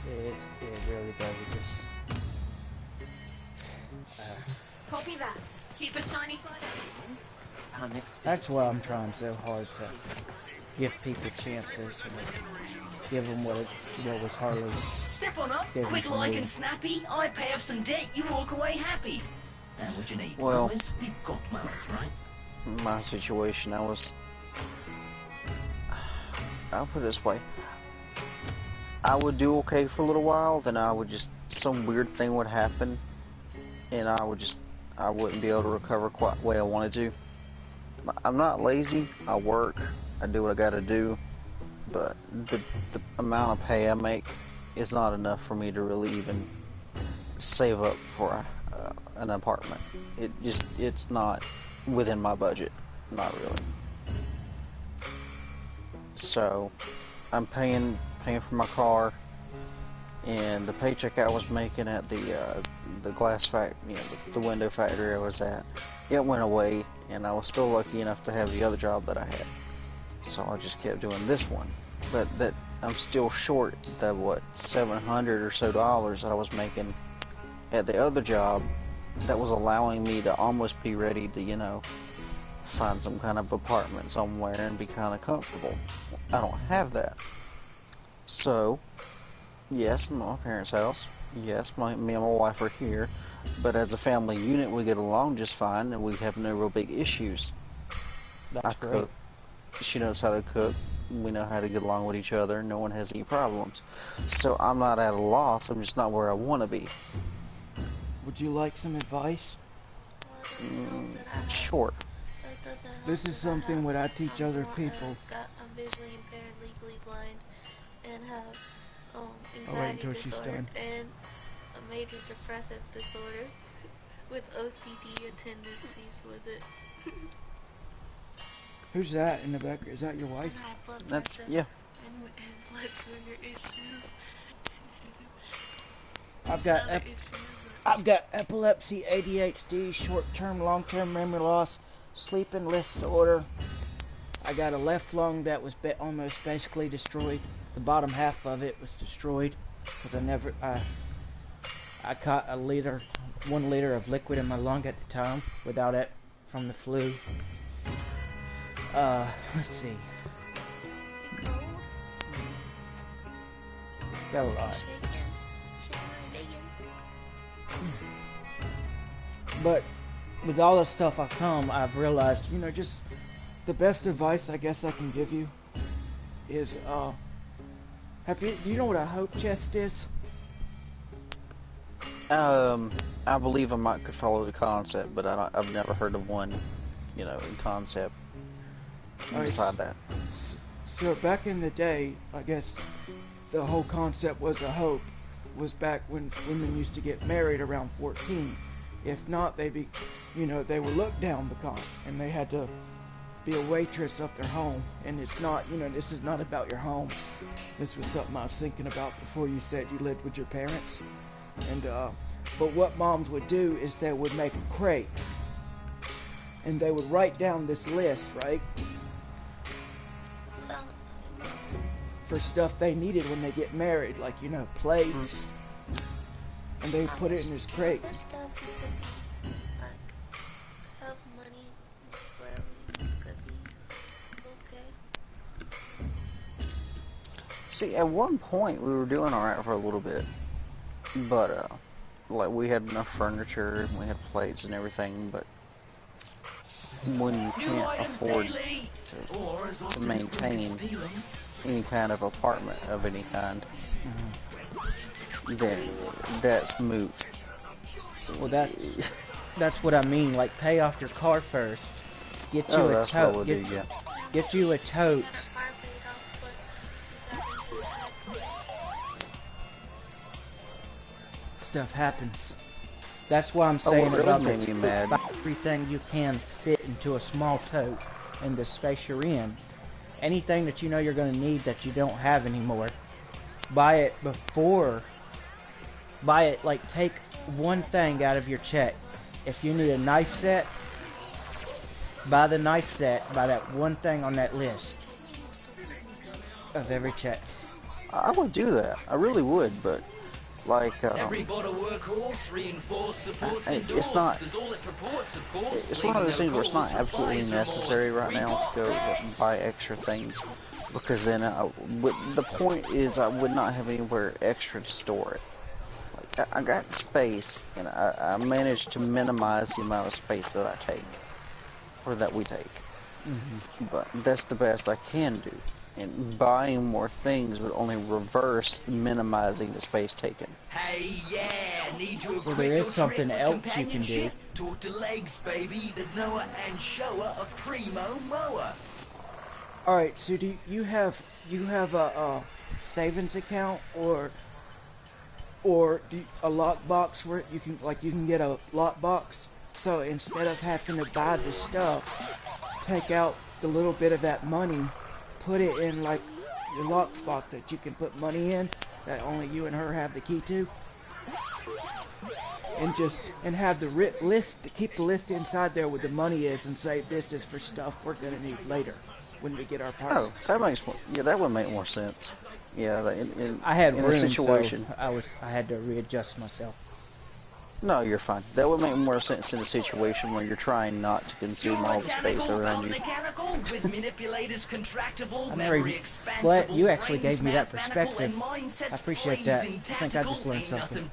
It really does. It just. Copy that. Keep a shiny side. That's why I'm trying so hard to give people chances and give them what was hardly. Step on up, quick like and snappy. I pay off some debt, you walk away happy. Now what you need, well, mowers? You've got mowers, right? My situation, I'll put it this way. I would do okay for a little while, then I would just, some weird thing would happen, and I wouldn't be able to recover quite the way I wanted to. I'm not lazy, I work, I do what I gotta do, but the amount of pay I make is not enough for me to really even save up for an apartment. It's not within my budget, not really. So, I'm paying for my car, and the paycheck I was making at the glass factory, the window factory I was at, it went away, and I was still lucky enough to have the other job that I had. So I just kept doing this one, but that I'm still short the $700 or so that I was making at the other job, that was allowing me to almost be ready to find some kind of apartment somewhere and be kind of comfortable. I don't have that. So, yes, my parents' house. Yes, me and my wife are here. But as a family unit, we get along just fine, and we have no real big issues. That's I cook. She knows how to cook. We know how to get along with each other. No one has any problems. So I'm not at a loss. I'm just not where I want to be. Would you like some advice? Sure. This is something what I teach other people. I'm visually impaired, legally blind, and have I'll wait anxiety until she's disorder done. and a major depressive disorder with OCD tendencies with it. Who's that in the back? Is that your wife? That's, yeah. And blood sugar issues. I've got epilepsy, ADHD, short-term, long-term memory loss, sleep and list disorder. I got a left lung that was almost basically destroyed. The bottom half of it was destroyed because I caught 1 liter of liquid in my lung at the time without it from the flu. Let's see. Got a lot. But with all this stuff I've realized, just the best advice I guess I can give you is, you know what a hope chest is? I believe I might could follow the concept, but I've never heard of one, in concept. Beside that. So back in the day, I guess the whole concept was a hope. Was back when women used to get married around 14. If not, they were looked down upon, and they had to be a waitress of their home. And it's not, this is not about your home. This was something I was thinking about before you said you lived with your parents. And but what moms would do is they would make a crate, and they would write down this list, right, for stuff they needed when they get married, like plates, and they put it in this crate. See, at one point we were doing alright for a little bit. But like we had enough furniture and we had plates and everything, but when you can't afford to maintain any kind of apartment of any kind, then that's moot. Well, that's what I mean. Like, pay off your car first. Get you a tote. Get you a tote. Stuff happens. That's why I'm saying about everything you can fit into a small tote in the space you're in. Anything that you know you're going to need that you don't have anymore, buy it before. Buy it, like, take one thing out of your check. If you need a knife set, buy the knife set, buy that one thing on that list of every check. I would do that. I really would, but like Every bottle workhorse, reinforced supports it's not. does all it purports, of course. It's one of those things where it's not absolutely necessary right now to go buy extra things, because then the point is I would not have anywhere extra to store it. Like I got space, and I managed to minimize the amount of space that I take, or that we take. But that's the best I can do. And buying more things would only reverse minimizing the space taken. Hey, yeah, need to well, there is something else you can do. Talk to Legs, baby, the knower and shower of primo mower. All right, so do you have a savings account or a lockbox where you can get a lockbox? So instead of having to buy the stuff, take out the little bit of that money. Put it in like your lockbox that you can put money in that only you and her have the key to, and have the list, keep the list inside there where the money is, and say this is for stuff we're gonna need later when we get our parts. Oh, that would make more sense. Yeah, I had room, a situation. So I had to readjust myself. No, you're fine. That would make more sense in a situation where you're trying not to consume all the space around you. With manipulators contractable, But you actually gave me that perspective. I appreciate that. I think I just learned something.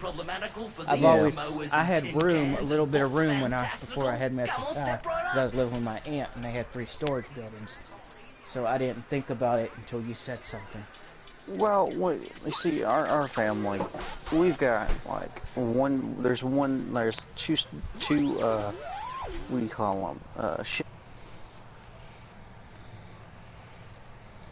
I had room, a little bit of room before I had met this guy. I was living with my aunt, and they had 3 storage buildings. So I didn't think about it until you said something. Well, you see, our family, we've got like there's two, what do you call them?